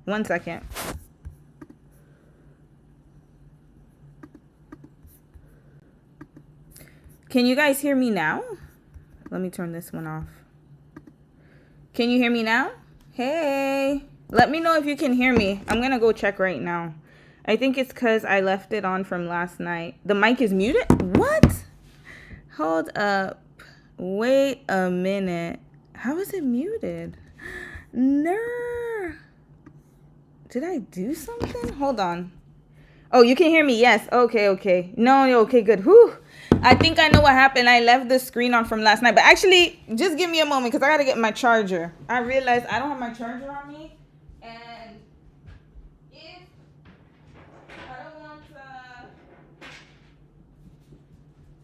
1 second. Can you guys hear me now? Let me turn this one off. Can you hear me now? Hey, let me know if you can hear me. I'm gonna go check right now. I think it's because I left it on from last night. The mic is muted? What? Hold up. Wait a minute. How is it muted? No. Did I do something? Hold on. Oh, you can hear me? Yes. Okay. No, okay, good. Whew. I think I know what happened. I left the screen on from last night. But actually, just give me a moment because I got to get my charger. I realized I don't have my charger on me. And if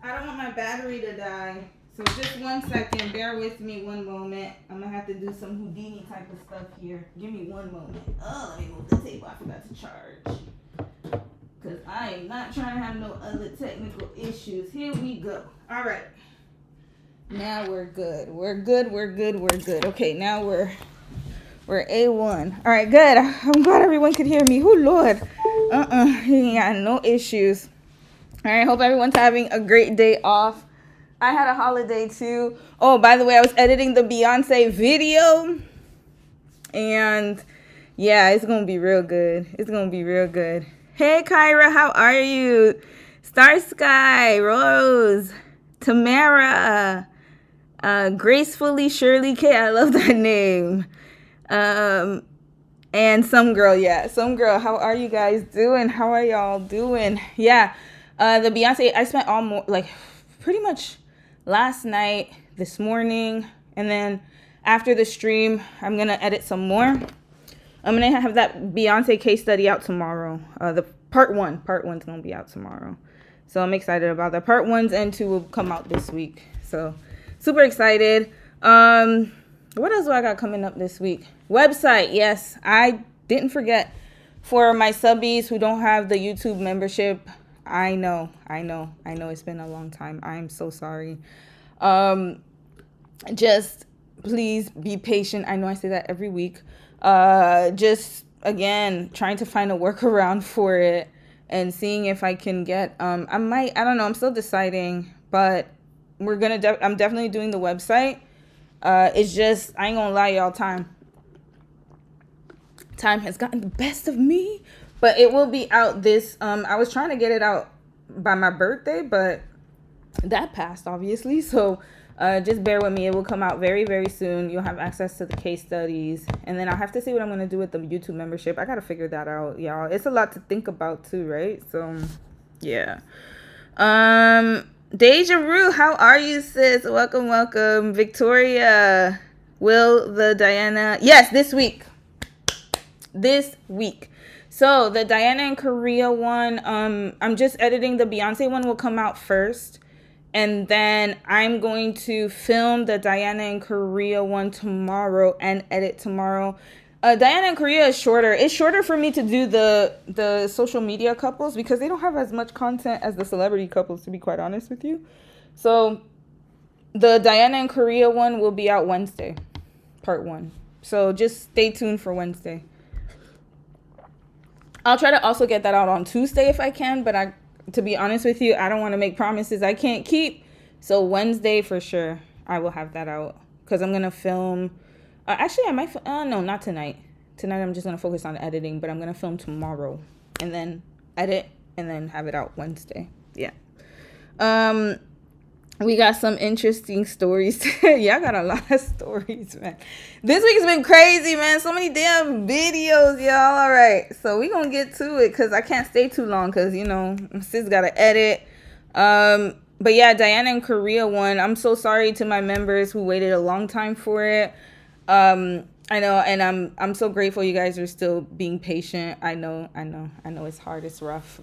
I don't want my battery to die. So just 1 second. Bear with me 1 moment. I'm going to have to do some Houdini type of stuff here. Give me 1 moment. Oh, let me move the table. I forgot to charge. Because I am not trying to have no other technical issues. Here we go. All right. Now we're good. We're good. Okay, now we're A1. All right, good. I'm glad everyone could hear me. Oh, Lord. Yeah, no issues. All right, hope everyone's having a great day off. I had a holiday, too. Oh, by the way, I was editing the Beyonce video. And, yeah, it's going to be real good. Hey, Kyra, how are you? Star Sky, Rose, Tamara, Gracefully Shirley K. I love that name. And Some Girl, how are you guys doing? How are y'all doing? Yeah, the Beyonce, I spent pretty much last night, this morning, and then after the stream, I'm going to edit some more. I'm going to have that Beyonce case study out tomorrow. The part 1's going to be out tomorrow. So I'm excited about that. Part 1 and 2 will come out this week. So super excited. What else do I got coming up this week? Website. Yes, I didn't forget. For my subbies who don't have the YouTube membership, I know. It's been a long time. I'm so sorry. Just please be patient. I know I say that every week. Just again trying to find a workaround for it and seeing if I can get I don't know, I'm still deciding, but I'm definitely doing the website. It's just, I ain't gonna lie, y'all, time has gotten the best of me, but it will be out this I was trying to get it out by my birthday, but that passed, obviously. So just bear with me. It will come out very, very soon. You'll have access to the case studies. And then I'll have to see what I'm going to do with the YouTube membership. I got to figure that out, y'all. It's a lot to think about, too, right? So, yeah. Deja Rue, how are you, sis? Welcome. Victoria, Will, the Diana. Yes, this week. So, the Diana and Korea one, I'm just editing. The Beyonce one will come out first. And then I'm going to film the Diana and Korea one tomorrow and edit tomorrow. Diana and Korea is shorter. It's shorter for me to do the social media couples because they don't have as much content as the celebrity couples, to be quite honest with you. So the Diana and Korea one will be out Wednesday, part 1. So just stay tuned for Wednesday. I'll try to also get that out on Tuesday if I can, but to be honest with you, I don't want to make promises I can't keep. So Wednesday for sure, I will have that out because I'm going to film. Actually, I might. No, not tonight. Tonight, I'm just going to focus on editing, but I'm going to film tomorrow and then edit and then have it out Wednesday. Yeah. We got some interesting stories. Yeah, I got a lot of stories, man. This week's been crazy, man. So many damn videos, y'all. All right. So we going to get to it because I can't stay too long because, sis got to edit. But yeah, Diana and Korea one. I'm so sorry to my members who waited a long time for it. I know, and I'm so grateful you guys are still being patient. I know it's hard, it's rough.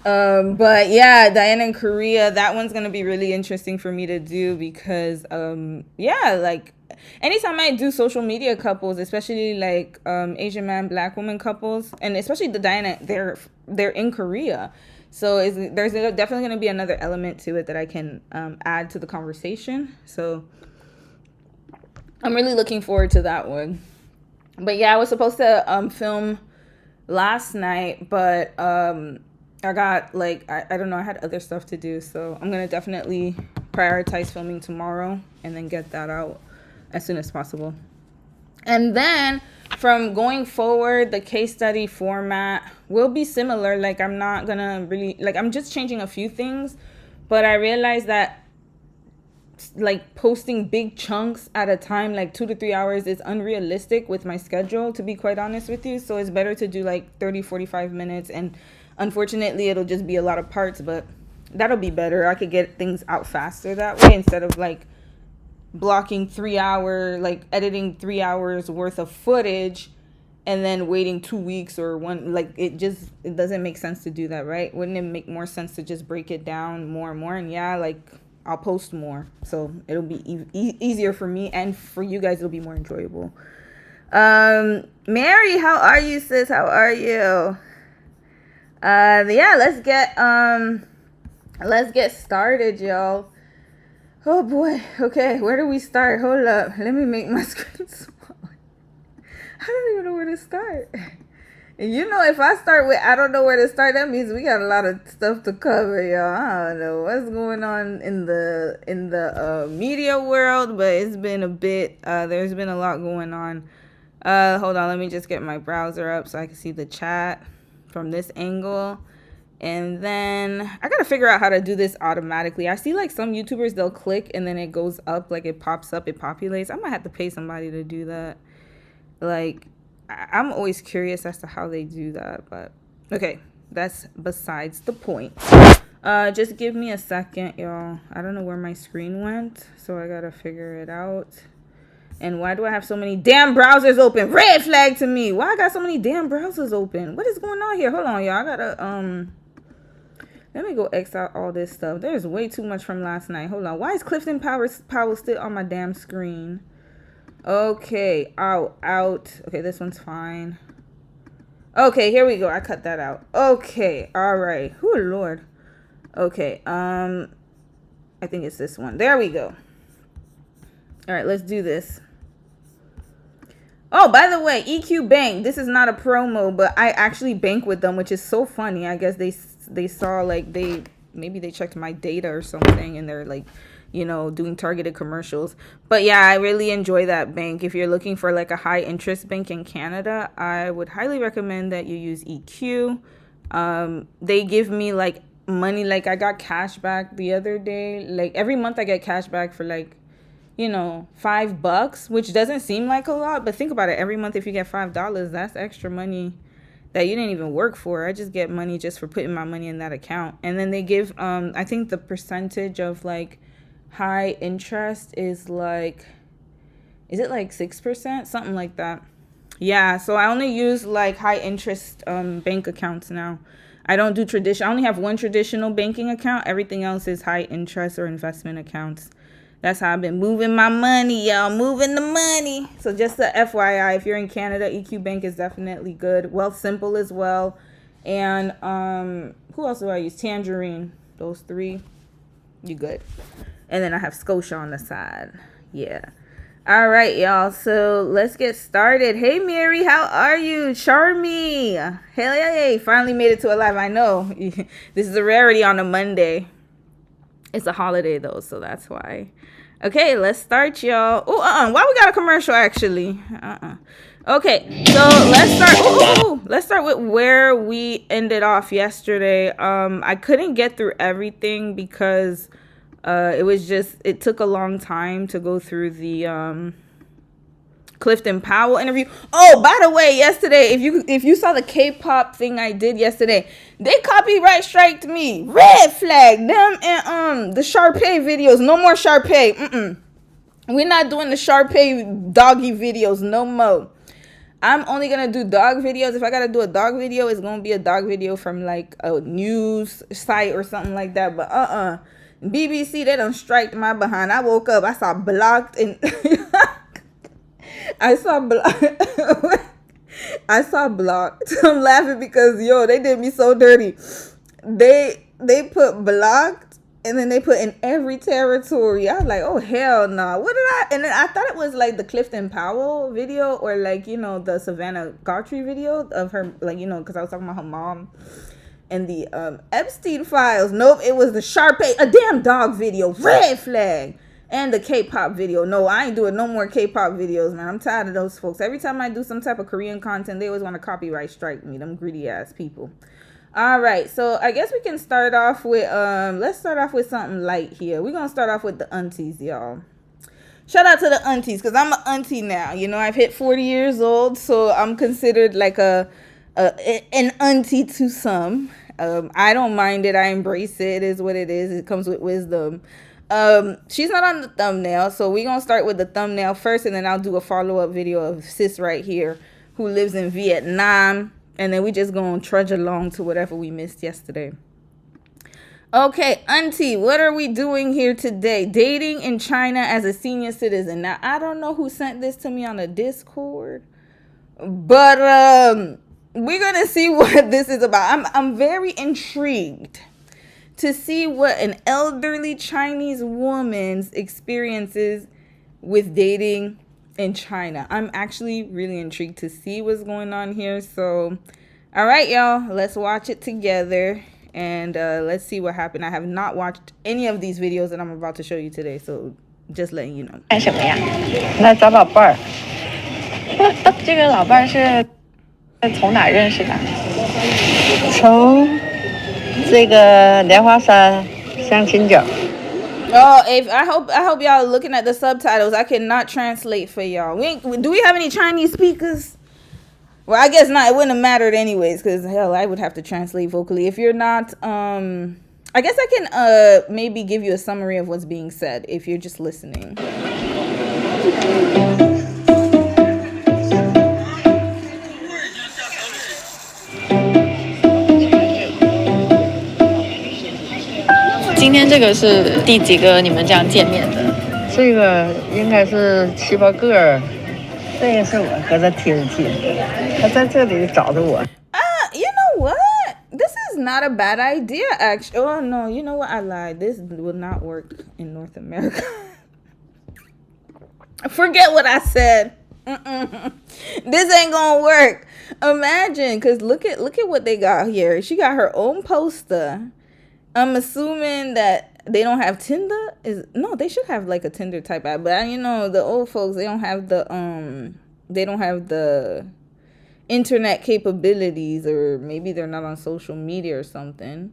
But yeah, Diana and Korea, that one's gonna be really interesting for me to do because like anytime I do social media couples, especially like Asian man, Black woman couples, and especially the Diana, they're in Korea. So there's definitely going to be another element to it that I can add to the conversation. So I'm really looking forward to that one. But yeah, I was supposed to film last night, but I got like I don't know, I had other stuff to do, so I'm gonna definitely prioritize filming tomorrow and then get that out as soon as possible. And then from going forward, the case study format will be similar. Like I'm not gonna really, like I'm just changing a few things, but I realized that like posting big chunks at a time, like 2 to 3 hours, is unrealistic with my schedule, to be quite honest with you. So it's better to do like 30-45 minutes, and unfortunately it'll just be a lot of parts, but that'll be better. I could get things out faster that way instead of like blocking 3 hour, like editing 3 hours worth of footage and then waiting 2 weeks or one. Like it doesn't make sense to do that, right? Wouldn't it make more sense to just break it down more and more? And yeah, like I'll post more, so it'll be easier for me, and for you guys it'll be more enjoyable. Mary, how are you, sis? How are you? Yeah, let's get started, y'all. Oh boy. Okay, where do we start? Hold up, let me make my screen small. I don't even know where to start. And you know, if I start with I don't know where to start, that means we got a lot of stuff to cover, y'all. I don't know what's going on in the media world, but it's been a bit. There's been a lot going on. Hold on, let me just get my browser up so I can see the chat from this angle. And then I gotta figure out how to do this automatically. I see like some YouTubers, they'll click and then it goes up, like it pops up, it populates. I might have to pay somebody to do that. Like, I'm always curious as to how they do that, but okay, that's besides the point. Just give me a second, y'all. I don't know where my screen went, so I gotta figure it out. And why do I have so many damn browsers open? Red flag to me. Why I got so many damn browsers open? What is going on here? Hold on, y'all. I gotta let me go X out all this stuff. There's way too much from last night. Hold on. Why is Clifton Powell still on my damn screen? Okay, out. Okay, this one's fine. Okay, here we go. I cut that out. Okay, all right. Oh Lord. Okay, I think it's this one. There we go. All right, let's do this. Oh, by the way, EQ Bank. This is not a promo, but I actually bank with them, which is so funny. I guess they saw like maybe they checked my data or something, and they're like, you know, doing targeted commercials. But yeah, I really enjoy that bank. If you're looking for like a high interest bank in Canada, I would highly recommend that you use EQ. They give me like money, like I got cash back the other day. Like every month I get cash back for like, you know, $5, which doesn't seem like a lot, but think about it. Every month if you get $5, that's extra money that you didn't even work for. I just get money just for putting my money in that account. And then they give I think the percentage of like high interest is like, is it like 6%, something like that? Yeah, so I only use like high interest bank accounts now. I don't do traditional. I only have one traditional banking account. Everything else is high interest or investment accounts. That's how I've been moving my money, y'all. Moving the money. So just a FYI, if you're in Canada, EQ Bank is definitely good. Wealth Simple as well. And who else do I use? Tangerine. Those three. You good. And then I have Scotia on the side. Yeah. All right, y'all. So let's get started. Hey, Mary, how are you? Charmy. Hey, finally made it to a live. I know. This is a rarity on a Monday. It's a holiday, though, so that's why. Okay, let's start, y'all. Oh, why we got a commercial, actually? Okay, so let's start. Let's start with where we ended off yesterday. I couldn't get through everything because it took a long time to go through the Clifton Powell interview. Oh, by the way, yesterday, if you saw the K-pop thing I did yesterday, they copyright striked me. Red flag them. And the Sharpay videos. No more Sharpay. We're not doing the Sharpay doggy videos no more. I'm only gonna do dog videos. If I gotta do a dog video, it's gonna be a dog video from like a news site or something like that. But BBC, they done striked my behind. I woke up, I saw blocked, and I saw blocked. I'm laughing because they did me so dirty. They put blocked And then they put in every territory. I was like, oh, hell no. Nah. What did I? And then I thought it was like the Clifton Powell video or like, you know, the Savannah Gartrey video of her, like, you know, because I was talking about her mom and the Epstein files. Nope, it was the Sharpay, a damn dog video, red flag. And the K-pop video. No, I ain't doing no more K-pop videos, man. I'm tired of those folks. Every time I do some type of Korean content, they always want to copyright strike me. Them greedy ass people. All right, so I guess we can start off with let's start off with something light here. We're gonna start off with the aunties, y'all. Shout out to the aunties, because I'm an auntie now. You know, I've hit 40 years old, so I'm considered like an auntie to some. I don't mind it. I embrace it. It is what it is. It comes with wisdom. She's not on the thumbnail, so we're gonna start with the thumbnail first, and then I'll do a follow-up video of sis right here who lives in Vietnam. And then we just gonna trudge along to whatever we missed yesterday. Okay, auntie, what are we doing here today? Dating in China as a senior citizen. Now, I don't know who sent this to me on a Discord, but we're gonna see what this is about. I'm very intrigued to see what an elderly Chinese woman's experiences with dating in China. I'm actually really intrigued to see what's going on here. So, all right, y'all, let's watch it together and let's see what happened. I have not watched any of these videos that I'm about to show you today, so just letting you know. 干什么呀？来找老伴儿。这个老伴儿是从哪认识的？从这个莲花山相亲角。Oh, if I hope y'all looking at the subtitles. I cannot translate for y'all. Do we have any Chinese speakers? Well, I guess not. It wouldn't have mattered anyways, because hell, I would have to translate vocally. If you're not, I guess I can maybe give you a summary of what's being said if you're just listening. 今天这个是第几个你们这样见面的？这个应该是7、8个，这个是我搁这贴着近，他在这里找着我。You know what? This is not a bad idea, actually. Oh no, you know what? I lied. This will not work in North America. Forget what I said. This ain't gonna work. Imagine, cause look at what they got here. She got her own poster. I'm assuming that they don't have Tinder. No, they should have like a Tinder type app. But you know, the old folks, they don't have the internet capabilities, or maybe they're not on social media or something.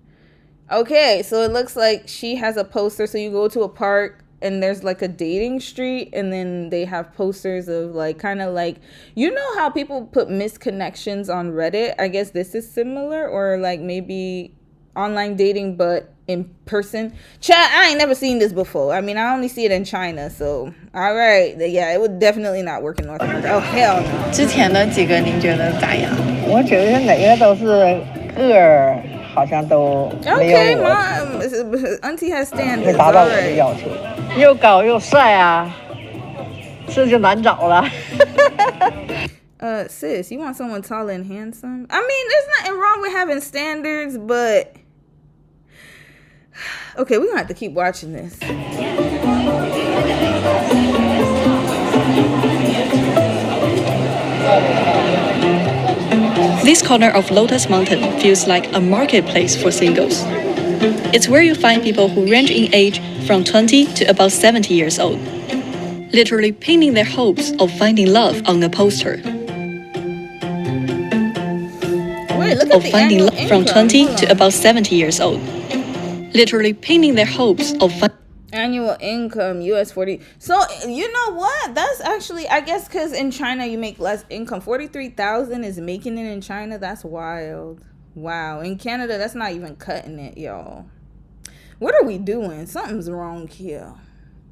Okay, so it looks like she has a poster. So you go to a park and there's like a dating street, and then they have posters of like kind of like, you know how people put misconnections on Reddit? I guess this is similar, or like maybe online dating but in person. Chat, I ain't never seen this before. I mean, I only see it in China, so all right. Yeah, it would definitely not work in North America. Oh hell no. 之前的几个您觉得咋样？我觉得哪个都是个儿，好像都没有 Okay, 我 mom, auntie has 没 standards. 达到 All 我的 right. 要求，又高又帅啊，这就难找了。Sis, you want someone tall and handsome? I mean, there's nothing wrong with having standards, but okay, we're gonna have to keep watching this. This corner of Lotus Mountain feels like a marketplace for singles. It's where you find people who range in age from 20 to about 70 years old, literally pinning their hopes of finding love on a poster. Wait, look at Of the finding annual love from income. 20 Hold to on. about 70 years old, literally pinning their hopes of Annual income, US 40. So, you know what? That's actually, I guess, because in China you make less income. 43,000 is making it in China. That's wild. Wow. In Canada, that's not even cutting it, y'all. What are we doing? Something's wrong here.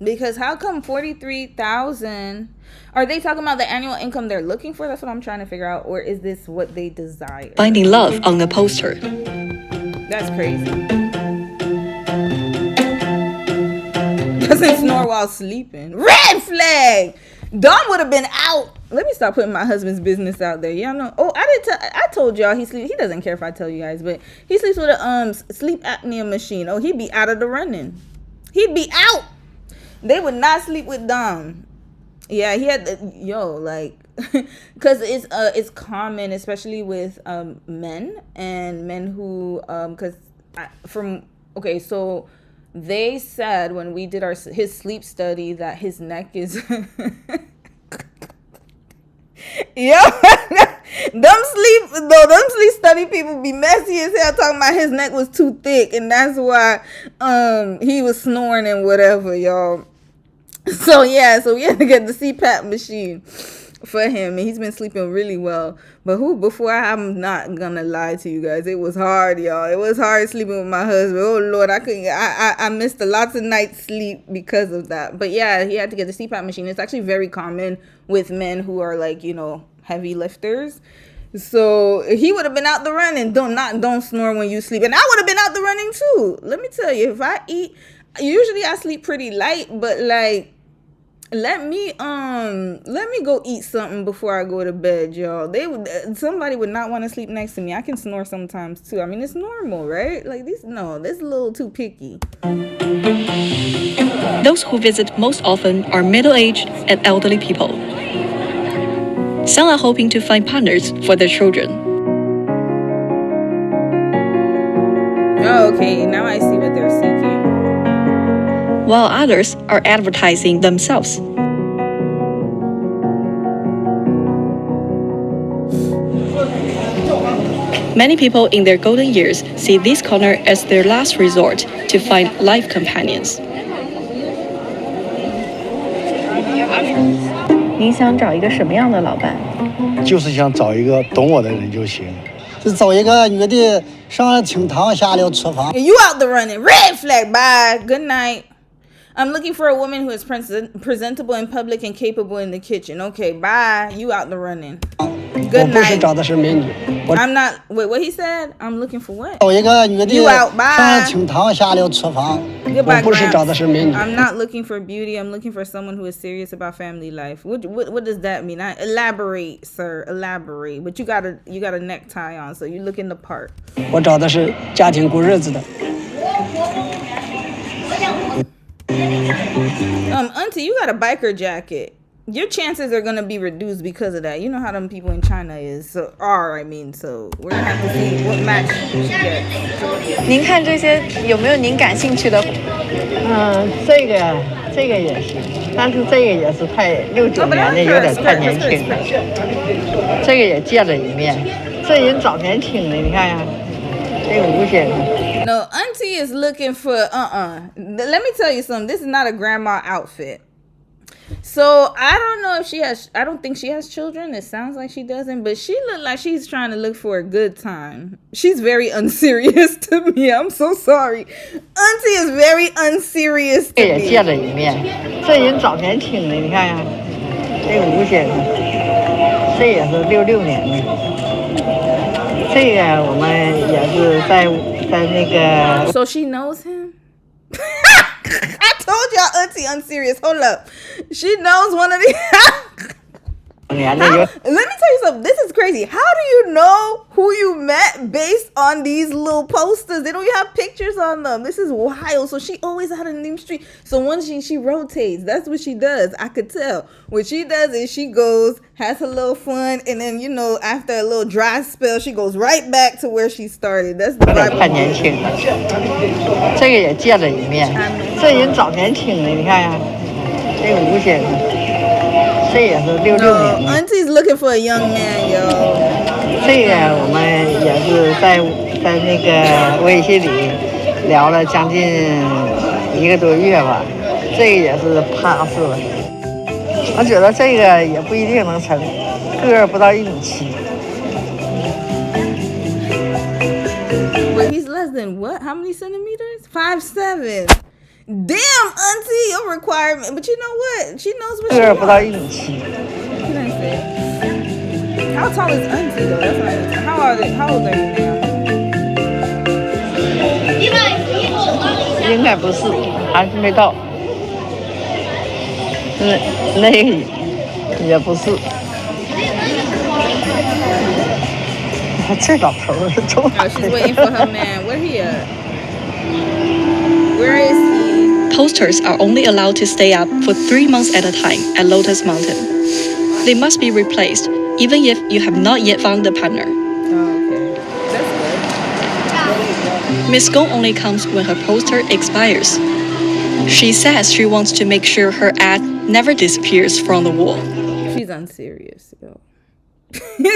Because how come 43,000? Are they talking about the annual income they're looking for? That's what I'm trying to figure out. Or is this what they desire? finding love on a poster. That's crazy. Doesn't snore while sleeping. Red flag! Dom would have been out. Let me stop putting my husband's business out there. Y'all know. Oh, I told y'all he sleeps. He doesn't care if I tell you guys, but he sleeps with a sleep apnea machine. Oh, he'd be out of the running. He'd be out. They would not sleep with Dom. Yeah, he had because it's common, especially with men who so they said when we did his sleep study that his neck is them sleep study people be messy as hell talking about his neck was too thick and that's why he was snoring and whatever, y'all. So we had to get the CPAP machine for him, and he's been sleeping really well. But I'm not gonna lie to you guys, it was hard, y'all. It was hard sleeping with my husband. Oh Lord, I missed lots of nights sleep because of that. But yeah, he had to get the CPAP machine. It's actually very common with men who are like, heavy lifters. So he would have been out the running. Don't snore when you sleep. And I would have been out the running too. Let me tell you, if I eat, usually I sleep pretty light, but like let me go eat something before I go to bed, y'all. Somebody would not want to sleep next to me. I can snore sometimes too. I mean, it's normal, right? Like this is a little too picky. Those who visit most often are middle-aged and elderly people. Some are hoping to find partners for their children. Oh, okay, now I see what they're seeking. While others are advertising themselves. Many people in their golden years see this corner as their last resort to find life companions. 你想找一个什么样的老伴？就是想找一个懂我的人就行。就找一个女的上了厅堂，下了厨房。 You out the running. Red flag. Bye. Good night. I'm looking for a woman who is presentable in public and capable in the kitchen. Okay, bye. You out the running. Good night. I'm not. Wait, what he said? I'm looking for what? You out. Bye. Goodbye, I'm not looking for beauty. I'm looking for someone who is serious about family life. What does that mean? Elaborate, sir. Elaborate. But you got a necktie on, so you looking the part. 我找的是家庭过日子的。 Auntie, you got a biker jacket. Your chances are gonna be reduced because of that. You know how them people in China is. So we're gonna have to see what match she gets. 您看这些有没有您感兴趣的？这个也是，但是这个也是太69年的，有点太年轻了。这个也见了一面，这人早年轻的，你看呀，这个吴先生。 No, Auntie is looking for Let me tell you something. This is not a grandma outfit. So I don't know if she has. I don't think she has children. It sounds like she doesn't, but she looked like she's trying to look for a good time. She's very unserious to me. I'm so sorry. Auntie is very unserious to me. 也见了一面，这人早年轻的，你看呀，这个吴先生，这也是66年的。这个我们也是在那个。 So she knows him. I told y'all Auntie unserious. Hold up. She knows one of these. Let me tell you something. This is crazy. How do you know who you met based on these little posters? They don't even have pictures on them. This is wild. So she always out in the street. So once she rotates. That's what she does. I could tell. What she does is she goes, has her little fun, and then after a little dry spell, she goes right back to where she started. That's the vibe. 太年轻了，这个也见了一面，这人早年轻的，你看呀，这个吴先生。 这也是66年。Auntie's looking for a young man, yo. 这个我们也是在那个微信里聊了将近1个多月吧，这个也是pass了。我觉得这个也不一定能成，个儿不到1.7米。Wait, he's less than what? How many centimeters? 5'7". Damn, Auntie, your requirement. But you know what? She knows what she wants. 不到1.7米。How tall is Auntie though? That's what I need to. How old are you now? 应该不是，还是没到。也不是。这老头儿从 Oh, she's waiting for her man. Where he at? Where is he? Posters are only allowed to stay up for 3 months at a time at Lotus Mountain. They must be replaced, even if you have not yet found the partner. Oh, okay. That's good. Miss Gong only comes when her poster expires. She says she wants to make sure her ad never disappears from the wall. She's unserious, yo.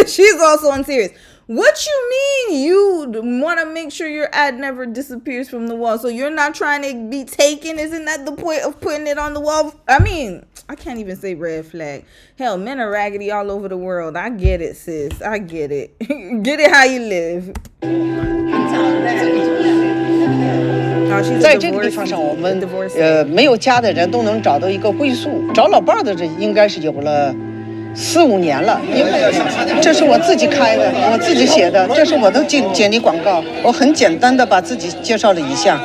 She's also unserious. What you mean you want to make sure your ad never disappears from the wall? So you're not trying to be taken? Isn't that the point of putting it on the wall? I mean, I can't even say red flag. Hell, men are raggedy all over the world. I get it, sis. I get it. Get it how you live. Oh, she's 在这个地方上，我们没有家的人都能找到一个归宿。找老伴儿的这应该是有了4、5年了，因为这是我自己开的，我自己写的，这是我的简历广告。我很简单的把自己介绍了一下，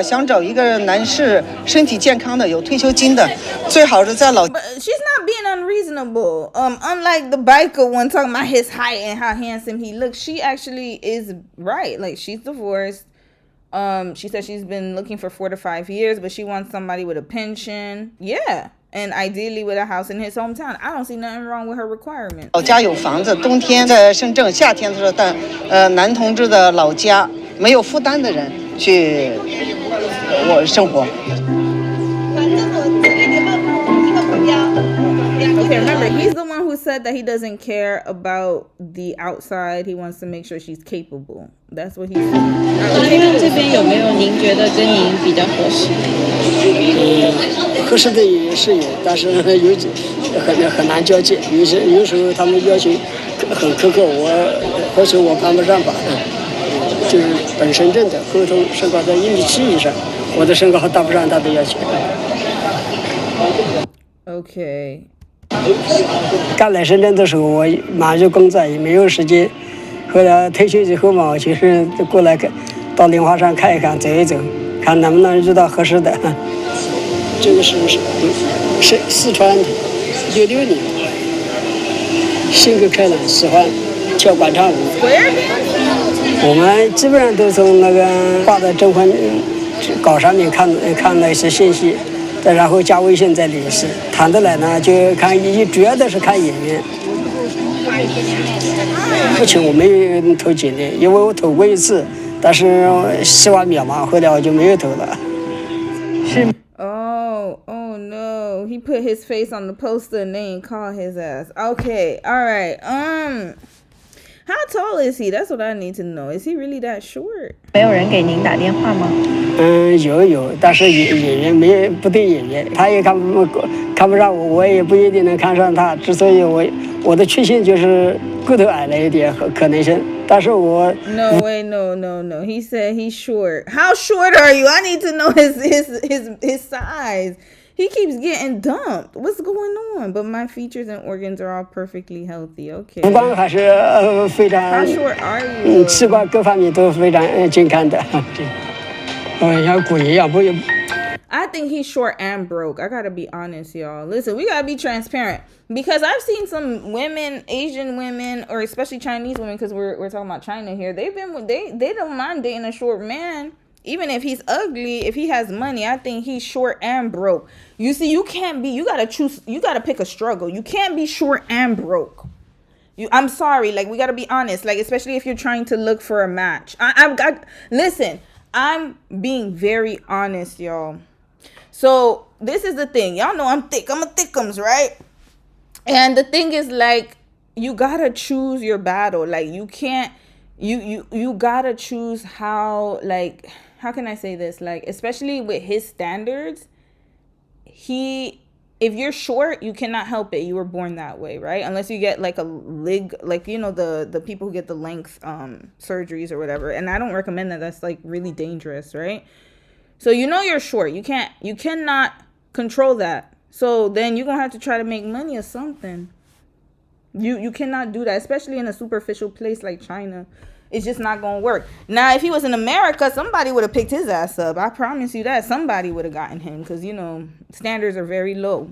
想找一个男士，身体健康的，有退休金的，最好是在老。But she's not being unreasonable. Unlike the biker one talking about his height and how handsome he looks, she actually is right. Like, she's divorced. She said she's been looking for 4 to 5 years, but she wants somebody with a pension. Yeah. And ideally with a house in his hometown. I don't see nothing wrong with her requirement. 老家有房子，冬天在深圳，夏天的时候到男同志的老家，没有负担的人去生活。Okay, remember, he's the one who said that he doesn't care about the outside. He wants to make sure she's capable. That's what he said. 这边有没有您觉得跟您比较合适？合适的也是有，但是很难交接。有时候他们要求很苛刻，或者我攀不上吧。就是本深圳的合同身高在1.7米以上，我的身高达不上他的要求。Okay. 刚来深圳的时候，我忙着工作，也没有时间。后来退休之后嘛，我就是过来到莲花山看一看，走一走，看能不能遇到合适的。这个是四川66年，性格开朗，喜欢跳广场舞。我们基本上都从那个挂在征婚稿上面看那些信息。然后加微信再联系，谈得来呢就看，主要的是看眼缘。目前我没有投简历，因为我投过一次，但是希望渺茫，后来我就没有投了。是。Oh no! He put his face on the poster and they ain't call his ass. Okay, all right. How tall is he? That's what I need to know. Is he really that short? 没有人给您打电话吗？有，但是演员不对演员，他也看不上我，我也不一定能看上他。之所以我的缺陷就是个头矮了一点，可能性。但是我 No way, no. He said he's short. How short are you? I need to know his size. He keeps getting dumped. What's going on? But my features and organs are all perfectly healthy. Okay. 五官还是非常。How short are you? 器官各方面都非常健康的。像古一样不。I think he's short and broke. I gotta be honest, y'all. Listen, we gotta be transparent because I've seen some women, Asian women, or especially Chinese women, because we're talking about China here. They don't mind dating a short man. Even if he's ugly, if he has money, I think he's short and broke. You see, you gotta pick a struggle. You can't be short and broke. I'm sorry, like, we gotta be honest, like, especially if you're trying to look for a match. Listen, I'm being very honest, y'all. So this is the thing. Y'all know I'm thick. I'm a thickums, right? And the thing is, like, you gotta choose your battle. Like, you can't, you gotta choose how, like, how can I say this? Like, especially with his standards, if you're short, you cannot help it. You were born that way, right? Unless you get like a leg, like, you know, the people who get the length surgeries or whatever. And I don't recommend that. That's like really dangerous, right? So you know you're short. You cannot control that. So then you're gonna have to try to make money or something. You cannot do that, especially in a superficial place like China. It's just not gonna work. Now, if he was in America, somebody would have picked his ass up. I promise you that. Somebody would have gotten him because, you know, standards are very low.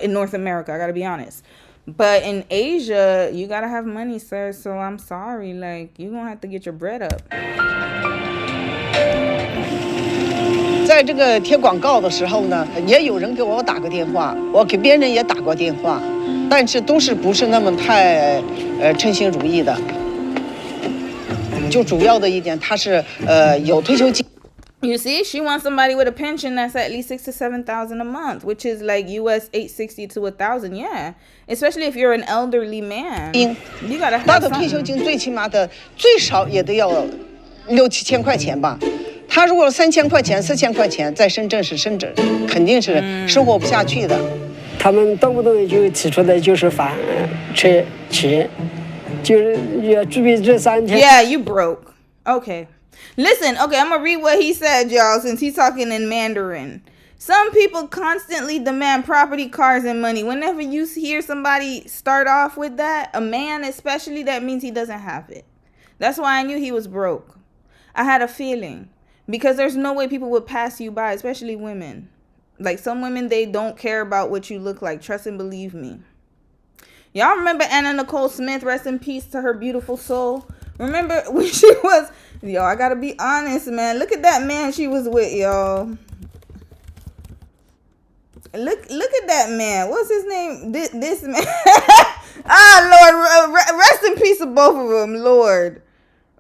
in North America. I gotta be honest. But in Asia, you gotta have money, sir. So I'm sorry, like you gonna have to get your bread up. 在这个贴广告的时候呢，也有人给我打过电话，我给别人也打过电话，但是都是不是那么太称心如意的。就主要的一点，他是有退休金。You see, she wants somebody with a pension that's at least 6,000 to 7,000 a month, which is like US $860 to 1,000. Yeah, especially if you're an elderly man. You gotta have 他的退休金最起码的最少也得要6、7千块钱吧。他如果3000块钱、4000块钱，在深圳肯定是生活不下去的。他们动不动就提出的就是房、车、钱，就是要具备这3条。Yeah, you broke. Okay. Listen, okay, I'm gonna read what he said, y'all, since he's talking in Mandarin. Some people constantly demand property, cars, and money. Whenever you hear somebody start off with that, a man especially, that means he doesn't have it. That's why I knew he was broke. I had a feeling. Because there's no way people would pass you by, especially women. Like some women, they don't care about what you look like. Trust and believe me. Y'all remember Anna Nicole Smith? Rest in peace to her beautiful soul. Remember when she was... Yo, I gotta be honest, man. Look at that man she was with, y'all. Look at that man. What's his name? This man. Lord. Rest in peace of both of them, Lord.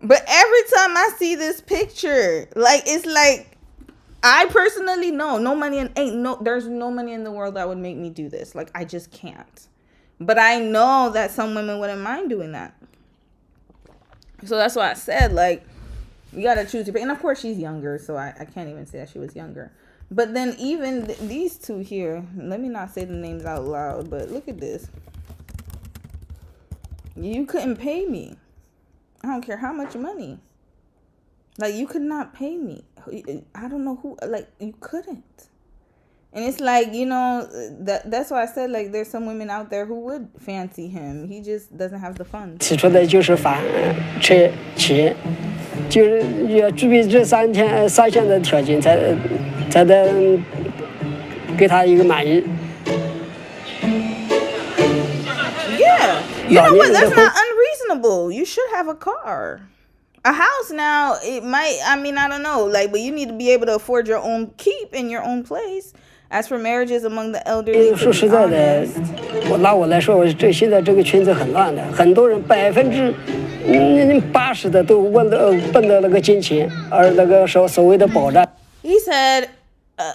But every time I see this picture, like, it's like, I personally know there's no money in the world that would make me do this. Like, I just can't. But I know that some women wouldn't mind doing that. So that's why I said, like, you gotta choose your... And of course she's younger, so I can't even say that she was younger. But then even these two here, let me not say the names out loud, but look at this. You couldn't pay me. I don't care how much money. Like, you could not pay me. I don't know who, like, you couldn't. And it's like, you know, that's why I said, like, there's some women out there who would fancy him. He just doesn't have the funds. 提出的就是房、车、钱，就是要具备这3项的条件才能给他一个满意。Yeah. You know what? That's not unreasonable. You should have a car. A house now, it might, I mean, I don't know, like, but you need to be able to afford your own keep in your own place. As for marriages among the elderly, 说实在的，拿我来说，现在这个圈子很乱的，很多人80%的都奔着那个金钱，而那个所谓的保障。He said,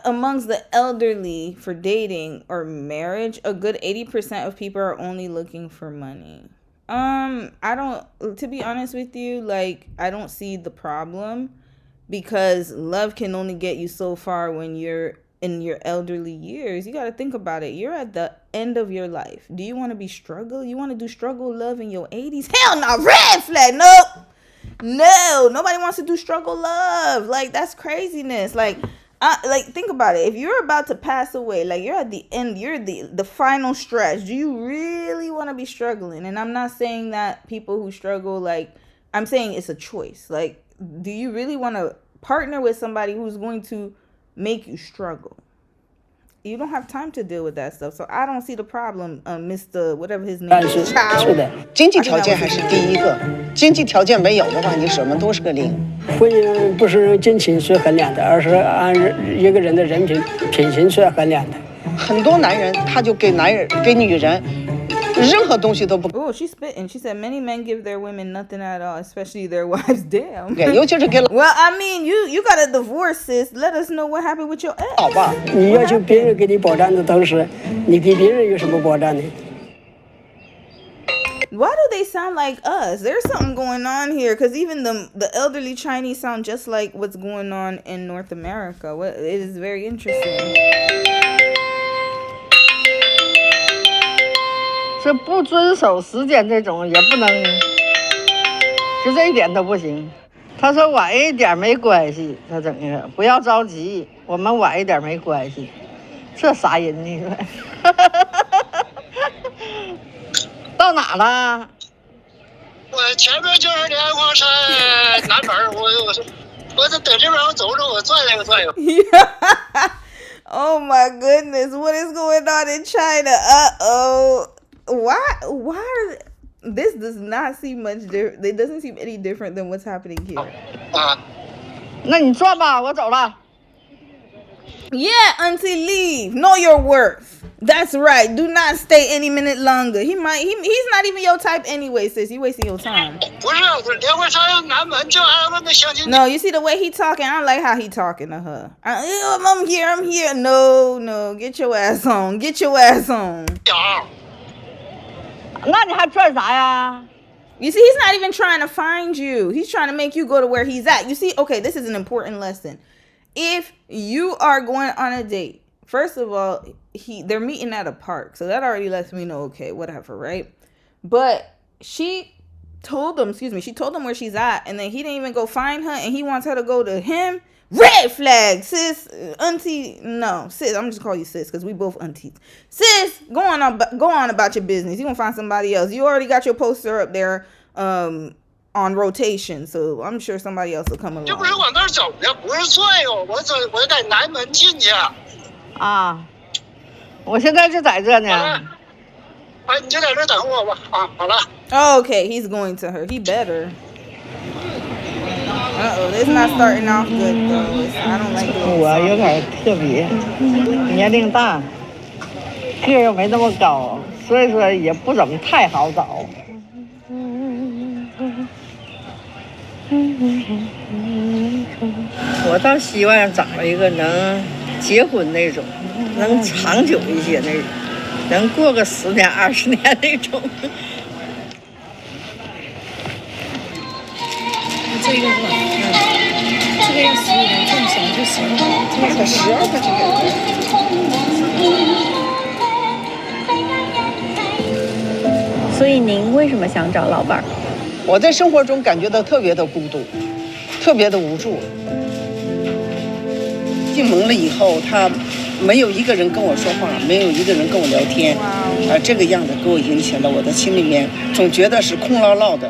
amongst the elderly for dating or marriage, a good 80% of people are only looking for money. To be honest with you, like, I don't see the problem because love can only get you so far when you're in your elderly years. You got to think about it. You're at the end of your life. Do you want to be struggle? You want to do struggle love in your 80s? Hell no, red flag. Nope. No, nobody wants to do struggle love. Like, that's craziness. Like, think about it. If you're about to pass away, like, you're at the end, you're the final stretch. Do you really want to be struggling? And I'm not saying that people who struggle, like, I'm saying it's a choice. Like, do you really want to partner with somebody who's going to make you struggle? You don't have time to deal with that stuff. So I don't see the problem, Mr. whatever his name is. 是的，经济条件还是第一个。经济条件没有的话，你什么都是个零。婚姻不是用金钱去衡量的，而是按一个人的人品行去衡量的。很多男人他就给女人任何东西都不。Oh, she spitting. She said many men give their women nothing at all, especially their wives. Damn. 尤其是给 Well, I mean, you got a divorce, sis. Let us know what happened with your ex. 老爸，你要求别人给你保障的同时，你给别人有什么保障呢？ Why do they sound like us? There's something going on here, because even the elderly Chinese sound just like what's going on in North America. It is very interesting. 这不遵守时间这种也不能，就这一点都不行。他说晚一点没关系，他整个不要着急，我们晚一点没关系。这啥人呢？到哪了？我前面就是莲花山南门，我这等这边我走着，我转悠转悠。Oh my goodness, what is going on in China? Uh-oh. Why are this does not seem much different. It doesn't seem any different than what's happening here. 那你转吧，我走了。 Yeah, Auntie, leave. Know your worth. That's right. Do not stay any minute longer. He's not even your type anyway, sis. You wasting your time. 不是，莲花山南门就挨了那相亲。 No, you see the way he talking? I don't like how he talking to her. I'm here. No. Get your ass on. Get your ass on. 那你还转啥呀？ You see, he's not even trying to find you. He's trying to make you go to where he's at. You see, okay, this is an important lesson. If you are going on a date, first of all, they're meeting at a park. So that already lets me know, okay, whatever, right? But she told him where she's at, and then he didn't even go find her, and he wants her to go to him. Red flag, sis. Auntie, no, sis, I'm just calling you sis because we both aunties. Sis, go on about your business. You gonna find somebody else. You already got your poster up there on rotation, so I'm sure somebody else will come along. 这不是往那儿走的，不是顺哟，我在南门进去。啊，我现在就在这呢。哎，你就在这等我吧。啊，好了。Okay, he's going to her. He better. This not starting off good though. I don't like it. 我有点特别，年龄大，个又没那么高，所以说也不怎么太好找。我倒希望找一个能结婚那种，能长久一些那种，能过个10年20年那种。这个是吧？这个要15年，这么小就行了，这个才12块钱。所以您为什么想找老伴儿？我在生活中感觉到特别的孤独，特别的无助。进门了以后，他没有一个人跟我说话，没有一个人跟我聊天，这个样子给我引起了我的心里面总觉得是空落落的。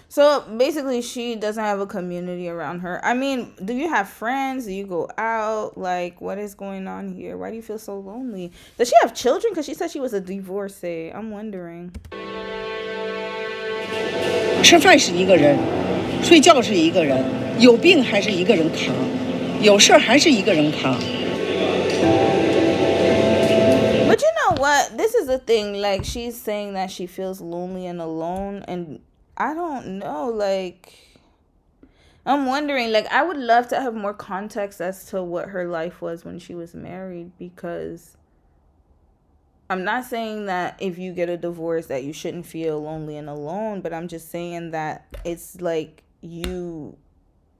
So basically, she doesn't have a community around her. I mean, do you have friends? Do you go out? Like, what is going on here? Why do you feel so lonely? Does she have children? Because she said she was a divorcee. I'm wondering. 吃饭是一个人，睡觉是一个人，有病还是一个人扛，有事儿还是一个人扛。But you know what? This is the thing. Like, she's saying that she feels lonely and alone, and I don't know, like, I'm wondering, like, I would love to have more context as to what her life was when she was married, because I'm not saying that if you get a divorce that you shouldn't feel lonely and alone, but I'm just saying that it's like you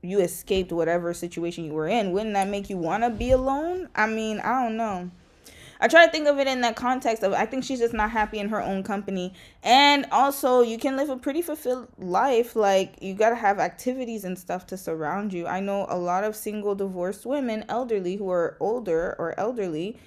escaped whatever situation you were in. Wouldn't that make you want to be alone? I mean, I don't know. I try to think of it in that context of I think she's just not happy in her own company. And also, you can live a pretty fulfilled life. Like, you got to have activities and stuff to surround you. I know a lot of single divorced women, elderly, who are older or elderly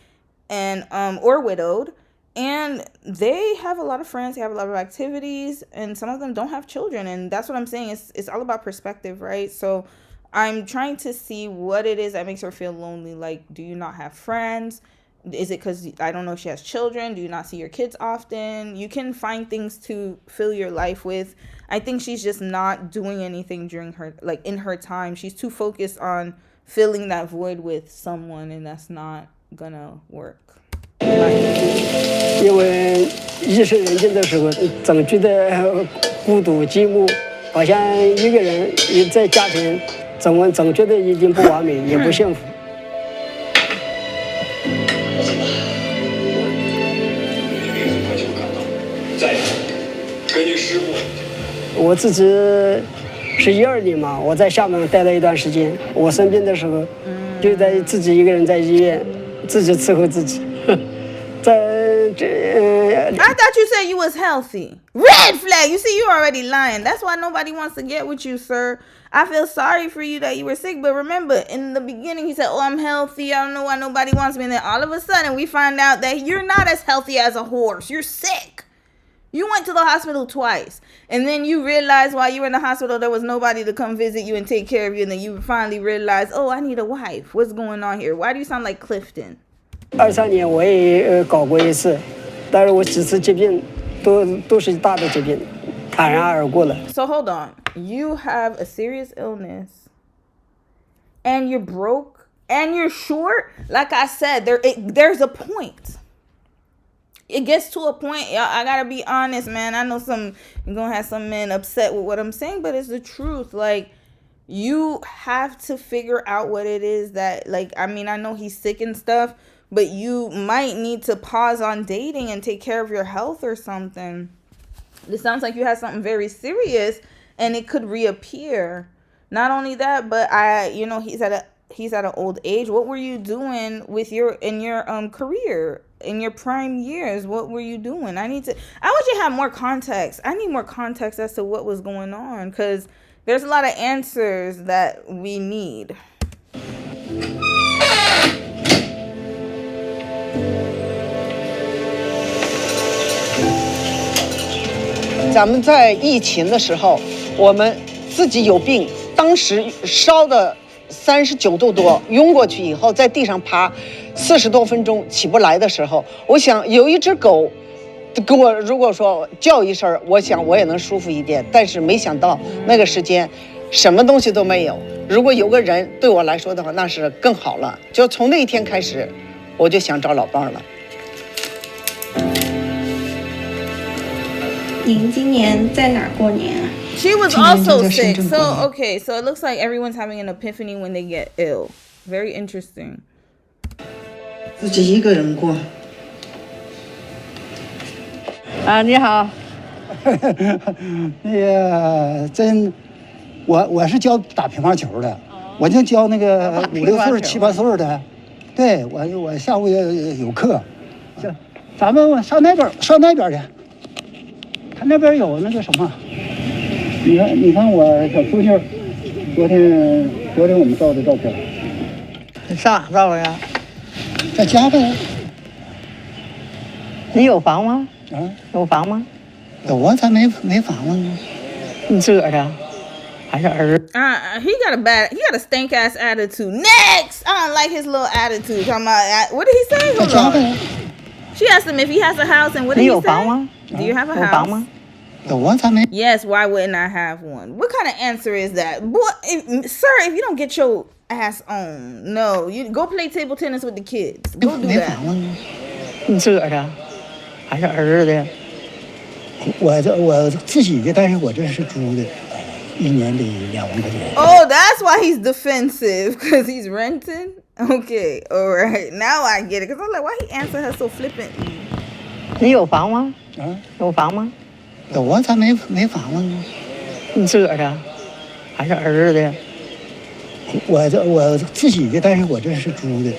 and or widowed. And they have a lot of friends. They have a lot of activities. And some of them don't have children. And that's what I'm saying. It's all about perspective, right? So I'm trying to see what it is that makes her feel lonely. Like, do you not have friends? Is it because, I don't know, she has children? Do you not see your kids often? You can find things to fill your life with. I think she's just not doing anything during her, like, in her time. She's too focused on filling that void with someone, and that's not gonna work. 因为夜深人静的时候，总觉得孤独寂寞，好像一个人在家庭总觉得已经不完美，也不幸福。我自己是12年嘛，我在厦门待了一段时间。我生病的时候，就在自己一个人在医院，自己伺候自己。在这I thought you said you was healthy. Red flag. You see, you already lying. That's why nobody wants to get with you, sir. I feel sorry for you that you were sick, but remember, in the beginning, he said, oh, I'm healthy. I don't know why nobody wants me. And then all of a sudden, we find out that you're not as healthy as a horse. You're sick. You went to the hospital twice, and then you realized while you were in the hospital there was nobody to come visit you and take care of you, and then you finally realized, oh, I need a wife. What's going on here? Why do you sound like Clifton? 23年我也搞过一次，但是我几次疾病都是大的疾病，坦然而过了。 So hold on, you have a serious illness, and you're broke, and you're short. Like I said, there's a point. It gets to a point, y'all, I gotta be honest, man. I know you're gonna have some men upset with what I'm saying, but it's the truth. Like, you have to figure out what it is that, like, I mean, I know he's sick and stuff, but you might need to pause on dating and take care of your health or something. It sounds like you have something very serious and it could reappear. Not only that, but he's at an old age. What were you doing with your career? In your prime years, what were you doing? I want you to have more context. I need more context as to what was going on, because there's a lot of answers that we need. 咱们在疫情的时候，我们自己有病，当时烧的39度多，晕过去以后，在地上爬40多分钟起不来的时候，我想有一只狗给我，如果说叫一声，我想我也能舒服一点。但是没想到那个时间什么东西都没有，如果有个人对我来说的话，那是更好了。就从那一天开始，我就想找老伴了。您今年在哪儿过年啊？ She was also sick. So, okay, so it looks like everyone's having an epiphany when they get ill. Very interesting. 自己一个人过。啊，你好。那个我是教打乒乓球的，我就教那个5、6岁、7、8岁的。对，我下午也有课。行，咱们上那边去。他那边有那个什么？你看我小叔妞，昨天我们照的照片。上哪照了呀？在家呗。你有房吗？啊，有房吗？有啊，咱没房呢。你自个儿的，还是儿？ He got a stank ass attitude. Next, I don't like his little attitude. Talking about, what did he say? Hold on. She asked him if he has a house, and what did he say? 你有房吗？ Do you have a 有房吗？ house? Yes, why wouldn't I have one? What kind of answer is that? Sir, if you don't get your ass on, no, you go play table tennis with the kids. Go do that. 你自个儿的，还是儿子的？我自己的，但是我这是租的，1年得2万块钱。 Oh, that's why he's defensive, because he's renting? Okay, all right. Now I get it. Because I'm like, why he answer her so flippantly? 你有房吗？啊，有房吗？ 有啊，咱没房呢。你自个儿的，还是儿子的？我自己的，但是我这是租的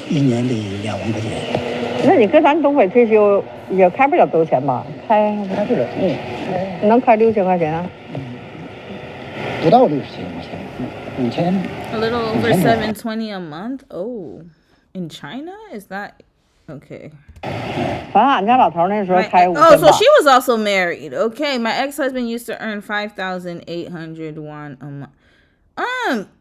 ，1年得2万块钱。那你搁咱东北退休也开不了多少钱吧？开不了，能开6000块钱？不到6000块钱，5000。A little over 720 a month. Oh, in China, is that okay? 反正俺家老头那时候开5000。Oh, so she was also married. Okay, my ex-husband used to earn 5,800 won a month.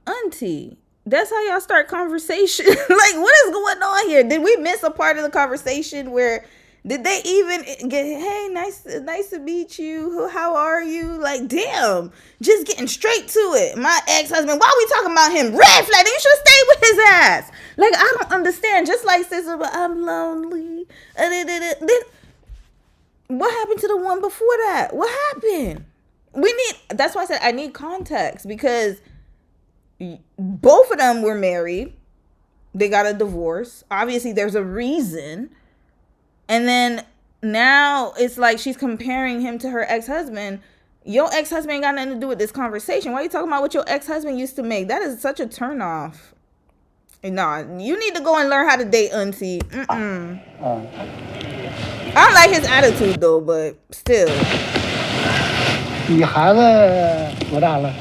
Auntie, that's how y'all start conversation. Like, what is going on here? Did we miss a part of the conversation where did they even get, hey, nice to meet you. How are you? Like, damn, just getting straight to it. My ex-husband, why are we talking about him? Red flag. You should stay with his ass. Like, I don't understand. Just like sister, but I'm lonely. What happened to the one before that? What happened? That's why I said I need context, because both of them were married. They got a divorce. Obviously, there's a reason. And then now it's like she's comparing him to her ex-husband. Your ex-husband ain't got nothing to do with this conversation. Why are you talking about what your ex-husband used to make? That is such a turnoff. Nah, you need to go and learn how to date, Auntie. I like his attitude though, but still. 你孩子多大了？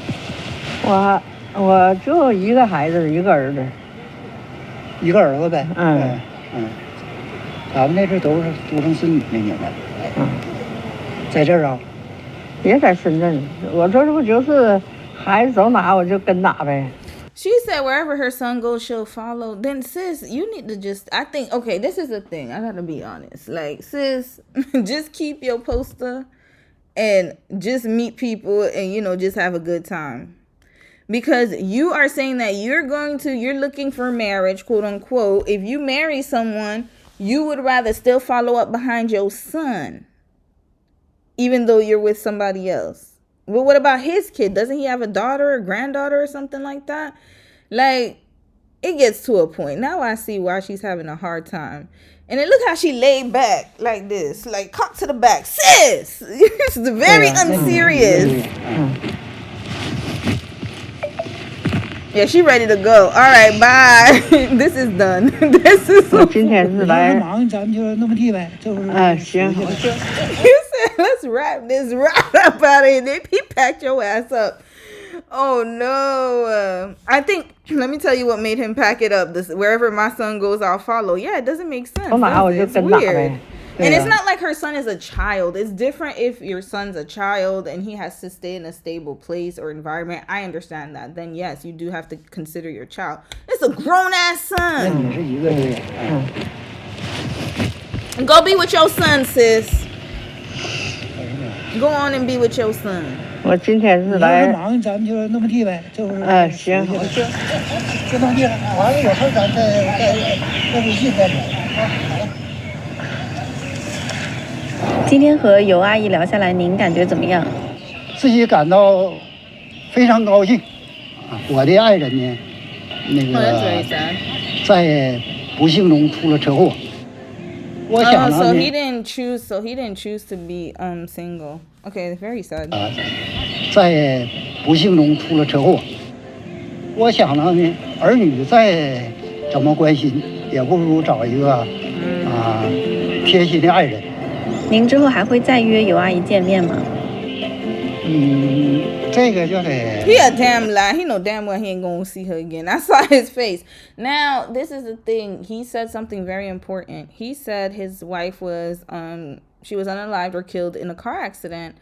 我就一个孩子，一个儿子。一个儿子呗。咱们那阵都是独生子女那年代。在这儿啊？也在深圳。我这不就是孩子走哪我就跟哪呗。She said wherever her son goes, she'll follow. Then sis, you need to just, I think, okay, this is the thing. I gotta be honest. Like, sis, just keep your poster and just meet people and, you know, just have a good time. Because you are saying that you're looking for marriage, quote unquote. If you marry someone, you would rather still follow up behind your son, even though you're with somebody else. Well, what about his kid? Doesn't he have a daughter or granddaughter or something like that? Like, it gets to a point. Now I see why she's having a hard time. And then look how she laid back like this, like cock to the back. Sis! It's very unserious. Yeah, she ready to go. All right, bye. This is done. This is. 我今天是来。忙咱们就那么地呗，就是。行。You said let's wrap this right up out of here. He packed your ass up. Oh no. I think. Let me tell you what made him pack it up. This wherever my son goes, I'll follow. Yeah, it doesn't make sense. It's weird. And it's not like her son is a child. It's different if your son's a child and he has to stay in a stable place or environment. I understand that. Then yes, you do have to consider your child. It's a grown-ass son. Go be with your son, sis. Go on and be with your son. 我今天是来。忙咱们就那么地呗，就是。行，就那么地了。完了有事咱再微信再聊。好了。今天和尤阿姨聊下来，您感觉怎么样？自己感到非常高兴啊！我的爱人呢，那个在不幸中出了车祸。我想呢。So he didn't choose to be single. Okay, very sad. 在不幸中出了车祸。我想呢，儿女再怎么关心，也不如找一个贴心的爱人。您之后还会再约尤阿姨见面吗？这个就得。He a damn lie. He know damn well he ain't gonna see her again. I saw his face. Now, this is the thing. He said something very important. He said his wife was she was unalived or killed in a car accident.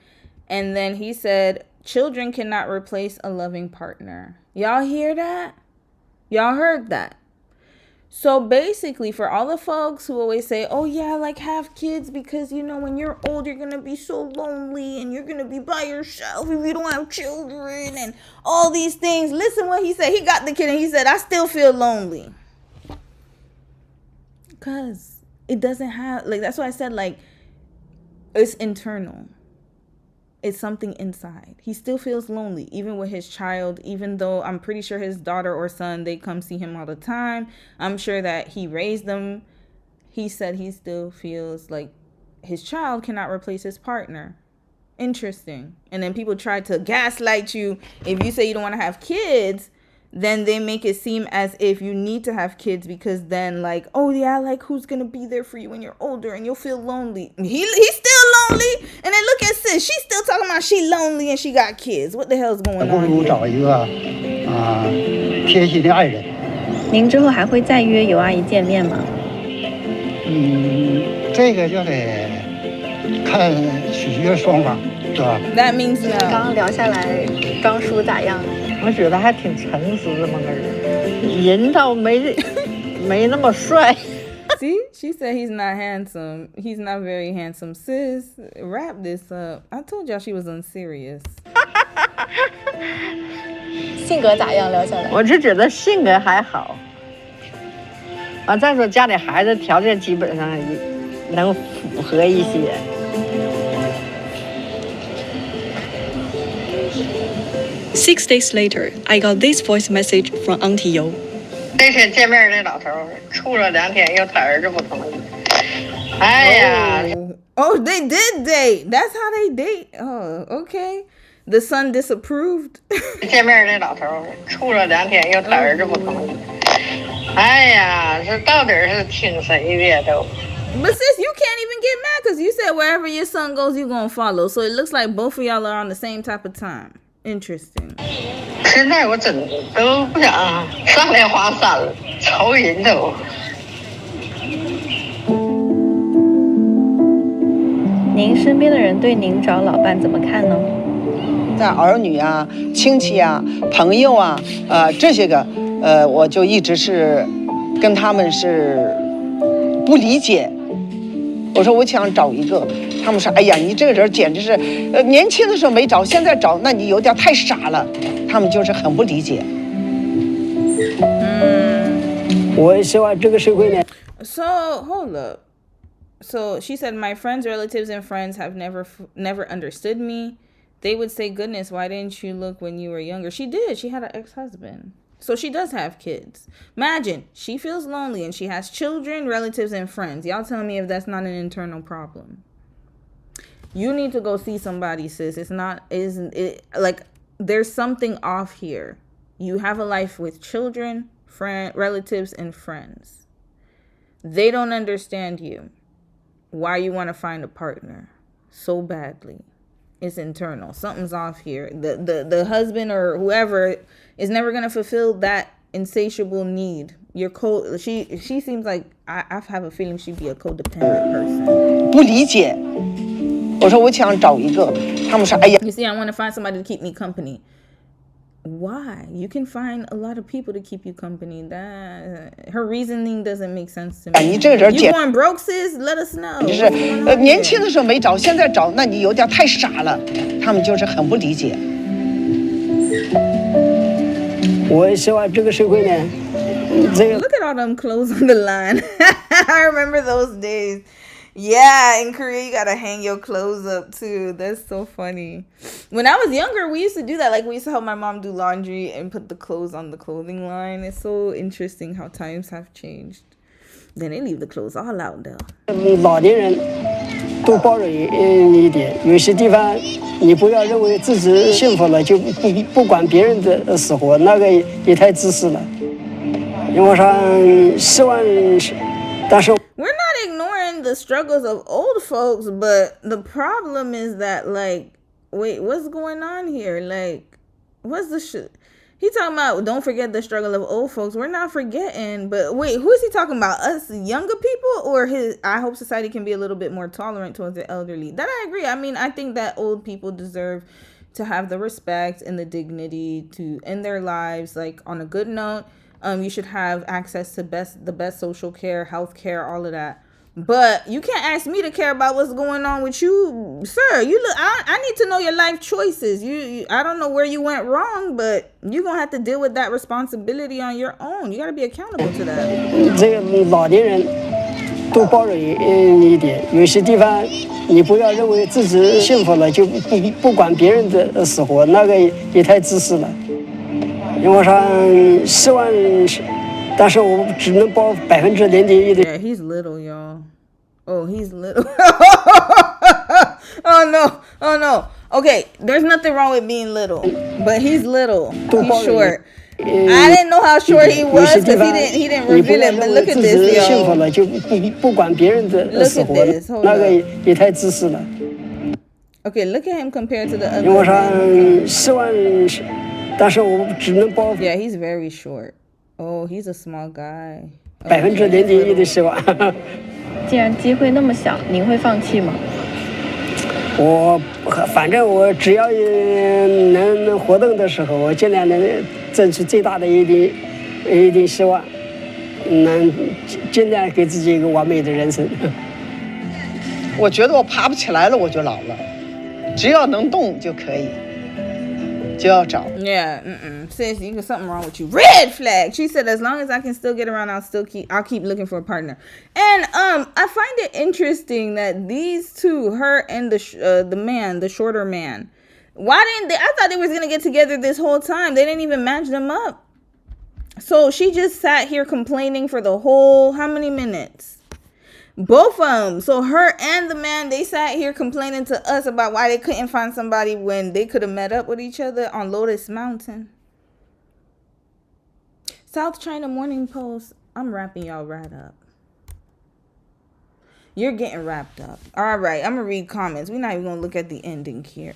And then he said children cannot replace a loving partner. Y'all hear that? Y'all heard that? So basically, for all the folks who always say, oh yeah, like have kids because, you know, when you're old, you're going to be so lonely and you're going to be by yourself if you don't have children and all these things. Listen what he said. He got the kid and he said, I still feel lonely. Because it doesn't have, like, that's why I said, like, it's internal. It's something inside. He still feels lonely, even with his child, even though I'm pretty sure his daughter or son, they come see him all the time. I'm sure that he raised them. He said he still feels like his child cannot replace his partner. Interesting. And then people try to gaslight you. If you say you don't want to have kids, then they make it seem as if you need to have kids because then, like, oh yeah, like who's gonna be there for you when you're older and you'll feel lonely. He's still lonely. And then look at sis, she's still talking about she lonely and she got kids. What the hell's going on here? 找一个贴心的爱人。您之后还会再约尤阿姨见面吗？这个就得看取决双方，是吧？ That means no. 刚刚聊下来，张叔咋样？我觉得还挺诚实这么个人，人倒没那么帅。See, she said he's not handsome. He's not very handsome. Sis, wrap this up. I told y'all she was unserious. 性格咋样？聊下来，我就觉得性格还好。再说家里孩子条件基本上能符合一些。6 days later, I got this voice message from Auntie Yo. 这天见面的老头处了2天，又他儿子不同意。哎呀 Oh, they did date. That's how they date. Oh, okay. The son disapproved. 见面的老头处了2天，又他儿子不同意。哎呀，这到底是听谁的都。 But sis, you can't even get mad because you said wherever your son goes, you're going to follow. So it looks like both of y'all are on the same type of time. Interesting. 现在我真都不想上莲花山了，愁人都。您身边的人对您找老伴怎么看呢？在儿女啊、亲戚啊、朋友啊，这些个，我就一直是跟他们是不理解。我说我想找一个，他们说哎呀，你这个人简直是，年轻的时候没找，现在找，那你有点太傻了。他们就是很不理解。我希望这个社会呢。So hold up. So she said, my friends, relatives, and friends have never understood me. They would say, goodness, why didn't you look when you were younger? She did. She had an ex-husband. So she does have kids. Imagine, she feels lonely and she has children, relatives, and friends. Y'all tell me if that's not an internal problem. You need to go see somebody, sis. Isn't it like there's something off here. You have a life with children, relatives, and friends. They don't understand you. Why you want to find a partner so badly. It's internal. Something's off here. The husband or whoever is never going to fulfill that insatiable need. She seems like I have a feeling she'd be a codependent person. 不理解。我说我想找一个，他们说哎呀。You see, I want to find somebody to keep me company. Why? You can find a lot of people to keep you company. That her reasoning doesn't make sense to me. 你这个人 You going broke, sis? Let us know. 就是年轻的时候没找，现在找，那你有点太傻了。他们就是很不理解。我希望这个社会呢，这个。Look at all them clothes on the line. I remember those days. Yeah, in Korea, you gotta hang your clothes up too. That's so funny. When I was younger, we used to do that. Like, we used to help my mom do laundry and put the clothes on the clothing line. It's so interesting how times have changed. Then they leave the clothes all out there. 老年人多包容一点，有些地方你不要认为自己幸福了就不管别人的死活，那个也太自私了。因为我想希望是，但是。We're not ignoring the struggles of old folks, but the problem is that, like, wait, what's going on here? Like, what's the shit? He talking about, don't forget the struggle of old folks. We're not forgetting, but wait, who is he talking about? Us younger people, or I hope society can be a little bit more tolerant towards the elderly. That I agree. I mean, I think that old people deserve to have the respect and the dignity to end their lives, like, on a good note. You should have access to the best social care, health care, all of that. But you can't ask me to care about what's going on with you, sir. You look. I need to know your life choices. I don't know where you went wrong, but you're gonna have to deal with that responsibility on your own. You gotta be accountable to that. 这个老年人多包容一点，有些地方你不要认为自己幸福了就不管别人的死活，那个也太自私了。因为我想希望是，但是我只能包0.1%的。Yeah, he's little, y'all. Oh, he's little. Oh no. Okay, there's nothing wrong with being little, but he's little. He's short. I didn't know how short he was because he didn't reveal it. But look at this, yo. 幸福了就不管别人的死活，那个也太自私了。Okay, look at him compared to the other. 因为我想希望是。但是我只能包。Yeah, he's very short. Oh, he's a small guy. 0.1%的希望。既然机会那么小，您会放弃吗？反正我只要能活动的时候，我尽量能争取最大的一点希望，能尽量给自己一个完美的人生。我觉得我爬不起来了，我就老了，只要能动就可以。Yeah, sis, you got something wrong with you. Red flag. She said, as long as I can still get around, I'll keep looking for a partner. And I find it interesting that these two, her and the man, the shorter man, why didn't they? I thought they was gonna get together this whole time. They didn't even match them up. So she just sat here complaining for the whole how many minutes? Both of them. So her and the man, they sat here complaining to us about why they couldn't find somebody when they could have met up with each other on Lotus Mountain. South China Morning Post. I'm wrapping y'all right up. You're getting wrapped up. All right, I'm going to read comments. We're not even going to look at the ending here.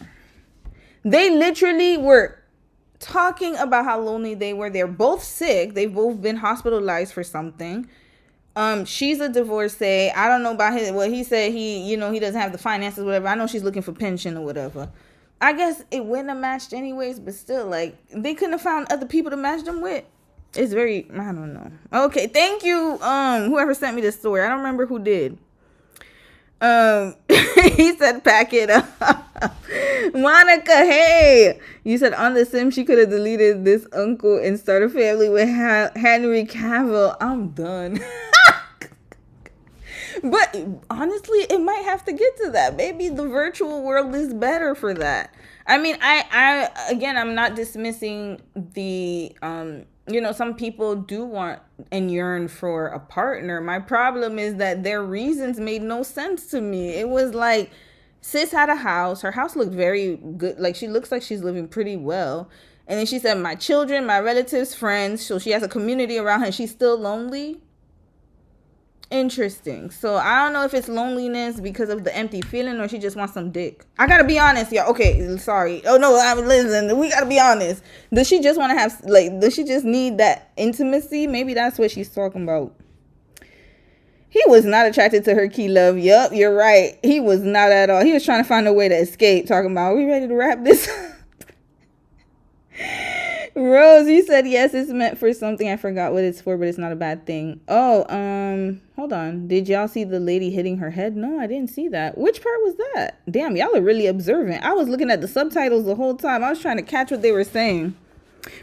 They literally were talking about how lonely they were. They're both sick. They've both been hospitalized for something. She's a divorcee. I don't know about what he said. He doesn't have the finances, whatever. I know she's looking for pension or whatever. I guess it wouldn't have matched anyways, but still, like, they couldn't have found other people to match them with. It's very, I don't know. Okay, thank you, whoever sent me this story. I don't remember who did. He said, pack it up. Monica, hey. You said on The Sims she could have deleted this uncle and start a family with Henry Cavill. I'm done. But honestly, it might have to get to that. Maybe the virtual world is better for that. I mean, I'm not dismissing the, some people do want and yearn for a partner. My problem is that their reasons made no sense to me. It was like, sis had a house. Her house looked very good. Like, she looks like she's living pretty well. And then she said, my children, my relatives, friends. So she has a community around her and she's still lonely. Interesting. So I don't know if it's loneliness because of the empty feeling or she just wants some dick. I gotta be honest, y'all. Okay, sorry. Oh no, listen, we gotta be honest. Does she just want to have, like, does she just need that intimacy? Maybe that's what she's talking about. He was not attracted to her, key love. Yup, you're right. He was not at all. He was trying to find a way to escape, talking about, are we ready to wrap this up? Rose, you said yes, it's meant for something. I forgot what it's for, but it's not a bad thing. Oh, hold on. Did y'all see the lady hitting her head? No, I didn't see that. Which part was that? Damn, y'all are really observant. I was looking at the subtitles the whole time. I was trying to catch what they were saying.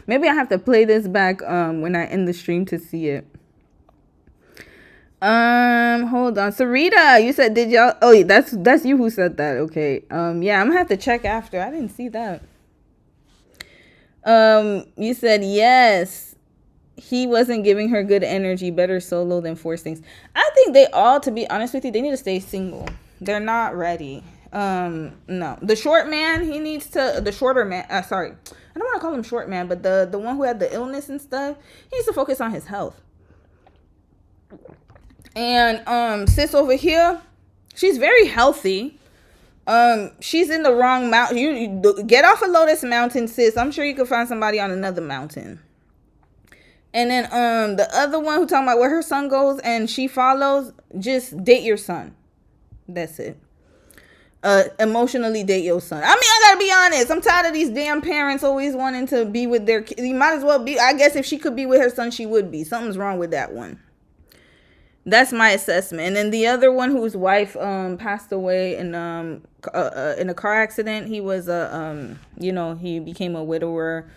Maybe I have to play this back when I end the stream to see it. Hold on. Sarita, you said did y'all? Oh, that's you who said that. Okay. Yeah, I'm gonna have to check after. I didn't see that. You said yes, he wasn't giving her good energy. Better solo than force things. I think they all, to be honest with you, they need to stay single. They're not ready. No, the short man, the shorter man, sorry, I don't want to call him short man, but the one who had the illness and stuff, he needs to focus on his health. And sis over here, she's very healthy. She's in the wrong mountain. You get off of Lotus Mountain, sis. I'm sure you could find somebody on another mountain. And then the other one who talking about where her son goes and she follows, just date your son. That's it. Emotionally date your son. I mean, I gotta be honest. I'm tired of these damn parents always wanting to be with their kids. You might as well be. I guess if she could be with her son, she would be. Something's wrong with that one. That's my assessment. And then the other one whose wife passed away in a car accident. He was he became a widower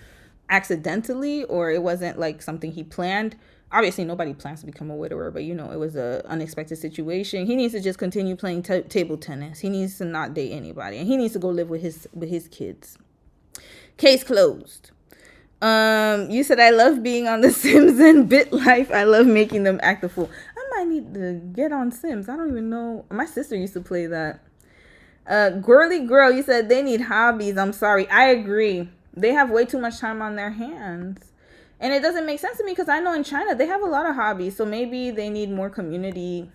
accidentally, or it wasn't like something he planned. Obviously, nobody plans to become a widower, but it was a unexpected situation. He needs to just continue playing table tennis. He needs to not date anybody, and he needs to go live with his kids. Case closed. You said I love being on The Sims and BitLife. I love making them act a fool. I might need to get on Sims. I don't even know. My sister used to play that. Girly girl, you said they need hobbies. I'm sorry. I agree. They have way too much time on their hands. And it doesn't make sense to me because I know in China they have a lot of hobbies. So maybe they need more community.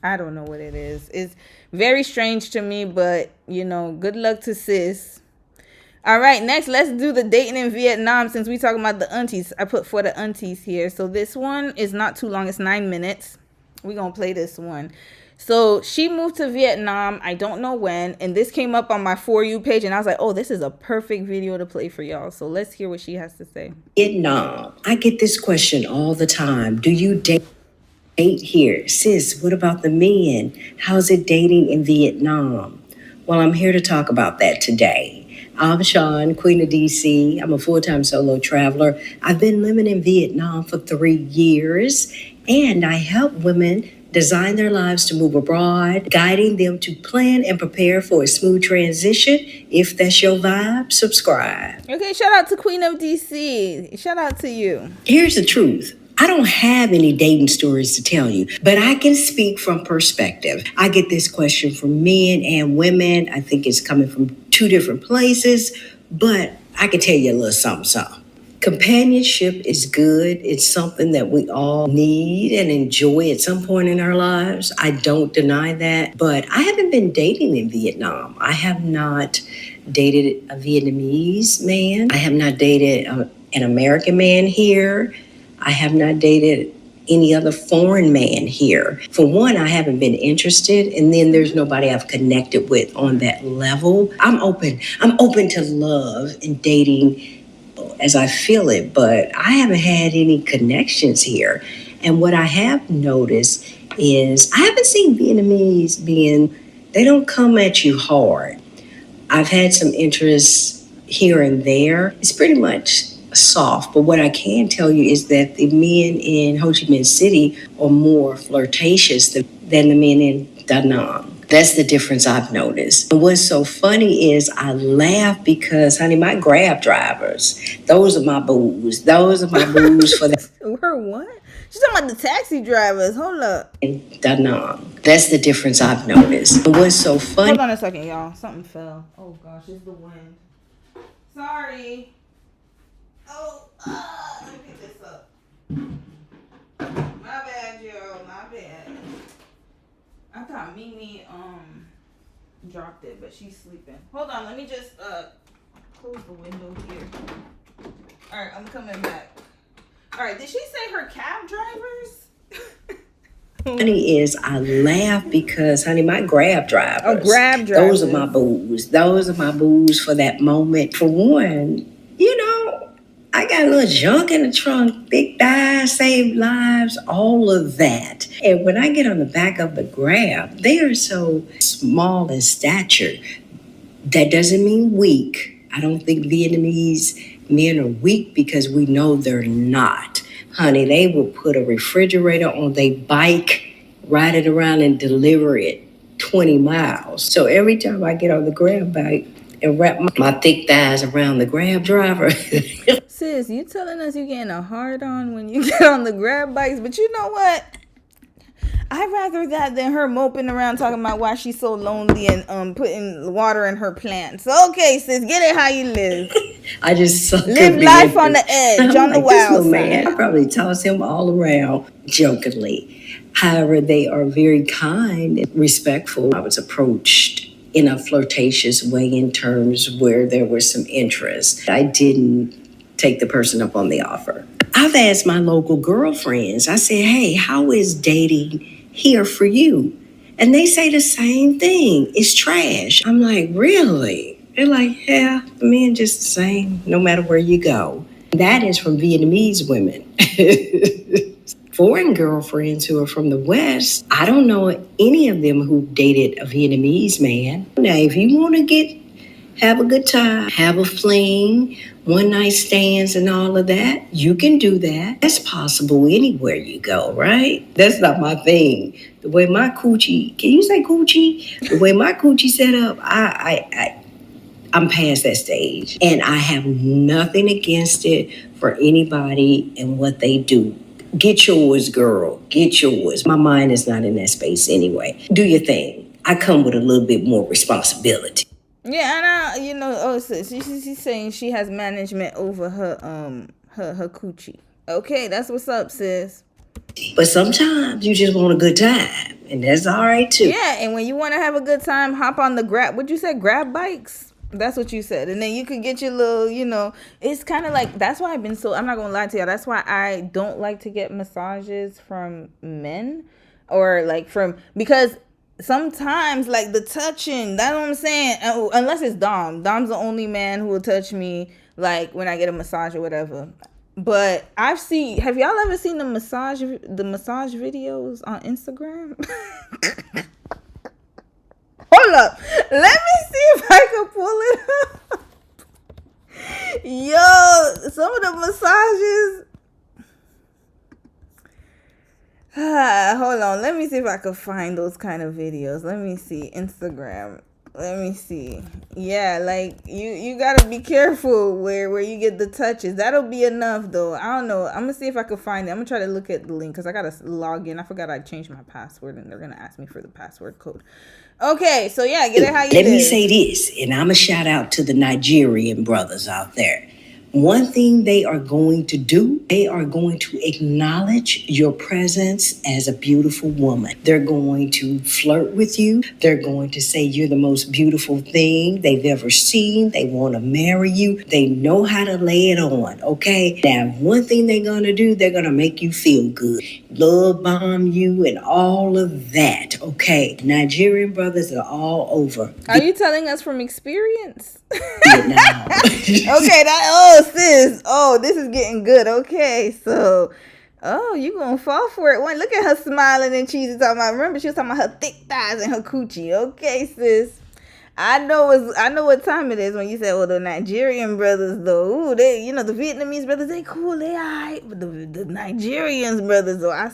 I don't know what it is. It's very strange to me, but good luck to sis. All right, next, let's do the dating in Vietnam since we talking about the aunties. I put for the aunties here. So this one is not too long. It's 9 minutes. We're going to play this one. So she moved to Vietnam. I don't know when. And this came up on my For You page. And I was like, oh, this is a perfect video to play for y'all. So let's hear what she has to say. Vietnam. I get this question all the time. Do you date here? Sis, what about the men? How's it dating in Vietnam? Well, I'm here to talk about that today. I'm Sean, Queen of DC. I'm a full-time solo traveler. I've been living in Vietnam for 3 years, and I help women design their lives to move abroad, guiding them to plan and prepare for a smooth transition. If that's your vibe, subscribe. Okay, shout out to Queen of DC. Shout out to you. Here's the truth. I don't have any dating stories to tell you, but I can speak from perspective. I get this question from men and women. I think it's coming from 2 different places, but I can tell you a little something. Companionship is good. It's something that we all need and enjoy at some point in our lives. I don't deny that, but I haven't been dating in Vietnam. I have not dated a Vietnamese man. I have not dated an American man here. I have not dated any other foreign man here. For one, I haven't been interested, and then there's nobody I've connected with on that level. I'm open to love and dating as I feel it, but I haven't had any connections here. And what I have noticed is I haven't seen Vietnamese they don't come at you hard. I've had some interest here and there. It's pretty much soft, but what I can tell you is that the men in Ho Chi Minh City are more flirtatious than the men in Da Nang. That's the difference I've noticed. And what's so funny is I laugh because, honey, my Grab drivers, those are my booze. Those are my booze for that. Her what? She's talking about the taxi drivers. Hold up. And Da Nang. That's the difference I've noticed. And what's so funny. Hold on a second, y'all. Something fell. Oh, gosh. It's the wind. Sorry. Oh, let me pick this up. My bad, Joe. My bad. I thought Mimi dropped it, but she's sleeping. Hold on, let me just close the window here. All right, I'm coming back. All right, did she say her cab drivers? Funny is I laugh because, honey, my Grab drivers. Oh, Grab drivers. Those are my booze. Those are my booze for that moment. For one, I got a little junk in the trunk, big thighs, save lives, all of that. And when I get on the back of the Grab, they are so small in stature. That doesn't mean weak. I don't think Vietnamese men are weak because we know they're not. Honey, they will put a refrigerator on their bike, ride it around and deliver it 20 miles. So every time I get on the Grab bike and wrap my thick thighs around the Grab driver. Sis, you telling us you getting a hard on when you get on the Grab bikes, but you know what? I'd rather that than her moping around talking about why she's so lonely and putting water in her plants. Okay, sis, get it how you live. I just live life on the edge, on the wild side. Man, I probably toss him all around jokingly. However, they are very kind and respectful. I was approached in a flirtatious way in terms where there was some interest. I didn't take the person up on the offer. I've asked my local girlfriends, I said, hey, how is dating here for you? And they say the same thing. It's trash. I'm like, really? They're like, yeah, the men just the same, no matter where you go. That is from Vietnamese women. Foreign girlfriends who are from the West, I don't know any of them who dated a Vietnamese man. Now, if you want to have a good time, have a fling, one night stands and all of that, you can do that. That's possible anywhere you go, right? That's not my thing. The way my coochie, can you say coochie? The way my coochie set up, I'm past that stage. And I have nothing against it for anybody and what they do. Get yours, girl. Get yours. My mind is not in that space anyway. Do your thing. I come with a little bit more responsibility. Yeah, and she's saying she has management over her coochie. Okay, that's what's up, sis. But sometimes you just want a good time, and that's all right too. Yeah, and when you want to have a good time, hop on the Grab. What'd you say? Grab bikes. That's what you said. And then you could get your little, it's kind of like, that's why I'm not going to lie to y'all. That's why I don't like to get massages from men or because sometimes like the touching, that's what I'm saying. Unless it's Dom. Dom's the only man who will touch me like when I get a massage or whatever. But have y'all ever seen the massage videos on Instagram? Hold up. Let me see if I can pull it up. Yo, some of the massages. Hold on. Let me see if I can find those kind of videos. Let me see. Instagram. Let me see. Yeah, like you gotta be careful where you get the touches. That'll be enough though. I don't know. I'm gonna see if I can find it. I'm gonna try to look at the link because I gotta log in. I forgot I changed my password and they're gonna ask me for the password code. Okay, so yeah, get it how you Let me say this, and I'm a shout out to the Nigerian brothers out there. One thing they are going to do, they are going to acknowledge your presence as a beautiful woman. They're going to flirt with you. They're going to say you're the most beautiful thing they've ever seen. They want to marry you. They know how to lay it on, okay? Now, one thing they're going to do, they're going to make you feel good, love bomb you and all of that, okay? Nigerian brothers are all over. Are you telling us from experience? Vietnam. Okay, oh sis, oh, this is getting good. Okay, so you gonna fall for it. One, look at her smiling and cheesy talking about. Remember, she was talking about her thick thighs and her coochie. Okay, sis, I know what time it is when you say, well, the Nigerian brothers though, ooh, they, you know, the Vietnamese brothers, they cool, they alright, but the Nigerians brothers though, I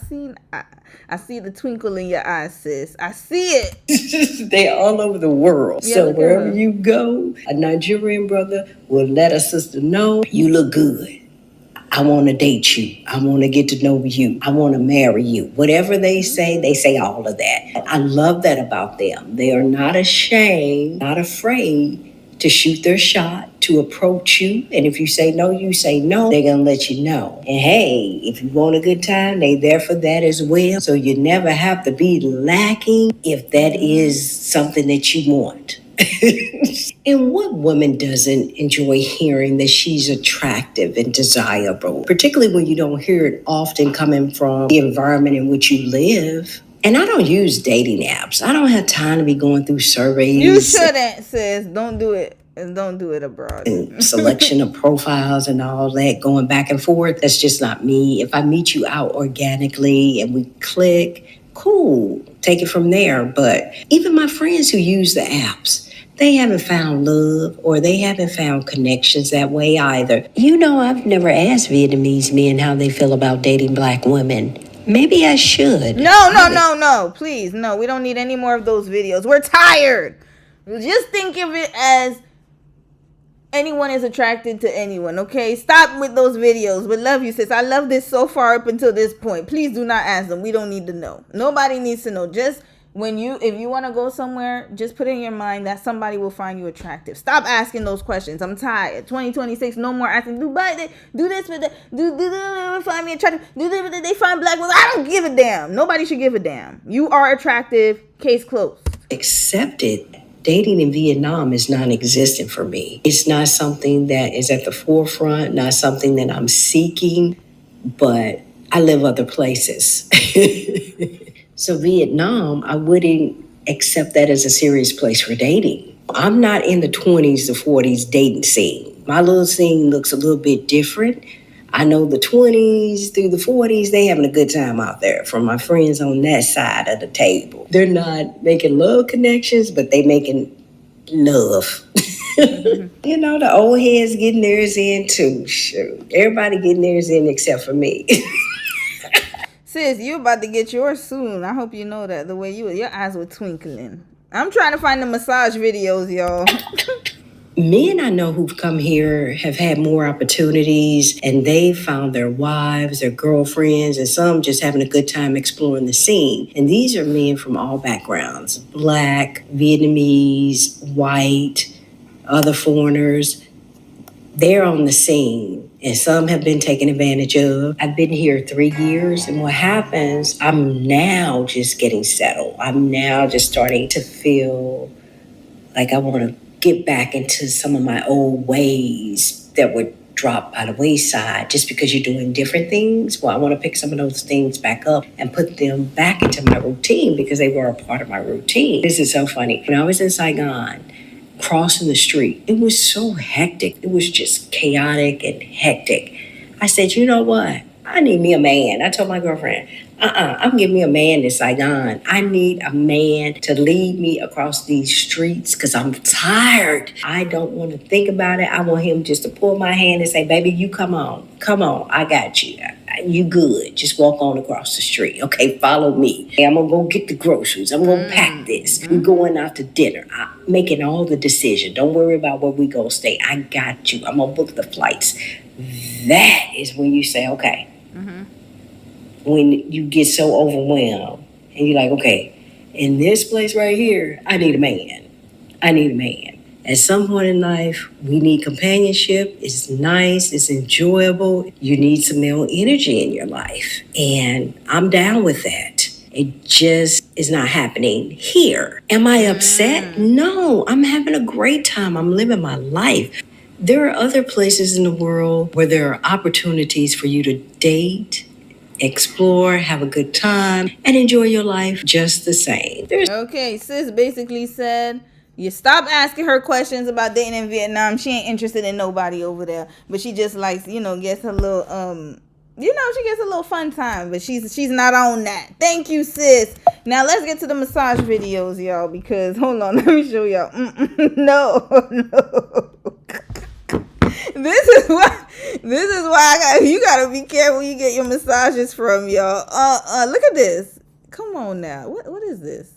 see the twinkle in your eyes, sis. I see it. They're all over the world. Yeah, so wherever you go, a Nigerian brother will let a sister know you look good. I want to date you. I want to get to know you. I want to marry you. Whatever they say all of that. I love that about them. They are not ashamed, not afraid to shoot their shot, to approach you. And if you say no, you say no. They're going to let you know. And hey, if you want a good time, they're there for that as well. So you never have to be lacking if that is something that you want. And what woman doesn't enjoy hearing that she's attractive and desirable, particularly when you don't hear it often coming from the environment in which you live? And I don't use dating apps. I don't have time to be going through surveys. You shouldn't, sis. Don't do it. And don't do it abroad. And selection of profiles and all that, going back and forth. That's just not me. If I meet you out organically and we click, cool, take it from there. But even my friends who use the apps, they haven't found love or they haven't found connections that way either. You know, I've never asked Vietnamese men how they feel about dating Black women. Maybe I should. No. Please, no. We don't need any more of those videos. We're tired. Just think of it as anyone is attracted to anyone, okay? Stop with those videos. We love you, sis. I love this so far up until this point. Please do not ask them. We don't need to know. Nobody needs to know. Just if you want to go somewhere, just put in your mind that somebody will find you attractive. Stop asking those questions. I'm tired. 2026, no more asking. Do this with do find me attractive? They find Black women? I don't give a damn. Nobody should give a damn. You are attractive. Case closed. Accepted. Dating in Vietnam is non-existent for me. It's not something that is at the forefront, not something that I'm seeking, but I live other places. So Vietnam, I wouldn't accept that as a serious place for dating. I'm not in the 20s to 40s dating scene. My little scene looks a little bit different. I know the 20s through the 40s, they having a good time out there from my friends on that side of the table. They're not making love connections, but they making love. You know, the old heads getting theirs in too. Shoot. Everybody getting theirs in except for me. Sis, you about to get yours soon. I hope you know that. The way your eyes were twinkling. I'm trying to find the massage videos, y'all. Men I know who've come here have had more opportunities and they've found their wives, their girlfriends, and some just having a good time exploring the scene. And these are men from all backgrounds, Black, Vietnamese, white, other foreigners. They're on the scene and some have been taken advantage of. I've been here 3 years and what happens, I'm now just getting settled. I'm now just starting to feel like I want to get back into some of my old ways that were dropped by the wayside just because you're doing different things. Well, I want to pick some of those things back up and put them back into my routine because they were a part of my routine. This is so funny. When I was in Saigon, crossing the street, it was so hectic. It was just chaotic and hectic. I said, you know what? I need me a man. I told my girlfriend, I'm getting me a man in Saigon. I need a man to lead me across these streets because I'm tired. I don't want to think about it. I want him just to pull my hand and say, baby, you come on. Come on. I got you. You good. Just walk on across the street. Okay, follow me. I'm going to go get the groceries. I'm going to pack this. We're going out to dinner. I'm making all the decisions. Don't worry about where we go stay. I got you. I'm going to book the flights. That is when you say, okay. When you get so overwhelmed and you're like, okay, in this place right here, I need a man. I need a man. At some point in life, we need companionship. It's nice, it's enjoyable. You need some male energy in your life. And I'm down with that. It just is not happening here. Am I upset? No, I'm having a great time. I'm living my life. There are other places in the world where there are opportunities for you to date, explore, have a good time, and enjoy your life just the same. Okay, sis basically said, you stop asking her questions about dating in Vietnam. She ain't interested in nobody over there, but she just likes, gets a little she gets a little fun time, but she's not on that. Thank you, sis. Now let's get to the massage videos, y'all, because hold on, let me show y'all. No. This is why you gotta be careful you get your massages from, y'all. Look at this. Come on now. What is this?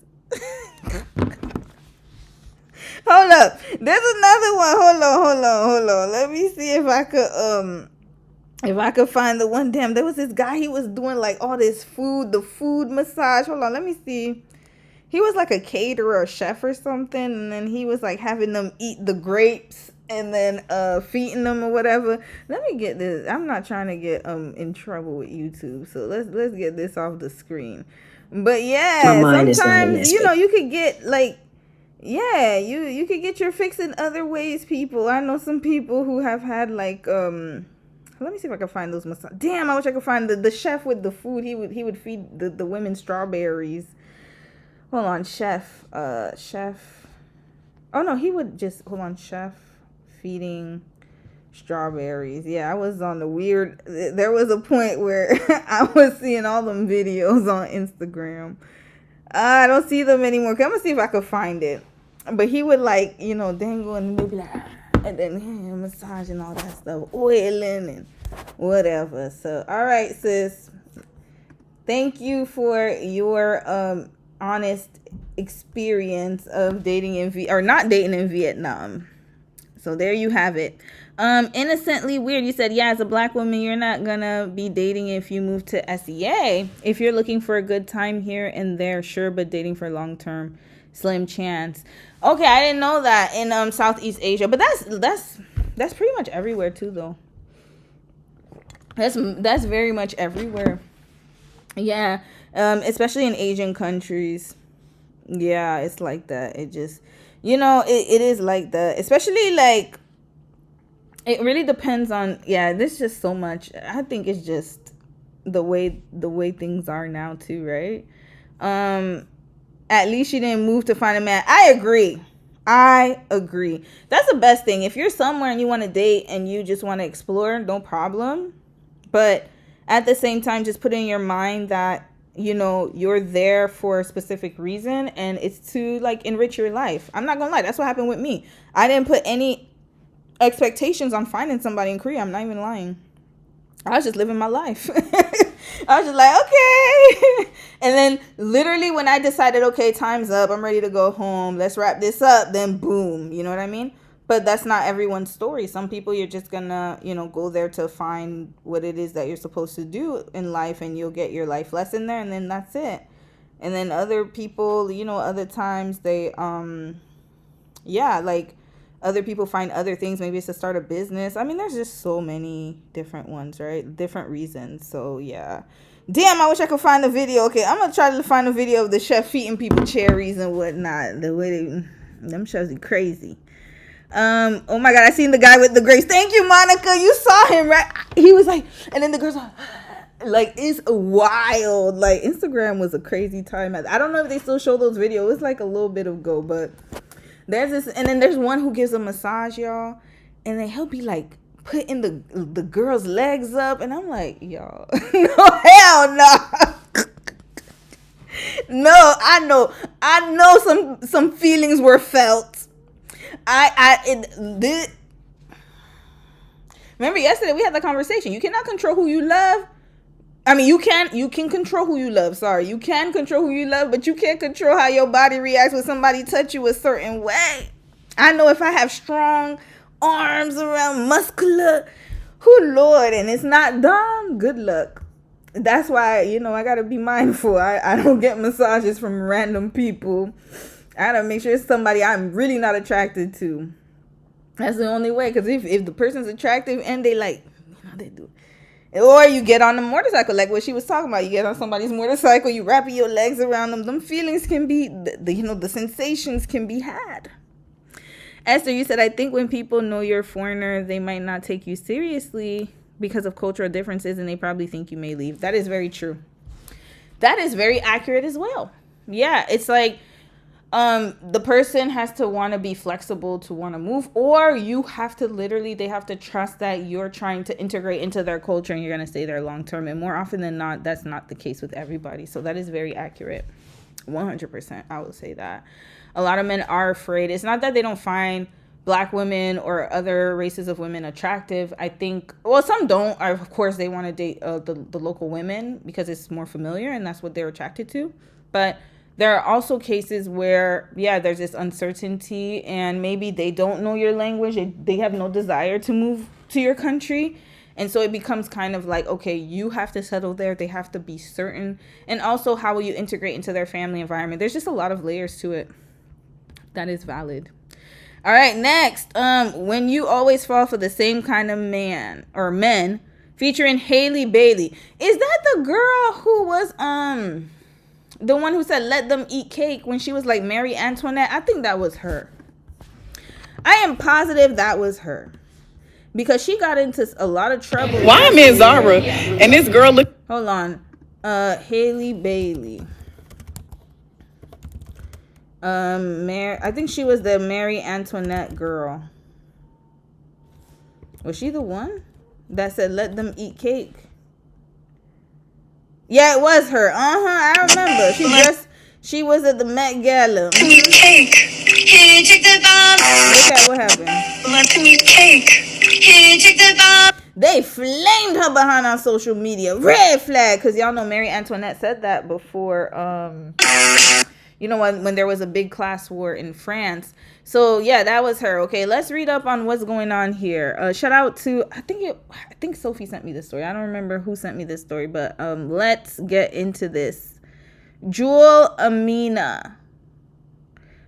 Hold up. There's another one. Hold on. Let me see if I could find the one. Damn, there was this guy, he was doing like all this the food massage. Hold on, let me see. He was like a caterer or chef or something, and then he was like having them eat the grapes and then feeding them or whatever. Let me get this. I'm not trying to get in trouble with YouTube, so let's get this off the screen. But yeah, sometimes you could get like, yeah, you could get your fix in other ways, people. I know some people who have had like let me see if I can find those massage. Damn, I wish I could find the chef with the food. He would feed the women strawberries. Hold on, chef. Oh no, he would just chef feeding strawberries. Yeah, I was on the weird. There was a point where I was seeing all them videos on Instagram. I don't see them anymore. I'm gonna see if I could find it. But he would like, dangle and maybe like, and then massage and all that stuff, oiling and whatever. So, all right, sis. Thank you for your honest experience of dating not dating in Vietnam. So there you have it. Innocently weird. You said, yeah, as a black woman, you're not gonna be dating if you move to SEA. If you're looking for a good time here and there, sure, but dating for long term, slim chance. Okay, I didn't know that in Southeast Asia, but that's pretty much everywhere too, though. That's very much everywhere. Yeah, especially in Asian countries. Yeah, it's like that. It just, it is like that. Especially like, it really depends on, there's just so much. I think it's just the way things are now too, right? At least you didn't move to find a man. I agree. That's the best thing. If you're somewhere and you want to date and you just want to explore, no problem. But at the same time, just put in your mind that, you're there for a specific reason and it's to like enrich your life. I'm not gonna lie. That's what happened with me. I didn't put any expectations on finding somebody in Korea. I'm not even lying. I was just living my life. I was just like, okay. And then literally when I decided, okay, time's up, I'm ready to go home, let's wrap this up, then boom, you know what I mean? But that's not everyone's story. Some people, you're just gonna, go there to find what it is that you're supposed to do in life, and you'll get your life lesson there, and then that's it. And then other people, other times they, like other people find other things. Maybe it's to start a business. I mean, there's just so many different ones, right? Different reasons. So yeah. Damn, I wish I could find the video. Okay, I'm gonna try to find a video of the chef feeding people cherries and whatnot. The way them chefs are crazy. Oh my god, I seen the guy with the grapes. Thank you, Monica. You saw him, right? He was like, and then the girls like, it's wild. Like, Instagram was a crazy time. I don't know if they still show those videos. It was like a little bit ago, but there's this, and then there's one who gives a massage, y'all, and then he'll be like putting the girl's legs up, and I'm like, y'all, no, hell no. No, I know some feelings were felt. Remember yesterday we had the conversation. You cannot control who you love. I mean, you can control who you love. Sorry, you can control who you love, but you can't control how your body reacts when somebody touch you a certain way. I know if I have strong arms around muscular, Lord, and it's not done, good luck. That's why, I gotta be mindful. I don't get massages from random people. I gotta make sure it's somebody I'm really not attracted to. That's the only way. Because if the person's attractive and they like, they do. Or you get on the motorcycle, like what she was talking about. You get on somebody's motorcycle, you wrap your legs around them. Them feelings can be, the sensations can be had. Esther, you said, I think when people know you're a foreigner, they might not take you seriously because of cultural differences, and they probably think you may leave. That is very true. That is very accurate as well. Yeah, it's like the person has to want to be flexible to want to move, or you have to they have to trust that you're trying to integrate into their culture and you're going to stay there long term. And more often than not, that's not the case with everybody. So that is very accurate. 100%. I would say that. A lot of men are afraid. It's not that they don't find Black women or other races of women attractive. I think, well, some don't. Of course, they want to date the local women because it's more familiar and that's what they're attracted to. But there are also cases where, yeah, there's this uncertainty and maybe they don't know your language. They have no desire to move to your country. And so it becomes kind of like, okay, you have to settle there. They have to be certain. And also, how will you integrate into their family environment? There's just a lot of layers to it. That is valid. All right, next. When you always fall for the same kind of man or men, featuring Haylee Baylee. Is that the girl who was the one who said let them eat cake when she was like Marie Antoinette? I think that was her. I am positive that was her. Because she got into a lot of trouble. Why I'm in Zara and this girl look. Hold on. Haylee Baylee. I think she was the Marie Antoinette girl. Was she the one that said let them eat cake? Yeah, it was her. I remember. She was at the Met Gala. Cake. Hey, check the bomb. Look at what happened. Let them eat cake. Hey, check the bomb. They flamed her behind on social media. Red flag. Because y'all know Marie Antoinette said that before. When there was a big class war in France. So yeah, that was her. Okay, let's read up on what's going on here. Shout out to I think Sophie sent me this story. I don't remember who sent me this story, but let's get into this. Jewel Amina.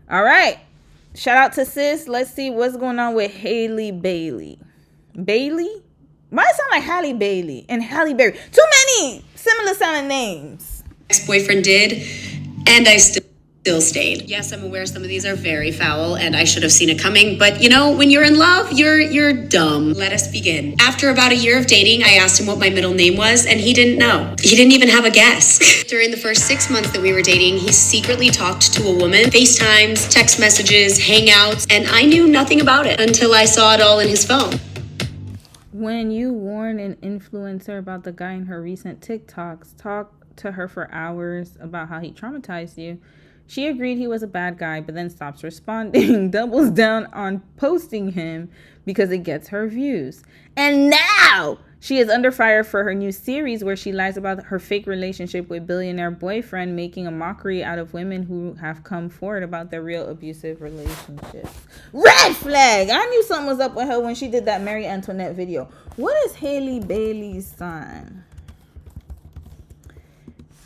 All right. Shout out to sis. Let's see what's going on with Haylee Baylee. Bailey? Why it sound like Halle Bailey and Halle Berry? Too many similar sounding names. Ex-boyfriend did, and I still stayed. Yes, I'm aware some of these are very foul and I should have seen it coming, but when you're in love, you're dumb. Let us begin. After about a year of dating, I asked him what my middle name was and he didn't know. He didn't even have a guess. During the first 6 months that we were dating, he secretly talked to a woman, FaceTimes, text messages, hangouts, and I knew nothing about it until I saw it all in his phone. When you warn an influencer about the guy in her recent TikToks, talk to her for hours about how he traumatized you, she agreed he was a bad guy, but then stops responding, doubles down on posting him because it gets her views. And now she is under fire for her new series where she lies about her fake relationship with billionaire boyfriend, making a mockery out of women who have come forward about their real abusive relationships. Red flag! I knew something was up with her when she did that Marie Antoinette video. What is Haylee Bailey's sign?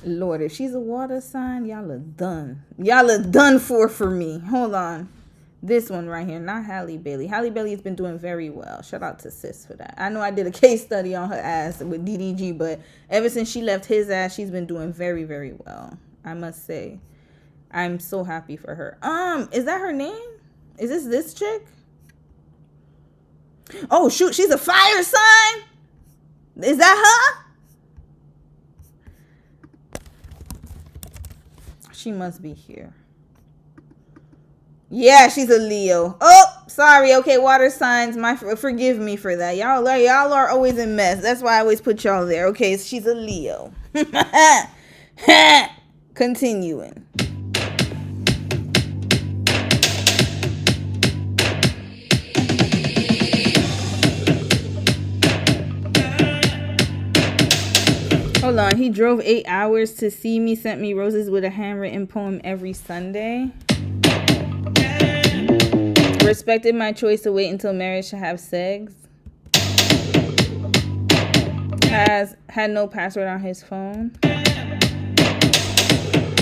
Lord, if she's a water sign, y'all are done. Y'all are done for me. Hold on. This one right here, not Halle Bailey. Halle Bailey's been doing very well. Shout out to sis for that. I know I did a case study on her ass with DDG, but ever since she left his ass, she's been doing very, very well. I must say. I'm so happy for her. Is that her name? Is this chick? Oh, shoot. She's a fire sign? Is that her? She must be here. Yeah, she's a Leo. Oh, sorry. Okay, water signs. Forgive me for that. Y'all are always a mess. That's why I always put y'all there. Okay, she's a Leo. Continuing. Hold on. He drove 8 hours to see me, sent me roses with a handwritten poem every Sunday. Respected my choice to wait until marriage to have sex. Has had no password on his phone.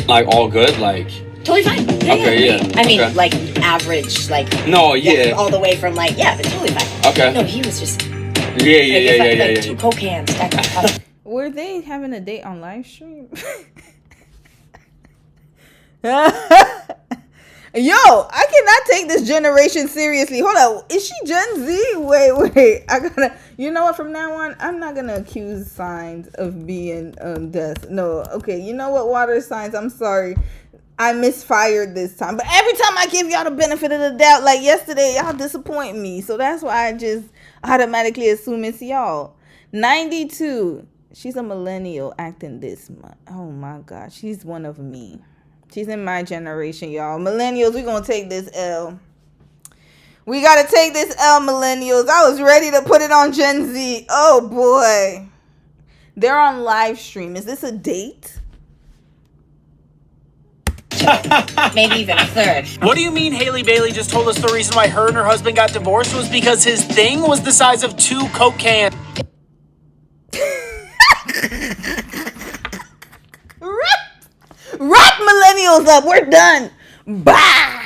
Like all good, like Totally fine. Okay, yeah. I mean, okay. like average, like no, yeah, all the way from like but totally fine. Okay. No, he was just yeah. 2 Coke cans stacked on top. Were they having a date on live stream? Yo, I cannot take this generation seriously. Hold on, is she Gen Z? Wait, I gotta. You know what? From now on, I'm not gonna accuse signs of being death. No, okay. You know what? Water signs. I'm sorry, I misfired this time. But every time I give y'all the benefit of the doubt, like yesterday, y'all disappoint me. So that's why I just automatically assume it's y'all. 92. She's a millennial acting this month. Oh my God, she's one of me. She's in my generation, y'all. Millennials, we're going to take this L. We got to take this L, millennials. I was ready to put it on Gen Z. Oh, boy. They're on live stream. Is this a date? Maybe even a third. What do you mean Haylee Baylee just told us the reason why her and her husband got divorced was because his thing was the size of 2 Coke cans? Wrap millennials up. We're done. Bah.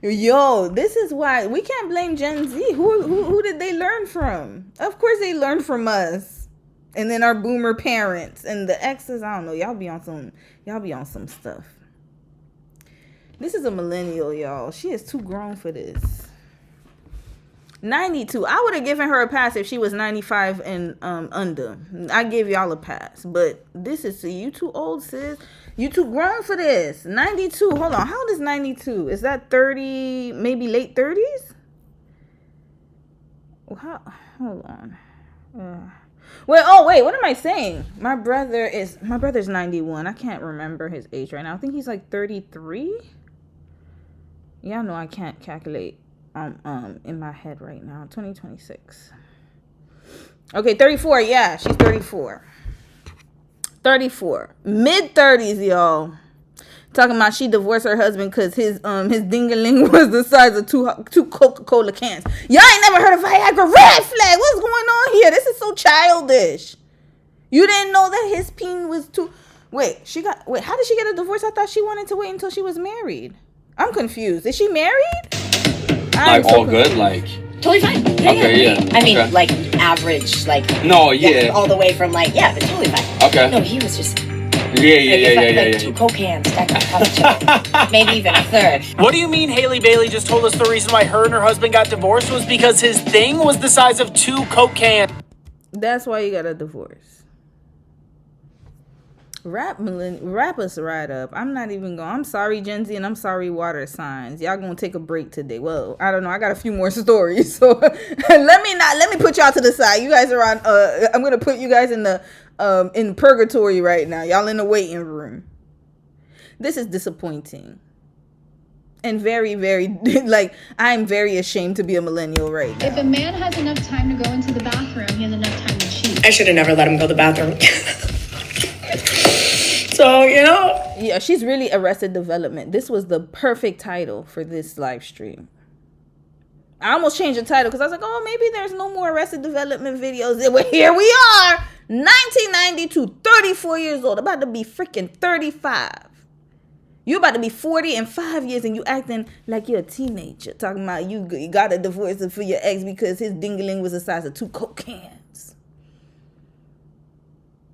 Yo, this is why we can't blame Gen Z. Who did they learn from? Of course they learned from us. And then our boomer parents and the exes. I don't know. Y'all be on some stuff. This is a millennial, y'all. She is too grown for this. 92. I would have given her a pass if she was 95 and under. I give y'all a pass. But this is you too old, sis. You too grown for this. 92. Hold on. How old is 92? Is that 30, maybe late 30s? Hold on. Wait, what am I saying? My brother's 91. I can't remember his age right now. I think he's like 33. Y'all know I can't calculate in my head right now. 2026. Okay, 34. Yeah, she's 34. 34. Mid-30s, y'all. Talking about she divorced her husband because his dingaling was the size of two Coca-Cola cans. Y'all ain't never heard of Viagra. Red flag. What's going on here? This is so childish. You didn't know that his peen was too... Wait, how did she get a divorce? I thought she wanted to wait until she was married. I'm confused. Is she married? Like all good, like... Totally fine. Okay, yeah. I mean, like average, like... No, yeah. All the way from like, but totally fine. Okay. No, he was just... Yeah. 2 Coke cans stacked on top of each other. Maybe even a third. What do you mean Haylee Baylee just told us the reason why her and her husband got divorced was because his thing was the size of 2 Coke cans? That's why you got a divorce. Wrap us right up. I'm not even going. I'm sorry, Gen Z, and I'm sorry, water signs. Y'all gonna take a break today. Well, I don't know. I got a few more stories, so let me put y'all to the side. You guys are on. I'm gonna put you guys in purgatory right now. Y'all in the waiting room. This is disappointing, and very, very like I'm very ashamed to be a millennial right now. If a man has enough time to go into the bathroom, he has enough time to cheat. I should have never let him go to the bathroom. So, Yeah, she's really Arrested Development. This was the perfect title for this live stream. I almost changed the title because I was like, oh, maybe there's no more Arrested Development videos. Here we are, 1992, 34 years old, about to be freaking 35. You about to be 40 in 5 years and you acting like you're a teenager. Talking about you got a divorce for your ex because his dingaling was the size of 2 Coke cans.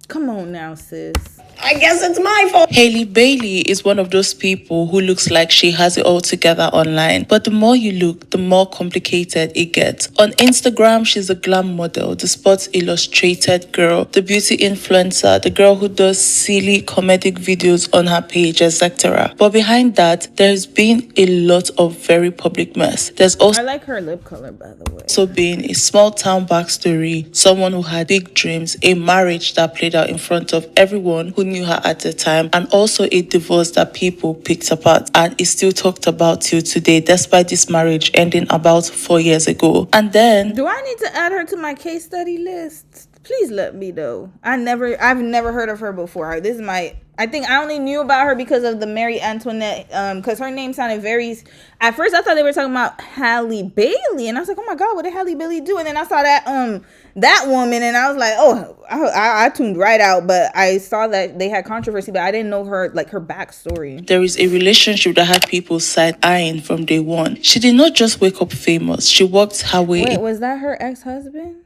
Come on now, sis. I guess it's my fault. Haylee Baylee is one of those people who looks like she has it all together online. But the more you look, the more complicated it gets. On Instagram, she's a glam model, the Sports Illustrated girl, the beauty influencer, the girl who does silly comedic videos on her page, etc. But behind that, there's been a lot of very public mess. There's also I like her lip color, by the way. So being a small town backstory, someone who had big dreams, a marriage that played out in front of everyone who knew her at the time, and also a divorce that people picked apart and is still talked about till today, despite this marriage ending about 4 years ago. And then, do I need to add her to my case study list? Please let me know. I've never heard of her before. This is my I think I only knew about her because of the Marie Antoinette, because her name sounded very. At first, I thought they were talking about Haylee Baylee, and I was like, "Oh my God, what did Haylee Baylee do?" And then I saw that woman, and I was like, "Oh, I tuned right out." But I saw that they had controversy, but I didn't know her backstory. There is a relationship that had people side-eyeing from day one. She did not just wake up famous. She worked her way. Wait, was that her ex-husband?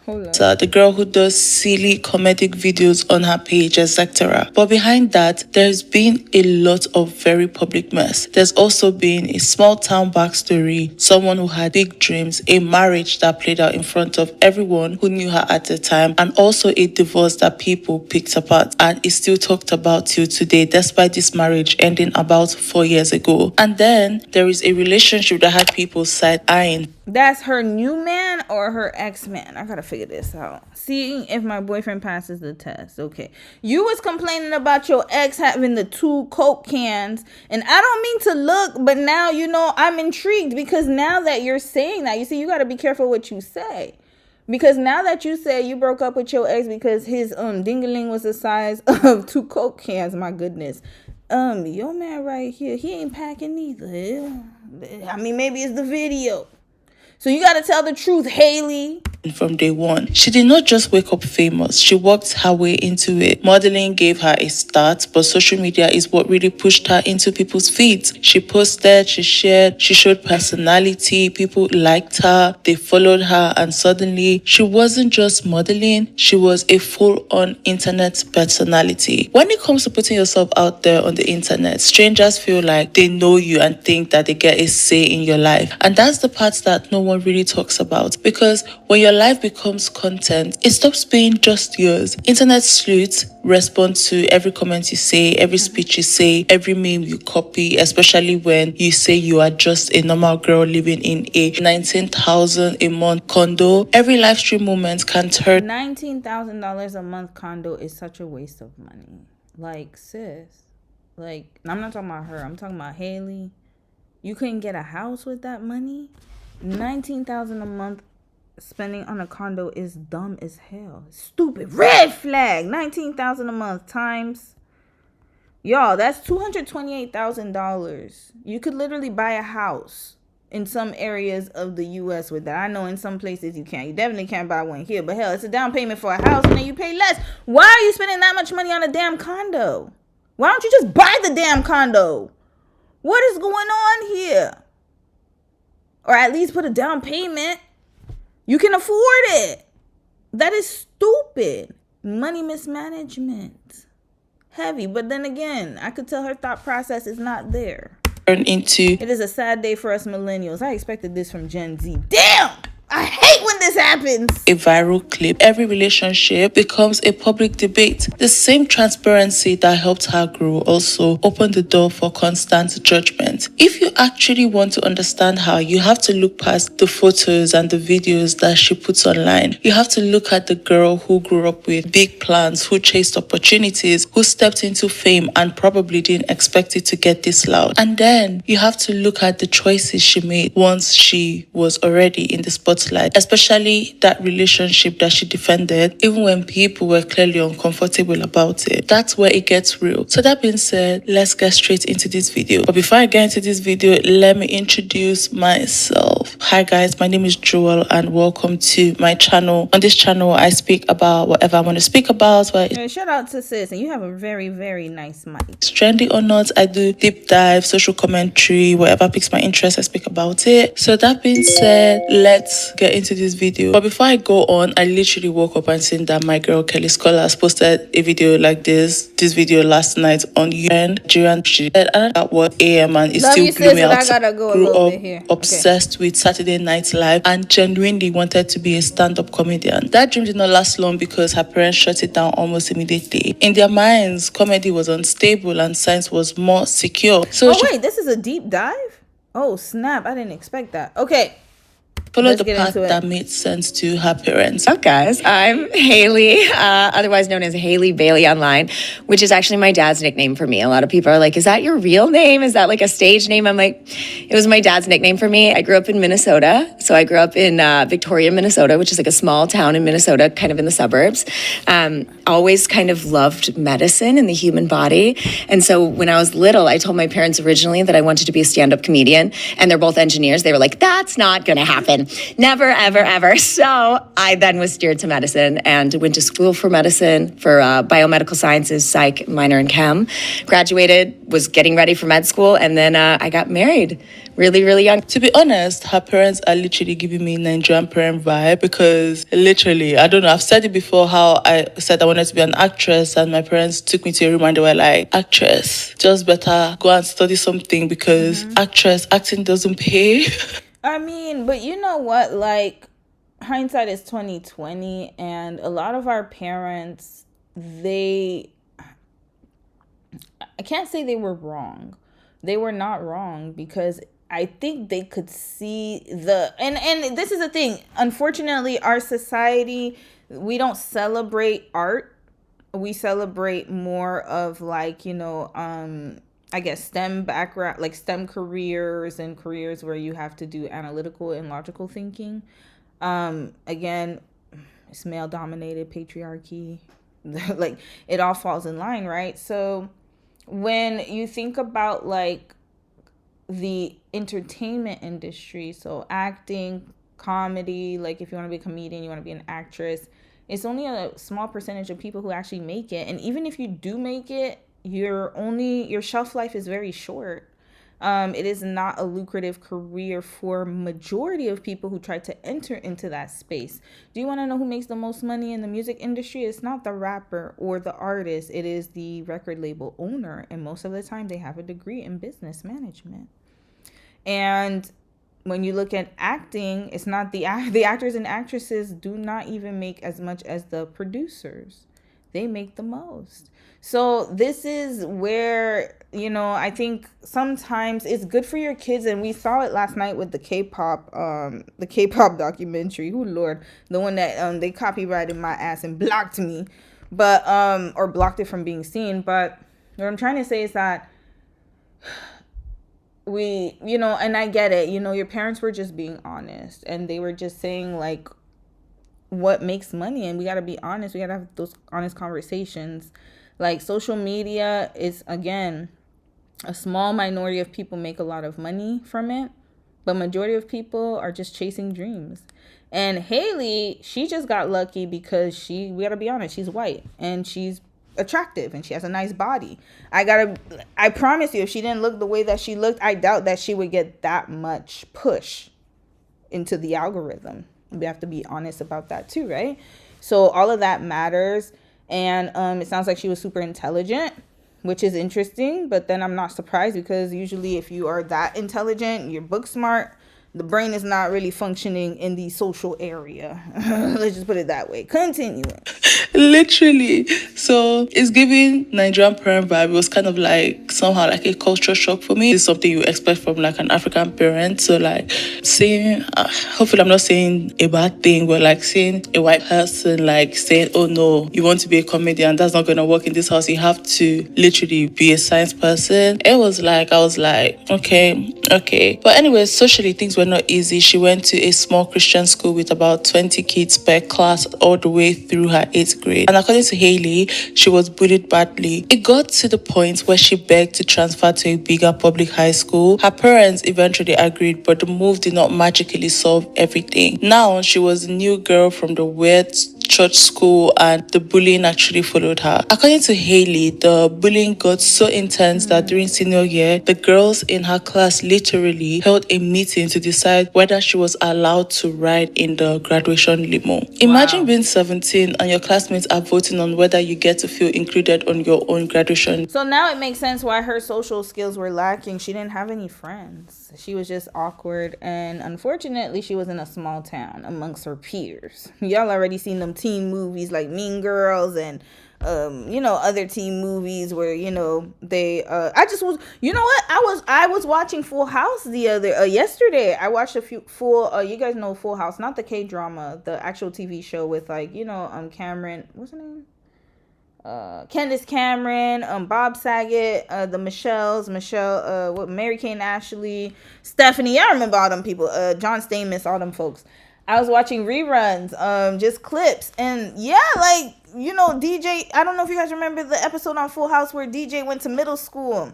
The girl who does silly comedic videos on her page, etc. But behind that, there's been a lot of very public mess. There's also been a small town backstory, someone who had big dreams, a marriage that played out in front of everyone who knew her at the time, and also a divorce that people picked apart and is still talked about till today, despite this marriage ending about 4 years ago. And then there is a relationship that had people side-eyeing. That's her new man or her ex-man? I gotta figure this out. Seeing if my boyfriend passes the test. Okay. You was complaining about your ex having the 2 Coke cans. And I don't mean to look, but now, I'm intrigued. Because now that you're saying that, you see, you gotta be careful what you say. Because now that you say you broke up with your ex because his dingaling was the size of 2 Coke cans, my goodness. Your man right here, he ain't packing either. I mean, maybe it's the video. So you got to tell the truth, Haylee. From day one, she did not just wake up famous. She worked her way into it. Modeling gave her a start, but social media is what really pushed her into people's feeds. She posted, she shared, she showed personality. People liked her, they followed her, and suddenly she wasn't just modeling, she was a full-on internet personality. When it comes to putting yourself out there on the internet, strangers feel like they know you and think that they get a say in your life. And that's the part that no one really talks about, because when your life becomes content, it stops being just yours. Internet sleuths respond to every comment you say, every speech you say, every meme you copy, especially when you say you are just a normal girl living in a 19,000 a month condo. Every live stream moment can turn. $19,000 a month condo is such a waste of money. Like, sis. Like, I'm not talking about her. I'm talking about Haylee. You couldn't get a house with that money? $19,000 a month spending on a condo is dumb as hell. Stupid. Red flag. $19,000 a month times. Y'all, that's $228,000. You could literally buy a house in some areas of the U.S. with that. I know in some places you can't. You definitely can't buy one here. But hell, it's a down payment for a house and then you pay less. Why are you spending that much money on a damn condo? Why don't you just buy the damn condo? What is going on here? Or at least put a down payment. You can afford it. That is stupid. Money mismanagement. Heavy. But then again, I could tell her thought process is not there. It is a sad day for us millennials. I expected this from Gen Z. Damn! I hate when this happens. A viral clip. Every relationship becomes a public debate. The same transparency that helped her grow also opened the door for constant judgment. If you actually want to understand her, you have to look past the photos and the videos that she puts online. You have to look at the girl who grew up with big plans, who chased opportunities, who stepped into fame and probably didn't expect it to get this loud. And then you have to look at the choices she made once she was already in the spotlight. Especially that relationship that she defended, even when people were clearly uncomfortable about it. That's where it gets real. So that being said, let's get straight into this video. But before I get into this video, let me introduce myself. Hi guys, my name is Joel and welcome to my channel. On this channel, I speak about whatever I want to speak about. Shout out to sis, and you have a very, very nice mic. Trendy or not, I do deep dive, social commentary, whatever piques my interest, I speak about it. So that being said, let's get into this video. But before I go on, I literally woke up and seen that my girl Kelly Scholars posted a video like this video last night on Nigerian. She said at what AM and it still blew me out. Grew up obsessed with Saturday Night Live and genuinely wanted to be a stand-up comedian. That dream did not last long because her parents shut it down almost immediately. In their minds, comedy was unstable and science was more secure. So wait, this is a deep dive? Oh snap, I didn't expect that. Okay. Follow the path that made sense to her parents. What's up, guys? I'm Haylee, otherwise known as Haylee Baylee online, which is actually my dad's nickname for me. A lot of people are like, is that your real name? Is that like a stage name? I'm like, it was my dad's nickname for me. I grew up in Minnesota. So I grew up in Victoria, Minnesota, which is like a small town in Minnesota, kind of in the suburbs. Always kind of loved medicine and the human body. And so when I was little, I told my parents originally that I wanted to be a stand-up comedian, and they're both engineers. They were like, that's not going to happen. Never, ever, ever. So I then was steered to medicine and went to school for medicine, for biomedical sciences, psych, minor in chem. Graduated, was getting ready for med school, and then I got married really, really young. To be honest, her parents are literally giving me Nigerian parent vibe because literally, I don't know, I've said it before how I said I wanted to be an actress and my parents took me to a room and they were like, actress, just better go and study something because acting doesn't pay. I mean, but you know what, like, hindsight is 2020, and a lot of our parents, I can't say they were wrong. They were not wrong because I think they could see and this is the thing. Unfortunately, our society, we don't celebrate art. We celebrate more of like, I guess STEM background, like STEM careers and careers where you have to do analytical and logical thinking. Again, it's male dominated patriarchy. Like it all falls in line, right? So when you think about like the entertainment industry, so acting, comedy, like if you want to be a comedian, you want to be an actress, it's only a small percentage of people who actually make it. And even if you do make it, your shelf life is very short. It is not a lucrative career for majority of people who try to enter into that space. Do you want to know who makes the most money in the music industry? It's not the rapper or the artist. It is the record label owner. And most of the time they have a degree in business management. And when you look at acting, it's not the actors and actresses do not even make as much as the producers. They make the most. So this is where, I think sometimes it's good for your kids. And we saw it last night with the K-pop documentary. Oh, Lord. The one that they copyrighted my ass and blocked me, but or blocked it from being seen. But what I'm trying to say is that we, and I get it, your parents were just being honest and they were just saying like what makes money, and we got to be honest. We got to have those honest conversations. Like social media is, again, a small minority of people make a lot of money from it, but majority of people are just chasing dreams. And Haylee, she just got lucky because we got to be honest, she's white and she's attractive and she has a nice body. I promise you, if she didn't look the way that she looked, I doubt that she would get that much push into the algorithm. We have to be honest about that too, right? So all of that matters. And it sounds like she was super intelligent, which is interesting. But then I'm not surprised because usually if you are that intelligent, you're book smart, the brain is not really functioning in the social area. Let's just put it that way. Continuing. Literally. So it's giving Nigerian parent vibe. It was kind of like somehow like a culture shock for me. It's something you expect from like an African parent. So like seeing, hopefully I'm not saying a bad thing, but like seeing a white person like saying, oh no, you want to be a comedian, that's not going to work in this house. You have to literally be a science person. I was like, okay. But anyway, socially things were not easy. She went to a small Christian school with about 20 kids per class all the way through her 8th grade. And according to Haylee, she was bullied badly. It got to the point where she begged to transfer to a bigger public high school. Her parents eventually agreed, but the move did not magically solve everything. Now she was a new girl from the weird church school and the bullying actually followed her. According to Haylee, the bullying got so intense that during senior year, the girls in her class literally held a meeting to decide whether she was allowed to ride in the graduation limo. Imagine being 17 and your classmates are voting on whether you get to feel included on your own graduation. So now it makes sense why her social skills were lacking. She didn't have any friends. She was just awkward, and unfortunately she was in a small town amongst her peers. Y'all already seen them teen movies like Mean Girls and other teen movies where, they, I just was, you know what? I was watching Full House yesterday. I watched a few you guys know Full House, not the K-drama, the actual TV show with Cameron, what's her name? Candace Cameron, Bob Saget, the Michelle, Mary-Kate Ashley, Stephanie. I remember all them people. John Stamos, all them folks. I was watching reruns, just clips, and yeah, DJ. I don't know if you guys remember the episode on Full House where DJ went to middle school.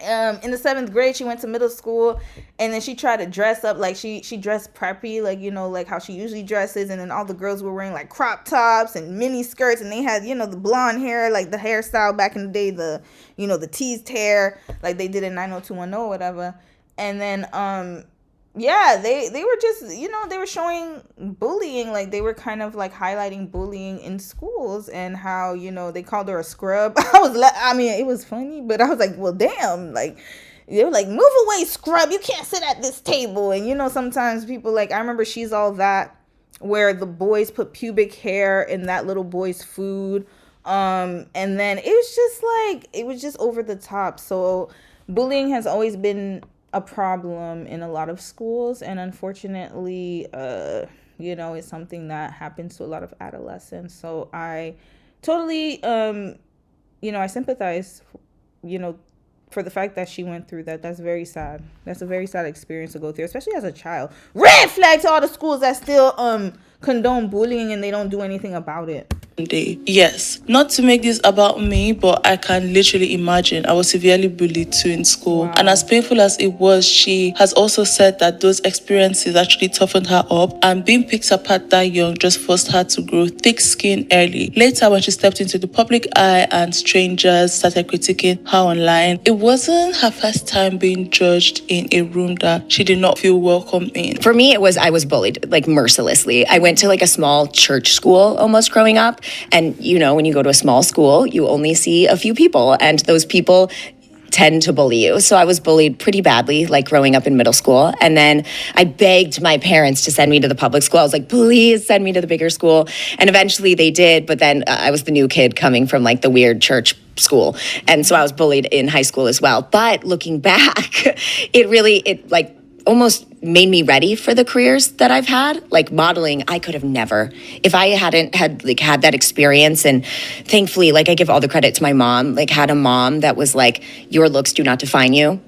In the 7th grade, she went to middle school, and then she tried to dress up like she dressed preppy, like how she usually dresses, and then all the girls were wearing like crop tops and mini skirts, and they had the blonde hair, like the hairstyle back in the day, the teased hair like they did in 90210 or whatever, and then yeah, they were just, they were showing bullying, like they were kind of like highlighting bullying in schools and how, they called her a scrub. It was funny, but I was like, well, damn, like they were like, move away, scrub, you can't sit at this table. And sometimes people, like, I remember She's All That, where the boys put pubic hair in that little boy's food. And then it was just over the top. So bullying has always been a problem in a lot of schools, and unfortunately it's something that happens to a lot of adolescents. So I totally I sympathize for the fact that she went through that. That's very sad. That's a very sad experience to go through, especially as a child. Red flag to all the schools that still condone bullying and they don't do anything about it. Day. Yes, not to make this about me, but I can literally imagine I was severely bullied too in school. Wow. And as painful as it was, she has also said that those experiences actually toughened her up, and being picked apart that young just forced her to grow thick skin early. Later, when she stepped into the public eye and strangers started critiquing her online, it wasn't her first time being judged in a room that she did not feel welcome in. For me, I was bullied like mercilessly. I went to like a small church school almost growing up. And, when you go to a small school, you only see a few people, and those people tend to bully you. So I was bullied pretty badly, like growing up in middle school. And then I begged my parents to send me to the public school. I was like, please send me to the bigger school. And eventually they did. But then I was the new kid coming from like the weird church school. And so I was bullied in high school as well. But looking back, it almost made me ready for the careers that I've had. Like modeling, I could have never, if I hadn't had that experience. And thankfully, I give all the credit to my mom, had a mom that was like, your looks do not define you.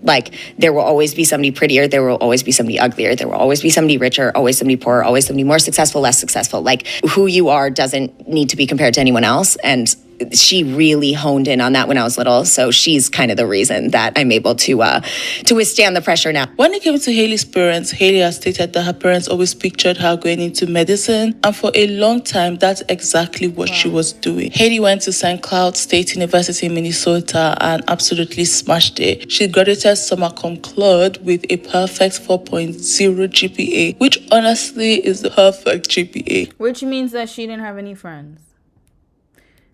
There will always be somebody prettier, there will always be somebody uglier, there will always be somebody richer, always somebody poorer, always somebody more successful, less successful. Who you are doesn't need to be compared to anyone else. And she really honed in on that when I was little. So she's kind of the reason that I'm able to withstand the pressure now. When it came to Haylee's parents, Haylee has stated that her parents always pictured her going into medicine, and for a long time, that's exactly what she was doing. Haylee went to St. Cloud State University in Minnesota and absolutely smashed it. She graduated summa cum laude with a perfect 4.0 GPA, which honestly is the perfect GPA. Which means that she didn't have any friends.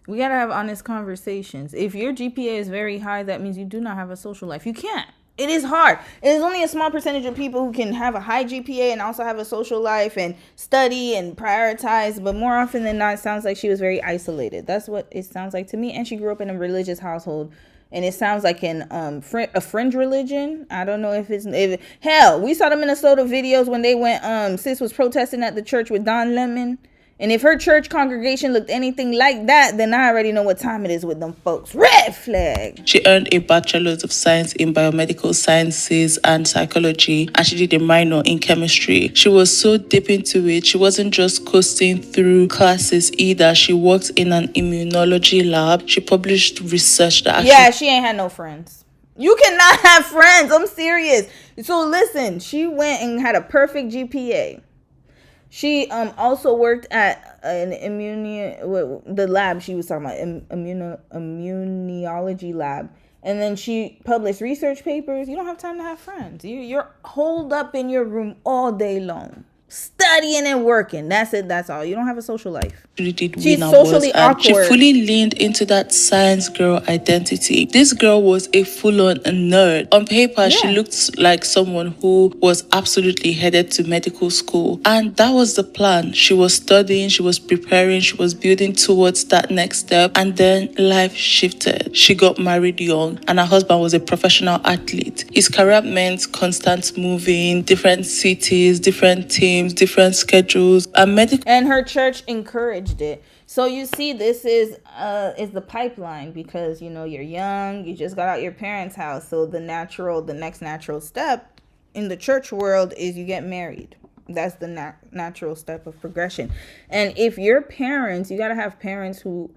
We gotta have honest conversations. If your GPA is very high, that means you do not have a social life. You can't. It is hard. It is only a small percentage of people who can have a high GPA and also have a social life and study and prioritize. But more often than not, it sounds like she was very isolated. That's what it sounds like to me. And she grew up in a religious household. And it sounds like a fringe religion. I don't know hell, we saw the Minnesota videos when they went, sis was protesting at the church with Don Lemon. And if her church congregation looked anything like that, then I already know what time it is with them folks. Red flag. She earned a bachelor's of science in biomedical sciences and psychology, and she did a minor in chemistry. She was so deep into it, she wasn't just coasting through classes either. She worked in an immunology lab. She published research that Yeah, she ain't had no friends. You cannot have friends. I'm serious. So listen, she went and had a perfect GPA. She also worked at the lab she was talking about, immunology lab. And then she published research papers. You don't have time to have friends. You're holed up in your room all day long. studying and working. That's it. That's all. You don't have a social life. Really did She's win socially awards, and she awkward. fully leaned into that science girl identity. This girl was a full-on nerd. On paper, she looked like someone who was absolutely headed to medical school, and that was the plan. She was studying, she was preparing, she was building towards that next step, and then life shifted. She got married young, and her husband was a professional athlete. His career meant constant moving, different cities, different teams, different schedules, and her church encouraged it. So you see, this is the pipeline, because you're young, you just got out your parents' house. So the next natural step in the church world is you get married. That's the natural step of progression. And if your parents, you got to have parents who,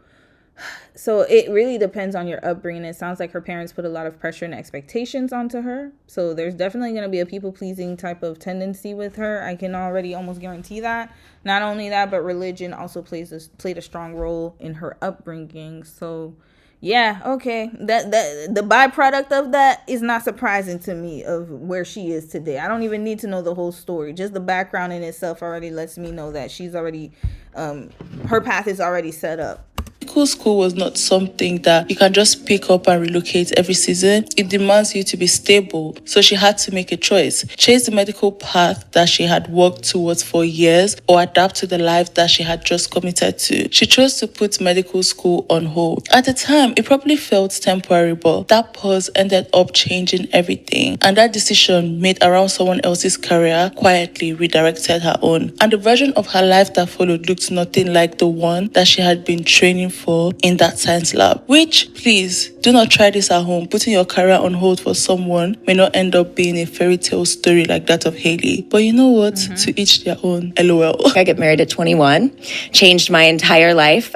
so it really depends on your upbringing. It sounds like her parents put a lot of pressure and expectations onto her. So there's definitely going to be a people-pleasing type of tendency with her. I can already almost guarantee that. Not only that, but religion also played a strong role in her upbringing. So yeah, okay. That the byproduct of that is not surprising to me of where she is today. I don't even need to know the whole story. Just the background in itself already lets me know that she's already her path is already set up. Medical school was not something that you can just pick up and relocate every season. It demands you to be stable. So she had to make a choice. Chase the medical path that she had worked towards for years, or adapt to the life that she had just committed to. She chose to put medical school on hold. At the time, it probably felt temporary, but that pause ended up changing everything. And that decision made around someone else's career quietly redirected her own. And the version of her life that followed looked nothing like the one that she had been training for in that science lab. Which, please, do not try this at home. Putting your career on hold for someone may not end up being a fairy tale story like that of Haylee. But you know what? To each their own. LOL. I got married at 21, changed my entire life.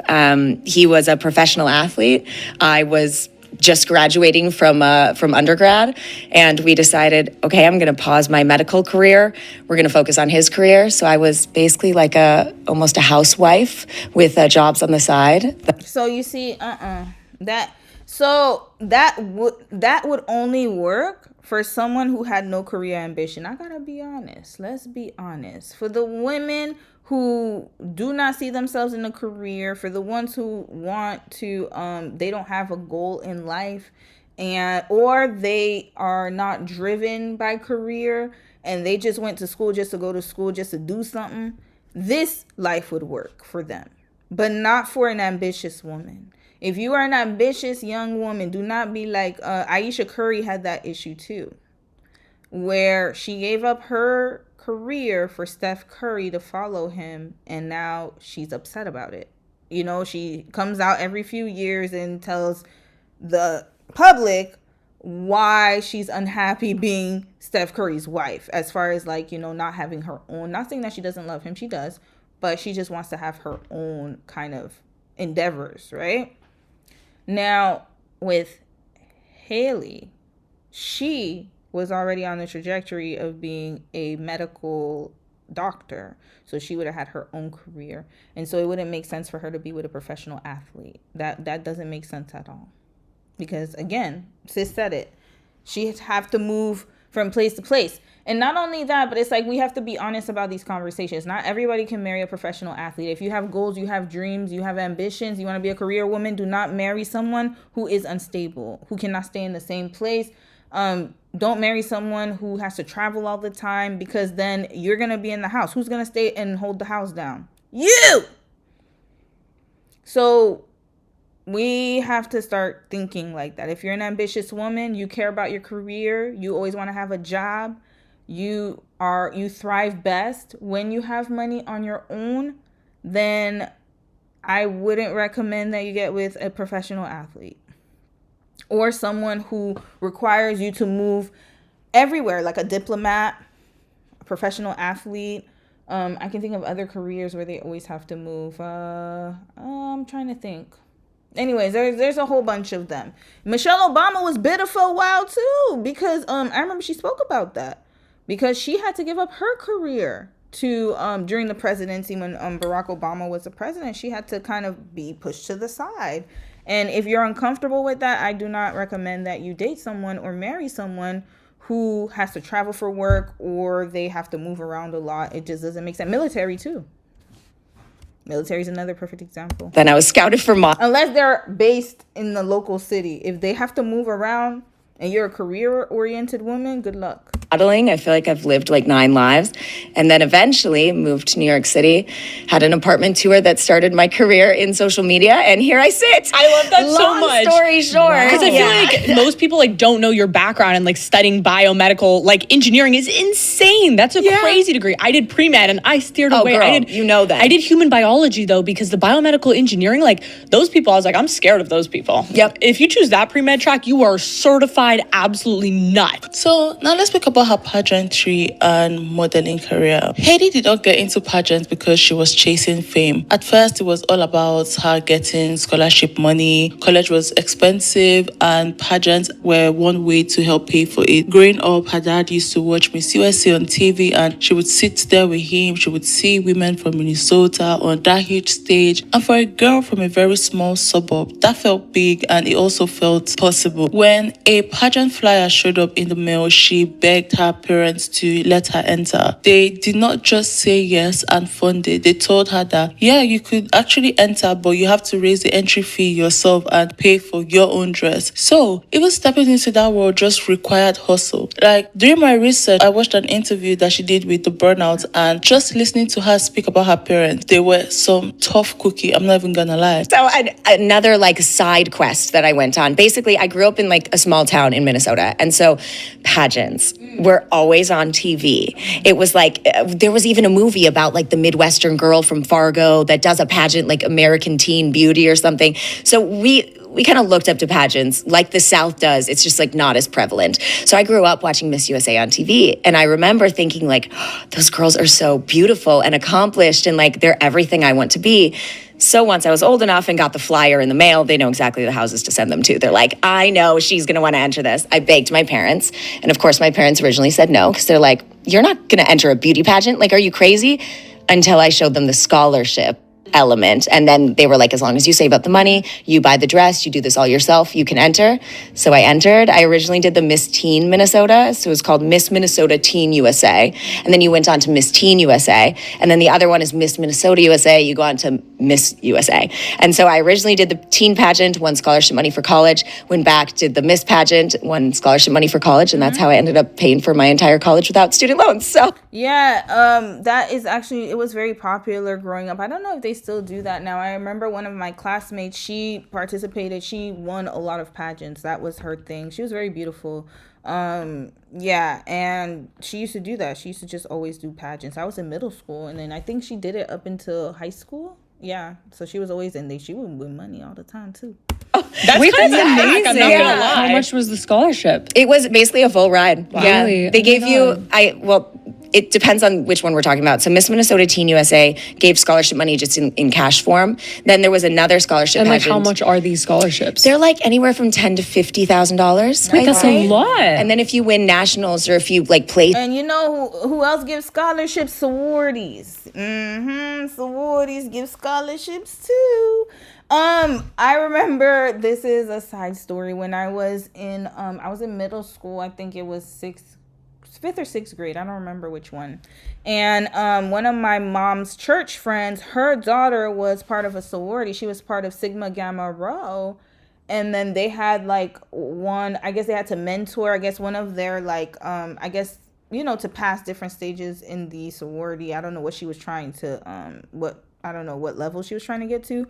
He was a professional athlete. I was just graduating from undergrad, and we decided, okay, I'm going to pause my medical career. We're going to focus on his career. So I was basically like almost a housewife with jobs on the side. So you see, that would only work for someone who had no career ambition. I gotta be honest. Let's be honest. For the women who do not see themselves in a career, for the ones who want to, they don't have a goal in life, or they are not driven by career, and they just went to school just to go to school, just to do something, this life would work for them, but not for an ambitious woman. If you are an ambitious young woman, do not be like Aisha Curry had that issue too, where she gave up her career for Steph Curry to follow him, and now she's upset about it. She comes out every few years and tells the public why she's unhappy being Steph Curry's wife, as far as not having her own, not saying that she doesn't love him, she does, but she just wants to have her own kind of endeavors, right? Now, with Haylee, she was already on the trajectory of being a medical doctor. So she would have had her own career. And so it wouldn't make sense for her to be with a professional athlete. That doesn't make sense at all. Because again, sis said it. She'd have to move from place to place. And not only that, but it's like we have to be honest about these conversations. Not everybody can marry a professional athlete. If you have goals, you have dreams, you have ambitions, you want to be a career woman, do not marry someone who is unstable, who cannot stay in the same place. Don't marry someone who has to travel all the time, because then you're going to be in the house. Who's going to stay and hold the house down? You! So we have to start thinking like that. If you're an ambitious woman, you care about your career, you always want to have a job, you thrive best when you have money on your own, then I wouldn't recommend that you get with a professional athlete or someone who requires you to move everywhere, like a diplomat, a professional athlete. I can think of other careers where they always have to move. I'm trying to think. Anyways, there's a whole bunch of them. Michelle Obama was bitter for a while too, because I remember she spoke about that, because she had to give up her career to during the presidency when Barack Obama was the president. She had to kind of be pushed to the side. And if you're uncomfortable with that, I do not recommend that you date someone or marry someone who has to travel for work or they have to move around a lot. It just doesn't make sense. Military too. Military is another perfect example. Then I was scouted for unless they're based in the local city. If they have to move around and you're a career-oriented woman, good luck. modeling. I feel like I've lived like 9 lives. And then eventually moved to New York City, had an apartment tour that started my career in social media, and here I sit. I love that so Long much. story short. Because I feel like most people like don't know your background, and like studying biomedical like engineering is insane. That's a crazy degree. I did pre-med and I steered away. Girl, I did, you know that. I did human biology though, because the biomedical engineering, like those people, I was like, I'm scared of those people. Yep. If you choose that pre-med track, you are certified absolutely not. So now let's speak about her pageantry and modeling career. Haylee did not get into pageants because she was chasing fame. At first, it was all about her getting scholarship money. College was expensive and pageants were one way to help pay for it. Growing up, her dad used to watch Miss USA on TV and she would sit there with him. She would see women from Minnesota on that huge stage. And for a girl from a very small suburb, that felt big and it also felt possible. When a pageant flyer showed up in the mail, she begged her parents to let her enter. They did not just say yes and fund it. They told her that, yeah, you could actually enter, but you have to raise the entry fee yourself and pay for your own dress. So even stepping into that world just required hustle. Like during my research, I watched an interview that she did with The Burnout, and just listening to her speak about her parents, they were some tough cookie. I'm not even gonna lie. So another like side quest that I went on. Basically, I grew up in like a small town in Minnesota, and so pageants were always on TV. It was like there was even a movie about like the Midwestern girl from Fargo that does a pageant, like American Teen Beauty or something. So we kind of looked up to pageants like the South does. It's just like not as prevalent. So I grew up watching Miss USA on TV. And I remember thinking like, oh, those girls are so beautiful and accomplished and like they're everything I want to be. So once I was old enough and got the flyer in the mail, they know exactly the houses to send them to. They're like, I know she's going to want to enter this. I begged my parents. And of course, my parents originally said no, because they're like, you're not going to enter a beauty pageant. Like, are you crazy? Until I showed them the scholarship element. And then they were like, as long as you save up the money, you buy the dress, you do this all yourself, you can enter. So I entered. I originally did the Miss Teen Minnesota. So it was called Miss Minnesota Teen USA. And then you went on to Miss Teen USA. And then the other one is Miss Minnesota USA. You go on to Miss USA. And so I originally did the teen pageant, won scholarship money for college, went back, did the Miss pageant, won scholarship money for college. And that's how I ended up paying for my entire college without student loans. So yeah, that is actually, it was very popular growing up. I don't know if they still do that now. I remember one of my classmates, she participated, she won a lot of pageants. That was her thing. She was very beautiful. Yeah, and she used to do that. She used to just always do pageants. I was in middle school, and then I think she did it up until high school. Yeah, so she was always in there. She would win money all the time too. That's Wait, kind of that's amazing. I'm not gonna lie. How much was the scholarship? it was basically a full ride. Wow. Yeah, Really? they Oh gave my you, God. it depends on which one we're talking about. So Miss Minnesota Teen USA gave scholarship money just in cash form. Then there was another scholarship And like, pageant. how much are these scholarships? They're like anywhere from $10,000 to $50,000. Wait, that's a lot. And then if you win nationals or if you like play, And you know who else gives scholarships? Sororities. Sororities give scholarships too. I remember, this is a side story, when I was in middle school. I think it was 5th or 6th grade. I don't remember which one. And one of my mom's church friends, her daughter was part of a sorority. She was part of Sigma Gamma Rho. And then they had like I guess they had to mentor, I guess one of their like, I guess, you know, to pass different stages in the sorority. I don't know what she was trying to, I don't know what level she was trying to get to.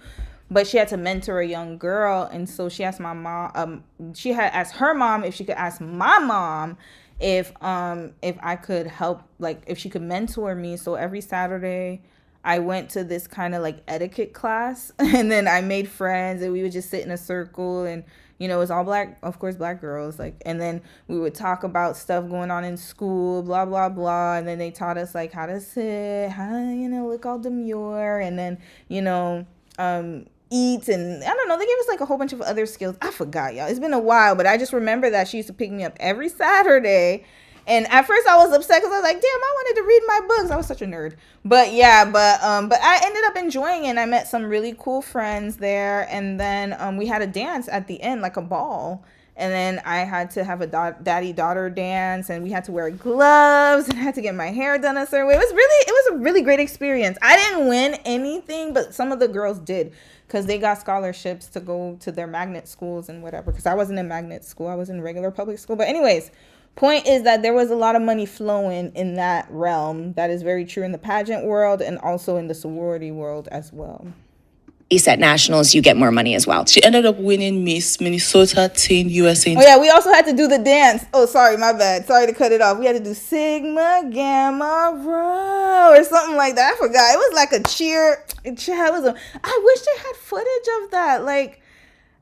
But she had to mentor a young girl. And so she asked my mom, she had asked her mom if she could ask my mom if I could help, like if she could mentor me. So every Saturday I went to this kind of like etiquette class, and then I made friends, and we would just sit in a circle, and you know, it was all black, of course, black girls, like, and then we would talk about stuff going on in school, blah blah blah, and then they taught us like how to sit, how to, you know, look all demure, and then, you know, eat, and I don't know, they gave us like a whole bunch of other skills. I forgot, y'all. It's been a while, but I just remember that she used to pick me up every Saturday. And at first I was upset because I was like, damn, I wanted to read my books. I was such a nerd. But yeah, but I ended up enjoying it, and I met some really cool friends there. And then we had a dance at the end, like a ball. And then I had to have a daddy-daughter dance, and we had to wear gloves, and I had to get my hair done a certain way. It was a really great experience. I didn't win anything, but some of the girls did, because they got scholarships to go to their magnet schools and whatever, because I wasn't in magnet school. I was in regular public school. But anyways, point is that there was a lot of money flowing in that realm. That is very true in the pageant world and also in the sorority world as well. At nationals, you get more money as well. She ended up winning Miss Minnesota Teen USA. Oh yeah, we also had to do the dance. Oh, sorry, my bad. Sorry to cut it off. We had to do Sigma Gamma Rho or something like that. I forgot. It was like a cheer. I wish they had footage of that. Like,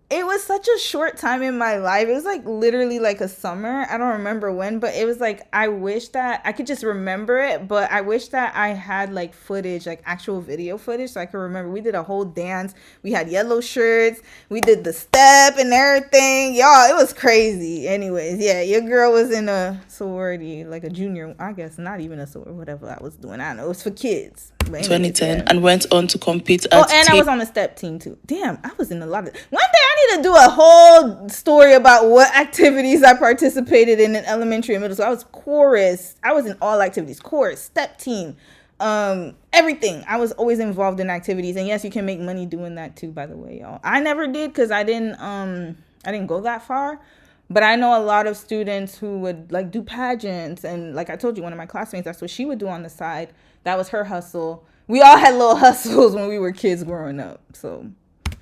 it was such a short time in my life. It was like literally like a summer. I don't remember when, but it was like, I wish that I could just remember it, but I wish that I had like footage, like actual video footage, so I could remember. We did a whole dance. We had yellow shirts. We did the step and everything. Y'all, it was crazy. Anyways, yeah, your girl was in a sorority, like a junior, I guess, not even a sorority, whatever I was doing. I don't know. It was for kids. Anyways, 2010, and went on to compete at and I was on the step team too. Damn, I was in a lot of. One day I need to do a whole story about what activities I participated in elementary and middle school. I was chorus. I was in all activities, chorus, step team, everything. I was always involved in activities, and yes, you can make money doing that too. By the way, y'all, I never did because I didn't go that far. But I know a lot of students who would like do pageants, and like I told you, one of my classmates, that's what she would do on the side. That was her hustle. We all had little hustles when we were kids growing up. So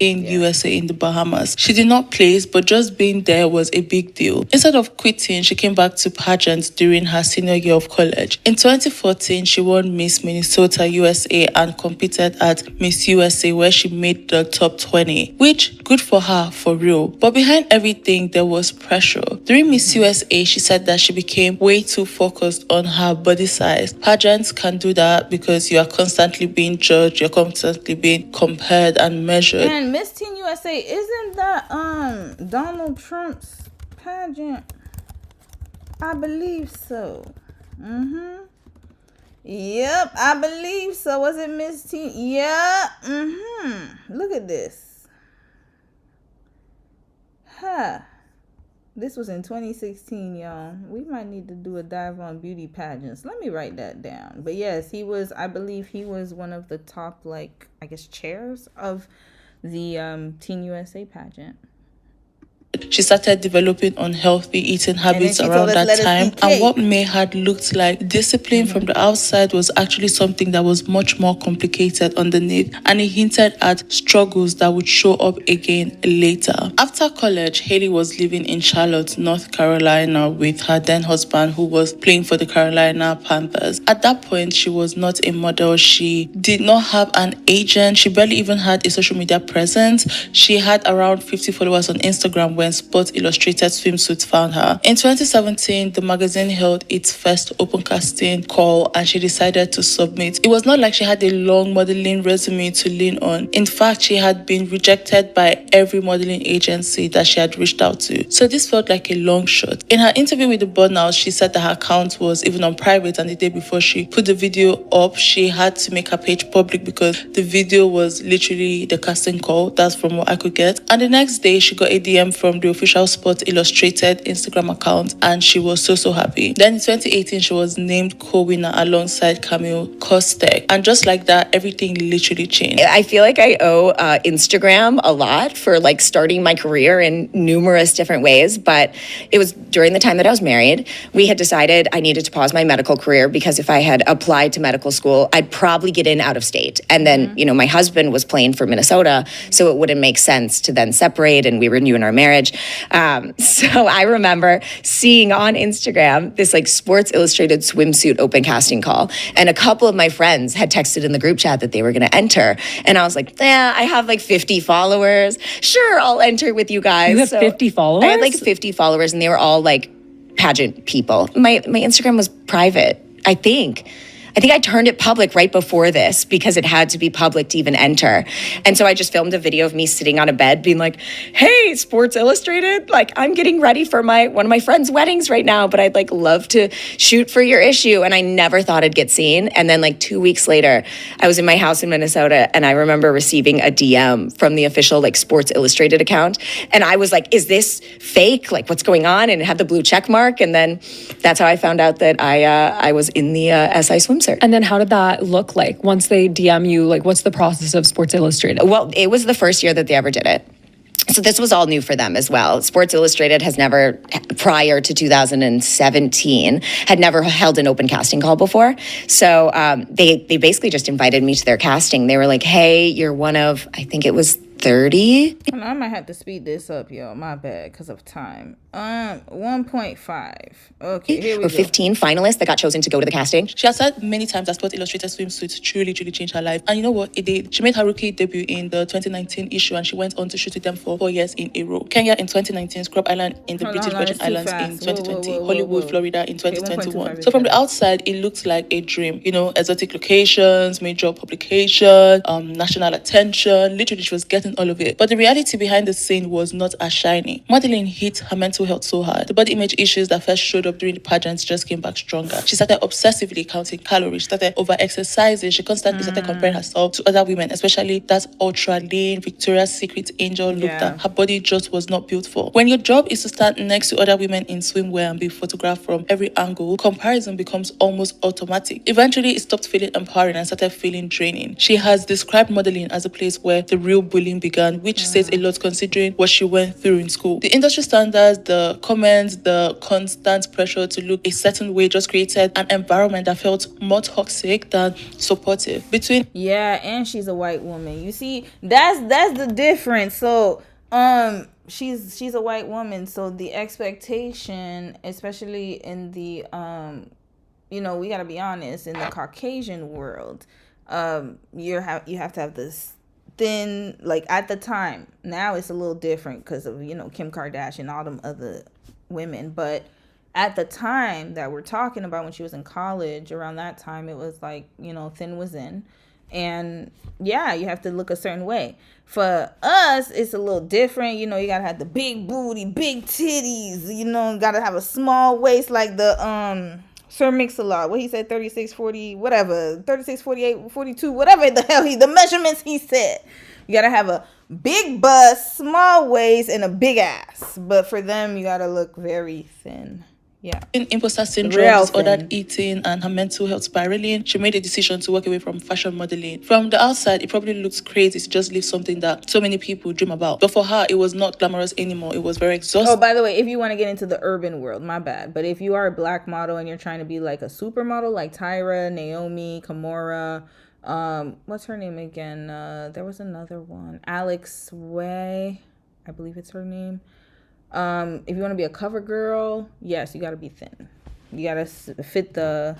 USA in the Bahamas. She did not place, but just being there was a big deal. Instead of quitting, she came back to pageants during her senior year of college. In 2014, she won Miss Minnesota USA and competed at Miss USA, where she made the top 20, which good for her, for real. But behind everything, there was pressure. During Miss USA, she said that she became way too focused on her body size. Pageants can do that because you are constantly being judged, you're constantly being compared and measured. And Miss Teen USA, isn't that Donald Trump's pageant? I believe so. Yep, I believe so. Was it Miss Teen? Yeah. Look at this. This was in 2016, y'all. We might need to do a dive on beauty pageants. Let me write that down. But yes, I believe he was one of the top, like, I guess, chairs of the Teen USA pageant. She started developing unhealthy eating habits around that time, and what may had looked like discipline from the outside was actually something that was much more complicated underneath, and it hinted at struggles that would show up again later. After college, Haylee was living in Charlotte, North Carolina with her then husband, who was playing for the Carolina Panthers. At that point, she was not a model. She did not have an agent. She barely even had a social media presence. She had around 50 followers on Instagram when Sports Illustrated Swimsuit found her. In 2017, the magazine held its first open casting call, and she decided to submit. It was not like she had a long modeling resume to lean on. In fact, she had been rejected by every modeling agency that she had reached out to. So this felt like a long shot. In her interview with the Burnout, she said that her account was even on private, and the day before she put the video up, she had to make her page public because the video was literally the casting call. That's from what I could get. And the next day, she got a DM from the official Sports Illustrated Instagram account, and she was so happy. Then in 2018, she was named co-winner alongside Camille Kostek, and just like that, everything literally changed. I feel like I owe Instagram a lot for like starting my career in numerous different ways, but it was during the time that I was married. We had decided I needed to pause my medical career because if I had applied to medical school, I'd probably get in out of state. And then, my husband was playing for Minnesota, so it wouldn't make sense to then separate, and we were new in our marriage. So I remember seeing on Instagram this like Sports Illustrated swimsuit open casting call, and a couple of my friends had texted in the group chat that they were going to enter, and I was like, I have like 50 followers. Sure, I'll enter with you guys. You have 50 followers? I had like 50 followers, and they were all like pageant people. My Instagram was private, I think. I think I turned it public right before this because it had to be public to even enter. And so I just filmed a video of me sitting on a bed being like, hey, Sports Illustrated, like I'm getting ready for one of my friends' weddings right now, but I'd like love to shoot for your issue. And I never thought I'd get seen. And then like 2 weeks later, I was in my house in Minnesota and I remember receiving a DM from the official like Sports Illustrated account. And I was like, is this fake? Like what's going on? And it had the blue check mark. And then that's how I found out that I was in the SI swimsuit. And then how did that look like once they DM you? Like, what's the process of Sports Illustrated? Well, it was the first year that they ever did it. So this was all new for them as well. Sports Illustrated has never, prior to 2017, had never held an open casting call before. So they basically just invited me to their casting. They were like, hey, you're one of, I think it was 30. I might have to speed this up, yo. My bad, because of time. 1.5. Okay, here we go. 15 finalists that got chosen to go to the casting. She has said many times that Sports Illustrated swimsuits truly changed her life. And you know what? It did. She made her rookie debut in the 2019 issue and she went on to shoot with them for 4 years in a row. Kenya in 2019, Scrub Island in the British Virgin Islands in 2020, Hollywood, Florida in 2021. So from the outside, it looks like a dream. You know, exotic locations, major publication, national attention. Literally, she was getting all of it. But the reality behind the scene was not as shiny. Modeling hit her mental health so hard. The body image issues that first showed up during the pageants just came back stronger. She started obsessively counting calories, started over-exercising. She constantly started comparing herself to other women, especially that ultra lean Victoria's Secret angel look that her body just was not built for. When your job is to stand next to other women in swimwear and be photographed from every angle, comparison becomes almost automatic. Eventually, it stopped feeling empowering and started feeling draining. She has described modeling as a place where the real bullying began, which says a lot considering what she went through in school. The industry standards, the comments, the constant pressure to look a certain way just created an environment that felt more toxic than supportive. And she's a white woman. You see, that's the difference. So she's a white woman, so the expectation, especially in the we gotta be honest, in the Caucasian world, you have to have this thin, like at the time. Now it's a little different because of Kim Kardashian and all them other women, but at the time that we're talking about, when she was in college, around that time, it was like thin was in, and you have to look a certain way. For us, it's a little different. You gotta have the big booty, big titties, gotta have a small waist, like the Sir Mix-a-Lot, what he said, 36, 40, whatever, 36, 48, 42, whatever the hell the measurements he said. You gotta have a big bust, small waist, and a big ass. But for them, you gotta look very thin. Yeah. In imposter syndrome, disordered eating, and her mental health spiraling, she made a decision to walk away from fashion modeling. From the outside, it probably looks crazy to just leave something that so many people dream about. But for her, it was not glamorous anymore. It was very exhausting. Oh, by the way, if you want to get into the urban world, my bad. But if you are a black model and you're trying to be like a supermodel, like Tyra, Naomi, Kimora, what's her name again? There was another one. Alex Way, I believe it's her name. If you want to be a cover girl, yes, you got to be thin. You got to fit the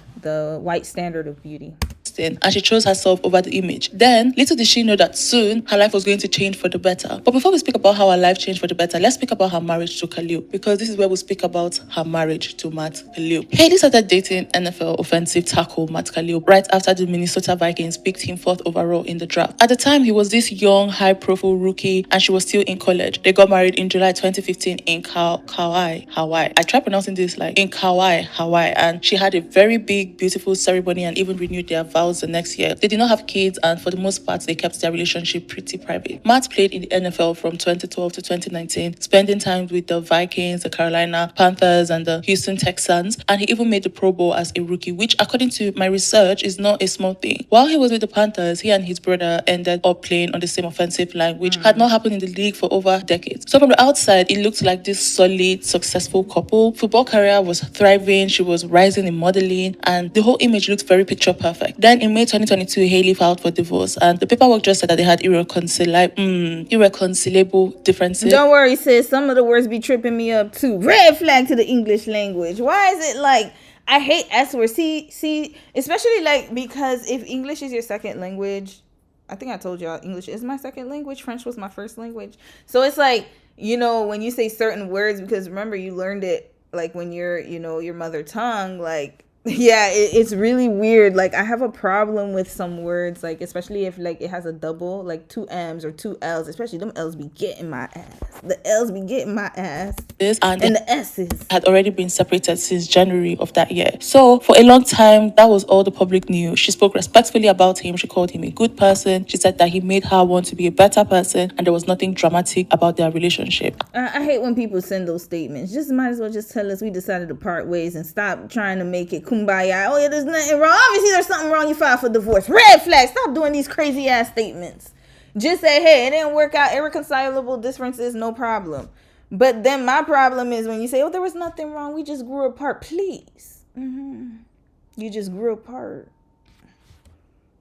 white standard of beauty. And she chose herself over the image. Then, little did she know that soon her life was going to change for the better. But before we speak about how her life changed for the better, let's speak about her marriage to Khalil, because this is where we speak about her marriage to Matt Khalil. Haylee started dating NFL offensive tackle Matt Khalil right after the Minnesota Vikings picked him 4th overall in the draft. At the time, he was this young, high-profile rookie, and she was still in college. They got married in July 2015 in Kauai, Hawaii. I tried pronouncing this like in Kauai, Hawaii, and she had a very big, beautiful ceremony and even renewed their vows the next year. They did not have kids, and for the most part, they kept their relationship pretty private. Matt played in the NFL from 2012 to 2019, spending time with the Vikings, the Carolina Panthers, and the Houston Texans, and he even made the Pro Bowl as a rookie, which, according to my research, is not a small thing. While he was with the Panthers, he and his brother ended up playing on the same offensive line, which had not happened in the league for over decades. So from the outside, it looked like this solid, successful couple. Football career was thriving, she was rising in modeling, and the whole image looked very picture perfect. Then in May 2022, Haylee filed for divorce, and the paperwork just said that they had irreconcilable differences. Don't worry, sis. Some of the words be tripping me up too. Red flag to the English language. Why is it like I hate S words? See, especially like because if English is your second language, I think I told y'all English is my second language. French was my first language. So it's like when you say certain words, because remember you learned it like when you're your mother tongue, like Yeah, it's really weird. Like, I have a problem with some words, like, especially if, like, it has a double, like 2 M's or 2 L's, especially them L's be getting my ass. The L's be getting my ass. This and the S's had already been separated since January of that year. So for a long time, that was all the public knew. She spoke respectfully about him. She called him a good person. She said that he made her want to be a better person, and there was nothing dramatic about their relationship. I hate when people send those statements. Just might as well just tell us we decided to part ways and stop trying to make it kumbaya. Oh yeah, there's nothing wrong. Obviously there's something wrong. You filed for divorce. Red flag. Stop doing these crazy ass statements. Just say, hey, it didn't work out. Irreconcilable differences, no problem. But then my problem is when you say, oh, there was nothing wrong. We just grew apart. Please. You just grew apart.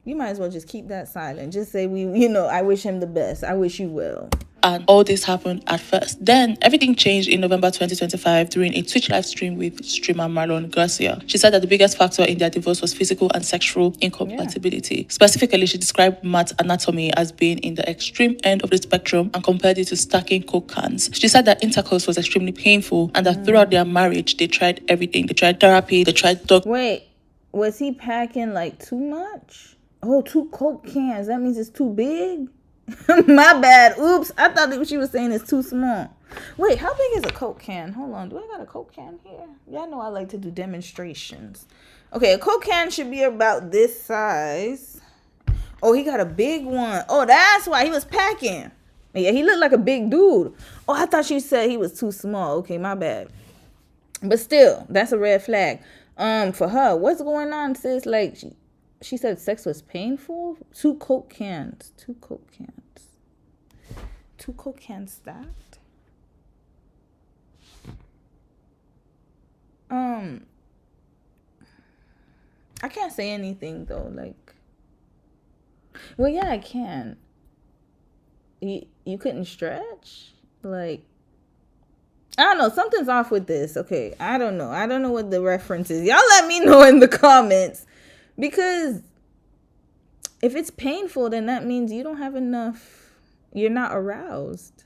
You might as well just keep that silent. Just say, I wish him the best. I wish you well. And all this happened at first. Then everything changed in November 2025 during a Twitch live stream with streamer Marlon Garcia. She said that the biggest factor in their divorce was physical and sexual incompatibility. Yeah. Specifically, she described Matt's anatomy as being in the extreme end of the spectrum and compared it to stacking Coke cans. She said that intercourse was extremely painful and that throughout their marriage, they tried everything. They tried therapy, they tried Wait, was he packing like too much? Oh, 2 Coke cans. That means it's too big? My bad. Oops. I thought that what she was saying is too small. Wait, how big is a Coke can? Hold on. Do I got a Coke can here? Y'all know I like to do demonstrations. Okay, a Coke can should be about this size. Oh, he got a big one. Oh, that's why he was packing. Yeah, he looked like a big dude. Oh, I thought she said he was too small. Okay, my bad. But still, that's a red flag. For her, what's going on, sis? Like, she said sex was painful. 2 Coke cans. 2 Coke cans. 2 Coke cans stacked. I can't say anything though. Like, well, yeah, I can. You couldn't stretch? Like, I don't know. Something's off with this. Okay, I don't know. I don't know what the reference is. Y'all let me know in the comments. Because if it's painful, then that means you don't have enough. You're not aroused.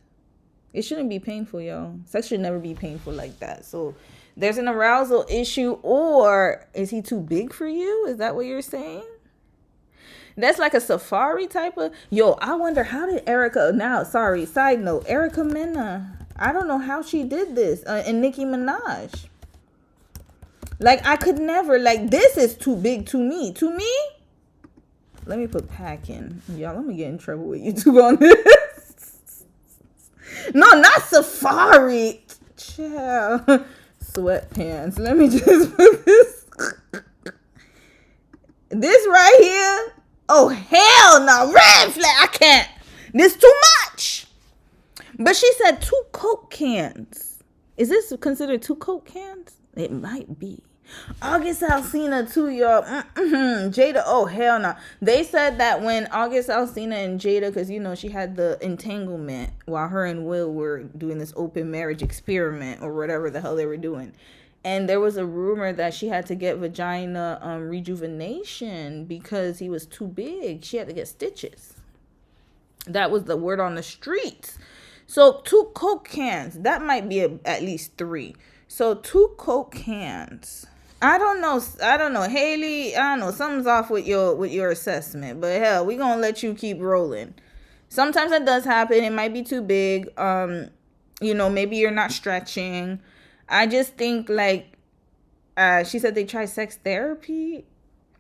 It shouldn't be painful, y'all. Sex should never be painful like that. So there's an arousal issue, or is he too big for you? Is that what you're saying? That's like a safari type of... Yo, I wonder how did Erica... Now, sorry, side note. Erica Mena. I don't know how she did this. And Nicki Minaj. Like, I could never, like, this is too big to me. To me? Let me put pack in. Y'all, let me get in trouble with YouTube on this. No, not safari. Chill. Sweatpants. Let me just put this. This right here. Oh, hell no. Red flag. I can't. This too much. But she said 2 Coke cans. Is this considered 2 Coke cans? It might be. August Alsina too, y'all. Jada, oh hell no. They said that when August Alsina and Jada, because she had the entanglement while her and Will were doing this open marriage experiment or whatever the hell they were doing, and there was a rumor that she had to get vagina rejuvenation because he was too big. She had to get stitches. That was the word on the streets. So 2 Coke cans, that might be at least 3. So 2 Coke cans. I don't know, Haylee. I don't know. Something's off with your assessment. But hell, we gonna let you keep rolling. Sometimes that does happen. It might be too big. Maybe you're not stretching. I just think like, she said they tried sex therapy.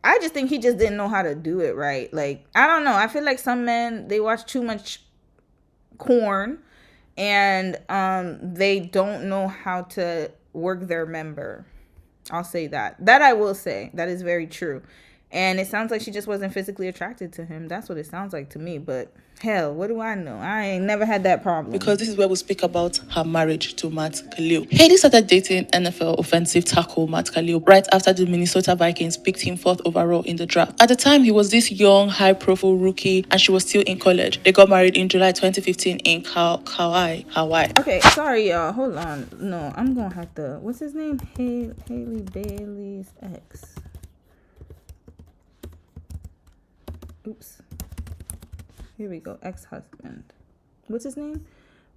I just think he just didn't know how to do it right. Like, I don't know. I feel like some men, they watch too much porn and they don't know how to work their member. I'll say that. That I will say. That is very true. And it sounds like she just wasn't physically attracted to him. That's what it sounds like to me. But hell, what do I know? I ain't never had that problem. Because this is where we speak about her marriage to Matt Khalil. Haylee started dating NFL offensive tackle Matt Khalil right after the Minnesota Vikings picked him 4th overall in the draft. At the time, he was this young, high-profile rookie, and she was still in college. They got married in July 2015 in Kauai, Hawaii. Okay, sorry, y'all. Hold on. No, I'm going to have to... What's his name? Haylee Baylee's ex. Oops. Here we go. Ex-husband. What's his name?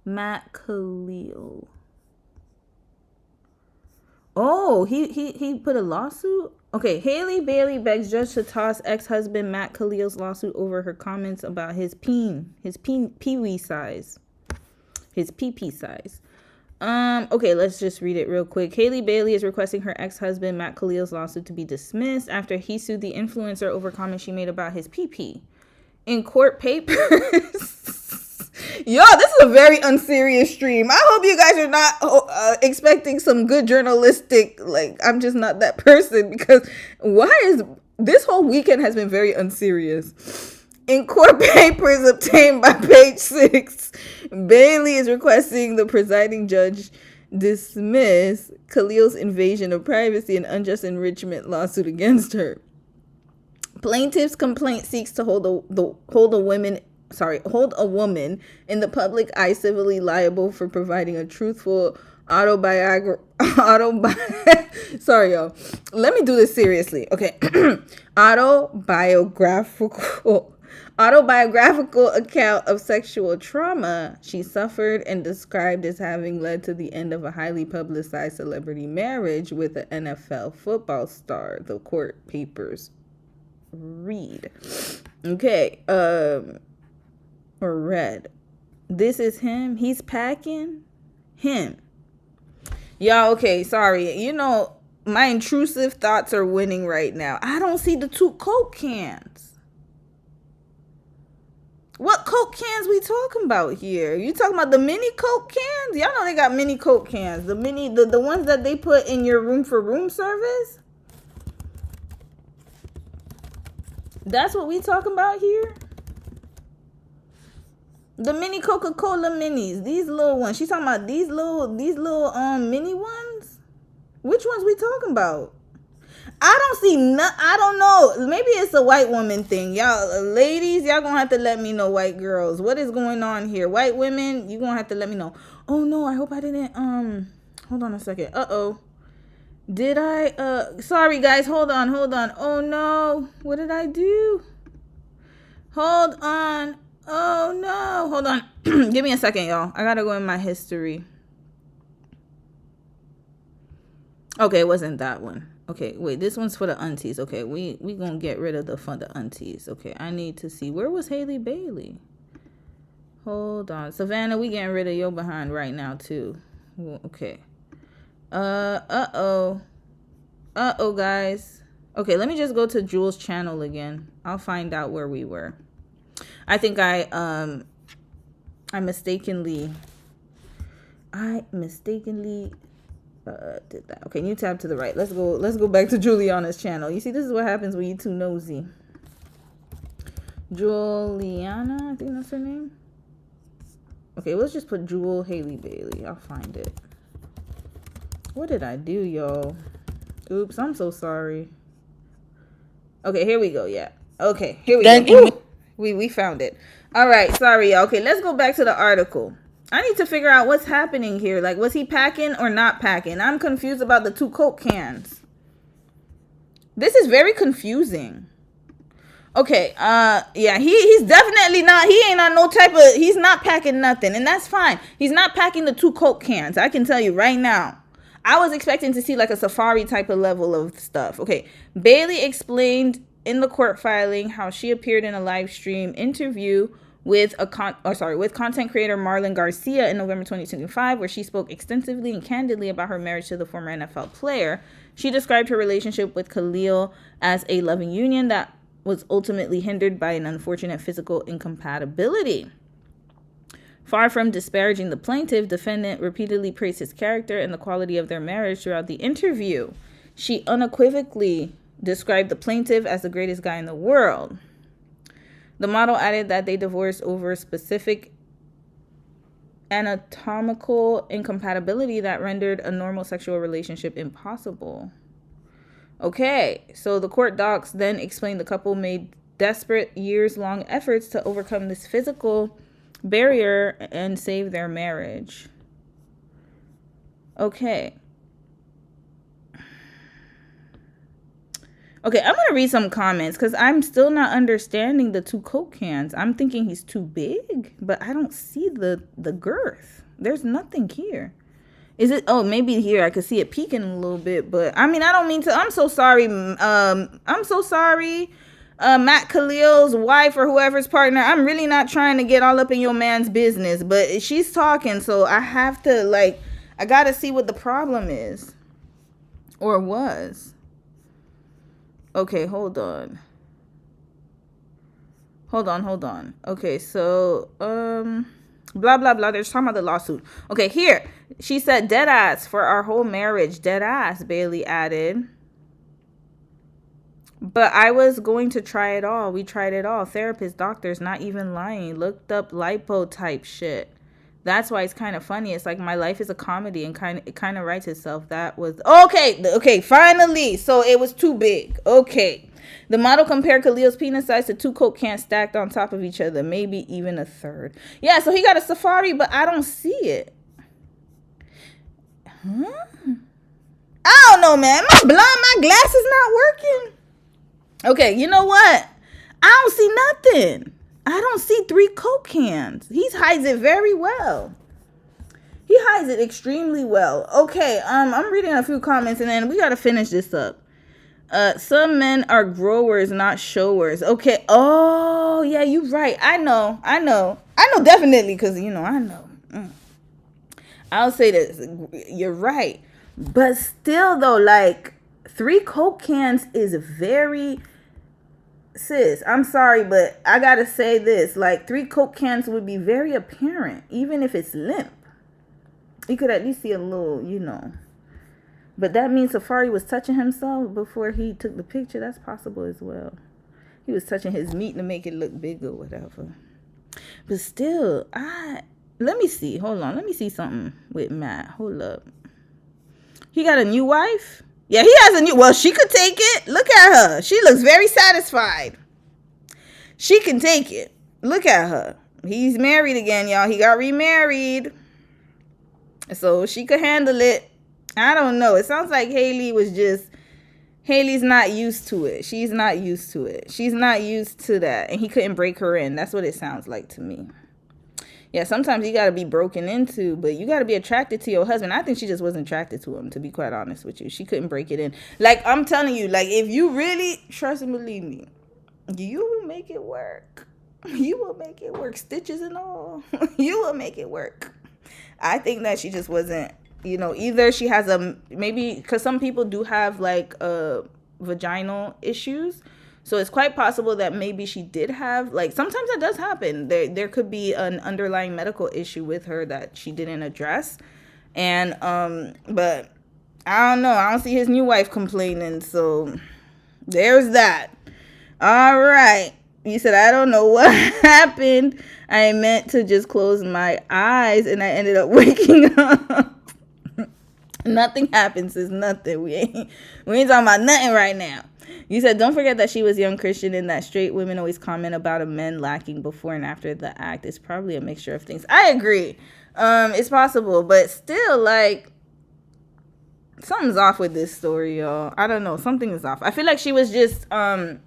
Matt Khalil. Oh, he put a lawsuit? Okay, Haylee Baylee begs judge to toss ex-husband Matt Khalil's lawsuit over her comments about his pee-wee size. His pee-pee size. Okay, let's just read it real quick. Haylee Baylee is requesting her ex-husband Matt Khalil's lawsuit to be dismissed after he sued the influencer over comments she made about his pee-pee. In court papers. Yo, this is a very unserious stream. I hope you guys are not expecting some good journalistic, like, I'm just not that person, because this whole weekend has been very unserious. In court papers obtained by Page 6, Baylee is requesting the presiding judge dismiss Khalil's invasion of privacy and unjust enrichment lawsuit against her. Plaintiff's complaint seeks to hold a woman in the public eye civilly liable for providing a truthful sorry, y'all. Let me do this seriously. Okay. autobiographical account of sexual trauma she suffered and described as having led to the end of a highly publicized celebrity marriage with an NFL football star, the court papers read. Okay. Or read. This is him. He's packing him. Y'all, okay, sorry. You know, my intrusive thoughts are winning right now. I don't see the 2 Coke cans. What Coke cans we talking about here? You talking about the mini Coke cans? Y'all know they got mini Coke cans. The ones that they put in your room for room service? That's what we talking about here? The mini Coca-Cola minis. These little ones. She's talking about these little mini ones? Which ones we talking about? I don't see I don't know. Maybe it's a white woman thing. Y'all ladies, y'all gonna have to let me know, white girls. What is going on here? White women, you gonna have to let me know. Oh no, I hope I didn't hold on a second. Uh-oh. Did I sorry guys, hold on. Oh no. What did I do? Hold on. Oh no. Hold on. Give me a second, y'all. I gotta go in my history. Okay, it wasn't that one. Okay, wait, this one's for the aunties. Okay, we gonna get rid of the aunties. Okay, I need to see, where was Haylee Baylee? Hold on. Savannah, we getting rid of your behind right now too. Okay. Uh-oh, guys. Okay, let me just go to Jules' channel again. I'll find out where we were. I think I mistakenly did that. Okay, new tab to the right. Let's go back to Juliana's channel. You see, this is what happens when you too nosy. Juliana, I think that's her name. Okay, let's just put Jewel Haylee Baylee. I'll find it. What did I do, y'all? Oops, I'm so sorry. Okay, here we go. Yeah. Okay, here we go. We found it. All right, sorry, y'all. Okay, let's go back to the article. I need to figure out what's happening here. Like, was he packing or not packing? I'm confused about the 2 Coke cans. This is very confusing. Okay, yeah, he's definitely not, he ain't on no type of, he's not packing nothing, and that's fine. He's not packing the 2 Coke cans. I can tell you right now. I was expecting to see like a safari type of level of stuff. Okay, Baylee explained in the court filing how she appeared in a live stream interview with content creator Marlon Garcia in November 2025, where she spoke extensively and candidly about her marriage to the former NFL player. She described her relationship with Khalil as a loving union that was ultimately hindered by an unfortunate physical incompatibility. Far from disparaging the plaintiff, defendant repeatedly praised his character and the quality of their marriage throughout the interview. She unequivocally described the plaintiff as the greatest guy in the world. The model added that they divorced over specific anatomical incompatibility that rendered a normal sexual relationship impossible. Okay, so the court docs then explained the couple made desperate years-long efforts to overcome this physical barrier and save their marriage. Okay, I'm going to read some comments because I'm still not understanding the 2 Coke cans. I'm thinking he's too big, but I don't see the girth. There's nothing here. Is it? Oh, maybe here I could see it peeking a little bit, but I mean, I don't mean to. I'm so sorry. I'm so sorry. Matt Khalil's wife or whoever's partner. I'm really not trying to get all up in your man's business, but she's talking, so I have to I gotta see what the problem is, or was. Okay, hold on. Okay, so blah blah blah. They're talking about the lawsuit. Okay, here she said dead ass for our whole marriage. Dead ass, Baylee added. But I was going to try it all. We tried it all. Therapists, doctors, not even lying. Looked up lipo type shit. That's why it's kind of funny. It's like my life is a comedy and it kind of writes itself. That was okay. Finally, so it was too big. Okay. The model compared Khalil's penis size to 2 Coke cans stacked on top of each other, maybe even a third. Yeah, so he got a Safari, but I don't see it. Huh? I don't know, man. Am I blind? My glass is not working. Okay, you know what? I don't see nothing. I don't see 3 Coke cans. He hides it very well. He hides it extremely well. Okay, I'm reading a few comments and then we gotta finish this up. Some men are growers, not showers. Okay. Oh, yeah, you're right. I know definitely, because, I know. I'll say this. You're right. But still, though, 3 Coke cans is very... Sis, I'm sorry, but I gotta say this. 3 Coke cans would be very apparent, even if it's limp. You could at least see a little, But that means Safari was touching himself before he took the picture. That's possible as well. He was touching his meat to make it look big or whatever. But still, let me see. Hold on. Let me see something with Matt. Hold up. He got a new wife? Yeah, he has a new... Well, she could take it. Look at her. She looks very satisfied. She can take it. Look at her. He's married again, y'all. He got remarried. So she could handle it. I don't know. It sounds like Haylee's not used to it. She's not used to it. She's not used to that. And he couldn't break her in. That's what it sounds like to me. Yeah, sometimes you got to be broken into, but you got to be attracted to your husband. I think she just wasn't attracted to him, to be quite honest with you. She couldn't break it in. I'm telling you, if you really trust and believe me, you will make it work. You will make it work. Stitches and all. You will make it work. I think that she just wasn't, either she has maybe, because some people do have vaginal issues. So it's quite possible that maybe she did have, sometimes that does happen. There could be an underlying medical issue with her that she didn't address. And, but I don't know. I don't see his new wife complaining. So there's that. All right. You said, I don't know what happened. I meant to just close my eyes and I ended up waking up. Nothing happens. It's nothing. We ain't talking about nothing right now. You said, don't forget that she was young Christian and that straight women always comment about a men lacking before and after the act. It's probably a mixture of things. I agree. It's possible, but still, something's off with this story, y'all. I don't know. Something is off. I feel like she was just, I'm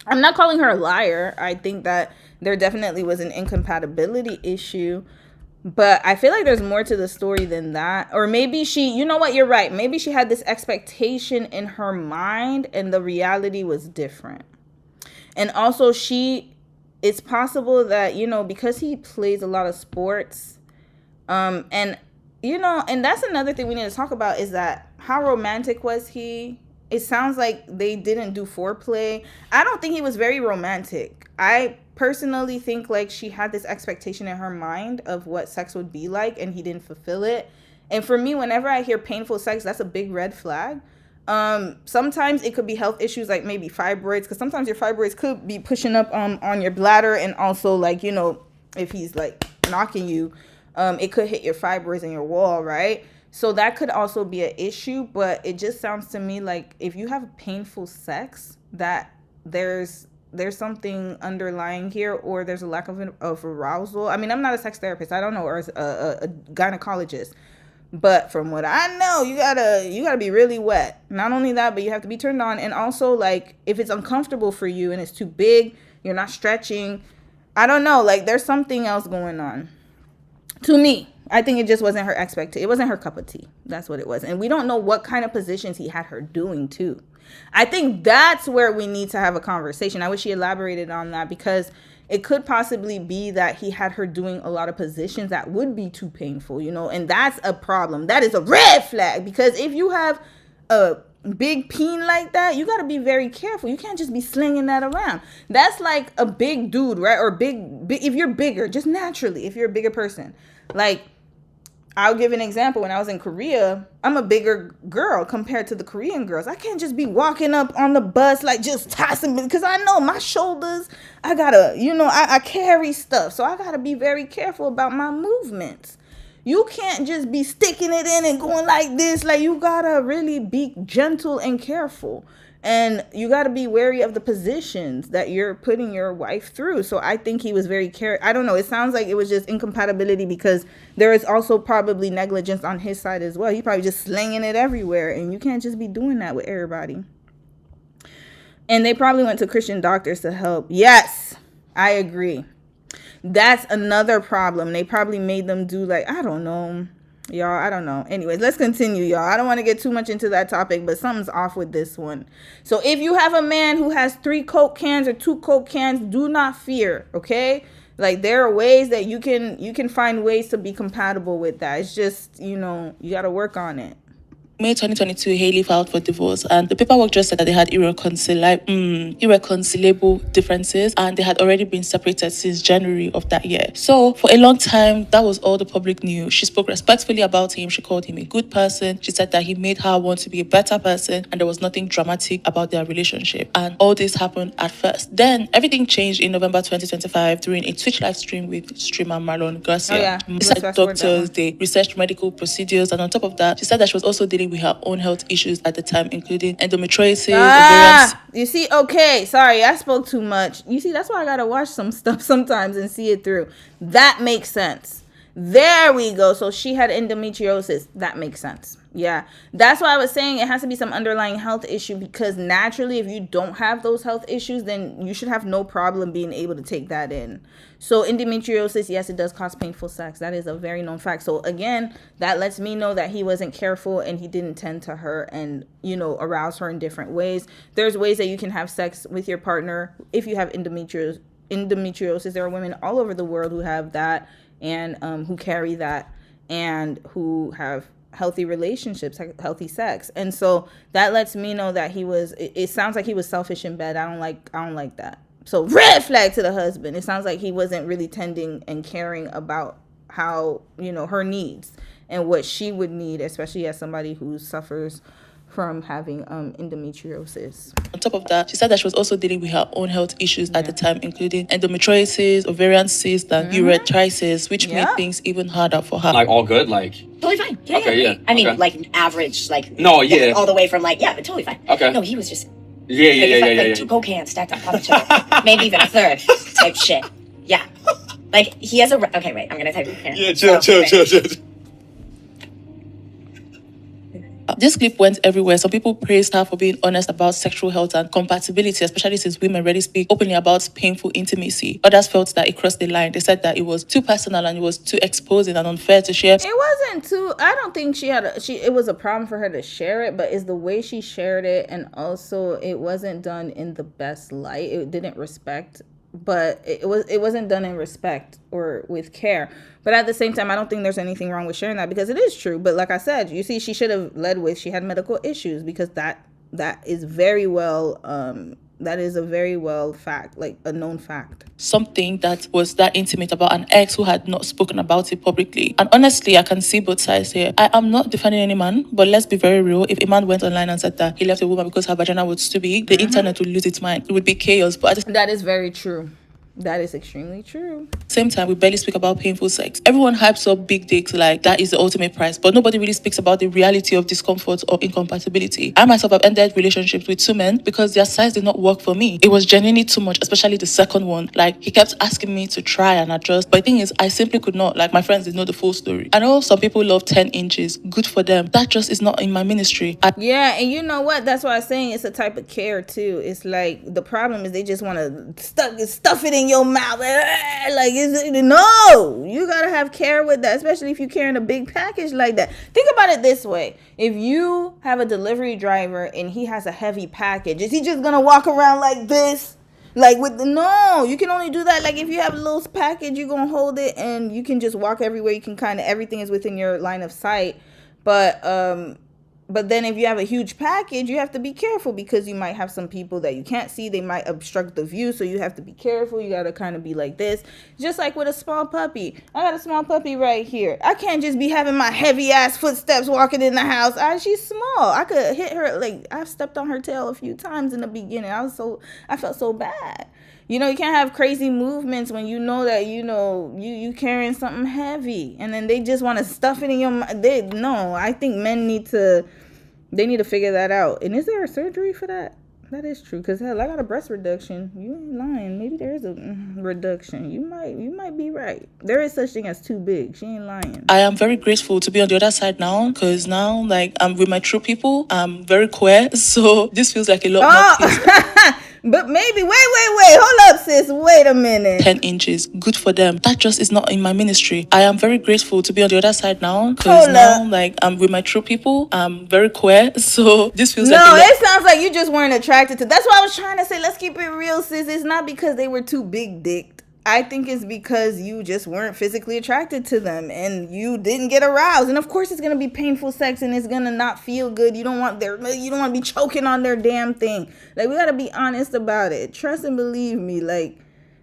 not calling her a liar. I think that there definitely was an incompatibility issue. But I feel like there's more to the story than that. Or maybe you know what, you're right. Maybe she had this expectation in her mind and the reality was different. And also it's possible that, because he plays a lot of sports, and that's another thing we need to talk about is that how romantic was he? It sounds like they didn't do foreplay. I don't think he was very romantic. I personally think she had this expectation in her mind of what sex would be like and he didn't fulfill it. And for me, whenever I hear painful sex, that's a big red flag. Sometimes it could be health issues like maybe fibroids, because sometimes your fibroids could be pushing up on your bladder, and also if he's knocking you, it could hit your fibroids and your wall, right? So that could also be an issue. But it just sounds to me like if you have painful sex, that there's something underlying here, or there's a lack of arousal. I mean, I'm not a sex therapist. I don't know, or a gynecologist. But from what I know, you gotta be really wet. Not only that, but you have to be turned on. And also, if it's uncomfortable for you and it's too big, you're not stretching. I don't know. There's something else going on. To me. I think it just wasn't her expectation. It wasn't her cup of tea. That's what it was. And we don't know what kind of positions he had her doing too. I think that's where we need to have a conversation. I wish she elaborated on that, because it could possibly be that he had her doing a lot of positions that would be too painful, you know, and that's a problem. That is a red flag, because if you have a big peen like that, you got to be very careful. You can't just be slinging that around. That's like a big dude, right? Or big, if you're bigger, just naturally, if you're a bigger person. Like, I'll give an example. When I was in Korea, I'm a bigger girl compared to the Korean girls. I can't just be walking up on the bus like just tossing, because I know my shoulders, I gotta, you know, I carry stuff. So I gotta be very careful about my movements. You can't just be sticking it in and going like this. Like, you gotta really be gentle and careful. And you got to be wary of the positions that you're putting your wife through. So I think he was very I don't know. It sounds like it was just incompatibility, because there is also probably negligence on his side as well. He probably just slinging it everywhere. And you can't just be doing that with everybody. And they probably went to Christian doctors to help. Yes, I agree. That's another problem. They probably made them do like, I don't know. Y'all, I don't know. Anyways, let's continue, y'all. I don't want to get too much into that topic, but something's off with this one. So if you have a man who has 3 Coke cans or 2 Coke cans, do not fear, okay? Like, there are ways that you can find ways to be compatible with that. It's just, you know, you got to work on it. May 2022, Haylee filed for divorce, and the paperwork just said that they had irreconcilable differences, and they had already been separated since January of that year. So for a long time, that was all the public knew. She spoke respectfully about him. She called him a good person. She said that he made her want to be a better person, and there was nothing dramatic about their relationship. And all this happened at first. Then everything changed in November 2025 during a Twitch live stream with streamer Marlon Garcia. Oh, yeah. Besides doctors, they researched medical procedures, and on top of that, she said that she was also dealing with her own health issues at the time, including endometriosis, ovarian. You see, okay, sorry, I spoke too much. You see, that's why I gotta watch some stuff sometimes and see it through. That makes sense. There we go. So she had endometriosis. That makes sense. Yeah, that's why I was saying it has to be some underlying health issue, because naturally, if you don't have those health issues, then you should have no problem being able to take that in. So endometriosis, yes, it does cause painful sex. That is a very known fact. So again, that lets me know that he wasn't careful and he didn't tend to her and, you know, arouse her in different ways. There's ways that you can have sex with your partner if you have endometriosis. There are women all over the world who have that and who carry that and who have healthy relationships, healthy sex. And so that lets me know that it sounds like he was selfish in bed. I don't like that. So red flag to the husband. It sounds like he wasn't really tending and caring about how, you know, her needs and what she would need, especially as somebody who suffers from having endometriosis. On top of that, she said that she was also dealing with her own health issues at the time, including endometriosis, ovarian cysts, and urethritis, which made things even harder for her. Like, all good? Like, Totally fine. Yeah, okay, yeah. I mean, okay. like average, like no, yeah, all the way from like but totally fine. Okay. No, he was just yeah. 2 Coke cans stacked on top of each other, maybe even a third type shit. Yeah, like he has a. Okay, wait, I'm gonna type it here. Yeah, chill. This clip went everywhere. Some people praised her for being honest about sexual health and compatibility, especially since women rarely speak openly about painful intimacy. Others felt that it crossed the line. They said that it was too personal and it was too exposing and unfair to share. It wasn't too. I don't think it was a problem for her to share it, but it's the way she shared it, and also it wasn't done in the best light. It didn't respect. But it wasn't done in respect or with care. But at the same time, I don't think there's anything wrong with sharing that, because it is true. But like I said, you see, she should have led with she had medical issues, because that is very well that is a very well fact, like a known fact. Something that was that intimate about an ex who had not spoken about it publicly. And honestly, I can see both sides here. I am not defending any man, but let's be very real. If a man went online and said that he left a woman because her vagina was too big, the internet would lose its mind. It would be chaos. But that is very true. That is extremely true. Same time, we barely speak about painful sex. Everyone hypes up big dicks like that is the ultimate prize, but nobody really speaks about the reality of discomfort or incompatibility. I myself have ended relationships with 2 men because their size did not work for me. It was genuinely too much, especially the second one. Like, he kept asking me to try and adjust, but the thing is, I simply could not. Like, my friends did know the full story. I know some people love 10 inches. Good for them. That just is not in my ministry. Yeah, and you know what? That's why I'm saying it's a type of care too. It's like the problem is they just want to stuff it in your mouth. Like, no, you gotta have care with that, especially if you're carrying a big package like that. Think about it this way. If you have a delivery driver and he has a heavy package, is he just going to walk around like this? Like no, you can only do that. Like if you have a little package, you're going to hold it and you can just walk everywhere. You can kind of, everything is within your line of sight. But then if you have a huge package, you have to be careful because you might have some people that you can't see. They might obstruct the view. So you have to be careful. You got to kind of be like this. Just like with a small puppy. I got a small puppy right here. I can't just be having my heavy ass footsteps walking in the house. She's small. I could hit her. Like I've stepped on her tail a few times in the beginning. I felt so bad. You know, you can't have crazy movements when you know that, you carrying something heavy. And then they just want to stuff it in your mouth. No, I think men need to figure that out. And is there a surgery for that? That is true. Because, hell, I got a breast reduction. You ain't lying. Maybe there is a reduction. You might be right. There is such thing as too big. She ain't lying. I am very grateful to be on the other side now. Because now, like, I'm with my true people. I'm very queer. So this feels like a lot more peace. But maybe, wait, hold up, sis, wait a minute. 10 inches, good for them. That just is not in my ministry. I am very grateful to be on the other side now, because now, like, I'm with my true people. I'm very queer, so this feels like No, it sounds like you just weren't attracted to. That's why I was trying to say, let's keep it real, sis. It's not because they were too big-dicked. I think it's because you just weren't physically attracted to them and you didn't get aroused. And of course it's going to be painful sex and it's going to not feel good. You don't want to be choking on their damn thing. Like, we got to be honest about it. Trust and believe me. Like,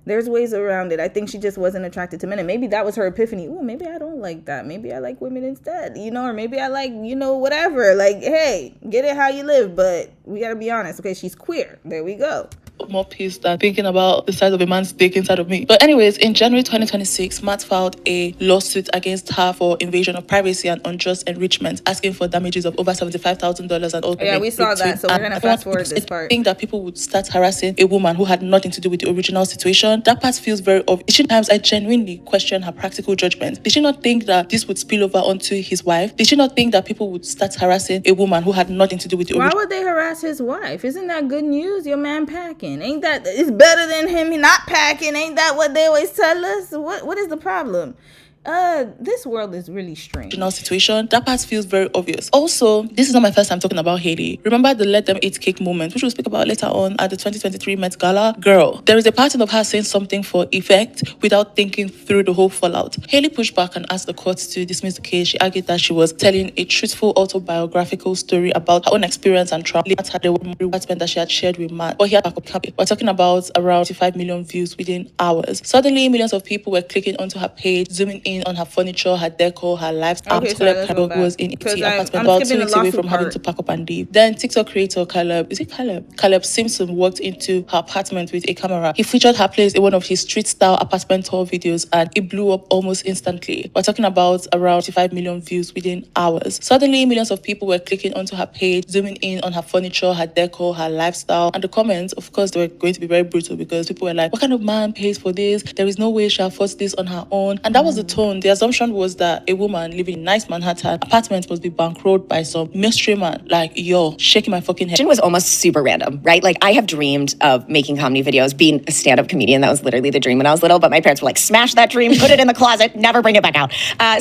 there's ways around it. I think she just wasn't attracted to men. And maybe that was her epiphany. Oh, maybe I don't like that. Maybe I like women instead, or maybe I like, whatever. Like, hey, get it how you live. But we got to be honest. Okay, she's queer. There we go. More peace than thinking about the size of a man's dick inside of me. But anyways, in January 2026, Matt filed a lawsuit against her for invasion of privacy and unjust enrichment, asking for damages of over $75,000 and all. Yeah, we saw that, so we're gonna fast forward this part. I think that people would start harassing a woman who had nothing to do with the original situation. That part feels very obvious. Sometimes I genuinely question her practical judgment. Did she not think that this would spill over onto his wife? Did she not think that people would start harassing a woman who had nothing to do with the original? Why would they harass his wife? Isn't that good news? Your man packing. Ain't that, it's better than him not packing? Ain't that what they always tell us? What is the problem? This world is really strange. Situation, that part feels very obvious. Also, this is not my first time talking about Haylee. Remember the let them eat cake moment, which we'll speak about later on at the 2023 Met Gala? Girl, there is a pattern of her saying something for effect without thinking through the whole fallout. Haylee pushed back and asked the court to dismiss the case. She argued that she was telling a truthful autobiographical story about her own experience and trauma. Matt had the husband that she had shared with Matt, but he had we're talking about around 55 million views within hours. Suddenly, millions of people were clicking onto her page, zooming in on her furniture, her decor, her lifestyle. Okay, Was in ET apartment about 2 weeks away from having to pack up and leave. Then TikTok creator Caleb Simpson walked into her apartment with a camera. He featured her place in one of his street style apartment tour videos and it blew up almost instantly. We're talking about around 55 million views within hours. Suddenly, millions of people were clicking onto her page, zooming in on her furniture, her decor, her lifestyle. And the comments, of course, they were going to be very brutal because people were like, what kind of man pays for this? There is no way she affords this on her own. And that was the tone. The assumption was that a woman living in nice Manhattan apartment must be bankrolled by some mystery man. Like, yo, shaking my fucking head. It was almost super random, right? Like, I have dreamed of making comedy videos, being a stand-up comedian. That was literally the dream when I was little, but my parents were like, smash that dream, put it in the closet, never bring it back out.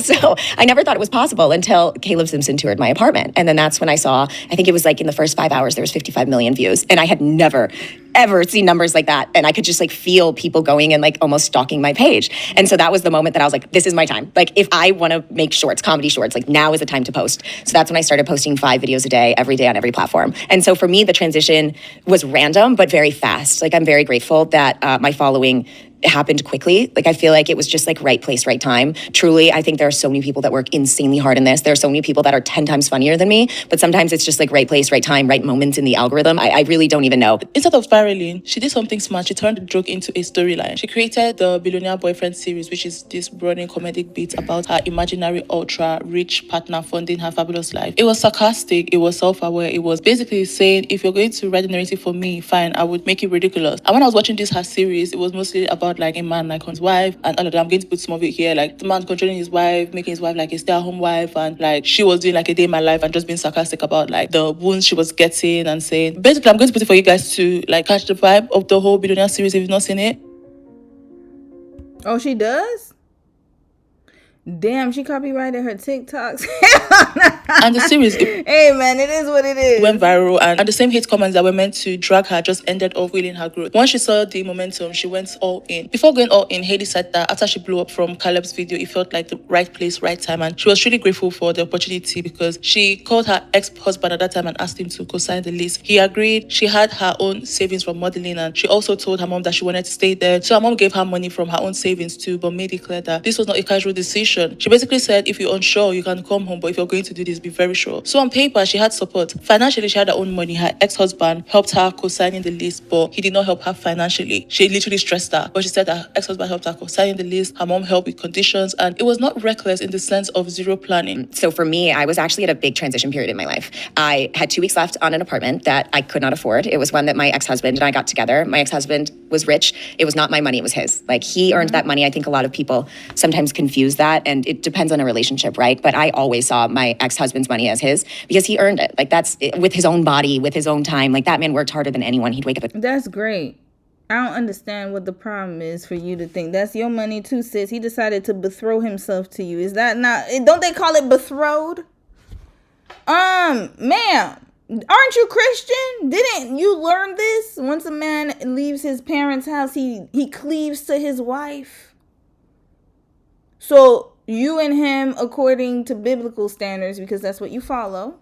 So I never thought it was possible until Caleb Simpson toured my apartment. And then that's when I saw, I think it was like in the first 5 hours, there was 55 million views. And I had never, ever seen numbers like that. And I could just like feel people going and like almost stalking my page. And so that was the moment that I was like, this is my time. Like, if I want to make shorts, comedy shorts, like now is the time to post. So that's when I started posting 5 videos a day, every day on every platform. And so for me, the transition was random, but very fast. Like, I'm very grateful that my following happened quickly. Like, I feel like it was just like right place, right time. Truly, I think there are so many people that work insanely hard in this. There are so many people that are 10 times funnier than me, but sometimes it's just like right place, right time, right moment in the algorithm. I really don't even know. Instead of spiraling, she did something smart. She turned the joke into a storyline. She created the Billionaire Boyfriend series, which is this running comedic bit about her imaginary ultra-rich partner funding her fabulous life. It was sarcastic. It was self-aware. It was basically saying, if you're going to write a narrative for me, fine, I would make it ridiculous. And when I was watching her series, it was mostly about like a man like his wife and all of that. I'm going to put some of it here, like the man controlling his wife, making his wife like a stay-at-home wife, and like she was doing like a day in my life and just being sarcastic about like the wounds she was getting and saying. Basically, I'm going to put it for you guys to like catch the vibe of the whole Billionaire series if you've not seen it. Oh, she does? Damn, she copyrighted her TikToks. And the series hey man, it is what it is. Went viral, and the same hate comments that were meant to drag her just ended up wheeling her growth. Once she saw the momentum, she went all in. Before going all in, Haylee said that after she blew up from Caleb's video, it felt like the right place, right time, and she was really grateful for the opportunity because she called her ex-husband at that time and asked him to co-sign the lease. He agreed. She had her own savings from modeling, and she also told her mom that she wanted to stay there. So her mom gave her money from her own savings too, but made it clear that this was not a casual decision. She basically said, if you're unsure, you can come home, but if you're going to do this, be very sure. So on paper, she had support. Financially, she had her own money. Her ex-husband helped her co-signing the list, but he did not help her financially. She literally stressed her. But she said that her ex-husband helped her co-signing the list. Her mom helped with conditions, and it was not reckless in the sense of zero planning. So for me, I was actually at a big transition period in my life. I had 2 weeks left on an apartment that I could not afford. It was one that my ex-husband and I got together. My ex-husband was rich. It was not my money, it was his. Like, he earned that money. I think a lot of people sometimes confuse that, and it depends on a relationship, right? But I always saw my ex-husband's money as his because he earned it. Like, that's with his own body, with his own time. Like, that man worked harder than anyone. He'd wake up at... That's great. I don't understand what the problem is for you to think that's your money too, sis. He decided to betroth himself to you. Is that not... Don't they call it betrothed? Ma'am, aren't you Christian? Didn't you learn this? Once a man leaves his parents' house, he cleaves to his wife. So you and him, according to biblical standards, because that's what you follow,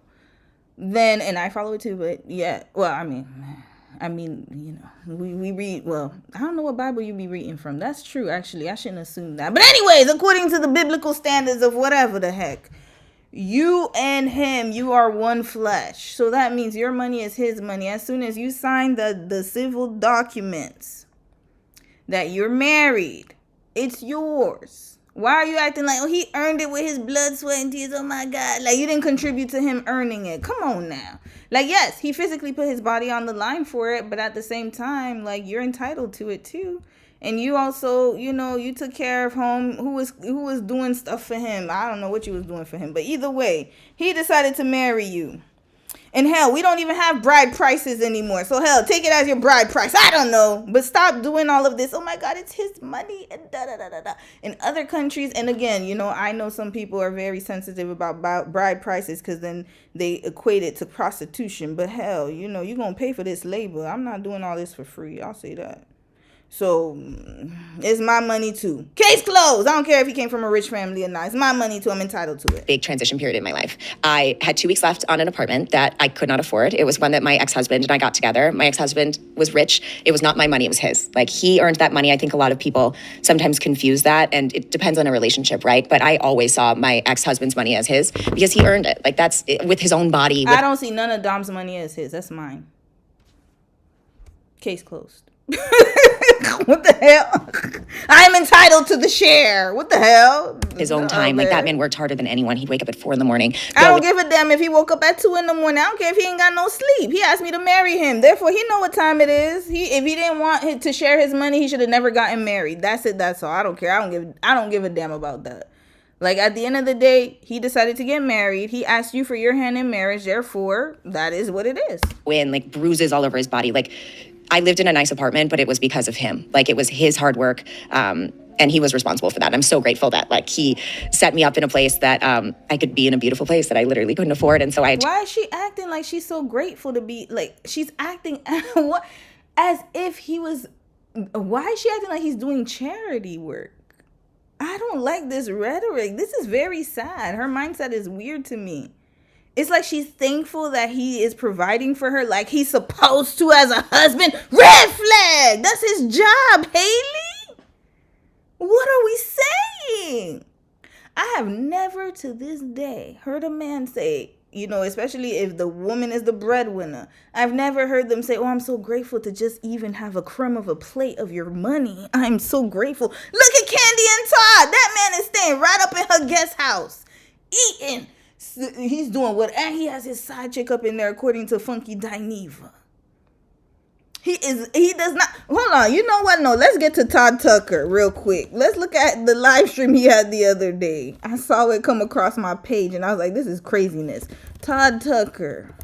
then, and I follow it too, but yeah, well, I mean, you know, we read, well, I don't know what Bible you be reading from. That's true, actually. I shouldn't assume that. But anyways, according to the biblical standards of whatever the heck, you and him, you are one flesh. So that means your money is his money. As soon as you sign the civil documents that you're married, it's yours. Why are you acting like, oh, he earned it with his blood, sweat, and tears? Oh my God. Like, you didn't contribute to him earning it. Come on now. Like, yes, he physically put his body on the line for it, but at the same time, like, you're entitled to it too. And you also, you know, you took care of home. Who was doing stuff for him? I don't know what you was doing for him. But either way, he decided to marry you. And hell, we don't even have bride prices anymore. So hell, take it as your bride price. I don't know. But stop doing all of this. Oh my God, it's his money. And da-da-da-da-da. In other countries, and again, you know, I know some people are very sensitive about bride prices because then they equate it to prostitution. But hell, you know, you're going to pay for this labor. I'm not doing all this for free. I'll say that. So it's my money too. Case closed. I don't care if he came from a rich family or not. It's my money too. I'm entitled to it. Big transition period in my life. I had 2 weeks left on an apartment that I could not afford. It was one that my ex-husband and I got together. My ex-husband was rich. It was not my money, it was his. Like, he earned that money. I think a lot of people sometimes confuse that, and it depends on a relationship, right? But I always saw my ex-husband's money as his because he earned it. Like, that's with his own body. I don't see none of Dom's money as his. That's mine. Case closed. What the hell? I'm entitled to the share. What the hell? His own time. Like, that man worked harder than anyone. He'd wake up at 4 a.m. I don't give a damn if he woke up at 2 a.m. I don't care if he ain't got no sleep. He asked me to marry him. Therefore, he know what time it is. If he didn't want to share his money, he should have never gotten married. That's it. That's all. I don't care. I don't give a damn about that. Like, at the end of the day, he decided to get married. He asked you for your hand in marriage. Therefore, that is what it is. When, like, bruises all over his body. Like, I lived in a nice apartment, but it was because of him. Like, it was his hard work, and he was responsible for that. I'm so grateful that, like, he set me up in a place that I could be in a beautiful place that I literally couldn't afford. And so why is she acting like she's so grateful to be, like, she's acting as if he was, why is she acting like he's doing charity work? I don't like this rhetoric. This is very sad. Her mindset is weird to me. It's like she's thankful that he is providing for her like he's supposed to as a husband. Red flag! That's his job, Haylee! What are we saying? I have never to this day heard a man say, you know, especially if the woman is the breadwinner, I've never heard them say, oh, I'm so grateful to just even have a crumb of a plate of your money. I'm so grateful. Look at Candy and Todd. That man is staying right up in her guest house, eating. He's doing what, and he has his side chick up in there according to Funky Dineva. He does not, hold on, you know what, no, let's get to Todd Tucker real quick. Let's look at the live stream he had the other day. I saw it come across my page and I was like, this is craziness. Todd Tucker,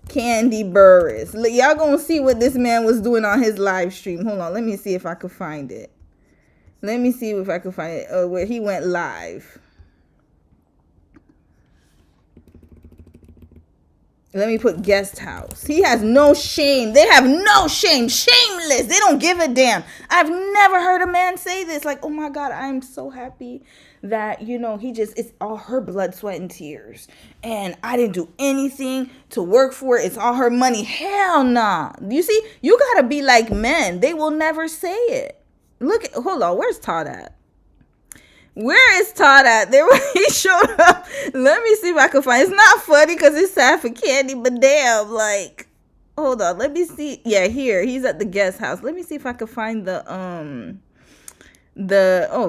Candy Burris. Y'all gonna see what this man was doing on his live stream. Hold on, let me see if I can find it. Let me see if I can find it. Where he went live. Let me put guest house. He has no shame. They have no shame. Shameless. They don't give a damn. I've never heard a man say this. Like, oh my God, I'm so happy that, you know, it's all her blood, sweat, and tears. And I didn't do anything to work for it. It's all her money. Hell nah. You see, you gotta be like men. They will never say it. Hold on. Where's Todd at? Where is Todd at? There he showed up. Let me see if I can find. It's not funny because it's sad for Candy, but damn, like, hold on. Let me see. Yeah, here he's at the guest house. Let me see if I can find the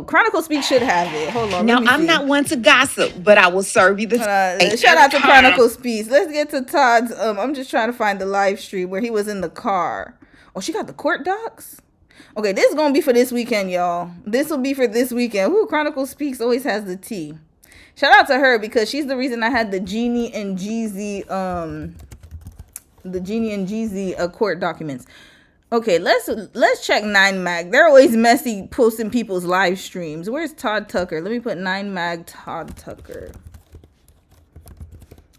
Chronicle Speak should have it. Hold on. Now I'm not one to gossip, but I will serve you the. Shout out to Chronicle Speaks. Let's get to Todd's. I'm just trying to find the live stream where he was in the car. Oh, she got the court docs. Okay, this is going to be for this weekend, y'all. This will be for this weekend. Who Chronicle Speaks always has the tea. Shout out to her because she's the reason I had the Genie and Jeezy court documents. Okay, let's check 9mag. They're always messy posting people's live streams. Where's Todd Tucker? Let me put 9mag Todd Tucker.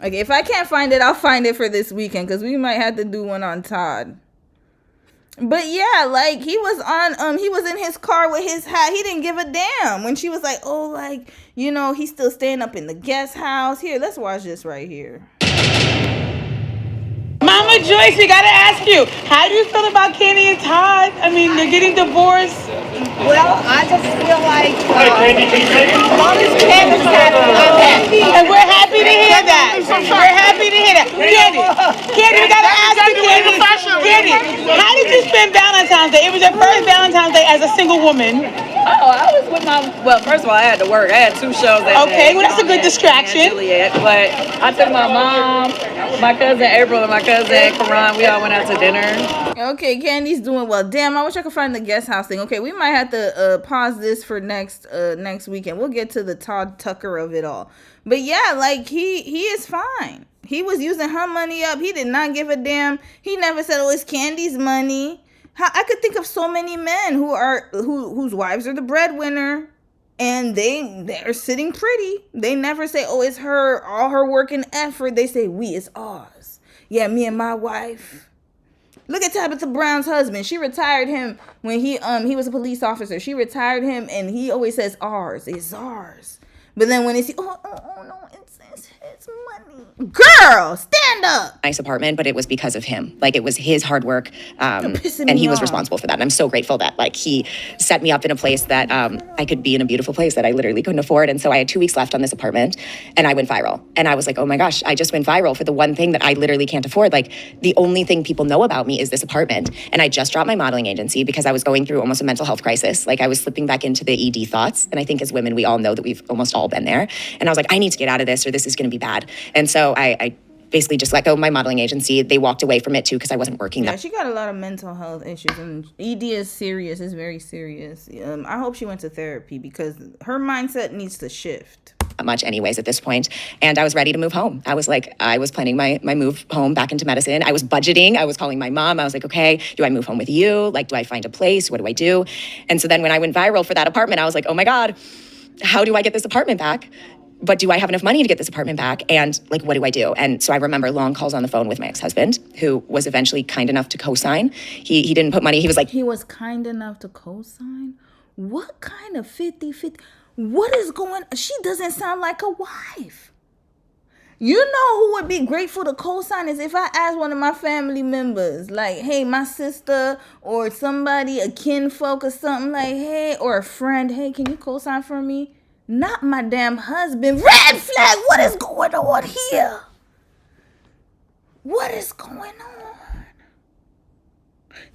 Okay, if I can't find it, I'll find it for this weekend because we might have to do one on Todd. But yeah, like he was in his car with his hat. He didn't give a damn when she was like, oh, like, you know, he's still staying up in the guest house. Here, let's watch this right here. Mama Joyce, we gotta ask you, how do you feel about Candy and Todd? I mean, they're getting divorced. Well, I just feel like as long as Candy's happy, I'm happy. And we're happy to hear that. We're happy to hear that. Candy, we gotta ask you, Candy, how did you spend Valentine's Day? It was your first Valentine's Day as a single woman. Oh, I was with well, first of all, I had to work. I had 2 shows that day. Okay, well, that's a good distraction. Juliet, but I took my mom, my cousin April, and my cousin Karan. We all went out to dinner. Okay, Candy's doing well. Damn, I wish I could find the guest house thing. Okay, we might have to pause this for next weekend. We'll get to the Todd Tucker of it all. But yeah, like he is fine. He was using her money up. He did not give a damn. He never said, oh, it's Candy's money. I could think of so many men whose wives are the breadwinner and they're sitting pretty. They never say, oh, it's her, all her work and effort. They say, it's ours. Yeah, me and my wife. Look at Tabitha Brown's husband. She retired him when he was a police officer. She retired him and he always says ours. It's ours. But then when they see, oh no, it's money. Girl, stand up. Nice apartment, but it was because of him. Like, it was his hard work, and he was responsible for that. And I'm so grateful that, like, he set me up in a place that I could be in a beautiful place that I literally couldn't afford. And so I had 2 weeks left on this apartment, and I went viral. And I was like, oh my gosh, I just went viral for the one thing that I literally can't afford. Like, the only thing people know about me is this apartment. And I just dropped my modeling agency because I was going through almost a mental health crisis. Like, I was slipping back into the ED thoughts. And I think as women, we all know that we've almost all been there. And I was like, I need to get out of this or this is going to be bad. And so I basically just let go of my modeling agency. They walked away from it too because I wasn't working. Yeah, she got a lot of mental health issues, and ED is serious. It's very serious. I hope she went to therapy because her mindset needs to shift. Much anyways at this point. And I was ready to move home. I was planning my move home back into medicine. I was budgeting. I was calling my mom. I was like, okay, do I move home with you? Like, do I find a place? What do I do? And so then when I went viral for that apartment, I was like, oh my God, how do I get this apartment back? But do I have enough money to get this apartment back? And like, what do I do? And so I remember long calls on the phone with my ex-husband, who was eventually kind enough to co-sign. He didn't put money. He was like, he was kind enough to co-sign? What kind of 50-50? What is going on? She doesn't sound like a wife. You know who would be grateful to co-sign is if I asked one of my family members, like, hey, my sister or somebody, a kinfolk or something, like, hey, or a friend, hey, can you co-sign for me? Not my damn husband. Red flag. What is going on here? What is going on?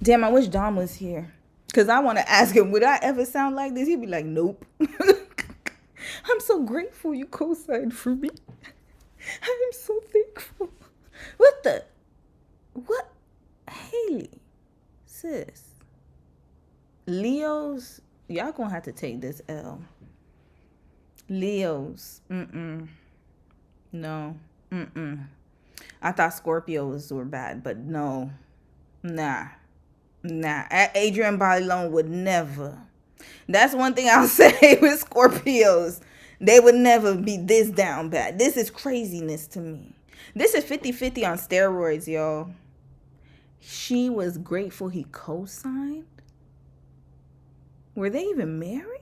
Damn, I wish Dom was here. Because I want to ask him, would I ever sound like this? He'd be like, nope. I'm so grateful you co-signed for me. I'm so thankful. What? Haylee. Sis. Leos, y'all gonna have to take this L. Leos, no, I thought Scorpios were bad, but no, nah. Adrian Bailon would never. That's one thing I'll say with Scorpios. They would never be this down bad. This is craziness to me. This is 50-50 on steroids, y'all. She was grateful he co-signed? Were they even married?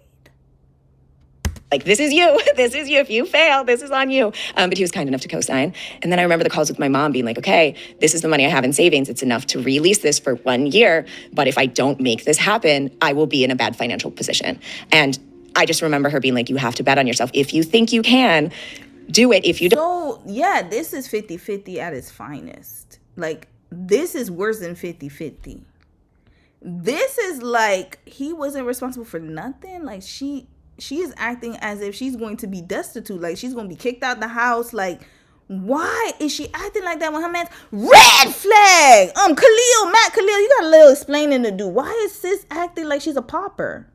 Like, this is you. This is you. If you fail, this is on you. But he was kind enough to co-sign. And then I remember the calls with my mom being like, okay, this is the money I have in savings. It's enough to release this for 1 year. But if I don't make this happen, I will be in a bad financial position. And I just remember her being like, you have to bet on yourself. If you think you can, do it. If you don't. So, yeah, this is 50-50 at its finest. Like, this is worse than 50-50. This is like, he wasn't responsible for nothing. Like, she is acting as if she's going to be destitute. Like, she's going to be kicked out the house. Like, why is she acting like that when her man's red flag? Matt Khalil, you got a little explaining to do. Why is sis acting like she's a pauper?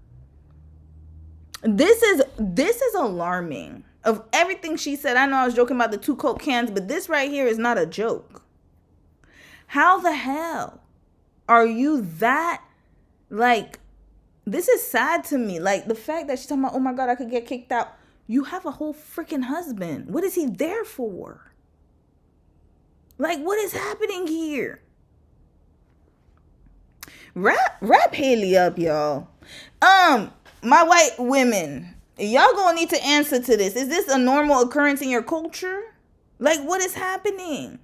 This is alarming. Of everything she said, I know I was joking about the 2 Coke cans, but this right here is not a joke. How the hell are you that, like, this is sad to me. Like, the fact that she's talking about, oh my God, I could get kicked out. You have a whole freaking husband. What is he there for? Like, what is happening here? Wrap Haylee up, y'all. My white women, y'all gonna need to answer to this. Is this a normal occurrence in your culture? Like, what is happening?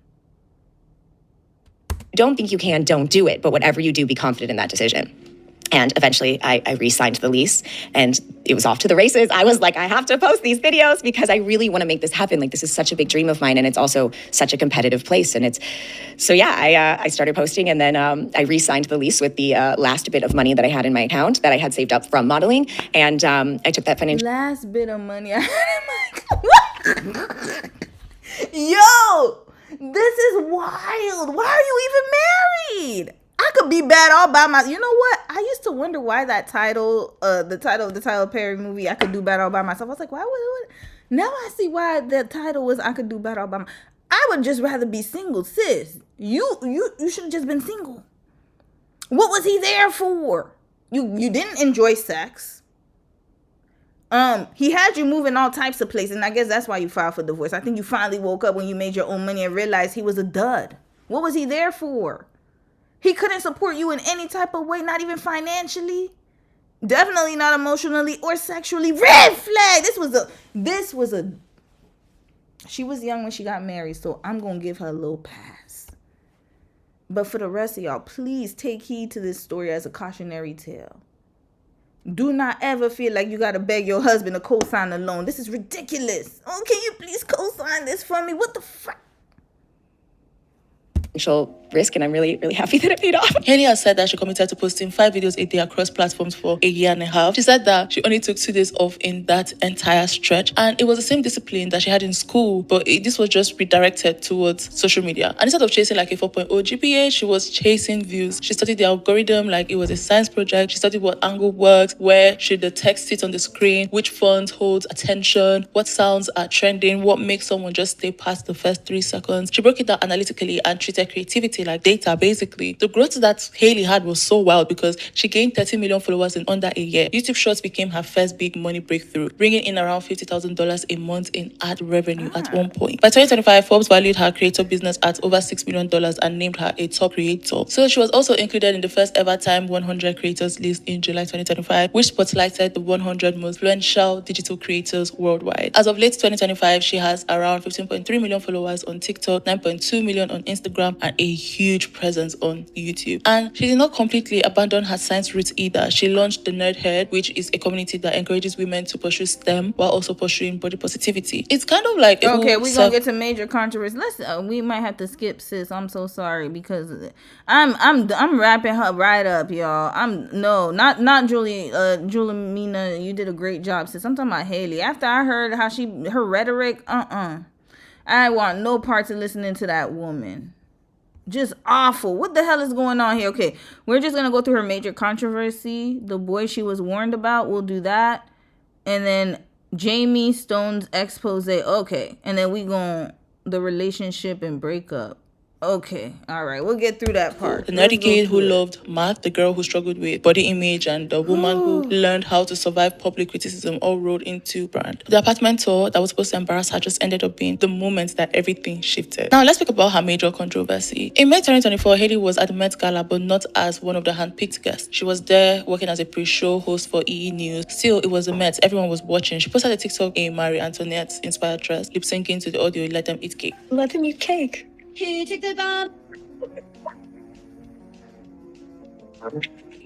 Don't think you can, don't do it. But whatever you do, be confident in that decision. And eventually I re-signed the lease and it was off to the races. I was like, I have to post these videos because I really want to make this happen. Like, this is such a big dream of mine and it's also such a competitive place. And I started posting and then I re-signed the lease with the last bit of money that I had in my account that I had saved up from modeling. And I took that financial... Last bit of money I had in my account. Yo, this is wild. Why are you even married? I could be bad all by myself. You know what? I used to wonder why that title, the title of the Tyler Perry movie, I Could Do Bad All By Myself. I was like, why would it? Now I see why the title was I Could Do Bad All By Myself. I would just rather be single, sis. You should have just been single. What was he there for? You didn't enjoy sex. He had you moving all types of places, and I guess that's why you filed for divorce. I think you finally woke up when you made your own money and realized he was a dud. What was he there for? He couldn't support you in any type of way, not even financially. Definitely not emotionally or sexually. Red flag. This was a. She was young when she got married, so I'm going to give her a little pass. But for the rest of y'all, please take heed to this story as a cautionary tale. Do not ever feel like you got to beg your husband to co-sign a loan. This is ridiculous. Oh, can you please co-sign this for me? What the fuck? risk, and I'm really, really happy that it paid off. Haylee has said that she committed to posting 5 videos a day across platforms for a year and a half. She said that she only took 2 days off in that entire stretch, and it was the same discipline that she had in school, but this was just redirected towards social media. And instead of chasing like a 4.0 GPA, she was chasing views. She studied the algorithm like it was a science project. She studied what angle works, where should the text sit on the screen, which font holds attention, what sounds are trending, what makes someone just stay past the first 3 seconds. She broke it down analytically and treated creativity like data, basically. The growth that Haylee had was so wild because she gained 30 million followers in under a year. YouTube Shorts became her first big money breakthrough, bringing in around $50,000 a month in ad revenue at one point. By 2025, Forbes valued her creator business at over $6 million and named her a top creator. So she was also included in the first ever Time 100 creators list in July 2025, which spotlighted the 100 most influential digital creators worldwide. As of late 2025, she has around 15.3 million followers on TikTok, 9.2 million on Instagram, and a huge presence on YouTube. And she did not completely abandon her science roots either. She launched the Nerd Herd, which is a community that encourages women to pursue STEM while also pursuing body positivity. It's kind of like okay, we're gonna get to major controversy. We might have to skip, sis. I'm so sorry because I'm wrapping her right up, y'all. Not Julie. Mina, you did a great job, sis. I'm talking about Haylee. After I heard how her rhetoric, I want no part of listening to that woman. Just awful. What the hell is going on here? Okay, we're just gonna go through her major controversy. The boy she was warned about, we'll do that, and then Jamie Stone's expose. Okay, and then we go the relationship and breakup. Okay, all right, we'll get through that part. The nerdy kid who loved math, the girl who struggled with body image, and the woman who learned how to survive public criticism all rolled into brand. The apartment tour that was supposed to embarrass her just ended up being the moment that everything shifted. Now let's speak about her major controversy. In May 2024, Haylee was at the Met Gala, but not as one of the handpicked guests. She was there working as a pre-show host for EE News. Still, it was the Met. Everyone was watching. She posted a TikTok in Marie Antoinette's inspired dress, lip-syncing to the audio, Let Them Eat Cake. Let them eat cake.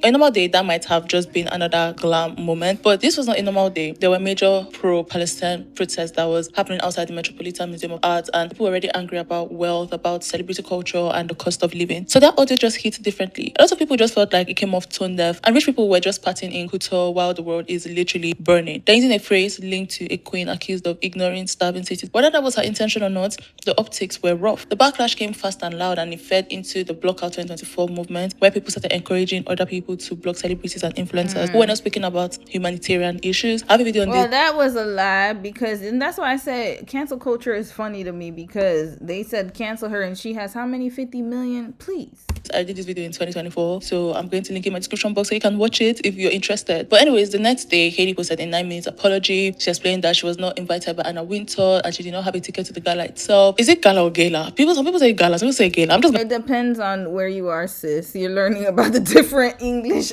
A normal day, that might have just been another glam moment, but this was not a normal day. There were major pro-Palestine protests that was happening outside the Metropolitan Museum of Art, and people were already angry about wealth, about celebrity culture, and the cost of living. So that audio just hit differently. A lot of people just felt like it came off tone deaf, and rich people were just partying in couture while the world is literally burning. They're using a phrase linked to a queen accused of ignoring starving cities. Whether that was her intention or not, the optics were rough. The backlash came fast and loud, and it fed into the Block Out 2024 movement, where people started encouraging other people to block celebrities and influencers who were not speaking about humanitarian issues. I have a video on this. That was a lie, because, and that's why I said cancel culture is funny to me, because they said cancel her and she has how many? 50 million? Please. I did this video in 2024, so I'm going to link in my description box so you can watch it if you're interested. But anyways, the next day, Haylee posted a 9-minute apology. She explained that she was not invited by Anna Wintour and she did not have a ticket to the gala itself. Is it gala or gala? Some people say gala, some people say gala. It depends on where you are, sis. You're learning about the different English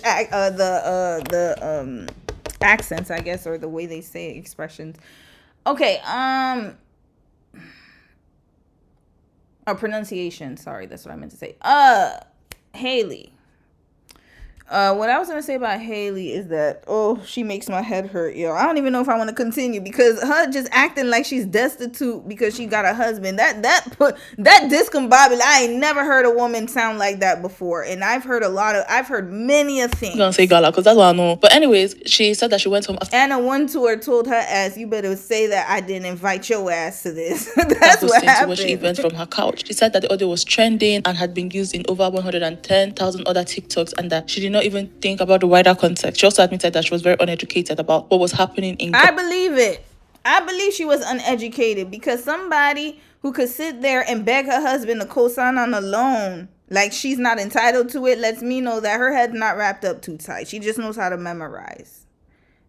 accents, I guess, or the way they say expressions. Okay, pronunciation. Sorry, that's what I meant to say. Haylee. What I was gonna say about Haylee is that, she makes my head hurt, yo. I don't even know if I want to continue, because her just acting like she's destitute because she got a husband. That discombobulated. I ain't never heard a woman sound like that before, and I've heard many a thing. I'm gonna say gala because that's what I know. But anyways, she said that she went home after Anna Wintour told her ass, "You better say that I didn't invite your ass to this." That's what happened. To watch the event from her couch. She said that the audio was trending and had been used in over 110,000 other TikToks, and that she did not even think about the wider context. She also admitted that she was very uneducated about what was happening in I believe it. I believe she was uneducated, because somebody who could sit there and beg her husband to co-sign on a loan like she's not entitled to it lets me know that her head's not wrapped up too tight. She just knows how to memorize.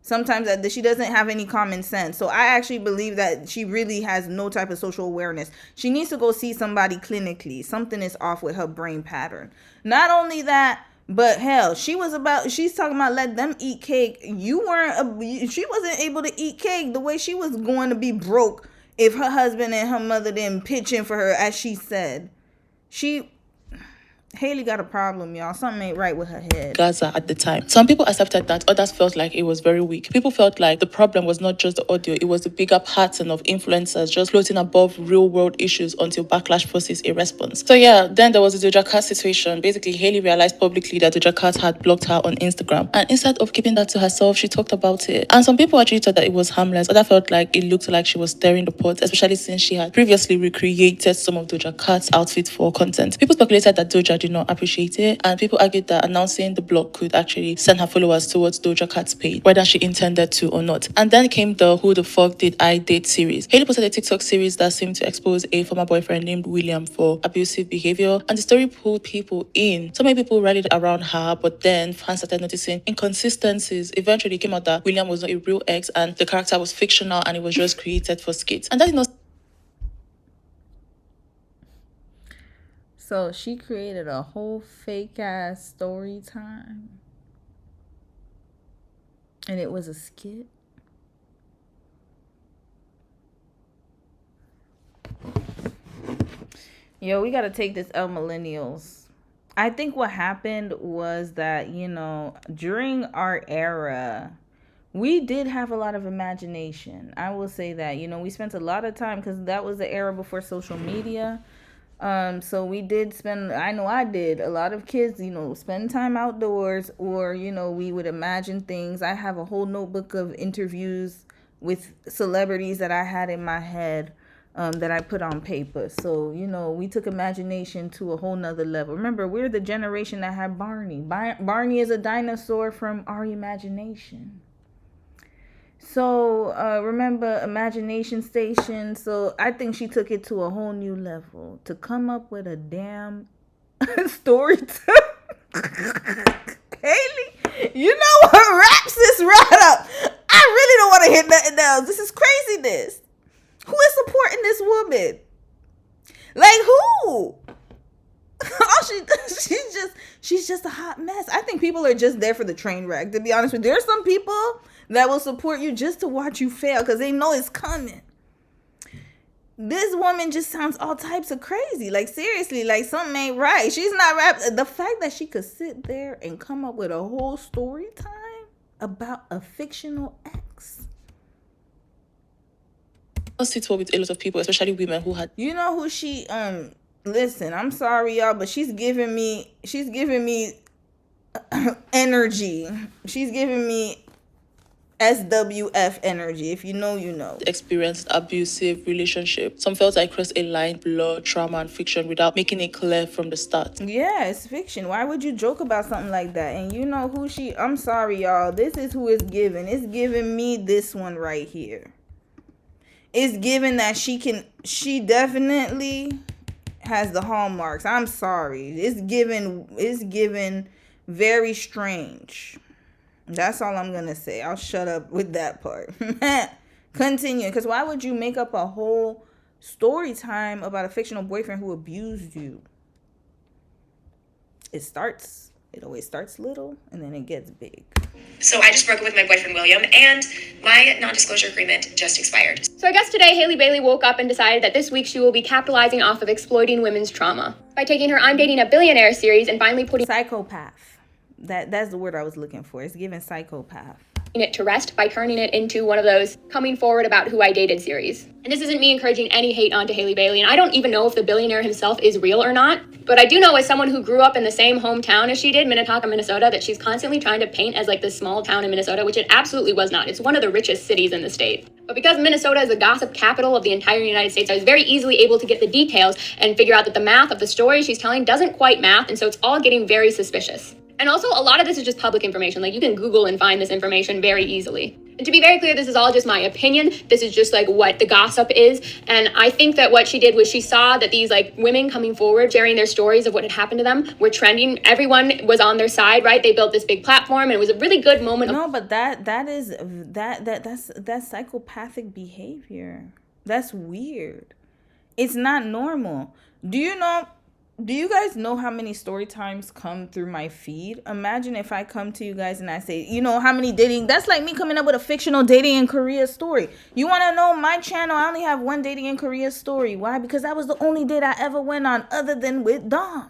Sometimes that she doesn't have any common sense. So I actually believe that she really has no type of social awareness. She needs to go see somebody clinically. Something is off with her brain pattern. Not only that, but hell, she's talking about let them eat cake. She wasn't able to eat cake the way she was going to be broke if her husband and her mother didn't pitch in for her, as she said. Haylee got a problem, y'all. Something ain't right with her head. Gaza at the time. Some people accepted that, others felt like it was very weak. People felt like the problem was not just the audio, it was the bigger pattern of influencers just floating above real world issues until backlash forces a response. So yeah, then there was the Doja Cat situation. Basically, Haylee realized publicly that Doja Cat had blocked her on Instagram, and instead of keeping that to herself, she talked about it. And some people actually thought that it was harmless. Others felt like it looked like she was stirring the pot, especially since she had previously recreated some of Doja Cat's outfits for content. People speculated that Doja did not appreciate it, and people argued that announcing the block could actually send her followers towards Doja Cat's page, whether she intended to or not. And then came the Who the Fuck Did I Date series. Haylee posted a TikTok series that seemed to expose a former boyfriend named William for abusive behavior, and the story pulled people in. So many people rallied around her, but then fans started noticing inconsistencies. Eventually it came out that William was not a real ex, and the character was fictional, and it was just created for skits. And that did not. So she created a whole fake ass story time, and it was a skit. Yo, we gotta take this L millennials. I think what happened was that, during our era, we did have a lot of imagination. I will say that, we spent a lot of time, because that was the era before social media. So we did spend, I know I did, a lot of kids, spend time outdoors, or, we would imagine things. I have a whole notebook of interviews with celebrities that I had in my head, that I put on paper. So, we took imagination to a whole nother level. Remember, we're the generation that had Barney. Barney is a dinosaur from our imagination. So remember Imagination Station? So I think she took it to a whole new level to come up with a damn story. Haylee, you know what wraps this right up? I really don't want to hit nothing else. This is craziness. Who is supporting this woman? Like who? She's just a hot mess. I think people are just there for the train wreck, to be honest with you. There are some people that will support you just to watch you fail because they know it's coming. This woman just sounds all types of crazy. Like seriously, like something ain't right. She's not rap. The fact that she could sit there and come up with a whole story time about a fictional ex. Sit well with a lot of people, especially women who had. You know who she listen, I'm sorry y'all, but she's giving me energy. She's giving me SWF energy. If you know, you know. Experienced abusive relationship. Some felt I crossed a line below trauma and fiction without making it clear from the start. Yeah, it's fiction. Why would you joke about something like that? And you know who she, I'm sorry y'all, this is who it's giving. It's giving me this one right here. It's given that she definitely has the hallmarks. I'm sorry. It's given very strange. That's all I'm gonna say. I'll shut up with that part. Continue. Because why would you make up a whole story time about a fictional boyfriend who abused you? It always starts little and then it gets big. So I just broke up with my boyfriend, William, and my non-disclosure agreement just expired. So I guess today Haylee Baylee woke up and decided that this week she will be capitalizing off of exploiting women's trauma by taking her I'm Dating a Billionaire series and finally putting psychopath. That's the word I was looking for. It's given psychopath. It to rest by turning it into one of those coming forward about who I dated series. And this isn't me encouraging any hate onto Haylee Baylee, and I don't even know if the billionaire himself is real or not, but I do know as someone who grew up in the same hometown as she did, Minnetonka, Minnesota, that she's constantly trying to paint as like this small town in Minnesota, which it absolutely was not. It's one of the richest cities in the state. But because Minnesota is the gossip capital of the entire United States, I was very easily able to get the details and figure out that the math of the story she's telling doesn't quite math, and so it's all getting very suspicious. And also, a lot of this is just public information. Like, you can Google and find this information very easily. And to be very clear, this is all just my opinion. This is just, like, what the gossip is. And I think that what she did was she saw that these, like, women coming forward, sharing their stories of what had happened to them, were trending. Everyone was on their side, right? They built this big platform, and it was a really good moment. No, but that's psychopathic behavior. That's weird. It's not normal. Do you guys know how many story times come through my feed? Imagine if I come to you guys and I say, you know, how many dating, that's like me coming up with a fictional dating in Korea story. You want to know my channel? I only have one dating in Korea story. Why? Because that was the only date I ever went on other than with Dom.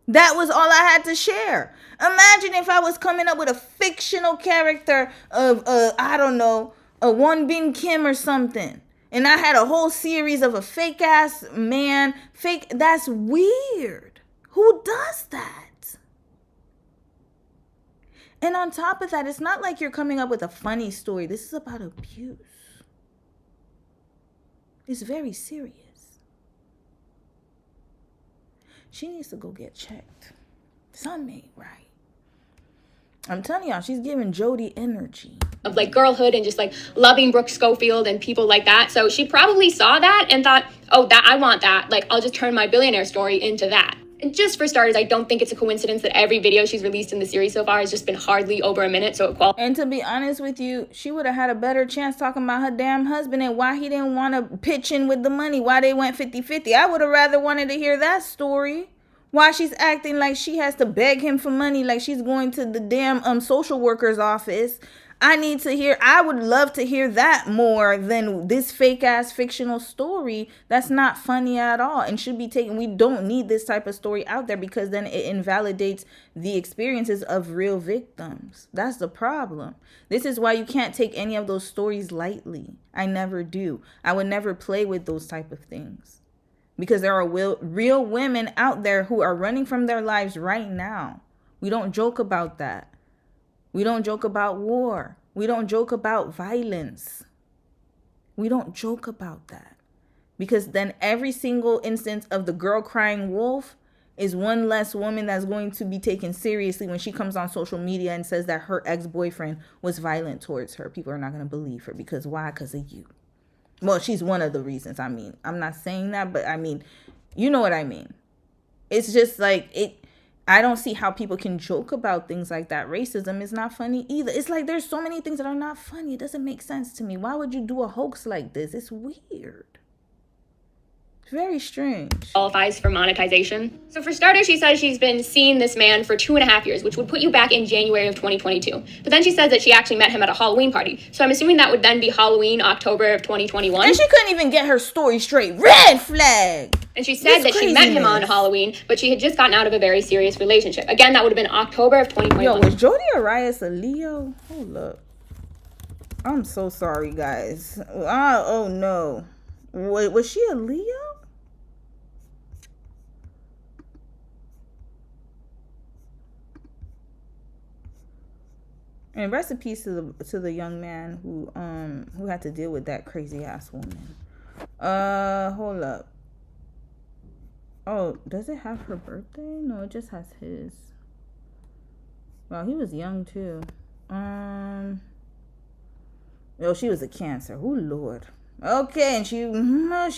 That was all I had to share. Imagine if I was coming up with a fictional character of, I don't know, a Won Bin Kim or something. And I had a whole series of a fake ass man. That's weird. Who does that? And on top of that, it's not like you're coming up with a funny story. This is about abuse. It's very serious. She needs to go get checked. Something ain't right. I'm telling y'all, she's giving Jody energy. Of like girlhood and just like loving Brooke Schofield and people like that. So she probably saw that and thought, oh, that I want that. Like, I'll just turn my billionaire story into that. And just for starters, I don't think it's a coincidence that every video she's released in the series so far has just been hardly over a minute. So it qualifies. And to be honest with you, she would have had a better chance talking about her damn husband and why he didn't want to pitch in with the money, why they went 50-50. I would have rather wanted to hear that story. Why she's acting like she has to beg him for money, like she's going to the damn social worker's office. I would love to hear that more than this fake ass fictional story that's not funny at all and should be taken. We don't need this type of story out there because then it invalidates the experiences of real victims. That's the problem. This is why you can't take any of those stories lightly. I never do. I would never play with those type of things. Because there are real women out there who are running from their lives right now. We don't joke about that. We don't joke about war. We don't joke about violence. We don't joke about that. Because then every single instance of the girl crying wolf is one less woman that's going to be taken seriously when she comes on social media and says that her ex-boyfriend was violent towards her. People are not going to believe her. Because why? Because of you. Well, she's one of the reasons. I mean, I'm not saying that, but I mean, you know what I mean. It's just like, I don't see how people can joke about things like that. Racism is not funny either. It's like there's so many things that are not funny. It doesn't make sense to me. Why would you do a hoax like this? It's weird. Very strange. Qualifies for monetization. So for starters, she says she's been seeing this man for 2.5 years, which would put you back in January of 2022. But then she says that she actually met him at a Halloween party. So I'm assuming that would then be Halloween, October of 2021. And she couldn't even get her story straight. Red flag. And she said that she met him on Halloween, but she had just gotten out of a very serious relationship. Again, that would have been October of 2021. Yo, was Jodi Arias a Leo? Hold up. I'm so sorry, guys. Oh no. Was she a Leo? And rest in peace to the young man who had to deal with that crazy ass woman. Hold up. Oh, does it have her birthday? No, it just has his. Well, he was young too. Yo, she was a Cancer. Oh Lord. Okay, and she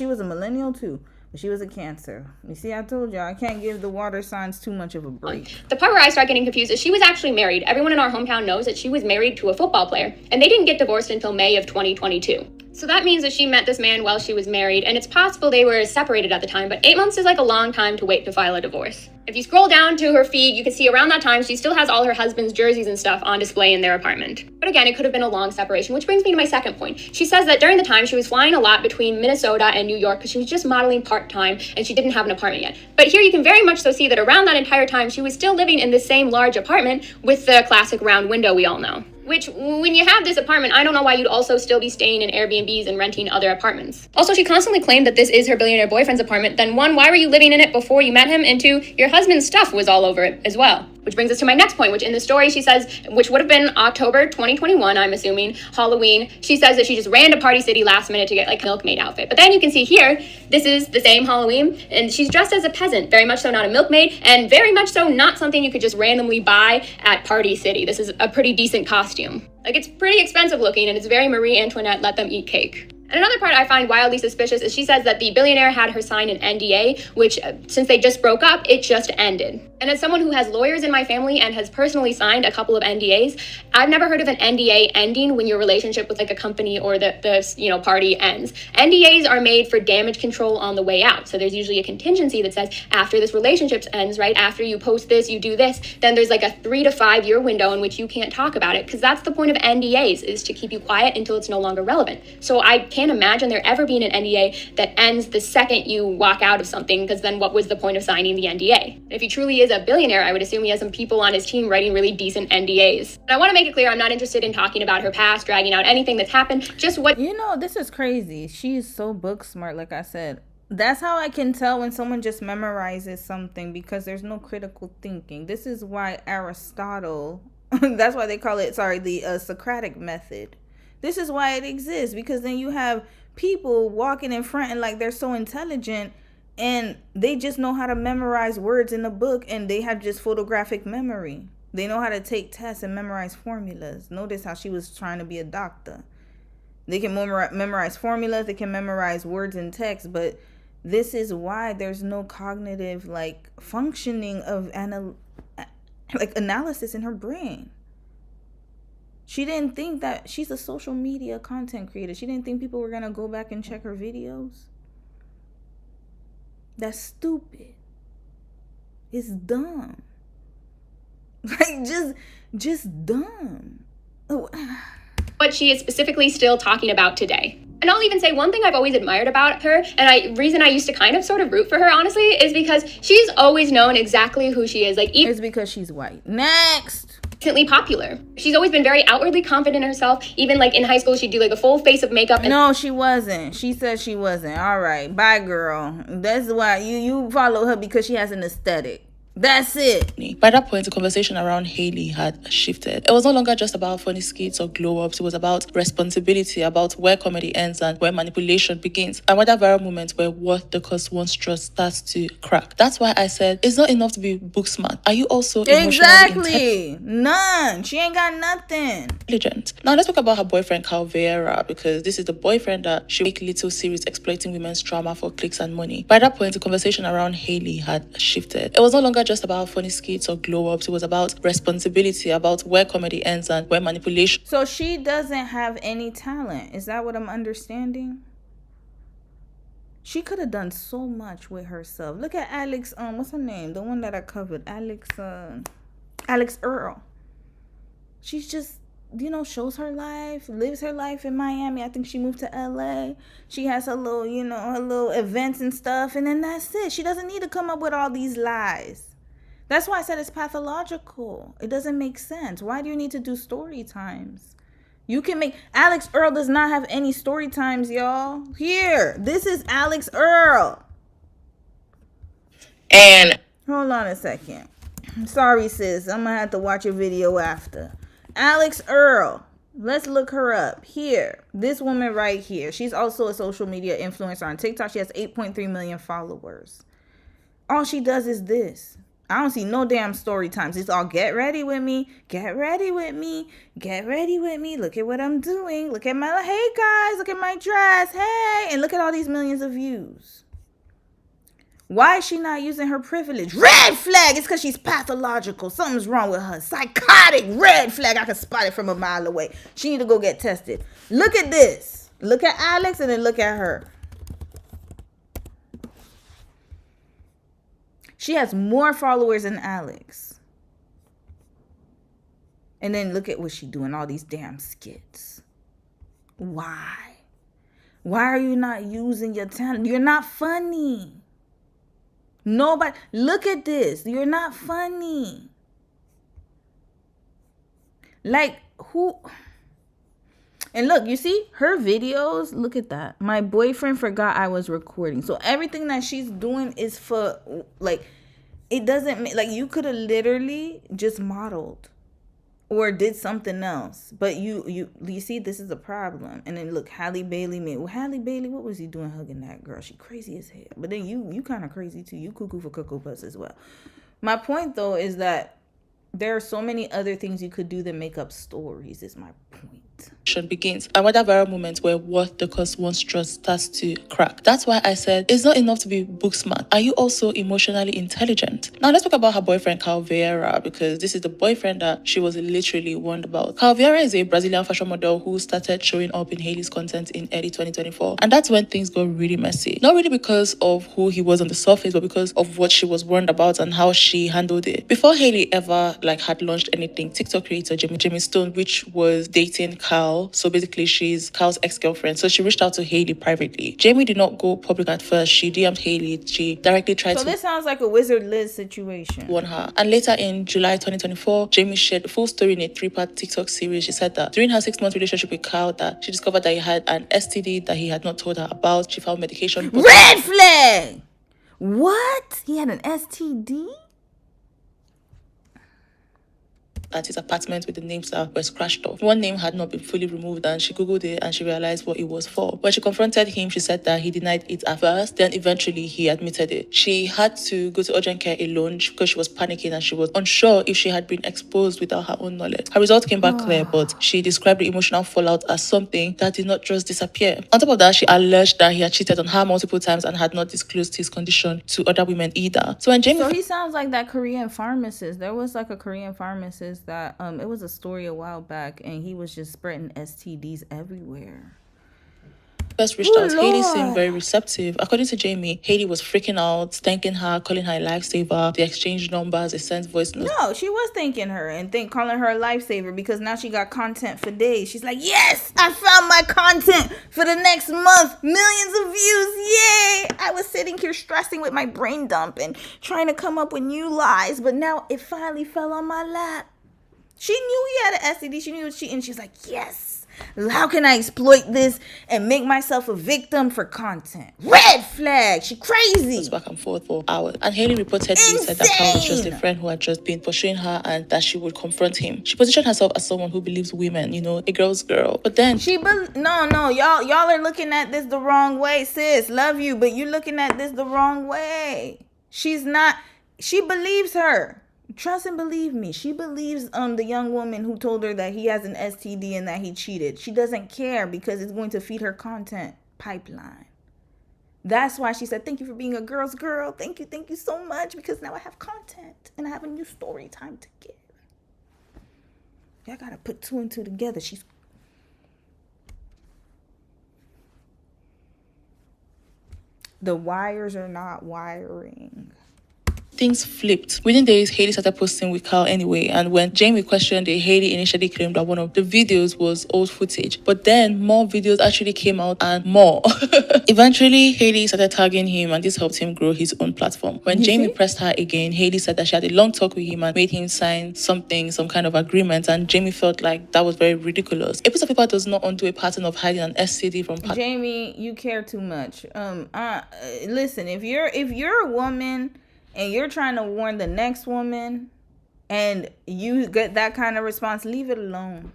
was a millennial too. But she was a Cancer. You see, I told y'all, I can't give the water signs too much of a break. The part where I start getting confused is she was actually married. Everyone in our hometown knows that she was married to a football player, and they didn't get divorced until May of 2022. So that means that she met this man while she was married, and it's possible they were separated at the time, but 8 months is like a long time to wait to file a divorce. If you scroll down to her feed, you can see around that time she still has all her husband's jerseys and stuff on display in their apartment. But again, it could have been a long separation, which brings me to my second point. She says that during the time she was flying a lot between Minnesota and New York because she was just modeling part-time and she didn't have an apartment yet. But here you can very much so see that around that entire time she was still living in the same large apartment with the classic round window we all know. Which, when you have this apartment, I don't know why you'd also still be staying in Airbnbs and renting other apartments. Also, she constantly claimed that this is her billionaire boyfriend's apartment. Then one, why were you living in it before you met him? And two, your husband's stuff was all over it as well. Which brings us to my next point, which in the story she says, which would have been October 2021, I'm assuming, Halloween. She says that she just ran to Party City last minute to get like a milkmaid outfit. But then you can see here, this is the same Halloween, and she's dressed as a peasant, very much so not a milkmaid, and very much so not something you could just randomly buy at Party City. This is a pretty decent costume. Like, it's pretty expensive looking, and it's very Marie Antoinette, let them eat cake. And another part I find wildly suspicious is she says that the billionaire had her sign an NDA, which, since they just broke up, it just ended. And as someone who has lawyers in my family and has personally signed a couple of NDAs, I've never heard of an NDA ending when your relationship with like a company or the party ends. NDAs are made for damage control on the way out. So there's usually a contingency that says after this relationship ends, right, after you post this, you do this, then there's like a 3 to 5 year window in which you can't talk about it, because that's the point of NDAs, is to keep you quiet until it's no longer relevant. So I can't imagine there ever being an NDA that ends the second you walk out of something, because then what was the point of signing the NDA? And if he truly is a billionaire, I would assume he has some people on his team writing really decent NDAs. And I want to make it clear, I'm not interested in talking about her past, dragging out anything that's happened, just what... You know, this is crazy. She's so book smart, like I said. That's how I can tell when someone just memorizes something, because there's no critical thinking. This is why Aristotle, that's why they call it, the Socratic method. This is why it exists, because then you have people walking in front and like they're so intelligent and they just know how to memorize words in the book, and they have just photographic memory. They know how to take tests and memorize formulas. Notice how she was trying to be a doctor. They can memorize formulas, they can memorize words and text, but this is why there's no cognitive like functioning of analysis in her brain. She didn't think that she's a social media content creator. She didn't think people were going to go back and check her videos. That's stupid. It's dumb. Like, just dumb. What she is specifically still talking about today. And I'll even say one thing I've always admired about her, and reason I used to kind of sort of root for her, honestly, is because she's always known exactly who she is. Like, even it's because she's white. Next. Instantly popular. She's always been very outwardly confident in herself. Even like in high school, she'd do like a full face of makeup. No, she wasn't. She said she wasn't. All right, bye, girl. That's why you follow her, because she has an aesthetic. That's it. By that point, the conversation around Haylee had shifted. It was no longer just about funny skits or glow-ups. It was about responsibility, about where comedy ends and where manipulation begins, and whether viral moments were worth the cost once trust starts to crack. That's why I said it's not enough to be book smart. Are you also exactly none? She ain't got nothing. Intelligent. Now let's talk about her boyfriend Carl Vera, because this is the boyfriend that she make little series exploiting women's trauma for clicks and money. By that point, the conversation around Haylee had shifted. It was no longer just about funny skits or glow-ups. It was about responsibility, about where comedy ends and where manipulation. So she doesn't have any talent. Is that what I'm understanding? She could have done so much with herself. Look at Alex, what's her name? The one that I covered. Alex Earl. She's just, shows her life, lives her life in Miami. I think she moved to LA. She has her little, her little events and stuff. And then that's it. She doesn't need to come up with all these lies. That's why I said it's pathological. It doesn't make sense. Why do you need to do story times? You can make... Alex Earl does not have any story times, y'all. Here. This is Alex Earl. And... Hold on a second. Sorry, sis. I'm going to have to watch your video after. Alex Earl. Let's look her up. Here. This woman right here. She's also a social media influencer on TikTok. She has 8.3 million followers. All she does is this. I don't see no damn story times. It's all get ready with me. Get ready with me. Get ready with me. Look at what I'm doing. Look at my... Hey, guys. Look at my dress. Hey. And look at all these millions of views. Why is she not using her privilege? Red flag. It's because she's pathological. Something's wrong with her. Psychotic. Red flag. I can spot it from a mile away. She need to go get tested. Look at this. Look at Alex and then look at her. She has more followers than Alex. And then look at what she's doing. All these damn skits. Why? Why are you not using your talent? You're not funny. Nobody. Look at this. You're not funny. Like, who... And look, you see her videos. Look at that. My boyfriend forgot I was recording. So everything that she's doing is for, like, it doesn't make, like, you could have literally just modeled or did something else. But you see, this is a problem. And then look, Haylee Baylee made. Well, Haylee Baylee, what was he doing hugging that girl? She crazy as hell. But then you kind of crazy too. You cuckoo for Cocoa Puffs as well. My point though is that there are so many other things you could do that make up stories. Is my point. Begins, and whether viral moments were worth the cost once trust starts to crack. That's why I said it's not enough to be book smart. Are you also emotionally intelligent? Now let's talk about her boyfriend Carl Vera, because this is the boyfriend that she was literally warned about. Carl Vera is a Brazilian fashion model who started showing up in Haylee's content in early 2024, and that's when things got really messy. Not really because of who he was on the surface, but because of what she was warned about and how she handled it. Before Haylee ever had launched anything, TikTok creator Jamie Stone, which was dating Carl. So basically, she's Carl's ex-girlfriend. So she reached out to Haylee privately. Jamie did not go public at first. She DM'd Haylee. She directly tried to... So this sounds like a Wizard Liz situation. ...warn her. And later in July 2024, Jamie shared the full story in a 3-part TikTok series. She said that during her 6-month relationship with Carl, that she discovered that he had an STD that he had not told her about. She found medication... Red flag! What? He had an STD? At his apartment with the names that were scratched off. One name had not been fully removed, and she googled it and she realized what it was for. When she confronted him, she said that he denied it at first, then eventually he admitted it. She had to go to urgent care alone because she was panicking and she was unsure if she had been exposed without her own knowledge. Her results came back clear, but she described the emotional fallout as something that did not just disappear. On top of that, she alleged that he had cheated on her multiple times and had not disclosed his condition to other women either. So when Jamie... So he sounds like that Korean pharmacist. There was like a Korean pharmacist that it was a story a while back, and he was just spreading STDs everywhere. First reached out, Haylee seemed very receptive. According to Jamie, Haylee was freaking out, thanking her, calling her a lifesaver. They exchanged numbers, they sent voice notes. No, she was thanking her and calling her a lifesaver because now she got content for days. She's like, yes, I found my content for the next month. Millions of views, yay! I was sitting here stressing with my brain dump and trying to come up with new lies, but now it finally fell on my lap. She knew he had an STD. She knew he was cheating. She's like, yes, How can I exploit this and make myself a victim for content? Red flag. She crazy. Back and forth for hours. And Haylee reportedly said that Carl was just a friend who had just been pursuing her and that she would confront him. She positioned herself as someone who believes women, you know, a girl's girl. But then no, y'all are looking at this the wrong way, sis. Love you, but you're looking at this the wrong way. She's not. She believes her. Trust and believe me. She believes the young woman who told her that he has an STD and that he cheated. She doesn't care because it's going to feed her content pipeline. That's why she said, thank you for being a girl's girl. Thank you so much, because now I have content and I have a new story time to give. Y'all gotta put two and two together. The wires are not wiring. Things flipped. Within days, Haylee started posting with Carl anyway, and when Jamie questioned it, Haylee initially claimed that one of the videos was old footage. But then more videos actually came out, and more. Eventually, Haylee started tagging him, and this helped him grow his own platform. When Jamie pressed her again, Haylee said that she had a long talk with him and made him sign some kind of agreement, and Jamie felt like that was very ridiculous. A piece of paper does not undo a pattern of hiding an STD from Jamie, you care too much. Listen, if you're a woman and you're trying to warn the next woman and you get that kind of response, leave it alone.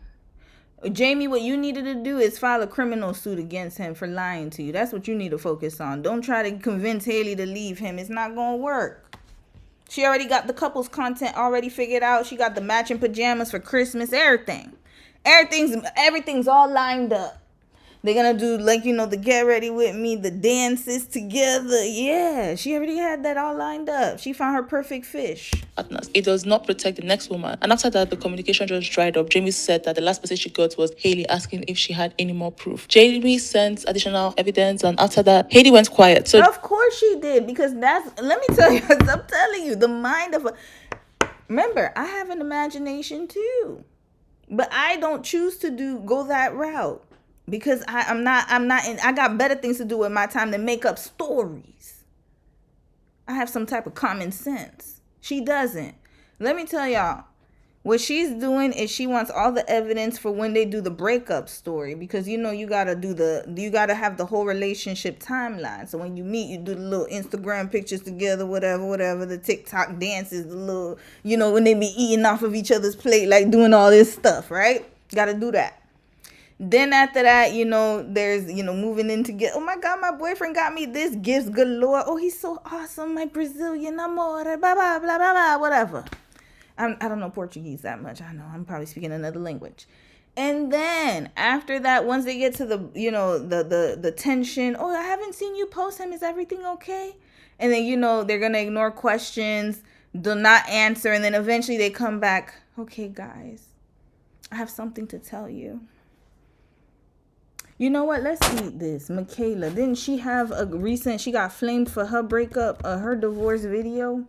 Jamie, what you needed to do is file a criminal suit against him for lying to you. That's what you need to focus on. Don't try to convince Haylee to leave him. It's not going to work. She already got the couple's content already figured out. She got the matching pajamas for Christmas, everything. Everything's all lined up. They're going to do, like, the get ready with me, the dances together. Yeah, she already had that all lined up. She found her perfect fish. It does not protect the next woman. And after that, the communication just dried up. Jamie said that the last message she got was Haylee asking if she had any more proof. Jamie sent additional evidence, and after that, Haylee went quiet. So of course she did, because let me tell you, I'm telling you, the mind of remember, I have an imagination too. But I don't choose to go that route. Because I got better things to do with my time than make up stories. I have some type of common sense. She doesn't. Let me tell y'all, what she's doing is she wants all the evidence for when they do the breakup story, because you gotta have the whole relationship timeline. So when you meet, you do the little Instagram pictures together, whatever, the TikTok dances, the little, when they be eating off of each other's plate, like doing all this stuff, right? Gotta do that. Then after that, there's, moving in together. Oh my God, my boyfriend got me this, gifts galore. Oh, he's so awesome, my Brazilian amor, blah, blah, blah, blah, blah, whatever. I don't know Portuguese that much. I know, I'm probably speaking another language. And then after that, once they get to the, the tension, oh, I haven't seen you post him. Is everything okay? And then, they're going to ignore questions, do not answer. And then eventually they come back. Okay, guys, I have something to tell you. You know what? Let's eat this. Michaela, didn't she have she got flamed for her breakup, her divorce video?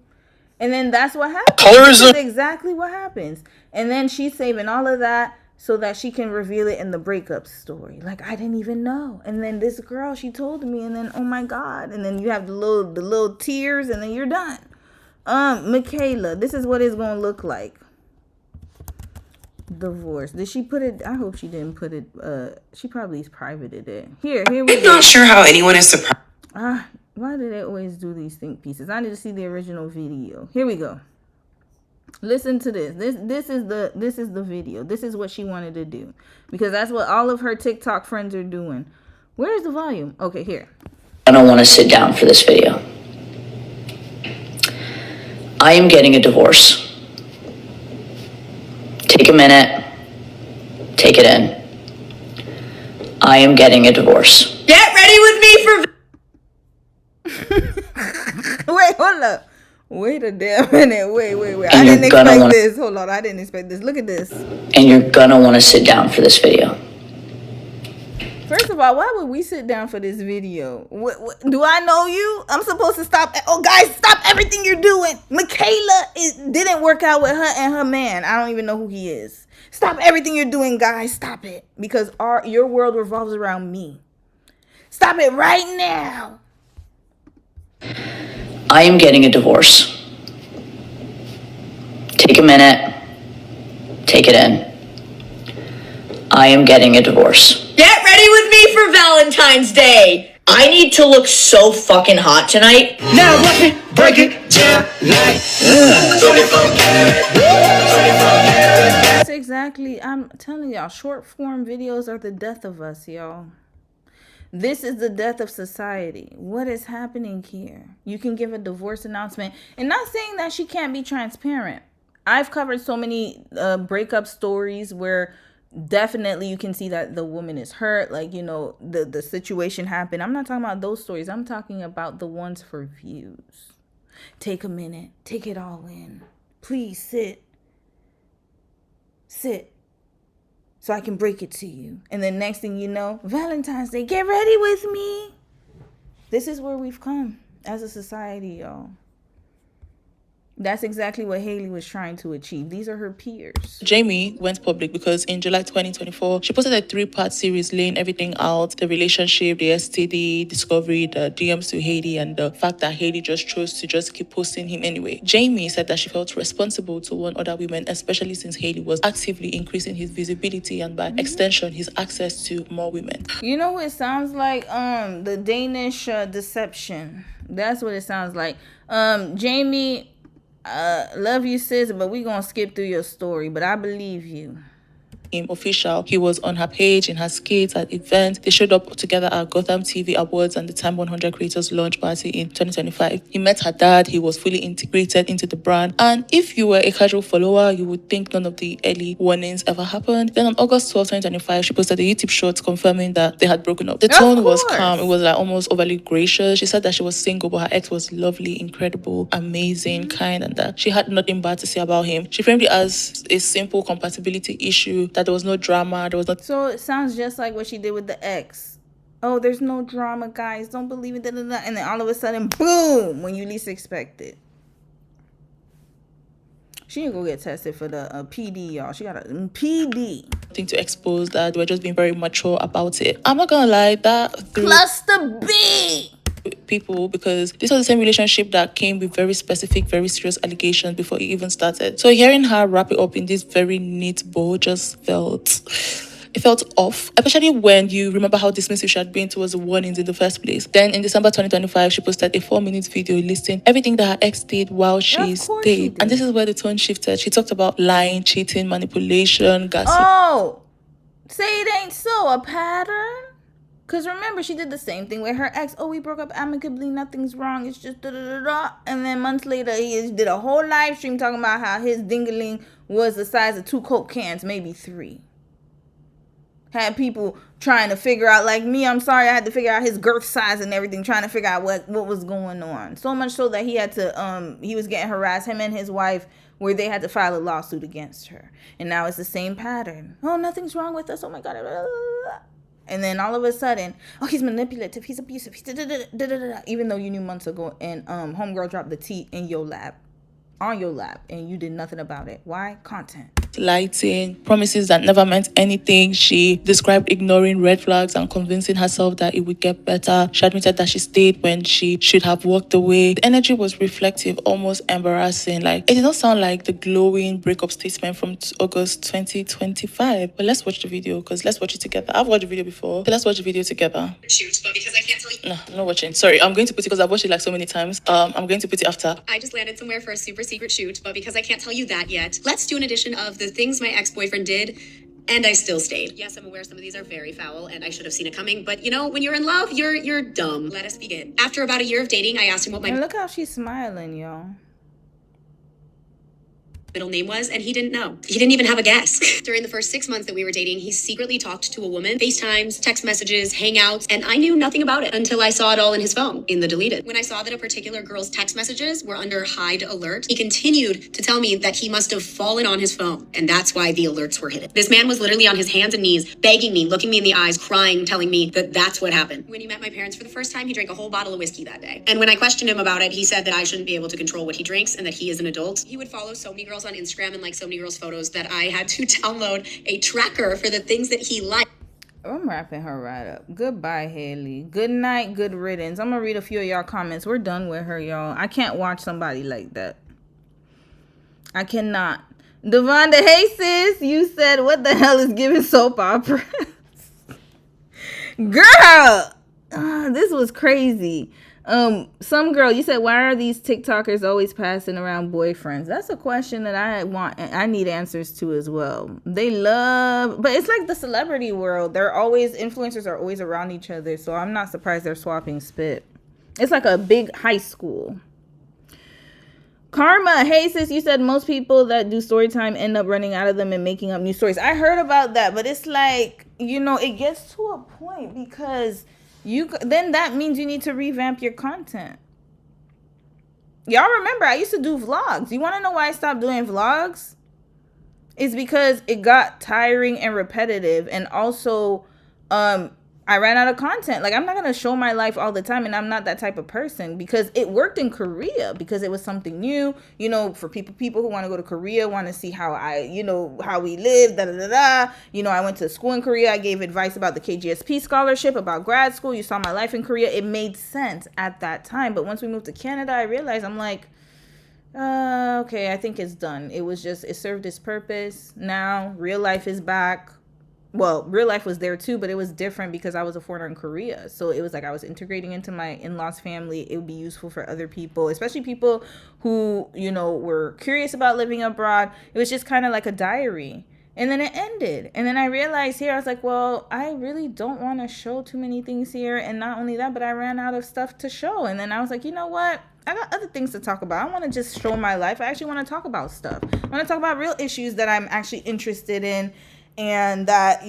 And then that's what happens. This is exactly what happens. And then she's saving all of that so that she can reveal it in the breakup story. Like, I didn't even know. And then this girl, she told me, and then, oh my God. And then you have the little tears, and then you're done. Michaela, this is what it's going to look like. Divorce. Did she put it? I hope she didn't put it. She probably privated it. Here we go. I'm not sure how anyone is surprised. Why do they always do these think pieces? I need to see the original video. Here we go. Listen to this. This is the video. This is what she wanted to do, because that's what all of her TikTok friends are doing. Where's the volume? Okay, here. I don't want to sit down for this video. I am getting a divorce. Take a minute. Take it in. I am getting a divorce. Get ready with me for... Wait, hold up. Wait a damn minute. Wait. I didn't expect this. Hold on. I didn't expect this. Look at this. And you're gonna want to sit down for this video. First of all, why would we sit down for this video? What, do I know you? I'm supposed to stop. Oh, guys, stop everything you're doing. Michaela, it didn't work out with her and her man. I don't even know who he is. Stop everything you're doing, guys. Stop it. Because your world revolves around me. Stop it right now. I am getting a divorce. Take a minute. Take it in. I am getting a divorce. Get ready with me for Valentine's Day. I need to look so fucking hot tonight. Now watch me break it down like 24 That's exactly, I'm telling y'all, short form videos are the death of us, y'all. This is the death of society. What is happening here? You can give a divorce announcement, and not saying that she can't be transparent. I've covered so many breakup stories where definitely you can see that the woman is hurt, like, you know, the situation happened. I'm not talking about those stories. I'm talking about the ones for views. Take a minute, take it all in. Please sit so I can break it to you. And then next thing you know, Valentine's Day, get ready with me. This is where we've come as a society, y'all. That's exactly what Haylee was trying to achieve. These are her peers. Jamie went public because in July 2024, she posted a 3-part series laying everything out: the relationship, the STD discovery, the DMs to Haylee, and the fact that Haylee just chose to just keep posting him anyway. Jamie said that she felt responsible to warn other women, especially since Haylee was actively increasing his visibility and by extension his access to more women. You know what it sounds like? The Danish deception. That's what it sounds like. Jamie, love you, sis, but we gonna skip through your story, but I believe you. Official. He was on her page, in her skits, at events. They showed up together at Gotham TV Awards and the Time 100 Creators launch party in 2025. He met her dad. He was fully integrated into the brand. And if you were a casual follower, you would think none of the early warnings ever happened. Then on August 12, 2025, she posted a YouTube short confirming that they had broken up. The tone was calm. It was like almost overly gracious. She said that she was single, but her ex was lovely, incredible, amazing, kind, and that she had nothing bad to say about him. She framed it as a simple compatibility issue, that there was no drama, there was no... So it sounds just like what she did with the ex. Oh, there's no drama, guys, don't believe it, da, da, da. And then all of a sudden, boom, when you least expect it. She didn't go get tested for the PD, y'all. She got a PD. Thing to expose that. They were just being very mature about it. I'm not gonna lie, that through Cluster B people, because this was the same relationship that came with very specific, very serious allegations before it even started. So hearing her wrap it up in this very neat bow just felt off, especially when you remember how dismissive she had been towards the warnings in the first place. Then in December 2025, she posted a 4-minute video listing everything that her ex did while she stayed. And this is where the tone shifted. She talked about lying, cheating, manipulation, gossip. Oh, say it ain't so, a pattern? Because remember, she did the same thing with her ex. Oh, we broke up amicably, nothing's wrong, it's just da-da-da-da. And then months later, he did a whole live stream talking about how his dingaling was the size of 2 Coke cans, maybe 3. Had people trying to figure out, like me, I'm sorry, I had to figure out his girth size and everything, trying to figure out what was going on. So much so that he had to, he was getting harassed, him and his wife, where they had to file a lawsuit against her. And now it's the same pattern. Oh, nothing's wrong with us, oh my God. And then all of a sudden, oh, he's manipulative, he's abusive, he's da-da-da-da-da-da-da. Even though you knew months ago, and homegirl dropped the tea in your lap, on your lap, and you did nothing about it. Why? Content. Lighting, promises that never meant anything. She described ignoring red flags and convincing herself that it would get better. She admitted that she stayed when she should have walked away. The energy was reflective, almost embarrassing. Like, it did not sound like the glowing breakup statement from August 2025. But let's watch the video, because let's watch it together. I've watched the video before, so let's watch the video together. Shoot, but because I can't tell you. No, I'm not watching. Sorry, I'm going to put it because I've watched it like so many times. I'm going to put it after. I just landed somewhere for a super secret shoot, but because I can't tell you that yet, let's do an edition of the things my ex-boyfriend did, and I still stayed. Yes, I'm aware some of these are very foul, and I should have seen it coming, but you know, when you're in love, you're dumb. Let us begin. After about a year of dating, I asked him what my... And look how she's smiling, y'all. middle name was, and he didn't know. He didn't even have a guess. During the first 6 months that we were dating, he secretly talked to a woman, FaceTimes, text messages, hangouts, and I knew nothing about it until I saw it all in his phone, in the deleted. When I saw that a particular girl's text messages were under hide alert, he continued to tell me that he must have fallen on his phone, and that's why the alerts were hidden. This man was literally on his hands and knees, begging me, looking me in the eyes, crying, telling me that that's what happened. When he met my parents for the first time, he drank a whole bottle of whiskey that day. And when I questioned him about it, he said that I shouldn't be able to control what he drinks and that he is an adult. He would follow so many girls on Instagram and like so many girls' photos that I had to download a tracker for the things that he liked. I'm wrapping her right up. Goodbye, Haylee. Good night, good riddance. I'm gonna read a few of y'all comments. We're done with her, y'all. I can't watch somebody like that. I cannot. Devonda, hey sis, you said what the hell is giving soap opera? Girl, this was crazy. Some girl, you said, why are these TikTokers always passing around boyfriends? That's a question that I need answers to as well. They love, but it's like the celebrity world. Influencers are always around each other, so I'm not surprised they're swapping spit. It's like a big high school. Karma, hey sis, you said most people that do story time end up running out of them and making up new stories. I heard about that, but it's like, it gets to a point because then that means you need to revamp your content. Y'all remember I used to do vlogs. You want to know why I stopped doing vlogs? It's because it got tiring and repetitive, and also I ran out of content. Like, I'm not going to show my life all the time, and I'm not that type of person, because it worked in Korea because it was something new, for people who want to go to Korea, want to see how how we live, I went to school in Korea. I gave advice about the KGSP scholarship, about grad school. You saw my life in Korea. It made sense at that time. But once we moved to Canada, I realized, I'm like, okay, I think it's done. It served its purpose. Now real life is back. Well, real life was there too, but it was different because I was a foreigner in Korea. So it was like I was integrating into my in-laws family. It would be useful for other people, especially people who, were curious about living abroad. It was just kind of like a diary. And then it ended. And then I realized here, I was like, well, I really don't want to show too many things here. And not only that, but I ran out of stuff to show. And then I was like, you know what? I got other things to talk about. I want to just show my life. I actually want to talk about stuff. I want to talk about real issues that I'm actually interested in, and that,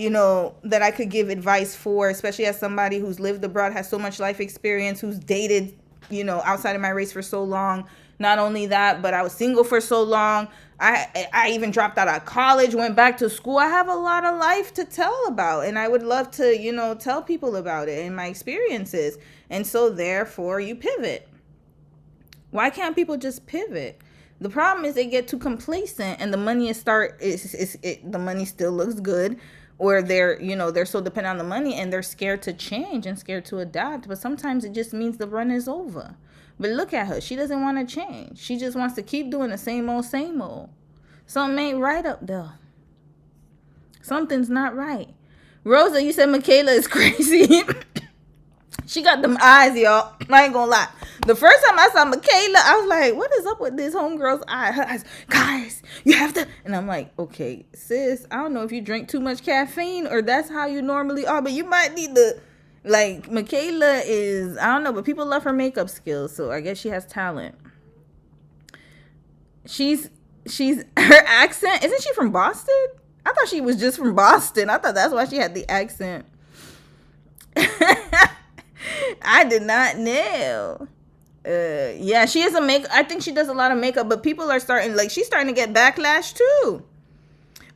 that I could give advice for, especially as somebody who's lived abroad, has so much life experience, who's dated, outside of my race for so long. Not only that, but I was single for so long. I even dropped out of college, went back to school. I have a lot of life to tell about, and I would love to, tell people about it and my experiences. And so therefore you pivot. Why can't people just pivot? The problem is they get too complacent, and the money the money still looks good, or they're so dependent on the money, and they're scared to change and scared to adapt. But sometimes it just means the run is over. But look at her. She doesn't want to change. She just wants to keep doing the same old, same old. Something ain't right up there. Something's not right. Rosa, you said Michaela is crazy. She got them eyes, y'all. I ain't gonna lie. The first time I saw Michaela, I was like, what is up with this homegirl's eye? Her eyes, guys, you have to. And I'm like, okay, sis, I don't know if you drink too much caffeine or that's how you normally are, but you might need to, like, Michaela is, I don't know, but people love her makeup skills, so I guess she has talent. She's her accent, isn't she from Boston? I thought she was just from Boston. I thought that's why she had the accent. I did not know. Yeah, she is I think she does a lot of makeup, but people are she's starting to get backlash too,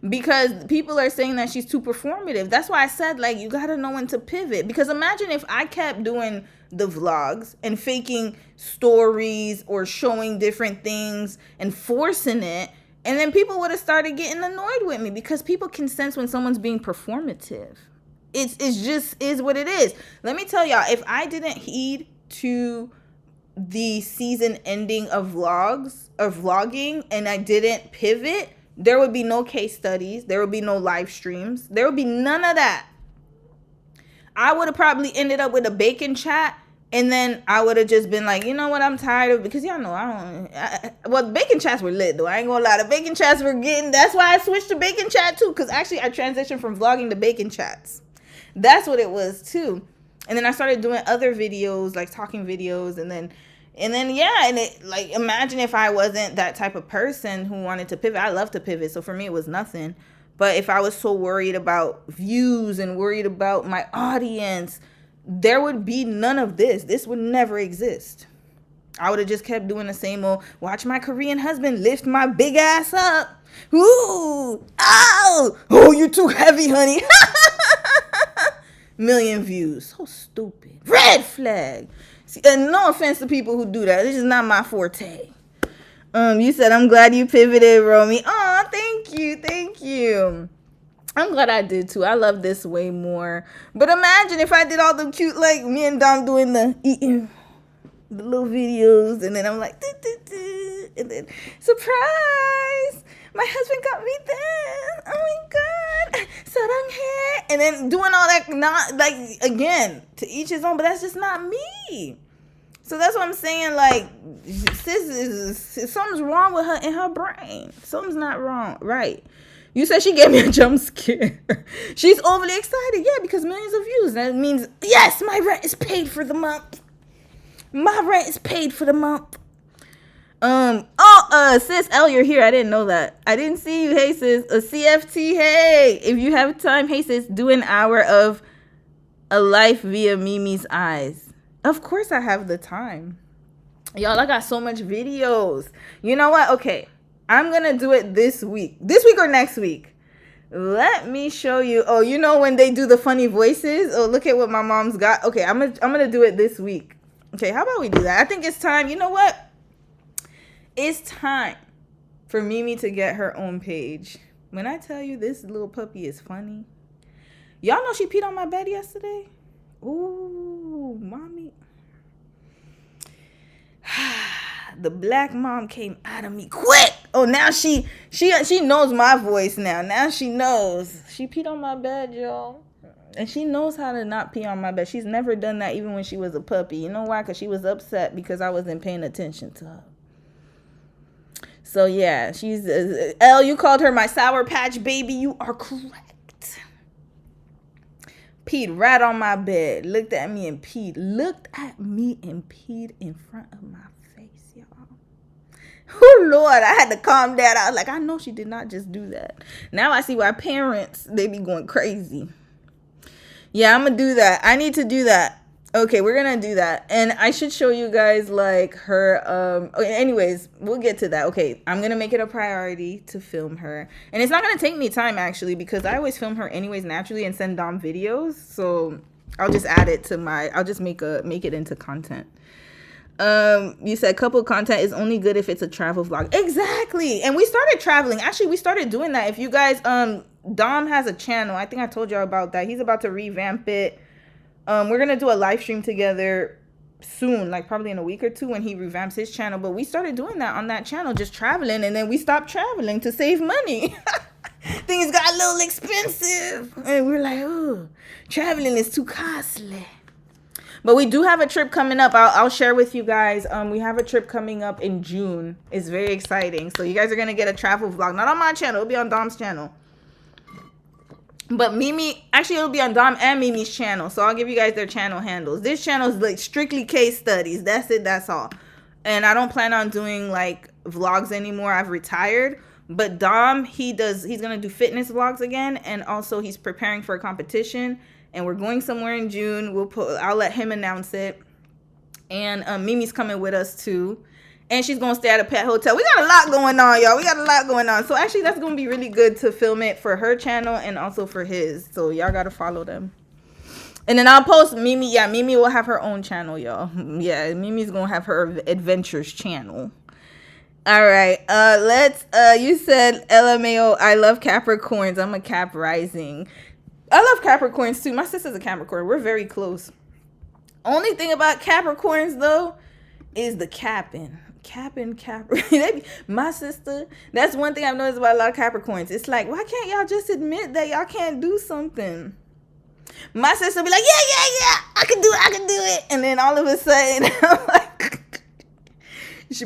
because people are saying that she's too performative. That's why I said, you gotta know when to pivot, because imagine if I kept doing the vlogs and faking stories or showing different things and forcing it, and then people would have started getting annoyed with me, because people can sense when someone's being performative. It's just is what it is. Let me tell y'all, if I didn't heed to the season ending of vlogging, and I didn't pivot, there would be no case studies. There would be no live streams. There would be none of that. I would have probably ended up with a bacon chat, and then I would have just been like, you know what, I'm tired of, because y'all know the bacon chats were lit though. I ain't gonna lie, the bacon chats were getting, that's why I switched to bacon chat too, because actually I transitioned from vlogging to bacon chats. That's what it was too. And then I started doing other videos, like talking videos, and then imagine if I wasn't that type of person who wanted to pivot. I love to pivot, so for me it was nothing. But if I was so worried about views and worried about my audience, there would be none of this. This would never exist. I would have just kept doing the same old, watch my Korean husband lift my big ass up. Ooh, oh, you're too heavy, honey. Million views. So stupid. Red flag. See, and no offense to people who do that. This is not my forte. You said, I'm glad you pivoted, Romy. Oh, thank you. I'm glad I did too. I love this way more. But imagine if I did all the cute, like me and Dom doing the eating, the little videos, and then I'm like, and then surprise. My husband got me this. Oh my God. Saranghe. And then doing all that, not like, again, to each his own, but that's just not me. So that's what I'm saying. Like, sis something's wrong with her in her brain. Something's not wrong. Right. You said she gave me a jump scare. She's overly excited. Yeah, because millions of views. That means, yes, my rent is paid for the month. My rent is paid for the month. Sis L, you're here. I didn't know that. I didn't see you. Hey, sis. A CFT. Hey, if you have time, hey, sis, do an hour of a life via Mimi's eyes. Of course I have the time. Y'all, I got so much videos. You know what? Okay. I'm going to do it this week. This week or next week? Let me show you. Oh, you know when they do the funny voices? Oh, look at what my mom's got. Okay, I'm gonna do it this week. Okay, how about we do that? I think it's time. You know what? It's time for Mimi to get her own page. When I tell you this little puppy is funny. Y'all know she peed on my bed yesterday? Ooh, mommy. The black mom came out of me quick. Oh, now she knows my voice now. Now she knows. She peed on my bed, y'all. And she knows how to not pee on my bed. She's never done that even when she was a puppy. You know why? Because she was upset because I wasn't paying attention to her. So, yeah. She's... Elle, you called her my Sour Patch baby. You are correct. Peed right on my bed. Looked at me and peed. Looked at me and peed in front of my face, y'all. Oh, Lord, I had to calm down. I was like, I know she did not just do that. Now I see why parents, they be going crazy. Yeah, I'm going to do that. I need to do that. Okay, we're going to do that. And I should show you guys, like, her, anyways, we'll get to that. Okay, I'm going to make it a priority to film her. And it's not going to take me time, actually, because I always film her anyways naturally and send Dom videos. So I'll just add it to I'll just make it into content. You said couple content is only good if it's a travel vlog. Exactly. And we started traveling. Actually, we started doing that. If you guys, Dom has a channel. I think I told y'all about that. He's about to revamp it. We're going to do a live stream together soon, like probably in a week or two when he revamps his channel. But we started doing that on that channel, just traveling. And then we stopped traveling to save money. Things got a little expensive. And we're like, oh, traveling is too costly. But we do have a trip coming up. I'll share with you guys. We have a trip coming up in June. It's very exciting. So you guys are going to get a travel vlog. Not on my channel. It'll be on Dom's channel. But Mimi, actually it'll be on Dom and Mimi's channel. So I'll give you guys their channel handles. This channel is like strictly case studies. That's it. That's all. And I don't plan on doing like vlogs anymore. I've retired. But Dom, he's going to do fitness vlogs again. And also he's preparing for a competition. And we're going somewhere in June. I'll let him announce it. And Mimi's coming with us too. And she's going to stay at a pet hotel. We got a lot going on, y'all. We got a lot going on. So actually, that's going to be really good to film it for her channel and also for his. So y'all got to follow them. And then I'll post Mimi. Yeah, Mimi will have her own channel, y'all. Yeah, Mimi's going to have her adventures channel. All right. You said LMAO, I love Capricorns. I'm a Cap rising. I love Capricorns too. My sister's a Capricorn. We're very close. Only thing about Capricorns though is the capping. My sister, that's one thing I've noticed about a lot of Capricorns. It's like, why can't y'all just admit that y'all can't do something? My sister be like, yeah, I can do it. And then all of a sudden, I'm like,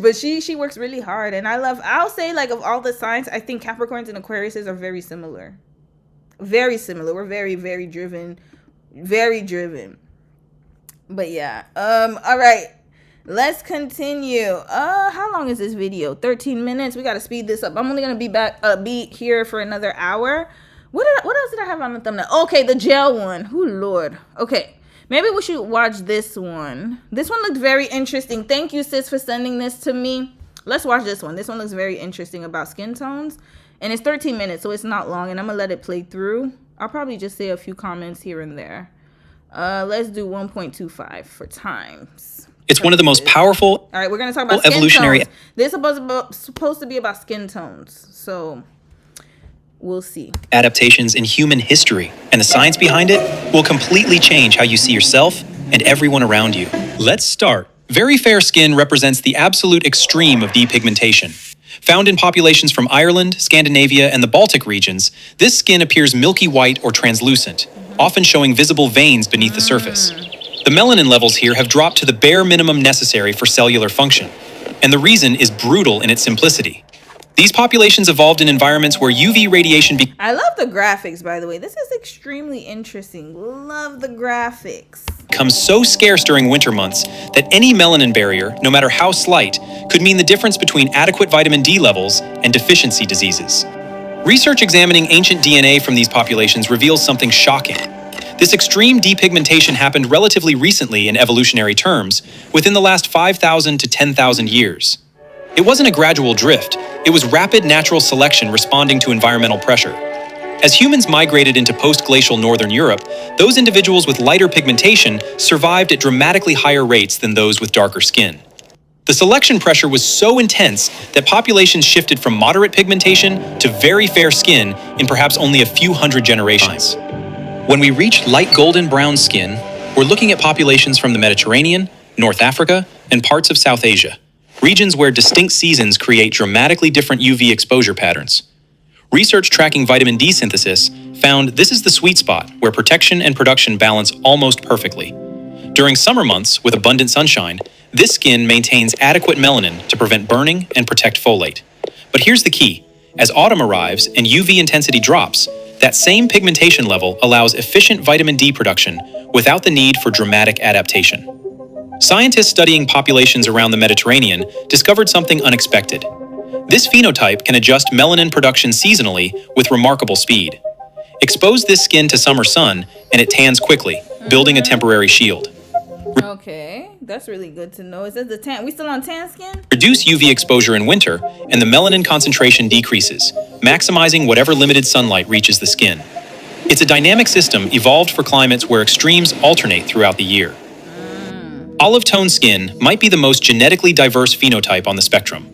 but she works really hard. And I'll say like of all the signs, I think Capricorns and Aquariuses are very similar. Very similar. We're very, very driven. Very driven. But yeah. All right. Let's continue. How long is this video? 13 minutes. We got to speed this up. I'm only going to be here for another hour. What else did I have on the thumbnail? Okay, the jail one. Oh, Lord. Okay. Maybe we should watch this one. This one looked very interesting. Thank you, sis, for sending this to me. Let's watch this one. This one looks very interesting about skin tones. And it's 13 minutes, so it's not long. And I'm going to let it play through. I'll probably just say a few comments here and there. Let's do 1.25 for times. It's one of the most powerful. All right, we're going to talk about skin tones. This is supposed to be about skin tones. So we'll see. Adaptations in human history. And the science behind it will completely change how you see yourself and everyone around you. Let's start. Very fair skin represents the absolute extreme of depigmentation. Found in populations from Ireland, Scandinavia, and the Baltic regions, this skin appears milky white or translucent, often showing visible veins beneath the surface. The melanin levels here have dropped to the bare minimum necessary for cellular function, and the reason is brutal in its simplicity. These populations evolved in environments where UV radiation I love the graphics, by the way. This is extremely interesting. Love the graphics. becomes so scarce during winter months that any melanin barrier, no matter how slight, could mean the difference between adequate vitamin D levels and deficiency diseases. Research examining ancient DNA from these populations reveals something shocking. This extreme depigmentation happened relatively recently in evolutionary terms, within the last 5,000 to 10,000 years. It wasn't a gradual drift, it was rapid natural selection responding to environmental pressure. As humans migrated into post-glacial northern Europe, those individuals with lighter pigmentation survived at dramatically higher rates than those with darker skin. The selection pressure was so intense that populations shifted from moderate pigmentation to very fair skin in perhaps only a few hundred generations. When we reach light golden brown skin, we're looking at populations from the Mediterranean, North Africa, and parts of South Asia, regions where distinct seasons create dramatically different UV exposure patterns. Research tracking vitamin D synthesis found this is the sweet spot where protection and production balance almost perfectly. During summer months with abundant sunshine, this skin maintains adequate melanin to prevent burning and protect folate. But here's the key. As autumn arrives and UV intensity drops, that same pigmentation level allows efficient vitamin D production without the need for dramatic adaptation. Scientists studying populations around the Mediterranean discovered something unexpected. This phenotype can adjust melanin production seasonally with remarkable speed. Expose this skin to summer sun and it tans quickly, building a temporary shield. Okay, that's really good to know. Is that the tan? We still on tan skin? Reduce UV exposure in winter, and the melanin concentration decreases, maximizing whatever limited sunlight reaches the skin. It's a dynamic system evolved for climates where extremes alternate throughout the year. Olive-toned skin might be the most genetically diverse phenotype on the spectrum.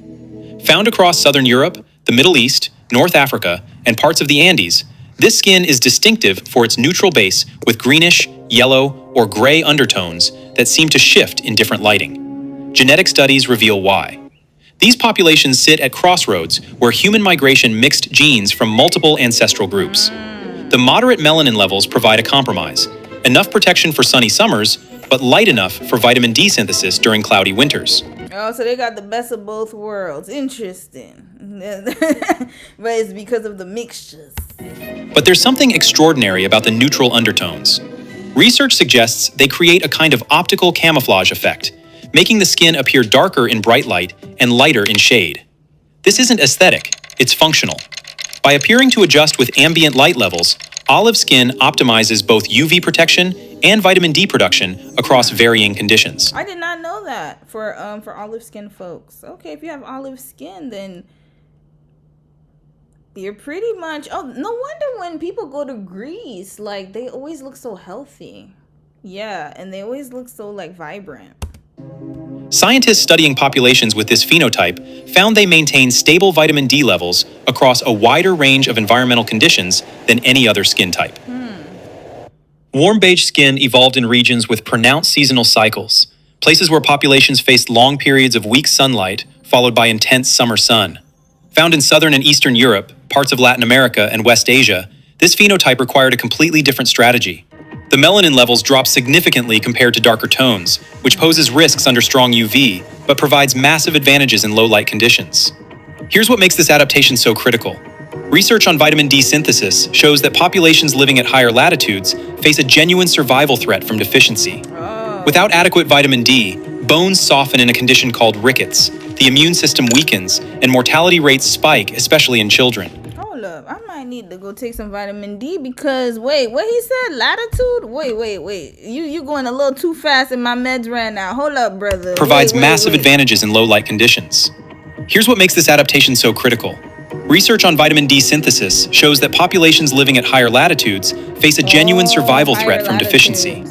Found across southern Europe, the Middle East, North Africa, and parts of the Andes, this skin is distinctive for its neutral base with greenish, yellow, or gray undertones that seem to shift in different lighting. Genetic studies reveal why. These populations sit at crossroads where human migration mixed genes from multiple ancestral groups. The moderate melanin levels provide a compromise, enough protection for sunny summers, but light enough for vitamin D synthesis during cloudy winters. Oh, so they got the best of both worlds. Interesting. But it's because of the mixtures. But there's something extraordinary about the neutral undertones. Research suggests they create a kind of optical camouflage effect, making the skin appear darker in bright light and lighter in shade. This isn't aesthetic, it's functional. By appearing to adjust with ambient light levels, olive skin optimizes both UV protection and vitamin D production across varying conditions. I did not know that for olive skin folks. Okay, if you have olive skin, then you're pretty much, oh, no wonder when people go to Greece, like they always look so healthy. Yeah, and they always look so like vibrant. Scientists studying populations with this phenotype found they maintain stable vitamin D levels across a wider range of environmental conditions than any other skin type. Warm beige skin evolved in regions with pronounced seasonal cycles, places where populations faced long periods of weak sunlight followed by intense summer sun. Found in southern and eastern Europe, parts of Latin America, and West Asia, this phenotype required a completely different strategy. The melanin levels drop significantly compared to darker tones, which poses risks under strong UV, but provides massive advantages in low-light conditions. Here's what makes this adaptation so critical. Research on vitamin D synthesis shows that populations living at higher latitudes face a genuine survival threat from deficiency. Without adequate vitamin D, bones soften in a condition called rickets, the immune system weakens, and mortality rates spike, especially in children. Hold up, I might need to go take some vitamin D because, wait, what he said, latitude? Wait. You going a little too fast in my meds right now. Hold up, brother. Provides massive advantages in low-light conditions. Here's what makes this adaptation so critical. Research on vitamin D synthesis shows that populations living at higher latitudes face a genuine survival threat from deficiency.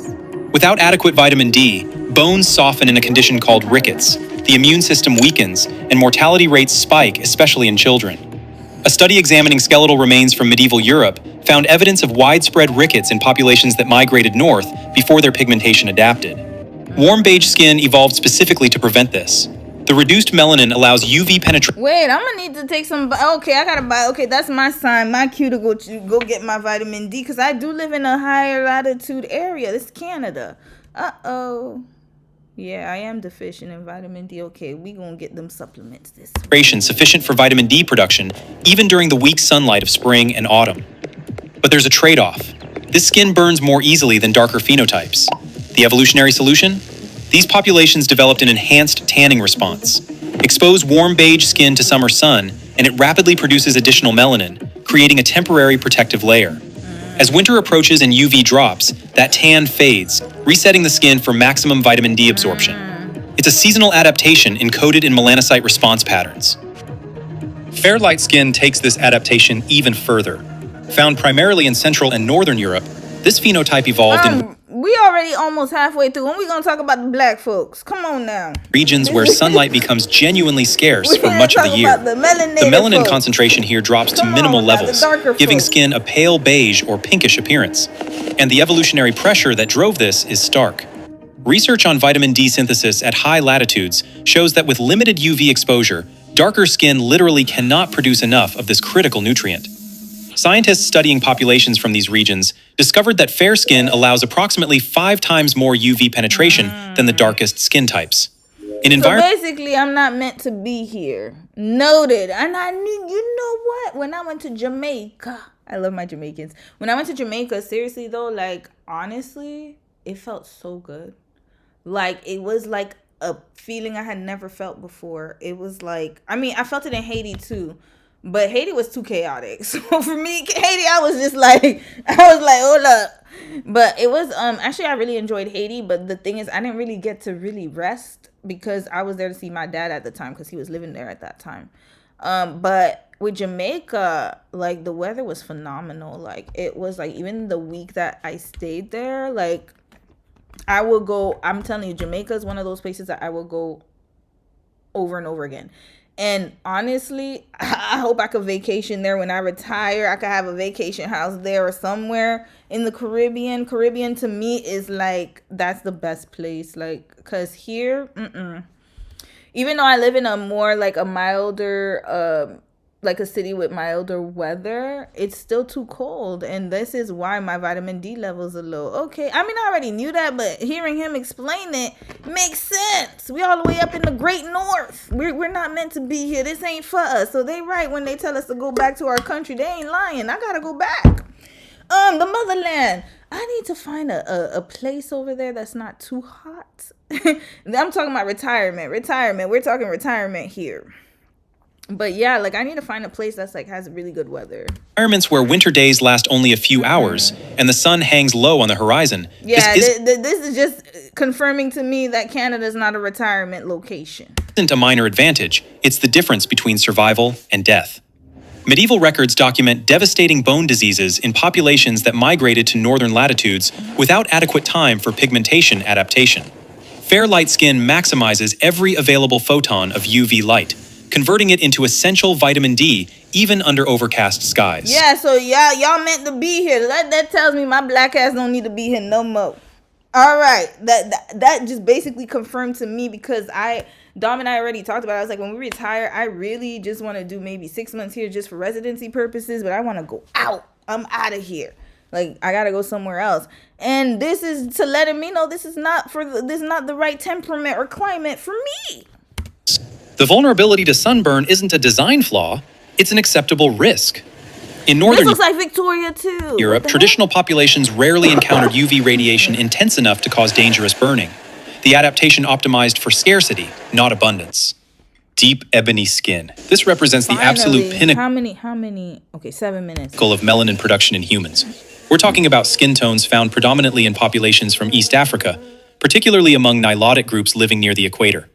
Without adequate vitamin D, bones soften in a condition called rickets, the immune system weakens, and mortality rates spike, especially in children. A study examining skeletal remains from medieval Europe found evidence of widespread rickets in populations that migrated north before their pigmentation adapted. Warm beige skin evolved specifically to prevent this. The reduced melanin allows UV penetration. Wait, I'm gonna need to take some. Okay, I gotta buy. Okay, that's my sign, my cue to go get my vitamin D, because I do live in a higher latitude area. This is Canada. Yeah, I am deficient in vitamin D. Okay, we gonna get them supplements this week. Sufficient for vitamin D production, even during the weak sunlight of spring and autumn. But there's a trade-off. This skin burns more easily than darker phenotypes. The evolutionary solution? These populations developed an enhanced tanning response. Expose warm beige skin to summer sun, and it rapidly produces additional melanin, creating a temporary protective layer. As winter approaches and UV drops, that tan fades, resetting the skin for maximum vitamin D absorption. It's a seasonal adaptation encoded in melanocyte response patterns. Fair light skin takes this adaptation even further. Found primarily in Central and Northern Europe, this phenotype evolved in We already almost halfway through. When we gonna talk about the black folks? Come on now. Regions where sunlight becomes genuinely scarce for much of the year. The melanin concentration here drops to minimal levels, giving skin a pale beige or pinkish appearance. And the evolutionary pressure that drove this is stark. Research on vitamin D synthesis at high latitudes shows that with limited UV exposure, darker skin literally cannot produce enough of this critical nutrient. Scientists studying populations from these regions discovered that fair skin allows approximately 5 times more UV penetration than the darkest skin types. So basically, I'm not meant to be here. Noted. And I knew, you know what? When I went to Jamaica, I love my Jamaicans. When I went to Jamaica, seriously though, like, honestly, it felt so good. Like, it was like a feeling I had never felt before. It was like, I mean, I felt it in Haiti too. But Haiti was too chaotic. So for me, Haiti, I was like, hold up. But it was, actually, I really enjoyed Haiti. But the thing is, I didn't really get to really rest because I was there to see my dad at the time because he was living there at that time. But with Jamaica, like, the weather was phenomenal. Like, it was like, even the week that I stayed there, like, I will go, I'm telling you, Jamaica is one of those places that I will go over and over again. And honestly, I hope I could vacation there when I retire. I could have a vacation house there or somewhere in the Caribbean. Caribbean to me is like, that's the best place. Like, cause here, even though I live in a more like a milder, like a city with milder weather, it's still too cold. And this is why my vitamin D levels are low. Okay, I mean, I already knew that, but hearing him explain it makes sense. We all the way up in the great north. We're not meant to be here. This ain't for us. So they right when they tell us to go back to our country. They ain't lying. I gotta go back. The motherland. I need to find a place over there that's not too hot. I'm talking about retirement. We're talking retirement here. But yeah, like, I need to find a place that's like has really good weather. Environments where winter days last only a few hours and the sun hangs low on the horizon. Yeah, this is just confirming to me that Canada is not a retirement location. Isn't a minor advantage. It's the difference between survival and death. Medieval records document devastating bone diseases in populations that migrated to northern latitudes without adequate time for pigmentation adaptation. Fair light skin maximizes every available photon of UV light, converting it into essential vitamin D, even under overcast skies. Yeah, so y'all meant to be here. That tells me my black ass don't need to be here no more. All right, that just basically confirmed to me because Dom and I already talked about it. I was like, when we retire, I really just want to do maybe 6 months here just for residency purposes, but I want to go out. I'm out of here. Like, I gotta go somewhere else. And this is to letting me know this is not the right temperament or climate for me. The vulnerability to sunburn isn't a design flaw, it's an acceptable risk. In northern This looks like Victoria too. Europe, traditional populations rarely encountered UV radiation intense enough to cause dangerous burning. The adaptation optimized for scarcity, not abundance. Deep ebony skin. This represents the absolute pinnacle How many? Okay, 7 minutes. of melanin production in humans. We're talking about skin tones found predominantly in populations from East Africa, particularly among Nilotic groups living near the equator.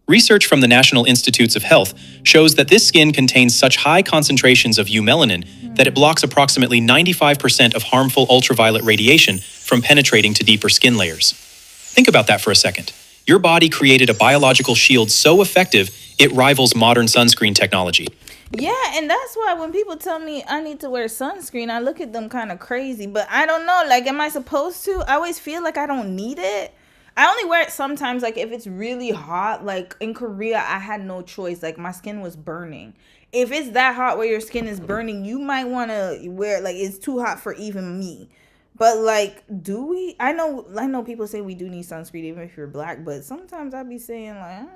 Research from the National Institutes of Health shows that this skin contains such high concentrations of eumelanin that it blocks approximately 95% of harmful ultraviolet radiation from penetrating to deeper skin layers. Think about that for a second. Your body created a biological shield so effective, it rivals modern sunscreen technology. Yeah, and that's why when people tell me I need to wear sunscreen, I look at them kind of crazy. But I don't know, like, am I supposed to? I always feel like I don't need it. I only wear it sometimes, like if it's really hot. Like in Korea, I had no choice. Like my skin was burning. If it's that hot where your skin is burning, you might want to wear it. Like it's too hot for even me. But like, do we? I know people say we do need sunscreen even if you're black, but sometimes I be saying like,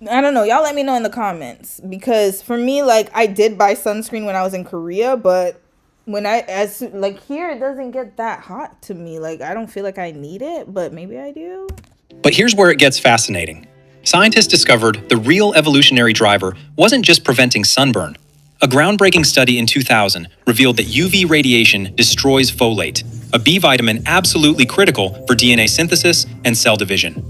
I don't know. Y'all let me know in the comments, because for me, like I did buy sunscreen when I was in Korea, but when here it doesn't get that hot to me. Like I don't feel like I need it, but maybe I do. But here's where it gets fascinating. Scientists discovered the real evolutionary driver wasn't just preventing sunburn. A groundbreaking study in 2000 revealed that UV radiation destroys folate, a B vitamin absolutely critical for DNA synthesis and cell division.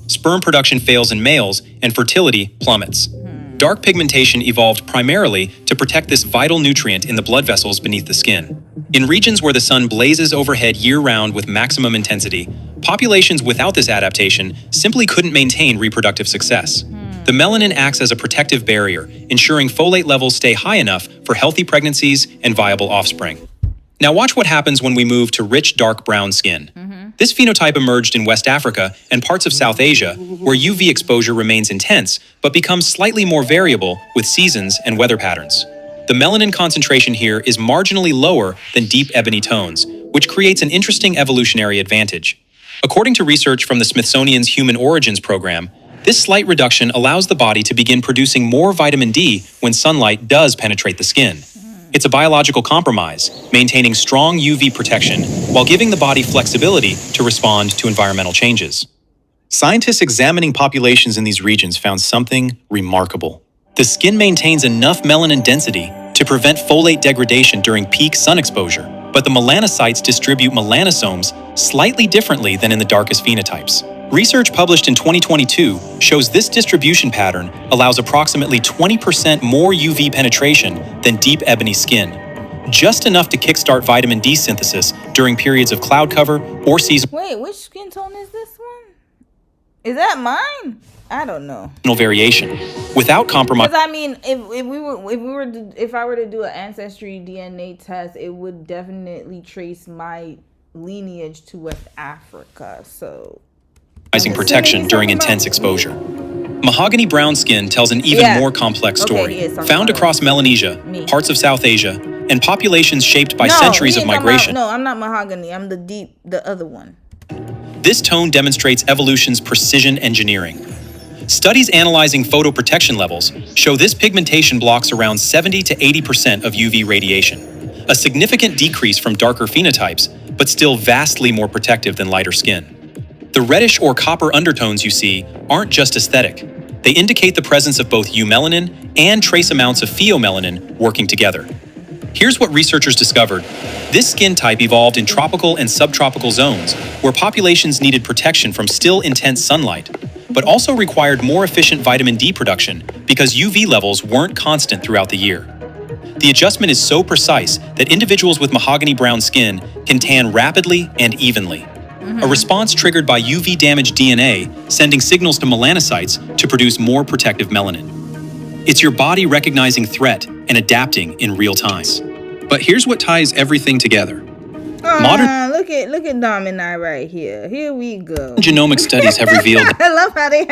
Sperm production fails in males and fertility plummets. Dark pigmentation evolved primarily to protect this vital nutrient in the blood vessels beneath the skin. In regions where the sun blazes overhead year-round with maximum intensity, populations without this adaptation simply couldn't maintain reproductive success. The melanin acts as a protective barrier, ensuring folate levels stay high enough for healthy pregnancies and viable offspring. Now watch what happens when we move to rich dark brown skin. This phenotype emerged in West Africa and parts of South Asia, where UV exposure remains intense but becomes slightly more variable with seasons and weather patterns. The melanin concentration here is marginally lower than deep ebony tones, which creates an interesting evolutionary advantage. According to research from the Smithsonian's Human Origins program, this slight reduction allows the body to begin producing more vitamin D when sunlight does penetrate the skin. It's a biological compromise, maintaining strong UV protection while giving the body flexibility to respond to environmental changes. Scientists examining populations in these regions found something remarkable. The skin maintains enough melanin density to prevent folate degradation during peak sun exposure, but the melanocytes distribute melanosomes slightly differently than in the darkest phenotypes. Research published in 2022 shows this distribution pattern allows approximately 20% more UV penetration than deep ebony skin, just enough to kickstart vitamin D synthesis during periods of cloud cover or seasonal. Wait, which skin tone is this one? Is that mine? I don't know. Variation, without compromise. Because I mean, if I were to do an ancestry DNA test, it would definitely trace my lineage to West Africa. So. Protection during intense exposure. Mahogany brown skin tells an even more complex story, found across Melanesia, parts of South Asia, and populations shaped by centuries of migration. No, I'm not mahogany. I'm the other one. This tone demonstrates evolution's precision engineering. Studies analyzing photoprotection levels show this pigmentation blocks around 70 to 80% of UV radiation, a significant decrease from darker phenotypes, but still vastly more protective than lighter skin. The reddish or copper undertones you see aren't just aesthetic. They indicate the presence of both eumelanin and trace amounts of pheomelanin working together. Here's what researchers discovered. This skin type evolved in tropical and subtropical zones where populations needed protection from still intense sunlight, but also required more efficient vitamin D production because UV levels weren't constant throughout the year. The adjustment is so precise that individuals with mahogany brown skin can tan rapidly and evenly. A response triggered by UV-damaged DNA, sending signals to melanocytes to produce more protective melanin. It's your body recognizing threat and adapting in real time. But here's what ties everything together. Look at Dom and I right here. Here we go. Genomic studies have revealed. I love how they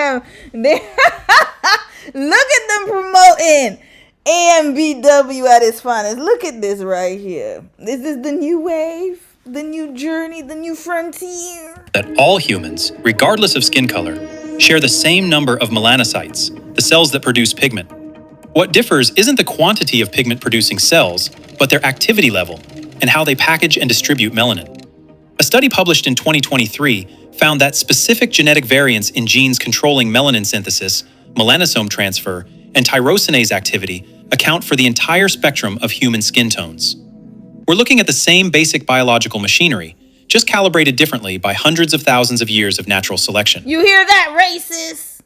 look at them promoting AMBW at its finest. Look at this right here. This is the new wave. The new journey, the new frontier. That all humans, regardless of skin color, share the same number of melanocytes, the cells that produce pigment. What differs isn't the quantity of pigment-producing cells, but their activity level and how they package and distribute melanin. A study published in 2023 found that specific genetic variants in genes controlling melanin synthesis, melanosome transfer, and tyrosinase activity account for the entire spectrum of human skin tones. We're looking at the same basic biological machinery, just calibrated differently by hundreds of thousands of years of natural selection. You hear that, racist?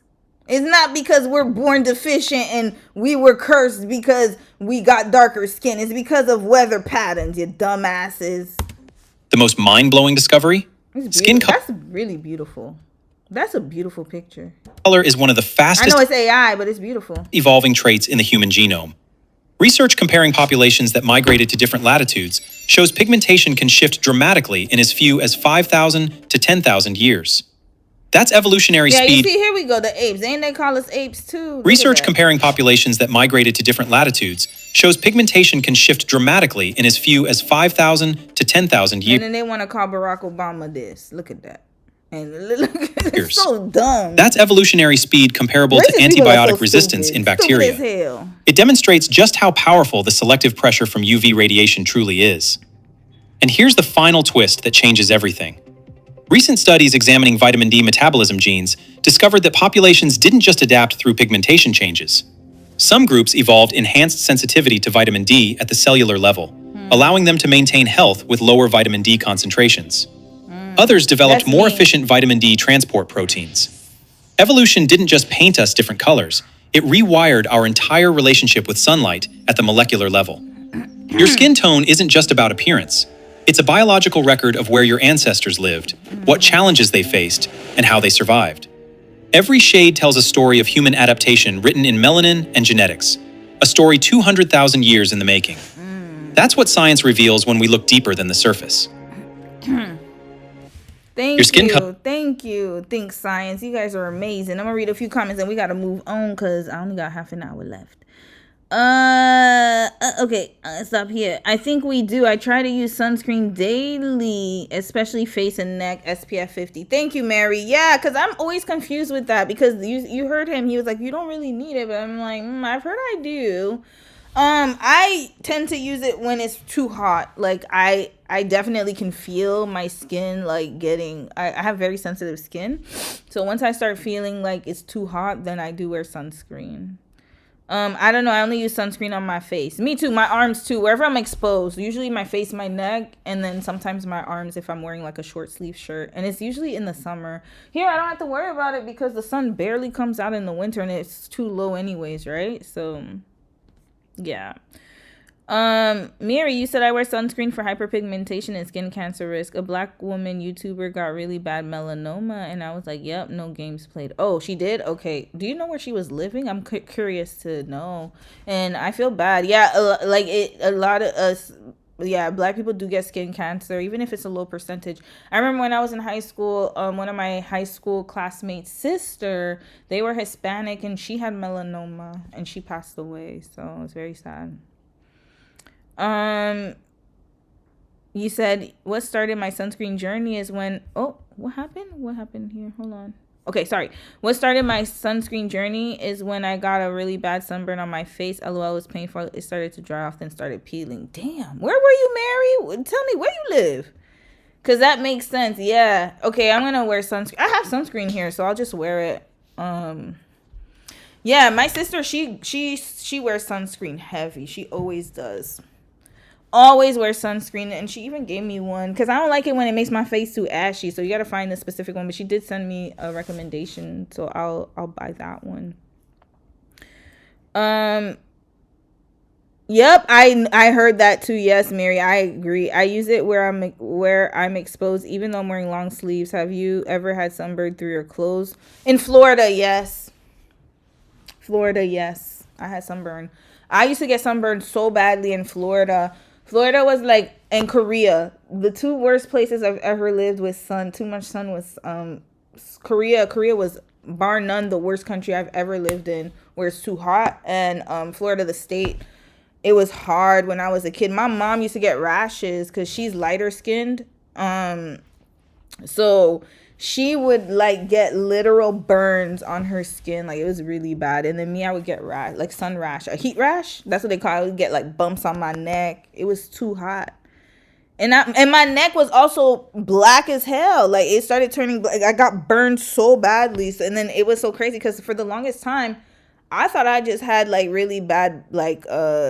It's not because we're born deficient and we were cursed because we got darker skin. It's because of weather patterns, you dumbasses. The most mind-blowing discovery? Skin color. That's really beautiful. That's a beautiful picture. Color is one of the fastest I know it's AI, but it's beautiful. Evolving traits in the human genome. Research comparing populations that migrated to different latitudes shows pigmentation can shift dramatically in as few as 5,000 to 10,000 years. That's evolutionary Yeah, speed. you see, here we go, the apes. Ain't they call us apes too? Look Research at that. comparing populations that migrated to different latitudes shows pigmentation can shift dramatically in as few as 5,000 to 10,000 And years. then they want to call Barack Obama this. Look at that. And look, it's so dumb. That's evolutionary speed comparable to Racist people are antibiotic so resistance stupid. in bacteria. Stupid as hell. It demonstrates just how powerful the selective pressure from UV radiation truly is. And here's the final twist that changes everything. Recent studies examining vitamin D metabolism genes discovered that populations didn't just adapt through pigmentation changes. Some groups evolved enhanced sensitivity to vitamin D at the cellular level, allowing them to maintain health with lower vitamin D concentrations. Others developed more efficient vitamin D transport proteins. Evolution didn't just paint us different colors, it rewired our entire relationship with sunlight at the molecular level. Your skin tone isn't just about appearance. It's a biological record of where your ancestors lived, what challenges they faced, and how they survived. Every shade tells a story of human adaptation written in melanin and genetics, a story 200,000 years in the making. That's what science reveals when we look deeper than the surface. Thank Your skin you. Thank you. Think Science. You guys are amazing. I'm gonna read a few comments and we gotta move on because I only got half an hour left. Okay, stop here. I think we do. I try to use sunscreen daily, especially face and neck, SPF 50. Thank you, Mary. Yeah, because I'm always confused with that because you heard him. He was like, you don't really need it, but I'm like, I've heard I do. I tend to use it when it's too hot. Like I definitely can feel my skin like getting, I have very sensitive skin. So once I start feeling like it's too hot, then I do wear sunscreen. I don't know. I only use sunscreen on my face. Me too. My arms too. Wherever I'm exposed. Usually my face, my neck, and then sometimes my arms if I'm wearing like a short sleeve shirt. And it's usually in the summer. Here, I don't have to worry about it because the sun barely comes out in the winter and it's too low anyways, right? So, yeah. Mary, you said I wear sunscreen for hyperpigmentation and skin cancer risk. A black woman YouTuber got really bad melanoma, and I was like, yep, no games played. Oh, she did? Okay. Do you know where she was living? I'm curious to know. And I feel bad. Yeah, a lot of us, yeah, black people do get skin cancer, even if it's a low percentage. I remember when I was in high school, one of my high school classmates' sister, they were Hispanic, and she had melanoma, and she passed away. So it's very sad. You said what started my sunscreen journey is when, oh, what happened here? Hold on. Okay, sorry. What started my sunscreen journey is when I got a really bad sunburn on my face. LOL, was painful. It started to dry off, then started peeling. Damn, where were you, Mary? Tell me where you live. Because that makes sense. Yeah. Okay, I'm going to wear sunscreen. I have sunscreen here, so I'll just wear it. Yeah, my sister, she wears sunscreen heavy. She always does. Always wear sunscreen, and she even gave me one because I don't like it when it makes my face too ashy, so you got to find the specific one, but she did send me a recommendation, so I'll buy that one. Yep, I heard that too. Yes, Mary, I agree. I use it where I'm exposed, even though I'm wearing long sleeves. Have you ever had sunburn through your clothes? In Florida, yes. I had sunburn. I used to get sunburned so badly in Florida. Florida was like, and Korea, the two worst places I've ever lived with sun. Too much sun was Korea. Korea was bar none the worst country I've ever lived in, where it's too hot. And Florida, the state, it was hard when I was a kid. My mom used to get rashes because she's lighter skinned. So she would like get literal burns on her skin. Like it was really bad. And then me, I would get like sun rash, a heat rash. That's what they call it. I would get like bumps on my neck. It was too hot. And my neck was also black as hell. Like it started turning black. I got burned so badly. And then it was so crazy because for the longest time, I thought I just had like really bad like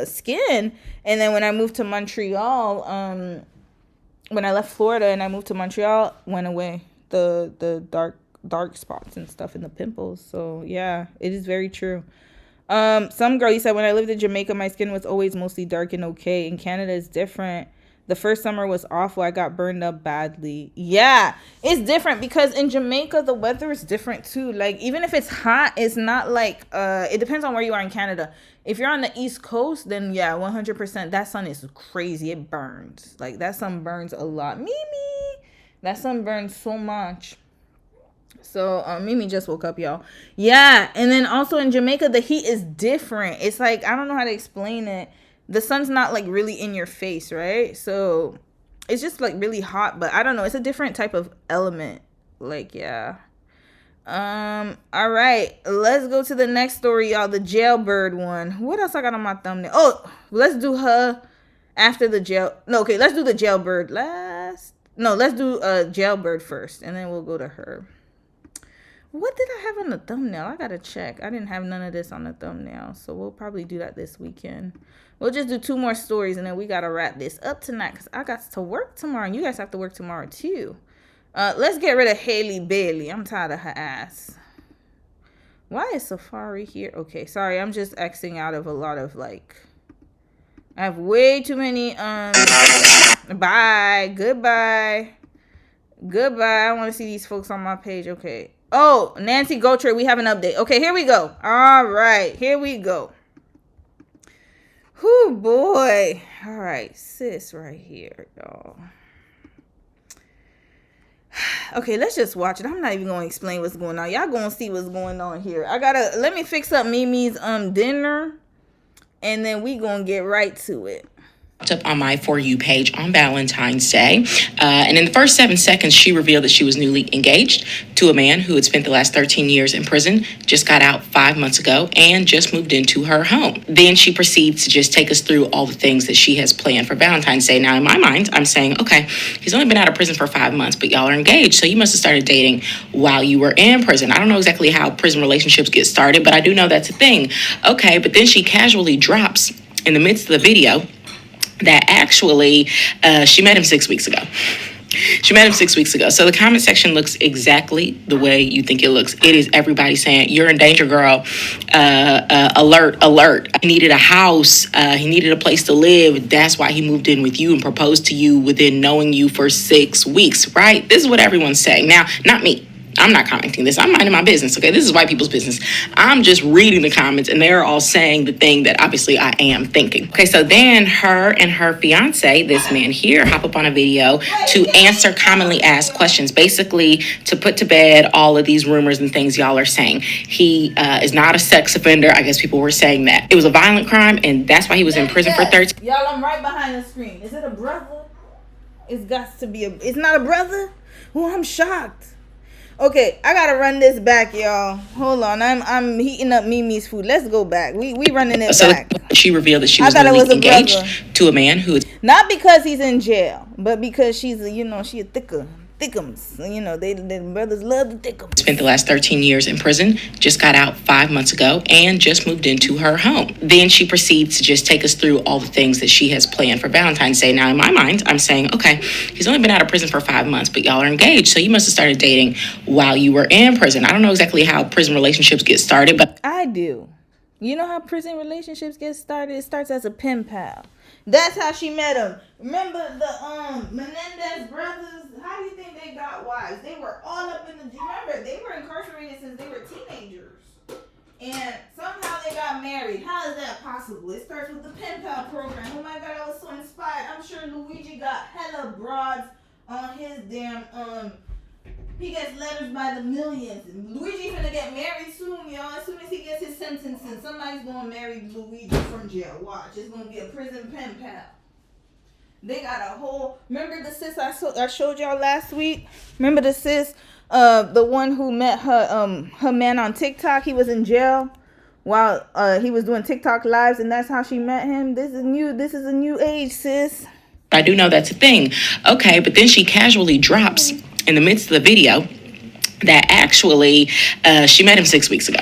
skin. And then when I moved to Montreal, when I left Florida and I moved to Montreal, went away. The dark spots and stuff and the pimples. So yeah, it is very true. Some girl, you said when I lived in Jamaica, my skin was always mostly dark and okay. In Canada, it's different. The first summer was awful. I got burned up badly. Yeah, it's different because in Jamaica, the weather is different too. Like, even if it's hot, it's not like, it depends on where you are in Canada. If you're on the East Coast, then yeah, 100%, that sun is crazy. It burns. Like, that sun burns a lot. Mimi, that sun burns so much. So, Mimi just woke up, y'all. Yeah, and then also in Jamaica, the heat is different. It's like, I don't know how to explain it. The sun's not like really in your face, right? So it's just like really hot, but I don't know. It's a different type of element. Like, yeah. All right. Let's go to the next story, y'all. The jailbird one. What else I got on my thumbnail? Oh, let's do her after the jail. No, okay. Let's do the jailbird last. No, let's do jailbird first, and then we'll go to her. What did I have on the thumbnail? I gotta check. I didn't have none of this on the thumbnail, so we'll probably do that this weekend. We'll just do 2 more stories, and then we gotta wrap this up tonight because I got to work tomorrow, and you guys have to work tomorrow too. Let's get rid of Haylee Baylee. I'm tired of her ass. Why is Safari here? Okay, sorry. I'm just Xing out of a lot of, like... I have way too many, Bye. Goodbye. Goodbye. I want to see these folks on my page. Okay. Oh, Nancy Gauthier, we have an update. Okay, here we go. All right, here we go. Whew, boy. All right, sis right here, y'all. Okay, let's just watch it. I'm not even going to explain what's going on. Y'all going to see what's going on here. Let me fix up Mimi's dinner, and then we going to get right to it. Up on my For You page on Valentine's Day. And in the first 7 seconds, she revealed that she was newly engaged to a man who had spent the last 13 years in prison, just got out 5 months ago, and just moved into her home. Then she proceeds to just take us through all the things that she has planned for Valentine's Day. Now, in my mind, I'm saying, okay, he's only been out of prison for 5 months, but y'all are engaged, so you must have started dating while you were in prison. I don't know exactly how prison relationships get started, but I do know that's a thing. Okay, but then she casually drops in the midst of the video that actually she met him 6 weeks ago. She met him 6 weeks ago. So the comment section looks exactly the way you think it looks. It is everybody saying, you're in danger, girl. Alert, alert. He needed a house. He needed a place to live. That's why he moved in with you and proposed to you within knowing you for 6 weeks, right? This is what everyone's saying. Now, not me. I'm not commenting this. I'm minding my business, okay? This is white people's business. I'm just reading the comments, and they're all saying the thing that obviously I am thinking. Okay, so then her and her fiance, this man here, hop up on a video to answer commonly asked questions, basically to put to bed all of these rumors and things y'all are saying. He is not a sex offender. I guess people were saying that. It was a violent crime, and that's why he was in prison for 13. Y'all, I'm right behind the screen. Is it a brother? It's got to be it's not a brother? Oh, I'm shocked. Okay, I gotta run this back, y'all. Hold on, I'm heating up Mimi's food. Let's go back. We running it back. She revealed that she was newly engaged to a man who is not because he's in jail, but because she's she a thickums. The brothers love the thickums. Spent the last 13 years in prison, just got out 5 months ago, and just moved into her home. Then she proceeds to just take us through all the things that she has planned for Valentine's Day. Now, in my mind, I'm saying, okay, he's only been out of prison for 5 months, but y'all are engaged, so you must have started dating while you were in prison. I don't know exactly how prison relationships get started, but I do. You know how prison relationships get started? It starts as a pen pal. That's how she met him. Remember the Menendez brothers? How do you think they got wives? They were all up in the... Remember, they were incarcerated since they were teenagers. And somehow they got married. How is that possible? It starts with the pen pal program. Oh my God, I was so inspired. I'm sure Luigi got hella broads on his damn... He gets letters by the millions. Luigi finna get married soon, y'all. As soon as he gets his sentencing, somebody's gonna marry Luigi from jail. Watch. It's gonna be a prison pen pal. They got a whole... Remember the sis I showed y'all last week? Remember the sis, the one who met her man on TikTok? He was in jail while he was doing TikTok lives, and that's how she met him. This is a new age, sis. I do know that's a thing. Okay, but then she casually drops in the midst of the video that actually she met him 6 weeks ago.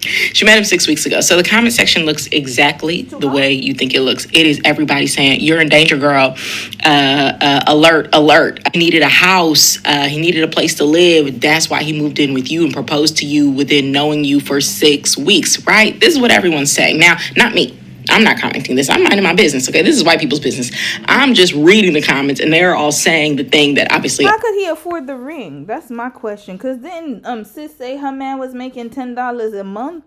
She met him 6 weeks ago. So the comment section looks exactly the way you think it looks. It is everybody saying, you're in danger, girl. Alert, alert. He needed a house. He needed a place to live. That's why he moved in with you and proposed to you within knowing you for 6 weeks, right? This is what everyone's saying. Now, not me. I'm not commenting this. I'm minding my business, okay? This is white people's business. I'm just reading the comments, and they're all saying the thing that obviously... How could he afford the ring? That's my question. Because then sis say her man was making $10 a month.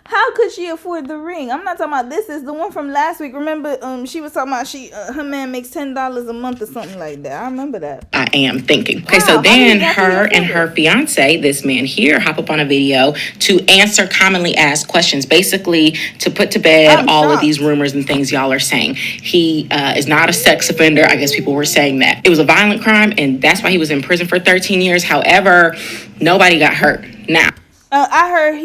How could she afford the ring? I'm not talking about this. Is the one from last week. Remember, she was talking about her man makes $10 a month or something like that. I remember that. I am thinking. Okay, so then her and her fiance, this man here, hop up on a video to answer commonly asked questions, basically to put to bed all of these rumors and things y'all are saying. He is not a sex offender. I guess people were saying that. It was a violent crime, and that's why he was in prison for 13 years. However, nobody got hurt. Now, I heard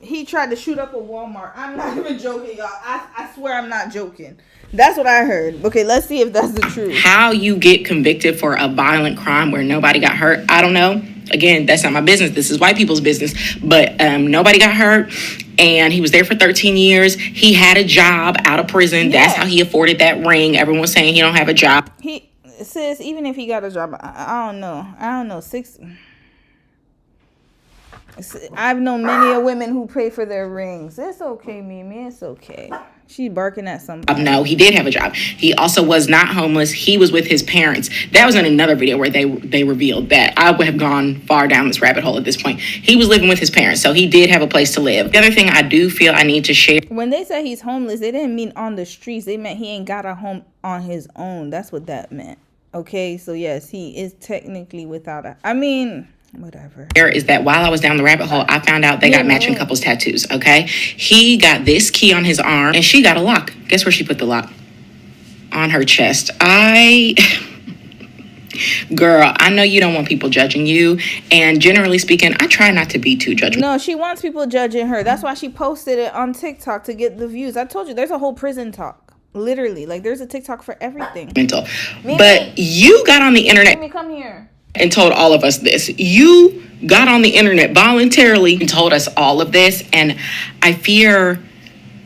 he tried to shoot up a Walmart. I'm not even joking, y'all. I swear I'm not joking. That's what I heard. Okay, let's see if that's the truth. How you get convicted for a violent crime where nobody got hurt, I don't know. Again, that's not my business. This is white people's business. But nobody got hurt, and he was there for 13 years. He had a job out of prison. Yeah. That's how he afforded that ring. Everyone's saying he don't have a job. He says even if he got a job, I don't know. I've known many women who pay for their rings. It's okay, Mimi. It's okay. She's barking at somebody. No, he did have a job. He also was not homeless. He was with his parents. That was in another video where they revealed that. I would have gone far down this rabbit hole at this point. He was living with his parents, so he did have a place to live. The other thing I do feel I need to share. When they said he's homeless, they didn't mean on the streets. They meant he ain't got a home on his own. That's what that meant. Okay, so yes, he is technically without whatever. Is that while I was down the rabbit hole, I found out they got matching couples tattoos, okay? He got this key on his arm, and she got a lock. Guess where she put the lock? On her chest. Girl, I know you don't want people judging you, and generally speaking, I try not to be too judgmental. No, she wants people judging her. That's why she posted it on TikTok to get the views. I told you, there's a whole prison talk. Literally, like there's a TikTok for everything. But you got on the internet. Mimi, come here. And told all of us this. You got on the internet voluntarily and told us all of this. And I fear,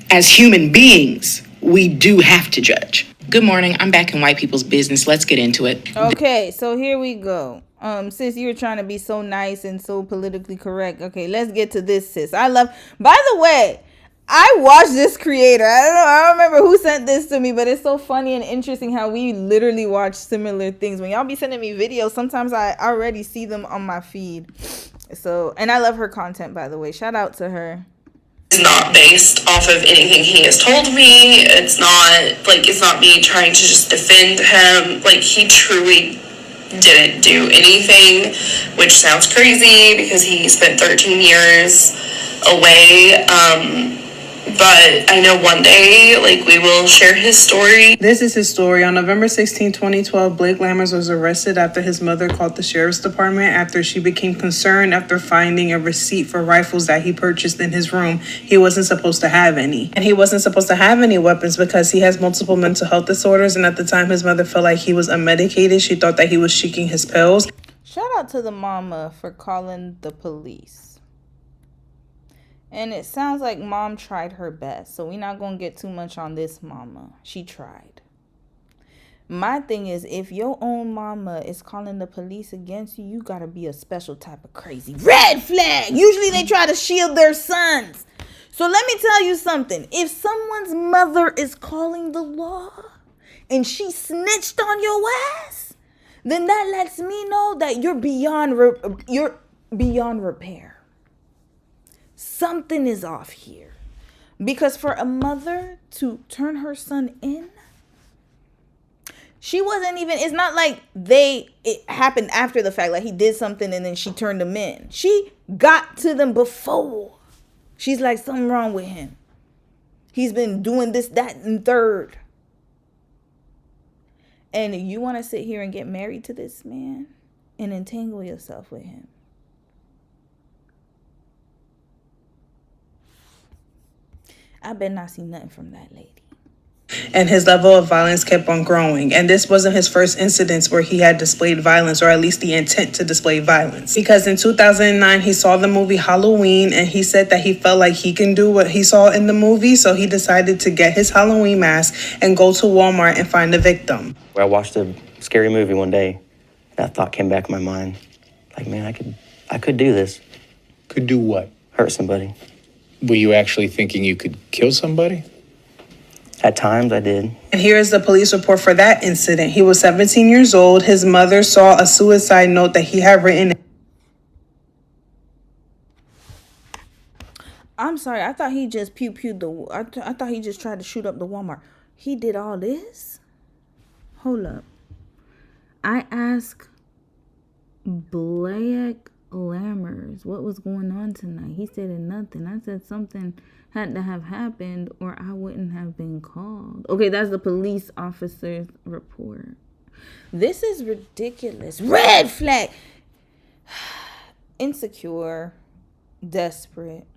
as human beings, we do have to judge. Good morning. I'm back in white people's business. Let's get into it. Okay, so here we go. Sis, you were trying to be so nice and so politically correct. Okay, let's get to this, sis. By the way, I watched this creator. I don't remember who sent this to me, but it's so funny and interesting how we literally watch similar things. When y'all be sending me videos, sometimes I already see them on my feed. So, and I love her content, by the way. Shout out to her. It's not based off of anything he has told me. It's not me trying to just defend him. Like, he truly didn't do anything, which sounds crazy because he spent 13 years away. But I know one day, we will share his story. This is his story. On November 16, 2012, Blake Lammers was arrested after his mother called the sheriff's department after she became concerned after finding a receipt for rifles that he purchased in his room. He wasn't supposed to have any. And he wasn't supposed to have any weapons because he has multiple mental health disorders. And at the time, his mother felt like he was unmedicated. She thought that he was shaking his pills. Shout out to the mama for calling the police. And it sounds like mom tried her best. So we're not going to get too much on this mama. She tried. My thing is, if your own mama is calling the police against you, you got to be a special type of crazy. Red flag! Usually they try to shield their sons. So let me tell you something. If someone's mother is calling the law and she snitched on your ass, then that lets me know that you're beyond repair. Something is off here. Because for a mother to turn her son in, she wasn't even, it's not like it happened after the fact, like he did something and then she turned him in. She got to them before. She's like, something wrong with him. He's been doing this, that, and third. And you want to sit here and get married to this man and entangle yourself with him. I bet not see nothing from that lady. And his level of violence kept on growing. And this wasn't his first incidents where he had displayed violence, or at least the intent to display violence. Because in 2009, he saw the movie Halloween, and he said that he felt like he can do what he saw in the movie. So he decided to get his Halloween mask and go to Walmart and find the victim. I watched a scary movie one day. That thought came back in my mind. Like, man, I could do this. Could do what? Hurt somebody. Were you actually thinking you could kill somebody? At times I did. And here is the police report for that incident. He was 17 years old. His mother saw a suicide note that he had written. I'm sorry. I thought he just pew-pewed the... I thought he just tried to shoot up the Walmart. He did all this? Hold up. I asked Blake Lammers what was going on tonight. He said nothing. I said something had to have happened or I wouldn't have been called. Okay, that's the police officer's report. This is ridiculous. Red flag. Insecure. Desperate.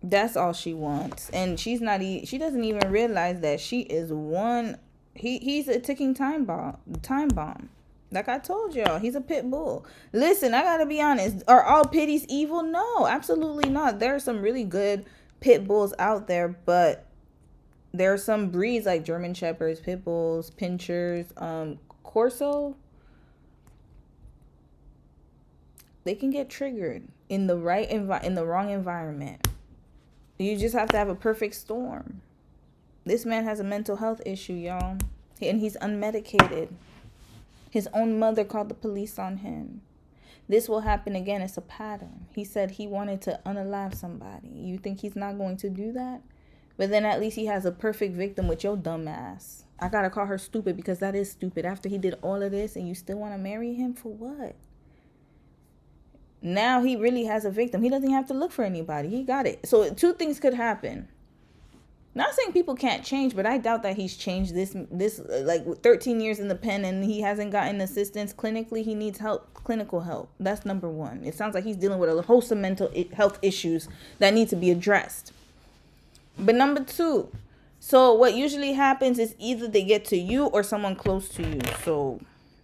That's all she wants. And she doesn't even realize that she is one. He's a ticking time bomb. Like I told y'all, he's a pit bull. Listen, I gotta be honest. Are all pitties evil? No, absolutely not. There are some really good pit bulls out there, but there are some breeds like German Shepherds, pit bulls, pinchers, Corso. They can get triggered in the wrong environment. You just have to have a perfect storm. This man has a mental health issue, y'all, and he's unmedicated. His own mother called the police on him. This will happen again. It's a pattern. He said he wanted to unalive somebody. You think he's not going to do that? But then at least he has a perfect victim with your dumb ass. I gotta call her stupid because that is stupid. After he did all of this and you still want to marry him for what? Now he really has a victim. He doesn't have to look for anybody. He got it. So two things could happen. Not saying people can't change, but I doubt that he's changed this like 13 years in the pen and he hasn't gotten assistance clinically. He needs help, clinical help. That's number one. It sounds like he's dealing with a host of mental health issues that need to be addressed. But number two, so what usually happens is either they get to you or someone close to you. So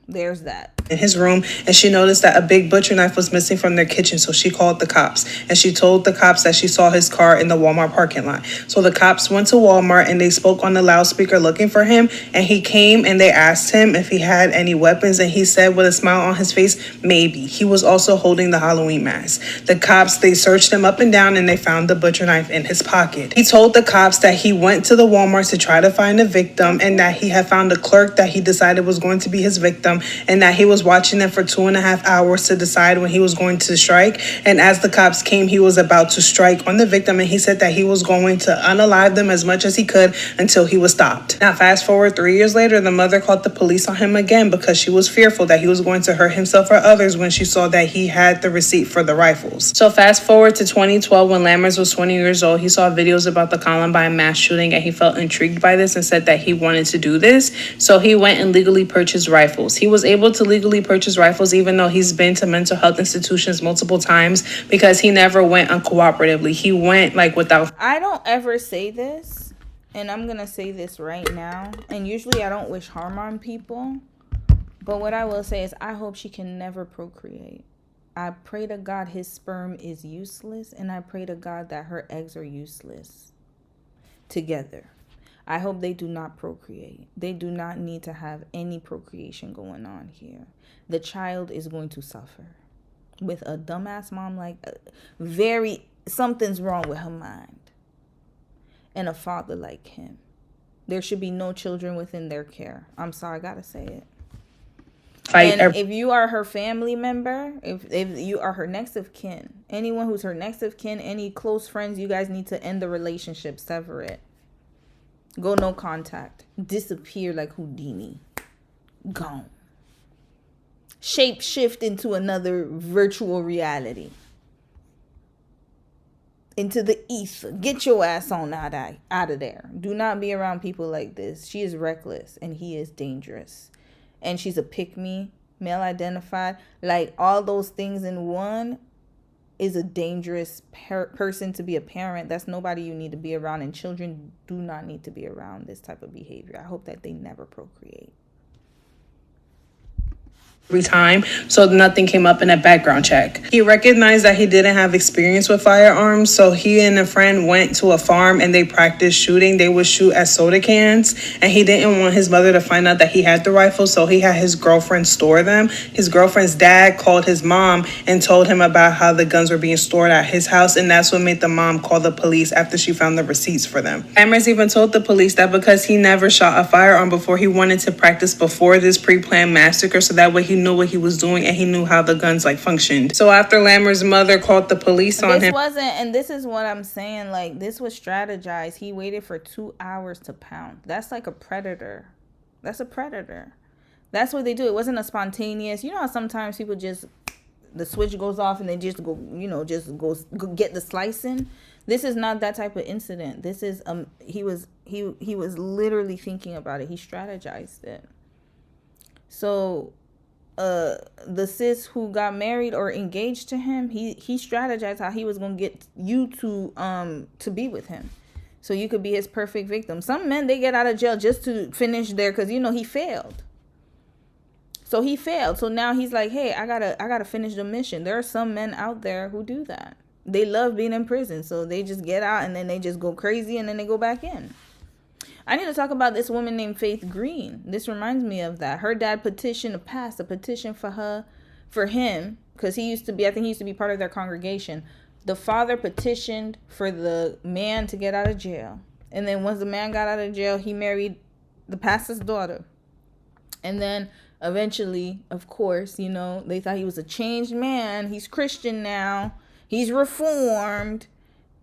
there's that. In his room, and she noticed that a big butcher knife was missing from their kitchen, so she called the cops. And she told the cops that she saw his car in the Walmart parking lot. So the cops went to Walmart and they spoke on the loudspeaker looking for him, and he came and they asked him if he had any weapons, and he said with a smile on his face, maybe. He was also holding the Halloween mask. The cops, they searched him up and down and they found the butcher knife in his pocket. He told the cops that he went to the Walmart to try to find a victim, and that he had found a clerk that he decided was going to be his victim, and that he was watching them for 2.5 hours to decide when he was going to strike. And as the cops came, he was about to strike on the victim, and he said that he was going to unalive them as much as he could until he was stopped. Now, fast forward 3 years later, the mother called the police on him again because she was fearful that he was going to hurt himself or others when she saw that he had the receipt for the rifles. So fast forward to 2012 when Lammers was 20 years old. He saw videos about the Columbine mass shooting and he felt intrigued by this and said that he wanted to do this. So he went and legally purchased rifles. He was able to legally purchase rifles even though he's been to mental health institutions multiple times because he never went uncooperatively. He went like without... I don't ever say this, and I'm gonna say this right now, and usually I don't wish harm on people, but what I will say is I hope she can never procreate. I pray to God his sperm is useless, and I pray to God that her eggs are useless together. I hope they do not procreate. They do not need to have any procreation going on here. The child is going to suffer. With a dumbass mom like something's wrong with her mind. And a father like him. There should be no children within their care. I'm sorry, I gotta say it. And if you are her family member, if you are her next of kin, anyone who's her next of kin, any close friends, you guys need to end the relationship, sever it. Go no contact. Disappear like Houdini. Gone. Shape shift into another virtual reality. Into the ether. Get your ass on out of there. Do not be around people like this. She is reckless and he is dangerous. And she's a pick-me, male identified. Like all those things in one is a dangerous person to be a parent. That's nobody you need to be around. And children do not need to be around this type of behavior. I hope that they never procreate. every time, so nothing came up in a background check. He recognized that he didn't have experience with firearms, so he and a friend went to a farm and they practiced shooting. They would shoot at soda cans, and he didn't want his mother to find out that he had the rifle, so he had his girlfriend store them. His girlfriend's dad called his mom and told him about how the guns were being stored at his house, and that's what made the mom call the police after she found the receipts for them. Lammers even told the police that because he never shot a firearm before, he wanted to practice before this pre-planned massacre, so that way he knew what he was doing and he knew how the guns functioned. So after Lammer's mother called the police on him, and this is what I'm saying, like, this was strategized. He waited for 2 hours to pound. That's like a predator. That's a predator. That's what they do. It wasn't a spontaneous, you know how sometimes people just, the switch goes off and they just go, go get the slicing. This is not that type of incident. This is he was literally thinking about it. He strategized it. So the sis who got married or engaged to him, he strategized how he was gonna get you to be with him, so you could be his perfect victim. Some men, they get out of jail just to finish there, because he failed. So he failed. So now he's like, hey, I gotta finish the mission. There are some men out there who do that. They love being in prison, so they just get out and then they just go crazy and then they go back in. I need to talk about this woman named Faith Green. This reminds me of that. Her dad petitioned a petition for him, because he used to be part of their congregation. The father petitioned for the man to get out of jail. And then once the man got out of jail, he married the pastor's daughter. And then eventually, of course, they thought he was a changed man. He's Christian now. He's reformed.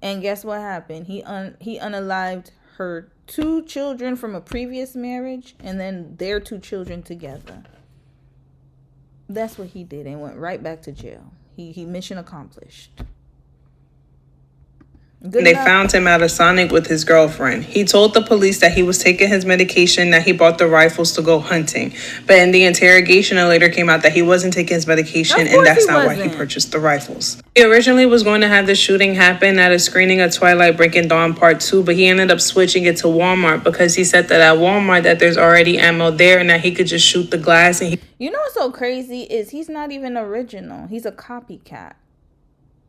And guess what happened? He unalived her 2 children from a previous marriage, and then their 2 children together. That's what he did, and went right back to jail. He mission accomplished. They found him at a Sonic with his girlfriend. He told the police that he was taking his medication, that he bought the rifles to go hunting. But in the interrogation, it later came out that he wasn't taking his medication, and that's not why he purchased the rifles. He originally was going to have the shooting happen at a screening of Twilight Breaking Dawn Part 2, but he ended up switching it to Walmart, because he said that at Walmart that there's already ammo there and that he could just shoot the glass. And you know what's so crazy is he's not even original. He's a copycat.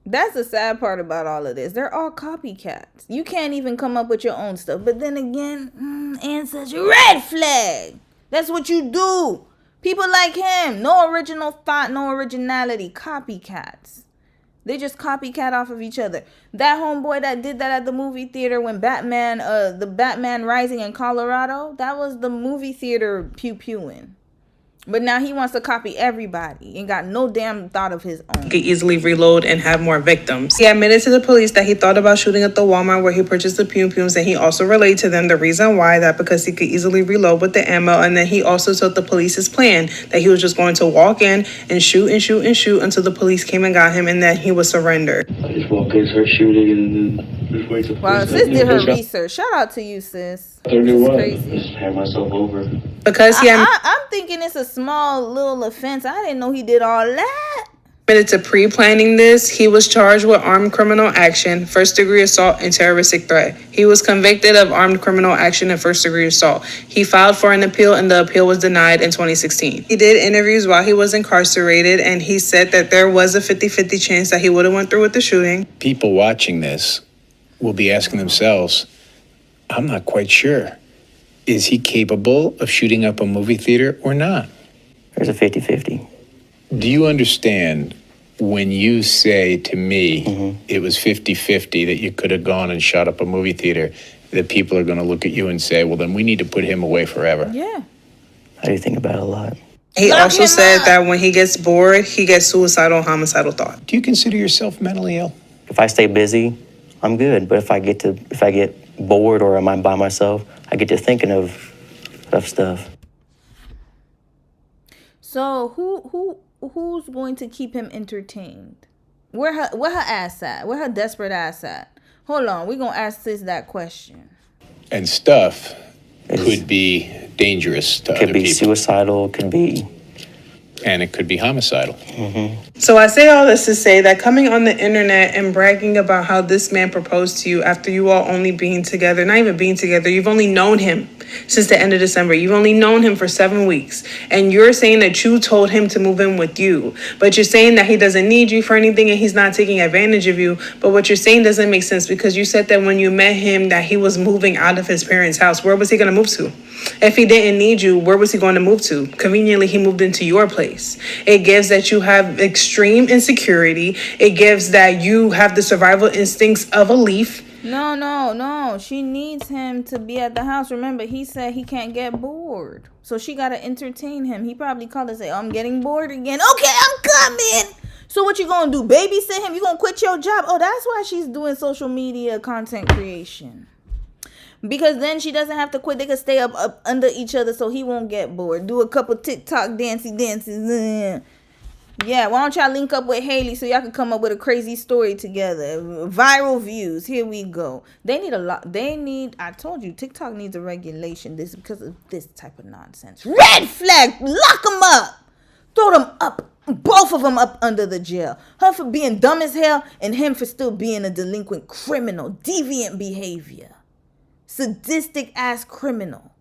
That's the sad part about all of this. They're all copycats. You can't even come up with your own stuff. But then again, ancestry, red flag. That's what you do. People like him, no original thought, no originality. Copycats. They just copycat off of each other. That homeboy that did that at the movie theater when the Batman Rising in Colorado, that was the movie theater pew-pewing. But now he wants to copy everybody and got no damn thought of his own. He could easily reload and have more victims. He admitted to the police that he thought about shooting at the Walmart where he purchased the pew-pews, and he also relayed to them the reason why, that because he could easily reload with the ammo. And then he also told the police his plan, that he was just going to walk in and shoot and shoot and shoot until the police came and got him, and then he would surrender. I just walk in, start shooting, and then just wait to wow, sis did her research. Shout out to you, sis. This is crazy. Just hand myself over. Because I'm thinking it's a small little offense. I didn't know he did all that. Admitted to pre-planning this. He was charged with armed criminal action, first-degree assault, and terroristic threat. He was convicted of armed criminal action and first-degree assault. He filed for an appeal, and the appeal was denied in 2016. He did interviews while he was incarcerated, and he said that there was a 50-50 chance that he would have went through with the shooting. People watching this will be asking themselves, I'm not quite sure. Is he capable of shooting up a movie theater or not? There's a 50-50. Do you understand when you say to me it was 50-50 that you could have gone and shot up a movie theater, that people are going to look at you and say, well, then we need to put him away forever? Yeah. I do think about it a lot. He also said that when he gets bored, he gets suicidal and homicidal thoughts. Do you consider yourself mentally ill? If I stay busy, I'm good. But if I get bored or am I by myself, I get to thinking of stuff. So who's going to keep him entertained? Where her ass at? Where her desperate ass at? Hold on, we're gonna ask sis that question. And stuff could be dangerous to other people. Could be suicidal, could be... And it could be homicidal. So I say all this to say that coming on the internet and bragging about how this man proposed to you after you all only being together, not even being together, you've only known him since the end of December. You've only known him for 7 weeks. And you're saying that you told him to move in with you. But you're saying that he doesn't need you for anything and he's not taking advantage of you. But what you're saying doesn't make sense, because you said that when you met him that he was moving out of his parents' house. Where was he going to move to? If he didn't need you, where was he going to move to? Conveniently, he moved into your place. It gives that you have extreme insecurity. It gives that you have the survival instincts of a leaf. No. She needs him to be at the house. Remember, he said he can't get bored. So she got to entertain him. He probably called and say, I'm getting bored again. Okay, I'm coming. So what you going to do? Babysit him? You going to quit your job? Oh, that's why she's doing social media content creation. Because then she doesn't have to quit. They can stay up under each other so he won't get bored. Do a couple TikTok dances. Yeah, why don't y'all link up with Haylee so y'all can come up with a crazy story together? Viral views. Here we go. They need a lot. I told you, TikTok needs a regulation. This is because of this type of nonsense. Red flag. Lock them up. Throw them up. Both of them up under the jail. Her for being dumb as hell and him for still being a delinquent criminal. Deviant behavior. Sadistic ass criminal.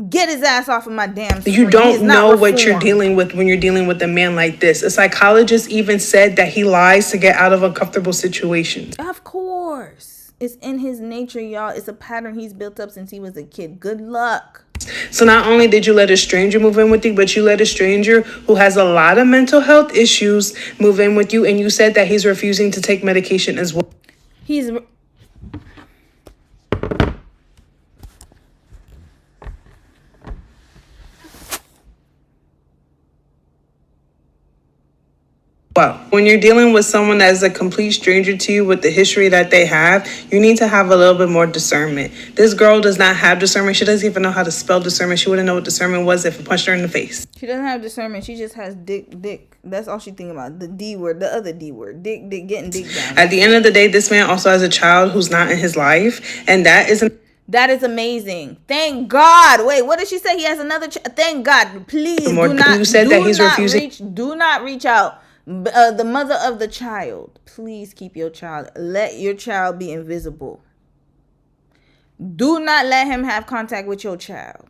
Get his ass off of my damn screen. You don't know what you're dealing with when you're dealing with a man like this. A psychologist even said that he lies to get out of uncomfortable situations. Of course. It's in his nature, y'all. It's a pattern he's built up since he was a kid. Good luck. So not only did you let a stranger move in with you, but you let a stranger who has a lot of mental health issues move in with you, and you said that he's refusing to take medication as well. Well, when you're dealing with someone that is a complete stranger to you with the history that they have, you need to have a little bit more discernment. This girl does not have discernment. She doesn't even know how to spell discernment. She wouldn't know what discernment was if it punched her in the face. She doesn't have discernment. She just has dick. That's all she think about. The D word, the other D word. Dick, getting dick down. At the end of the day, this man also has a child who's not in his life, and that is amazing. Thank God. Wait, what did she say? He has another thank God. Please do not reach out. The mother of the child, please keep your child. Let your child be invisible. Do not let him have contact with your child.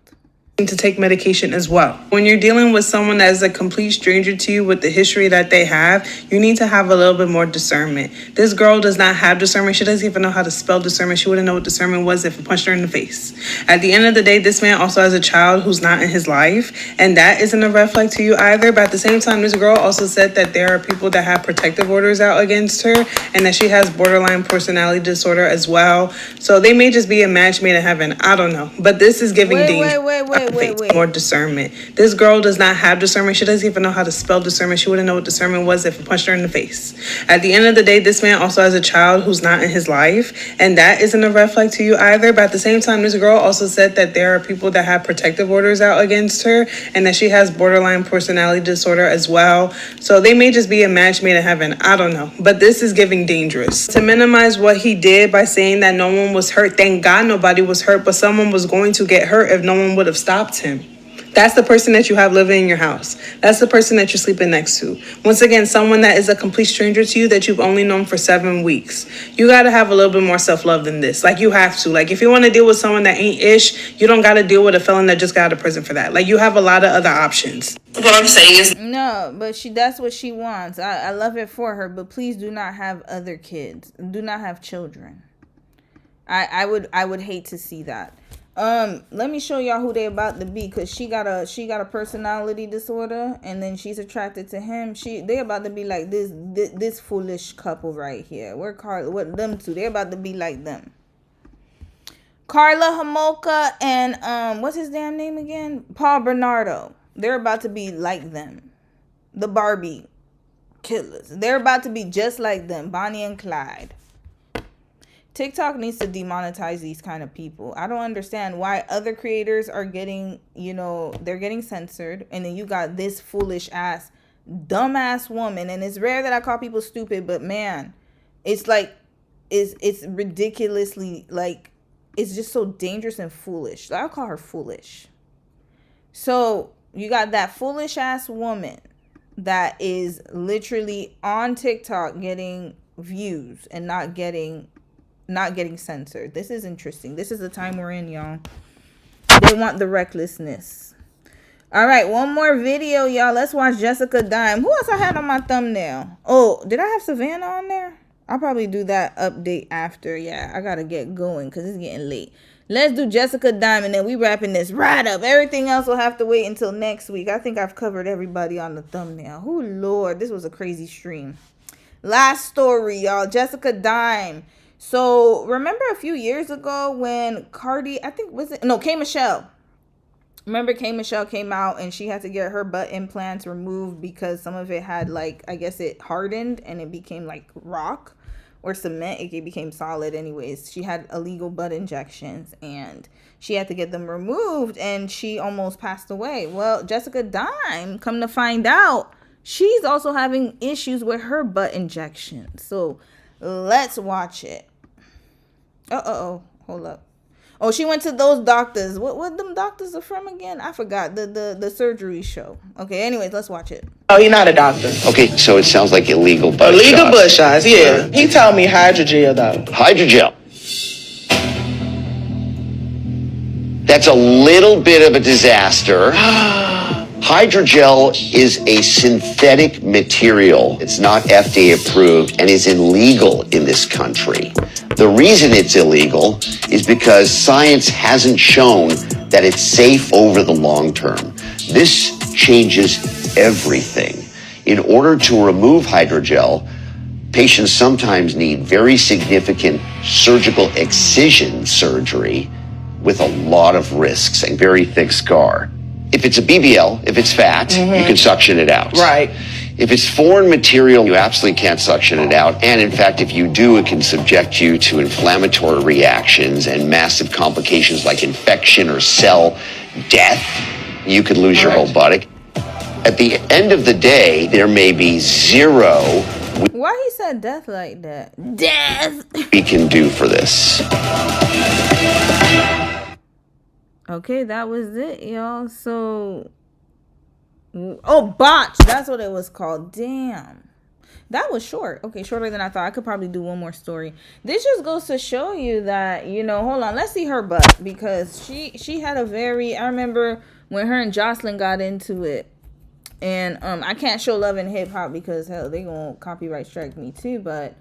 To take medication as well. When you're dealing with someone that is a complete stranger to you with the history that they have, you need to have a little bit more discernment. This girl does not have discernment. She doesn't even know how to spell discernment. She wouldn't know what discernment was if it punched her in the face. At the end of the day, this man also has a child who's not in his life, and that isn't a red flag to you either. But at the same time, this girl also said that there are people that have protective orders out against her, and that she has borderline personality disorder as well. So they may just be a match made in heaven. I don't know. But this is giving danger. Wait. More discernment. This girl does not have discernment. She doesn't even know how to spell discernment. She wouldn't know what discernment was if it punched her in the face. At the end of the day, this man also has a child who's not in his life, and that isn't a red flag to you either. But at the same time, this girl also said that there are people that have protective orders out against her, and that she has borderline personality disorder as well. So they may just be a match made in heaven. I don't know. But this is giving dangerous. To minimize what he did by saying that no one was hurt, thank God nobody was hurt, but someone was going to get hurt if no one would have stopped him. That's the person that you have living in your house. That's the person that you're sleeping next to. Once again, someone that is a complete stranger to you that you've only known for 7 weeks. You got to have a little bit more self-love than this. Like, you have to. Like, if you want to deal with someone that ain't ish, you don't got to deal with a felon that just got out of prison for that. Like, you have a lot of other options. What I'm saying is... No, but that's what she wants. I love it for her, but please do not have other kids. Do not have children. I would hate to see that. Let me show y'all who they about to be, because she got a personality disorder, and then she's attracted to him. They about to be like this foolish couple right here. What them two? They about to be like them. Carla Homolka and what's his damn name again? Paul Bernardo. They're about to be like them. The Barbie killers. They're about to be just like them. Bonnie and Clyde. TikTok needs to demonetize these kind of people. I don't understand why other creators are getting, they're getting censored. And then you got this foolish ass, dumbass woman. And it's rare that I call people stupid, but man, it's like, it's ridiculously, like, it's just so dangerous and foolish. I'll call her foolish. So you got that foolish ass woman that is literally on TikTok getting views and not getting censored. This is interesting. This is the time we're in, y'all. They want the recklessness. All right, one more video, y'all. Let's watch Jessica Dime. Who else I had on my thumbnail? Oh, did I have Savannah on there? I'll probably do that update after. Yeah, I gotta get going because it's getting late. Let's do Jessica Dime, and then we wrapping this right up. Everything else will have to wait until next week. I think I've covered everybody on the thumbnail. Oh, Lord, this was a crazy stream. Last story, y'all. Jessica Dime. So, remember a few years ago when Cardi, I think, was it? No, K. Michelle. Remember K. Michelle came out and she had to get her butt implants removed because some of it had, like, I guess it hardened and it became like rock or cement. It became solid anyways. She had illegal butt injections and she had to get them removed and she almost passed away. Well, Jessica Dime, come to find out, she's also having issues with her butt injections. So let's watch it. Hold up. Oh, she went to those doctors. What them doctors are from again? I forgot. The surgery show. Okay, anyways, let's watch it. Oh, he's not a doctor. Okay, so it sounds like illegal butt Illegal shots. butt shots, yeah. He told me hydrogel, though. Hydrogel. That's a little bit of a disaster. Hydrogel is a synthetic material. It's not FDA approved and is illegal in this country. The reason it's illegal is because science hasn't shown that it's safe over the long term. This changes everything. In order to remove hydrogel, patients sometimes need very significant surgical excision surgery with a lot of risks and very thick scar. If it's a BBL, if it's fat, you can suction it out. Right. If it's foreign material, you absolutely can't suction it out. And in fact, if you do, it can subject you to inflammatory reactions and massive complications like infection or cell death. You could lose your whole body. At the end of the day, there may be zero Why he said death like that? Death! we can do for this. Okay, that was it, y'all. So, oh, Botched. That's what it was called. Damn. That was short. Okay, shorter than I thought. I could probably do one more story. This just goes to show you that, you know, hold on. Let's see her butt because she had a very, I remember when her and Jocelyn got into it. And I can't show Love and Hip Hop because, hell, they gonna copyright strike me too, but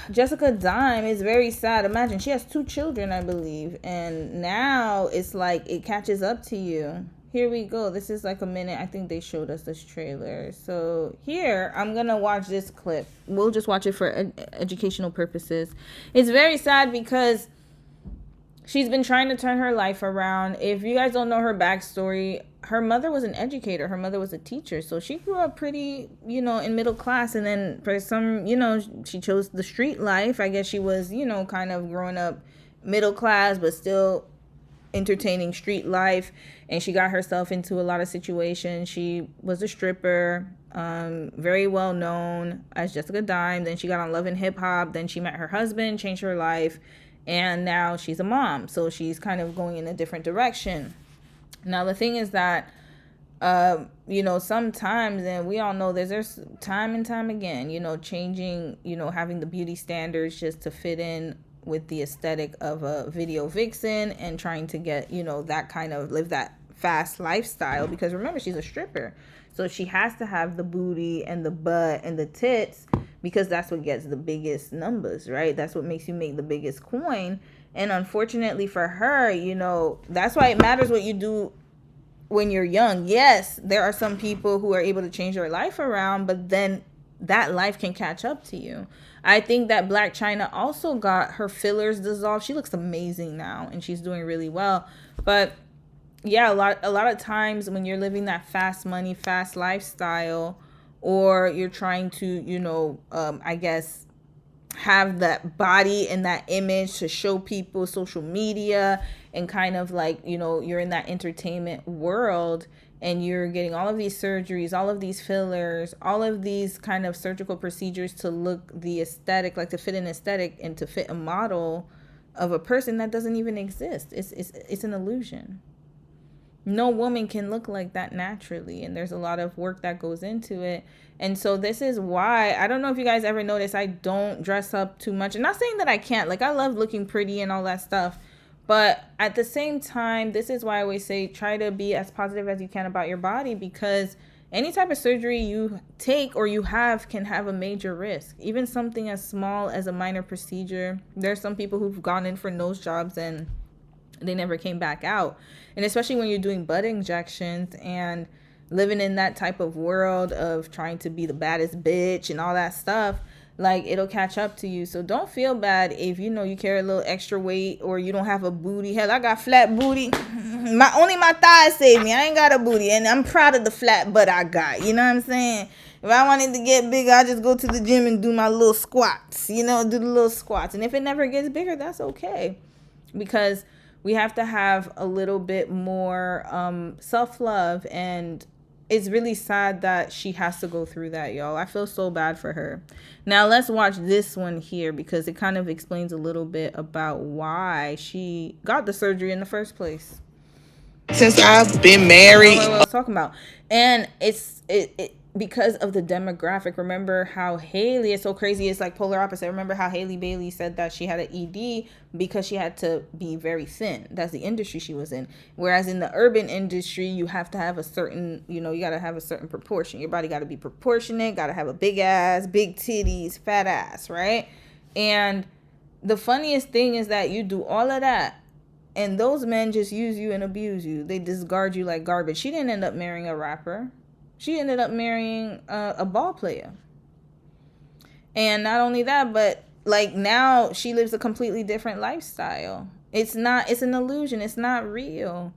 Jessica Dime is very sad. Imagine she has 2 children, I believe, and now it's like it catches up to you. Here we go. This is like a minute. I think they showed us this trailer. So here, I'm gonna watch this clip. We'll just watch it for educational purposes. It's very sad because she's been trying to turn her life around. If you guys don't know her backstory, her mother was an educator. Her mother was a teacher. So she grew up pretty, you know, in middle class. And then for some, you know, she chose the street life. I guess she was, you know, kind of growing up middle class, but still entertaining street life. And she got herself into a lot of situations. She was a stripper, very well known as Jessica Dime. Then she got on Love and Hip Hop. Then she met her husband, changed her life. And now she's a mom. So she's kind of going in a different direction. Now, the thing is that, you know, sometimes, and we all know there's time and time again, you know, changing, you know, having the beauty standards just to fit in with the aesthetic of a video vixen and trying to get, you know, that kind of live that fast lifestyle. Because remember, she's a stripper. So she has to have the booty and the butt and the tits because that's what gets the biggest numbers, right? That's what makes you make the biggest coin. And unfortunately for her, you know, that's why it matters what you do when you're young. Yes, there are some people who are able to change their life around, but then that life can catch up to you. I think that Black China also got her fillers dissolved. She looks amazing now and she's doing really well. But yeah, a lot of times when you're living that fast money, fast lifestyle, or you're trying to, you know, I guess have that body and that image to show people, social media, and kind of like, you know, you're in that entertainment world and you're getting all of these surgeries, all of these fillers, all of these kind of surgical procedures to look the aesthetic, like to fit an aesthetic and to fit a model of a person that doesn't even exist. It's an illusion. No woman can look like that naturally, and there's a lot of work that goes into it. And so this is why, I don't know if you guys ever notice, I don't dress up too much. I'm not saying that I can't. Like, I love looking pretty and all that stuff, But at the same time, this is why I always say try to be as positive as you can about your body, because any type of surgery you take or you have can have a major risk. Even something as small as a minor procedure. There's some people who've gone in for nose jobs and they never came back out. And especially when you're doing butt injections and living in that type of world of trying to be the baddest bitch and all that stuff, like, it'll catch up to you. So don't feel bad if you know you carry a little extra weight or you don't have a booty. Hell, I got flat booty. Only my thighs save me. I ain't got a booty, and I'm proud of the flat butt I got. You know what I'm saying? If I wanted to get bigger, I just go to the gym and do my little squats. You know, do the little squats. And if it never gets bigger, that's okay, because we have to have a little bit more self-love. And it's really sad that she has to go through that, y'all. I feel so bad for her. Now let's watch this one here, because it kind of explains a little bit about why she got the surgery in the first place. Since I've been married, what I was talking about, and it's because of the demographic. Remember how Haylee is so crazy? It's like polar opposite. Remember how Haylee Baylee said that she had an ED because she had to be very thin. That's the industry she was in. Whereas in the urban industry, you have to have a certain, you got to have a certain proportion. Your body got to be proportionate, got to have a big ass, big titties, fat ass, right? And the funniest thing is that you do all of that, and those men just use you and abuse you. They discard you like garbage. She didn't end up marrying a rapper. She ended up marrying a ball player. And not only that, but like now she lives a completely different lifestyle. It's an illusion. It's not real.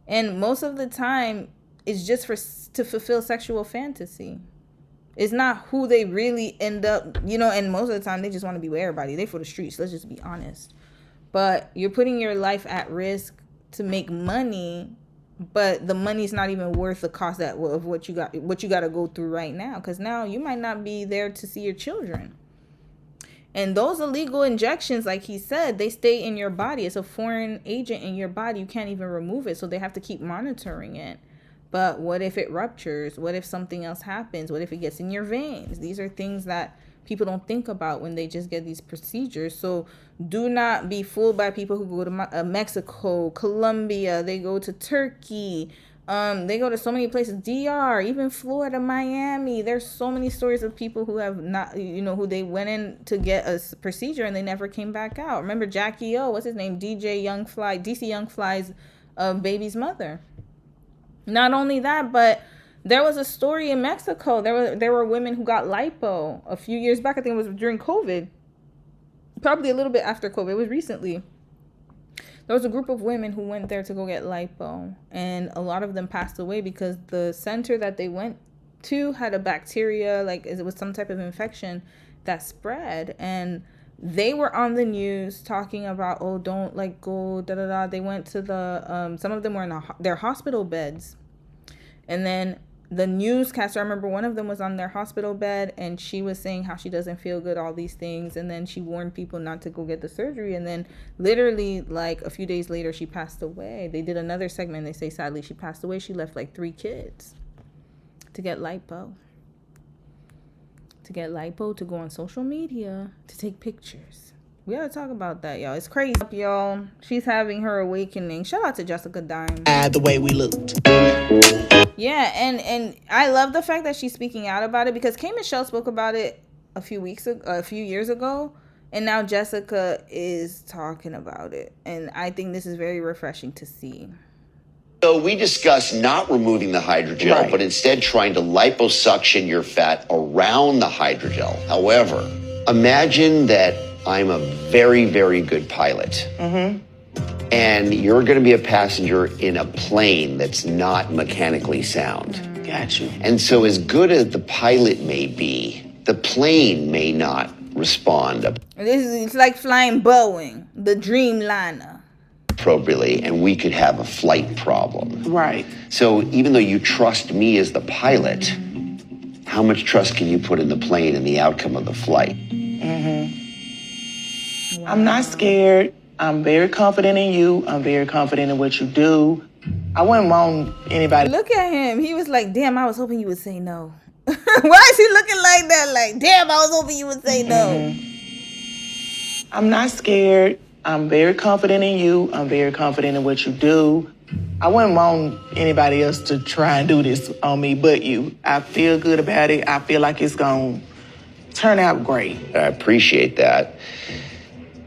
And most of the time it's just to fulfill sexual fantasy. It's not who they really end up, and most of the time they just want to be with everybody. They for the streets. Let's just be honest. But you're putting your life at risk to make money, but the money's not even worth the cost of what you got to go through right now, because now you might not be there to see your children. And those illegal injections, like he said, they stay in your body. It's a foreign agent in your body. You can't even remove it, so they have to keep monitoring it. But what if it ruptures? What if something else happens? What if it gets in your veins? These are things that people don't think about when they just get these procedures. So do not be fooled by people who go to Mexico, Colombia. They go to Turkey. They go to so many places, DR, even Florida, Miami. There's so many stories of people who have not, who they went in to get a procedure and they never came back out. Remember Jackie O, what's his name? DC Youngfly's baby's mother. Not only that, but there was a story in Mexico. There were women who got lipo a few years back. I think it was during COVID. Probably a little bit after COVID. It was recently. There was a group of women who went there to go get lipo. And a lot of them passed away because the center that they went to had a bacteria, like it was some type of infection that spread. And they were on the news talking about, oh, don't go, da-da-da. They went to the, some of them were in their hospital beds. And then the newscaster, I remember one of them was on their hospital bed and she was saying how she doesn't feel good, all these things. And then she warned people not to go get the surgery. And then literally like a few days later, she passed away. They did another segment. They say, sadly, she passed away. She left like 3 kids to get lipo. To get lipo, to go on social media, to take pictures. We gotta talk about that, y'all. It's crazy, y'all. She's having her awakening. Shout out to Jessica Dimes. The way we looked. Yeah, and I love the fact that she's speaking out about it, because K. Michelle spoke about it a few years ago, and now Jessica is talking about it. And I think this is very refreshing to see. So we discussed not removing the hydrogel, but instead trying to liposuction your fat around the hydrogel. However, imagine that I'm a very, very good pilot. And you're going to be a passenger in a plane that's not mechanically sound. Got you. And so as good as the pilot may be, the plane may not respond It's like flying Boeing, the Dreamliner. appropriately, and we could have a flight problem. Right. So even though you trust me as the pilot, how much trust can you put in the plane and the outcome of the flight? I'm not scared. I'm very confident in you. I'm very confident in what you do. I wouldn't want anybody. Look at him. He was like, damn, I was hoping you would say no. Why is he looking like that? Like, damn, I was hoping you would say no. I'm not scared. I'm very confident in you. I'm very confident in what you do. I wouldn't want anybody else to try and do this on me but you. I feel good about it. I feel like it's going to turn out great. I appreciate that.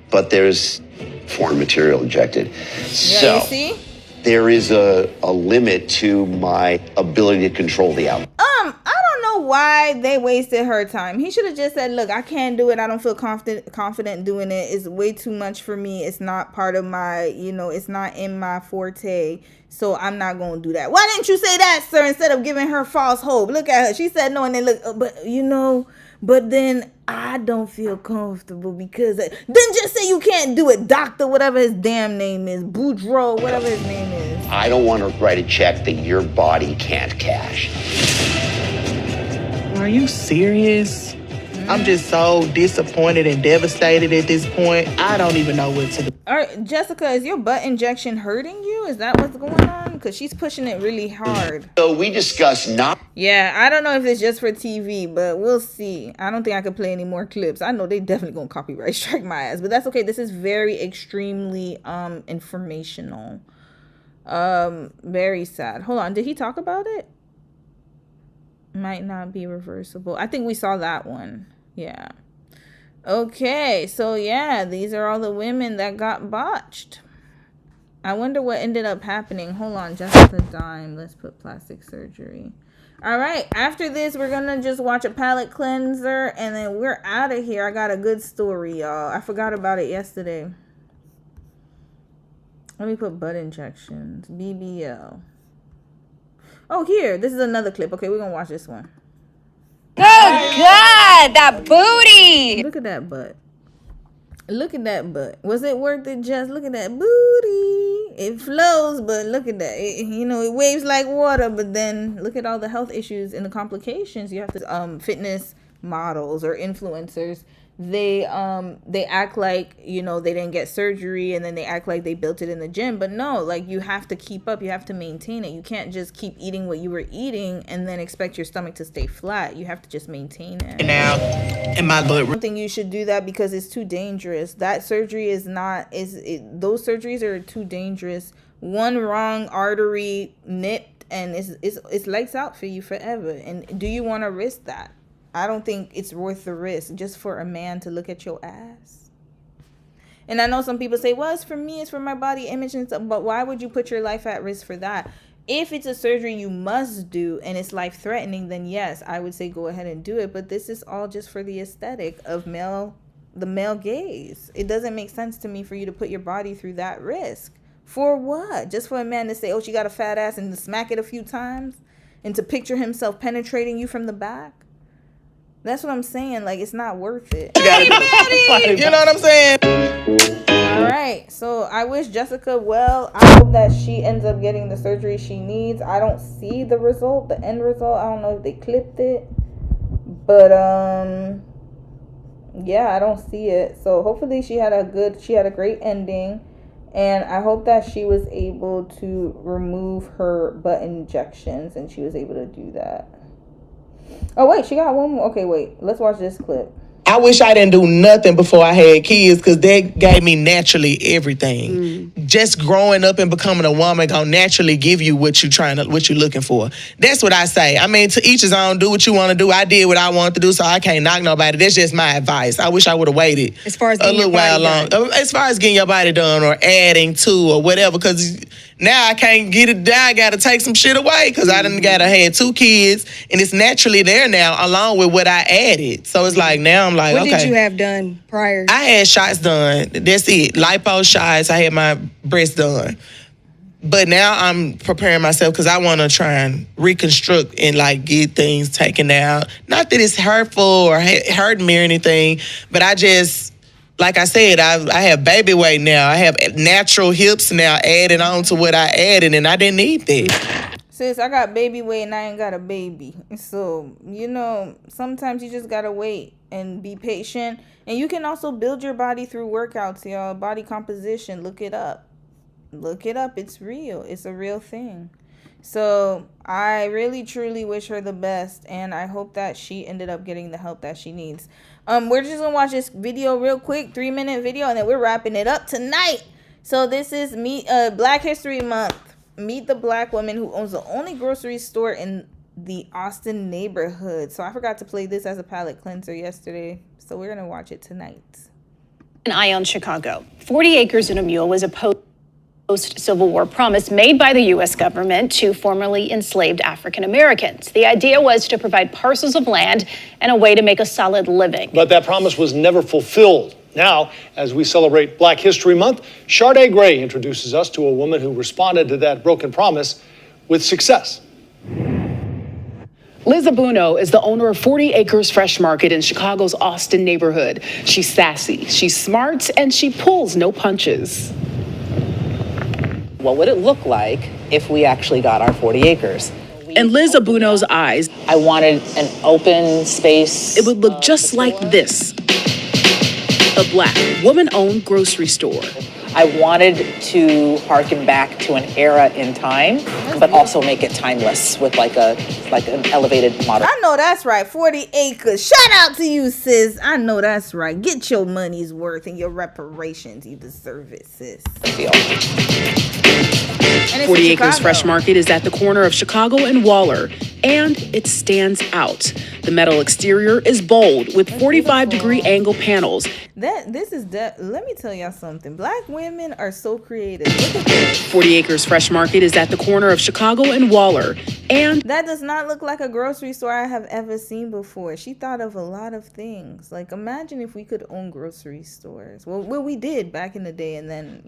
But there's foreign material injected. Yeah, you see? There is a limit to my ability to control the outcome. I don't know why they wasted her time. He should have just said, look, I can't do it. I don't feel confident doing it. It's way too much for me. It's not part of my, it's not in my forte. So I'm not going to do that. Why didn't you say that, sir, instead of giving her false hope? Look at her. She said no, and then look, but then I don't feel comfortable because then just say you can't do it, doctor, whatever his damn name is, Boudreaux, whatever his name is. I don't want to write a check that your body can't cash. Are you serious? I'm just so disappointed and devastated at this point. I don't even know what to do. All right, Jessica, is your butt injection hurting you? Is that what's going on? Because she's pushing it really hard. So we discussed not... Yeah, I don't know if it's just for TV, but we'll see. I don't think I could play any more clips. I know they definitely gonna copyright strike my ass, but that's okay. This is very extremely informational. Very sad. Hold on, did he talk about it? Might not be reversible. I think we saw that one. Yeah. Okay, so yeah, these are all the women that got botched. I wonder what ended up happening. Hold on, Jessica Dime. Let's put plastic surgery. All right, after this, we're going to just watch a palate cleanser, and then we're out of here. I got a good story, y'all. I forgot about it yesterday. Let me put butt injections. BBL. Oh, here. This is another clip. Okay, we're going to watch this one. Oh, God, that booty. Look at that butt. Look at that butt. Was it worth it? Just look at that booty. It flows, but look at that. It waves like water, but then look at all the health issues and the complications. You have to fitness models or influencers. They act like, they didn't get surgery, and then they act like they built it in the gym. But no, like, you have to keep up. You have to maintain it. You can't just keep eating what you were eating and then expect your stomach to stay flat. You have to just maintain it. Now, in my butt. I don't think you should do that because it's too dangerous. That surgery is not, those surgeries are too dangerous. One wrong artery nipped and it's lights out for you forever. And do you want to risk that? I don't think it's worth the risk just for a man to look at your ass. And I know some people say, well, it's for me, it's for my body image and stuff, but why would you put your life at risk for that? If it's a surgery you must do and it's life-threatening, then yes, I would say go ahead and do it. But this is all just for the aesthetic of the male gaze. It doesn't make sense to me for you to put your body through that risk. For what? Just for a man to say, oh, she got a fat ass, and to smack it a few times and to picture himself penetrating you from the back? That's what I'm saying. Like, it's not worth it. You know what I'm saying? All right. So I wish Jessica well. I hope that she ends up getting the surgery she needs. I don't see the result, the end result. I don't know if they clipped it. But, yeah, I don't see it. So hopefully she had a great ending. And I hope that she was able to remove her butt injections and she was able to do that. Oh, wait, she got one more. Okay, wait. Let's watch this clip. I wish I didn't do nothing before I had kids, because that gave me naturally everything. Just growing up and becoming a woman gonna naturally give you what you're looking for. That's what I say. I mean, to each his own. Do what you want to do. I did what I wanted to do, so I can't knock nobody. That's just my advice. I wish I would have waited as far as a little while long. As far as getting your body done or adding to or whatever, because now I can't get it down. I got to take some shit away because I done had 2 kids, and it's naturally there now along with what I added. So it's like now I'm like, what okay. What did you have done prior? I had shots done. That's it. Lipo shots. I had my breast done. But now I'm preparing myself because I want to try and reconstruct and like get things taken out. Not that it's hurtful or hurting me or anything, but I just, like I said, I have baby weight now. I have natural hips now added on to what I added, and I didn't need that. Sis, I got baby weight and I ain't got a baby. So, sometimes you just gotta wait and be patient. And you can also build your body through workouts, y'all. Body composition, look it up. Look it up. It's real. It's a real thing. So I really truly wish her the best, and I hope that she ended up getting the help that she needs. We're just gonna watch this video real quick, 3-minute video, and then we're wrapping it up tonight. So this is Black History Month. Meet the black woman who owns the only grocery store in the Austin neighborhood. So I forgot to play this as a palate cleanser yesterday, so we're gonna watch it tonight. An eye on Chicago. 40 acres and a mule was a post-Civil War promise made by the U.S. government to formerly enslaved African Americans. The idea was to provide parcels of land and a way to make a solid living. But that promise was never fulfilled. Now, as we celebrate Black History Month, Sade Gray introduces us to a woman who responded to that broken promise with success. Liz Abuno is the owner of 40 Acres Fresh Market in Chicago's Austin neighborhood. She's sassy, she's smart, and she pulls no punches. What would it look like if we actually got our 40 acres? In Liz Abuno's eyes, I wanted an open space. It would look just like this. A black, woman-owned grocery store. I wanted to harken back to an era in time, but also make it timeless with like an elevated modern. I know that's right. 40 acres. Shout out to you, sis. I know that's right. Get your money's worth and your reparations. You deserve it, sis. 40 Acres Fresh Market is at the corner of Chicago and Waller, and it stands out. The metal exterior is bold with 45-degree angle panels. Let me tell y'all something. Black women are so creative. Look at this. 40 Acres Fresh Market is at the corner of Chicago and Waller, and that does not look like a grocery store I have ever seen before. She thought of a lot of things. Like, imagine if we could own grocery stores. Well, we did back in the day, and then,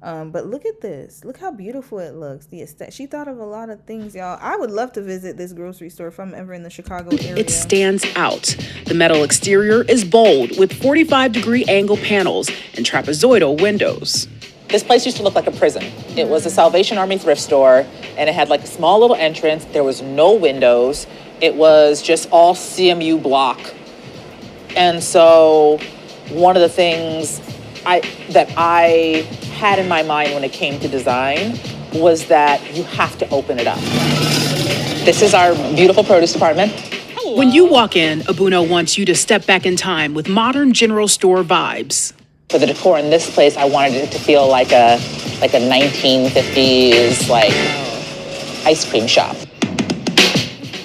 but look at this. Look how beautiful it looks. She thought of a lot of things, y'all. I would love to visit this grocery store if I'm ever in the Chicago area. It stands out. The metal exterior is bold with 45-degree angle panels and trapezoidal windows. This place used to look like a prison. It was a Salvation Army thrift store, and it had like a small little entrance. There was no windows. It was just all CMU block. And so one of the things that I had in my mind when it came to design was that you have to open it up. This is our beautiful produce department. Hello. When you walk in, Abuno wants you to step back in time with modern general store vibes. For the decor in this place, I wanted it to feel like a 1950s ice cream shop.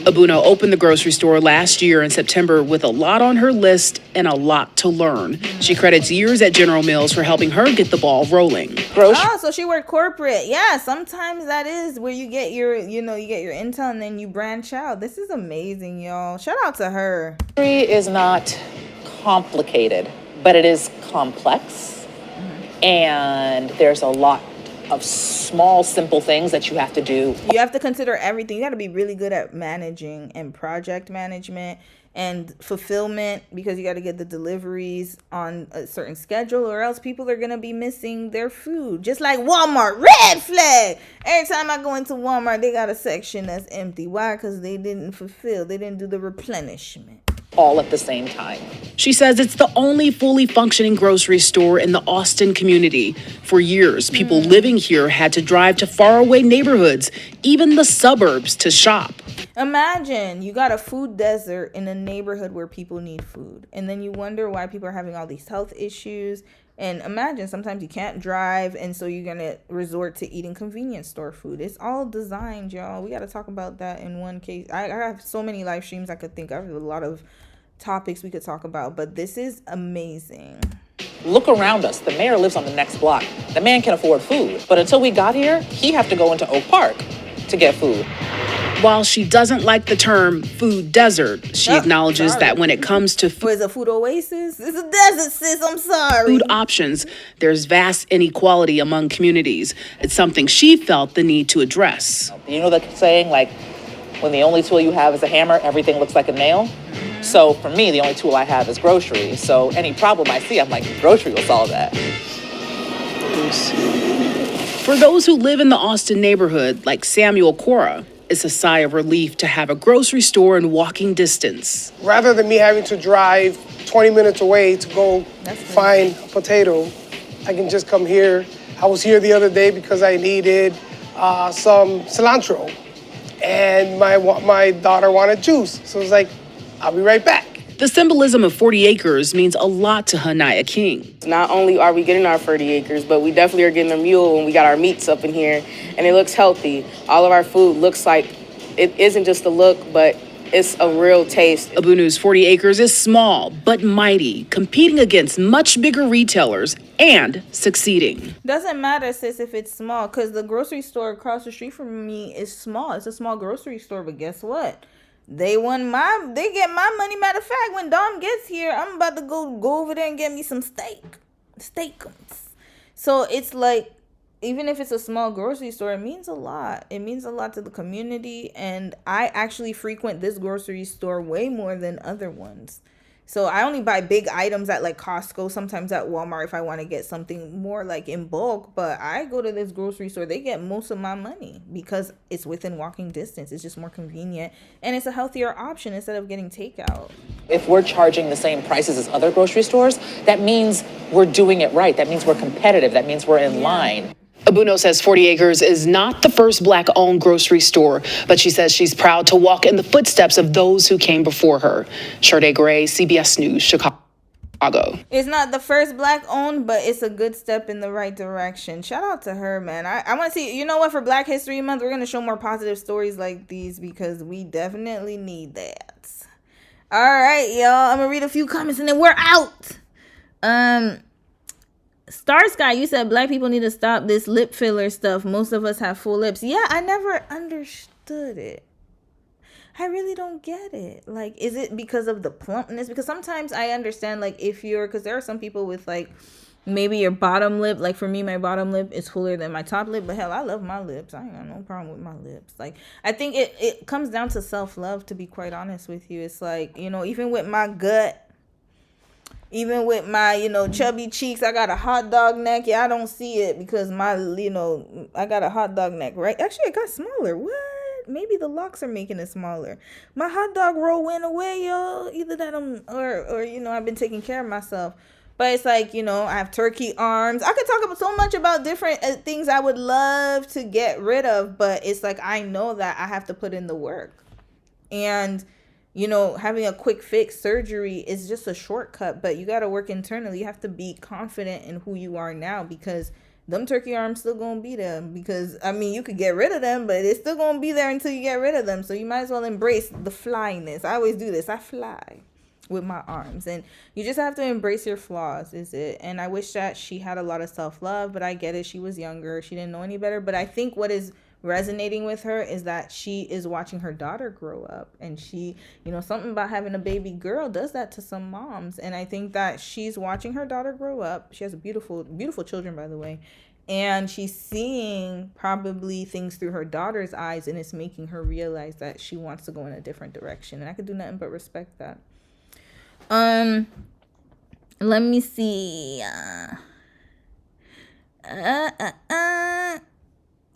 Abuno opened the grocery store last year in September with a lot on her list and a lot to learn. She credits years at General Mills for helping her get the ball rolling. Oh, so she worked corporate. Yeah, sometimes that is where you get your, you get your intel and then you branch out. This is amazing, y'all. Shout out to her. It is not complicated, but it is complex. And there's a lot of small, simple things that you have to do. You have to consider everything. You got to be really good at managing and project management and fulfillment, because you got to get the deliveries on a certain schedule, or else people are going to be missing their food. Just like Walmart, red flag. Every time I go into Walmart, they got a section that's empty. Why? Because they didn't fulfill. They didn't do the replenishment. All at the same time. She says it's the only fully functioning grocery store in the Austin community. For years, people living here had to drive to faraway neighborhoods, even the suburbs, to shop. Imagine you got a food desert in a neighborhood where people need food, and then you wonder why people are having all these health issues. And imagine sometimes you can't drive, and so you're going to resort to eating convenience store food. It's all designed, y'all. We got to talk about that in one case. I have so many live streams I could think of. I have a lot of topics we could talk about, but this is amazing. Look around us. The mayor lives on the next block. The man can afford food. But until we got here, he had to go into Oak Park to get food. While she doesn't like the term food desert, she acknowledges that when it comes to food, a food oasis? It's a desert, sis. I'm sorry. Food options, there's vast inequality among communities. It's something she felt the need to address. You know the saying, like, when the only tool you have is a hammer, everything looks like a nail? So for me, the only tool I have is grocery. So any problem I see, I'm like, grocery will solve that. For those who live in the Austin neighborhood, like Samuel Cora, it's a sigh of relief to have a grocery store in walking distance. Rather than me having to drive 20 minutes away to go find a potato, I can just come here. I was here the other day because I needed some cilantro, and my daughter wanted juice. So I was like, I'll be right back. The symbolism of 40 acres means a lot to Hanaya King. Not only are we getting our 40 acres, but we definitely are getting a mule when we got our meats up in here, and it looks healthy. All of our food looks like it isn't just a look, but it's a real taste. Abunu's 40 acres is small but mighty, competing against much bigger retailers and succeeding. Doesn't matter, sis, if it's small, because the grocery store across the street from me is small. It's a small grocery store, but guess what? They get my money. Matter of fact, when Dom gets here, I'm about to go over there and get me some steakums. So it's like, even if it's a small grocery store, it means a lot. It means a lot to the community, and I actually frequent this grocery store way more than other ones. So I only buy big items at like Costco, sometimes at Walmart if I want to get something more like in bulk, but I go to this grocery store. They get most of my money because it's within walking distance. It's just more convenient, and it's a healthier option instead of getting takeout. If we're charging the same prices as other grocery stores, that means we're doing it right. That means we're competitive. That means we're in line. Abuno says 40 Acres is not the first Black-owned grocery store, but she says she's proud to walk in the footsteps of those who came before her. Sade Gray, CBS News, Chicago. It's not the first Black-owned, but it's a good step in the right direction. Shout out to her, man. I want to see, you know what, for Black History Month, we're going to show more positive stories like these because we definitely need that. All right, y'all. I'm going to read a few comments and then we're out. Star Sky, you said Black people need to stop this lip filler stuff. Most of us have full lips. Yeah, I never understood it. I really don't get it. Like, is it because of the plumpness? Because sometimes I understand, like, because there are some people with, like, maybe your bottom lip. Like, for me, my bottom lip is fuller than my top lip. But, hell, I love my lips. I ain't got no problem with my lips. Like, I think it comes down to self-love, to be quite honest with you. It's like, you know, even with my gut, even with my, chubby cheeks, I got a hot dog neck. Yeah, I don't see it because I got a hot dog neck, right? Actually, it got smaller. What? Maybe the locks are making it smaller. My hot dog roll went away, y'all. Either that or I've been taking care of myself. But it's like, I have turkey arms. I could talk about so much about different things I would love to get rid of. But it's like, I know that I have to put in the work. And having a quick fix surgery is just a shortcut, but you got to work internally. You have to be confident in who you are now because them turkey arms still going to be there because, you could get rid of them, but it's still going to be there until you get rid of them. So you might as well embrace the flyness. I always do this. I fly with my arms, and you just have to embrace your flaws, is it? And I wish that she had a lot of self-love, but I get it. She was younger. She didn't know any better, but I think what is resonating with her is that she is watching her daughter grow up, and she, something about having a baby girl does that to some moms, and I think that she's watching her daughter grow up. She has a beautiful children, by the way, and she's seeing probably things through her daughter's eyes, and it's making her realize that she wants to go in a different direction, and I could do nothing but respect that. Let me see.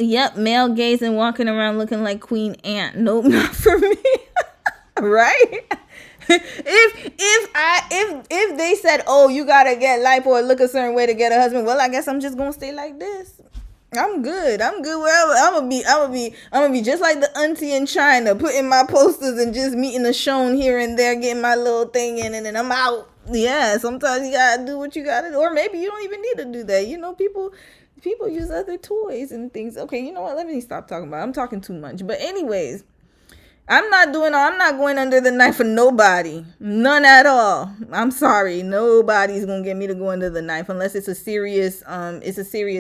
Yep, male gaze and walking around looking like Queen Ant. Nope, not for me. Right? If they said, oh, you gotta get lipo or look a certain way to get a husband, well, I guess I'm just gonna stay like this. I'm good wherever. I'm gonna be just like the auntie in China, putting my posters and just meeting a shown here and there, getting my little thing in, and then I'm out. Yeah, sometimes you gotta do what you gotta do, or maybe you don't even need to do that. People use other toys and things. Okay, you know what? Let me stop talking about it. I'm talking too much. But anyways, I'm not going under the knife for nobody. None at all. I'm sorry. Nobody's going to get me to go under the knife unless it's a serious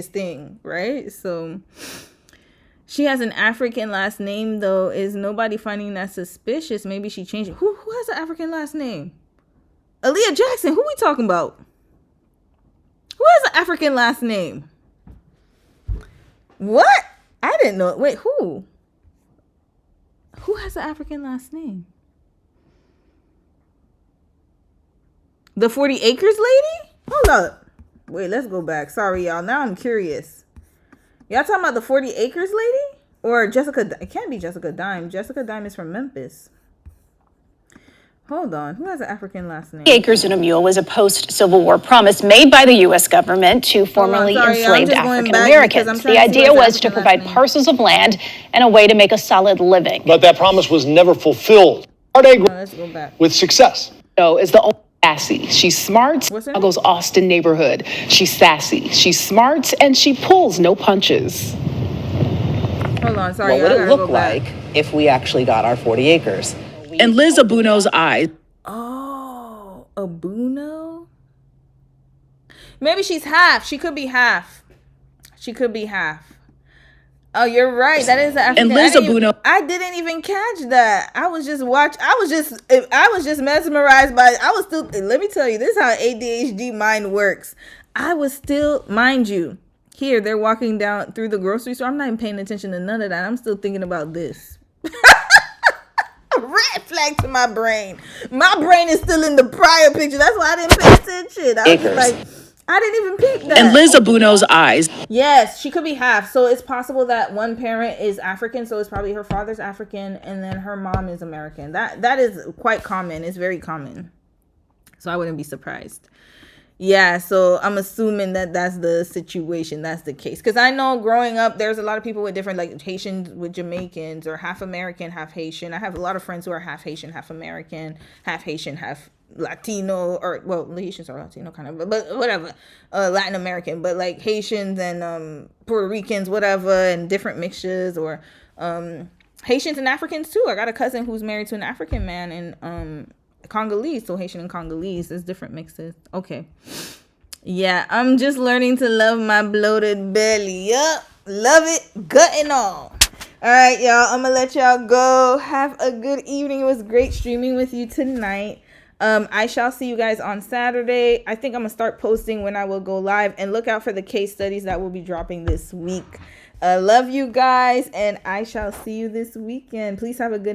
thing, right? So she has an African last name, though. Is nobody finding that suspicious? Maybe she changed it. Who has an African last name? Aaliyah Jackson. Who we talking about? Who has an African last name? What? I didn't know. Wait, who? Who has an African last name? The 40 Acres lady? Hold up. Wait, let's go back. Sorry, y'all. Now I'm curious. Y'all talking about the 40 Acres lady? Or Jessica? It can't be Jessica Dime. Jessica Dime is from Memphis. Hold on. Who has an African last name? 40 acres and a mule was a post-Civil War promise made by the U.S. government to formerly enslaved African Americans. The idea was to provide parcels of land and a way to make a solid living. But that promise was never fulfilled. Let's go back. With success. So is the sassy. She's smart. Chicago's Austin neighborhood. She's sassy. She's smart and she pulls no punches. Hold on. Sorry. What would it look like if we actually got our 40 acres? And Liz Abuno's eyes. Oh, Abuno? Maybe she's half. She could be half. She could be half. Oh, you're right. That is the African. And Liz Abuno. I didn't even catch that. I was just mesmerized by it. I was still, let me tell you, this is how ADHD mind works. I was still, mind you, here they're walking down through the grocery store. I'm not even paying attention to none of that. I'm still thinking about this. Red flag to my brain. My brain is still in the prior picture. That's why I didn't pay attention. I was like, I didn't even peek that. And Liz Abuno's eyes. Yes, she could be half. So it's possible that one parent is African, so it's probably her father's African, and then her mom is American. That is quite common. It's very common. So I wouldn't be surprised. Yeah, so I'm assuming that that's the situation. That's the case. Because I know growing up, there's a lot of people with different, like Haitians with Jamaicans, or half American, half Haitian. I have a lot of friends who are half Haitian, half American, half Haitian, half Latino, or, well, the Haitians are Latino kind of, but whatever, Latin American. But like Haitians and Puerto Ricans, whatever, and different mixtures, or Haitians and Africans too. I got a cousin who's married to an African man, and Congolese, so Haitian and Congolese, there's different mixes. Okay. Yeah, I'm just learning to love my bloated belly. Yup, love it, gut and all. All right, y'all, I'm gonna let y'all go. Have a good evening. It was great streaming with you tonight. I shall see you guys on Saturday. I think I'm gonna start posting when I will go live, and look out for the case studies that will be dropping this week. Love you guys, and I shall see you this weekend. Please have a good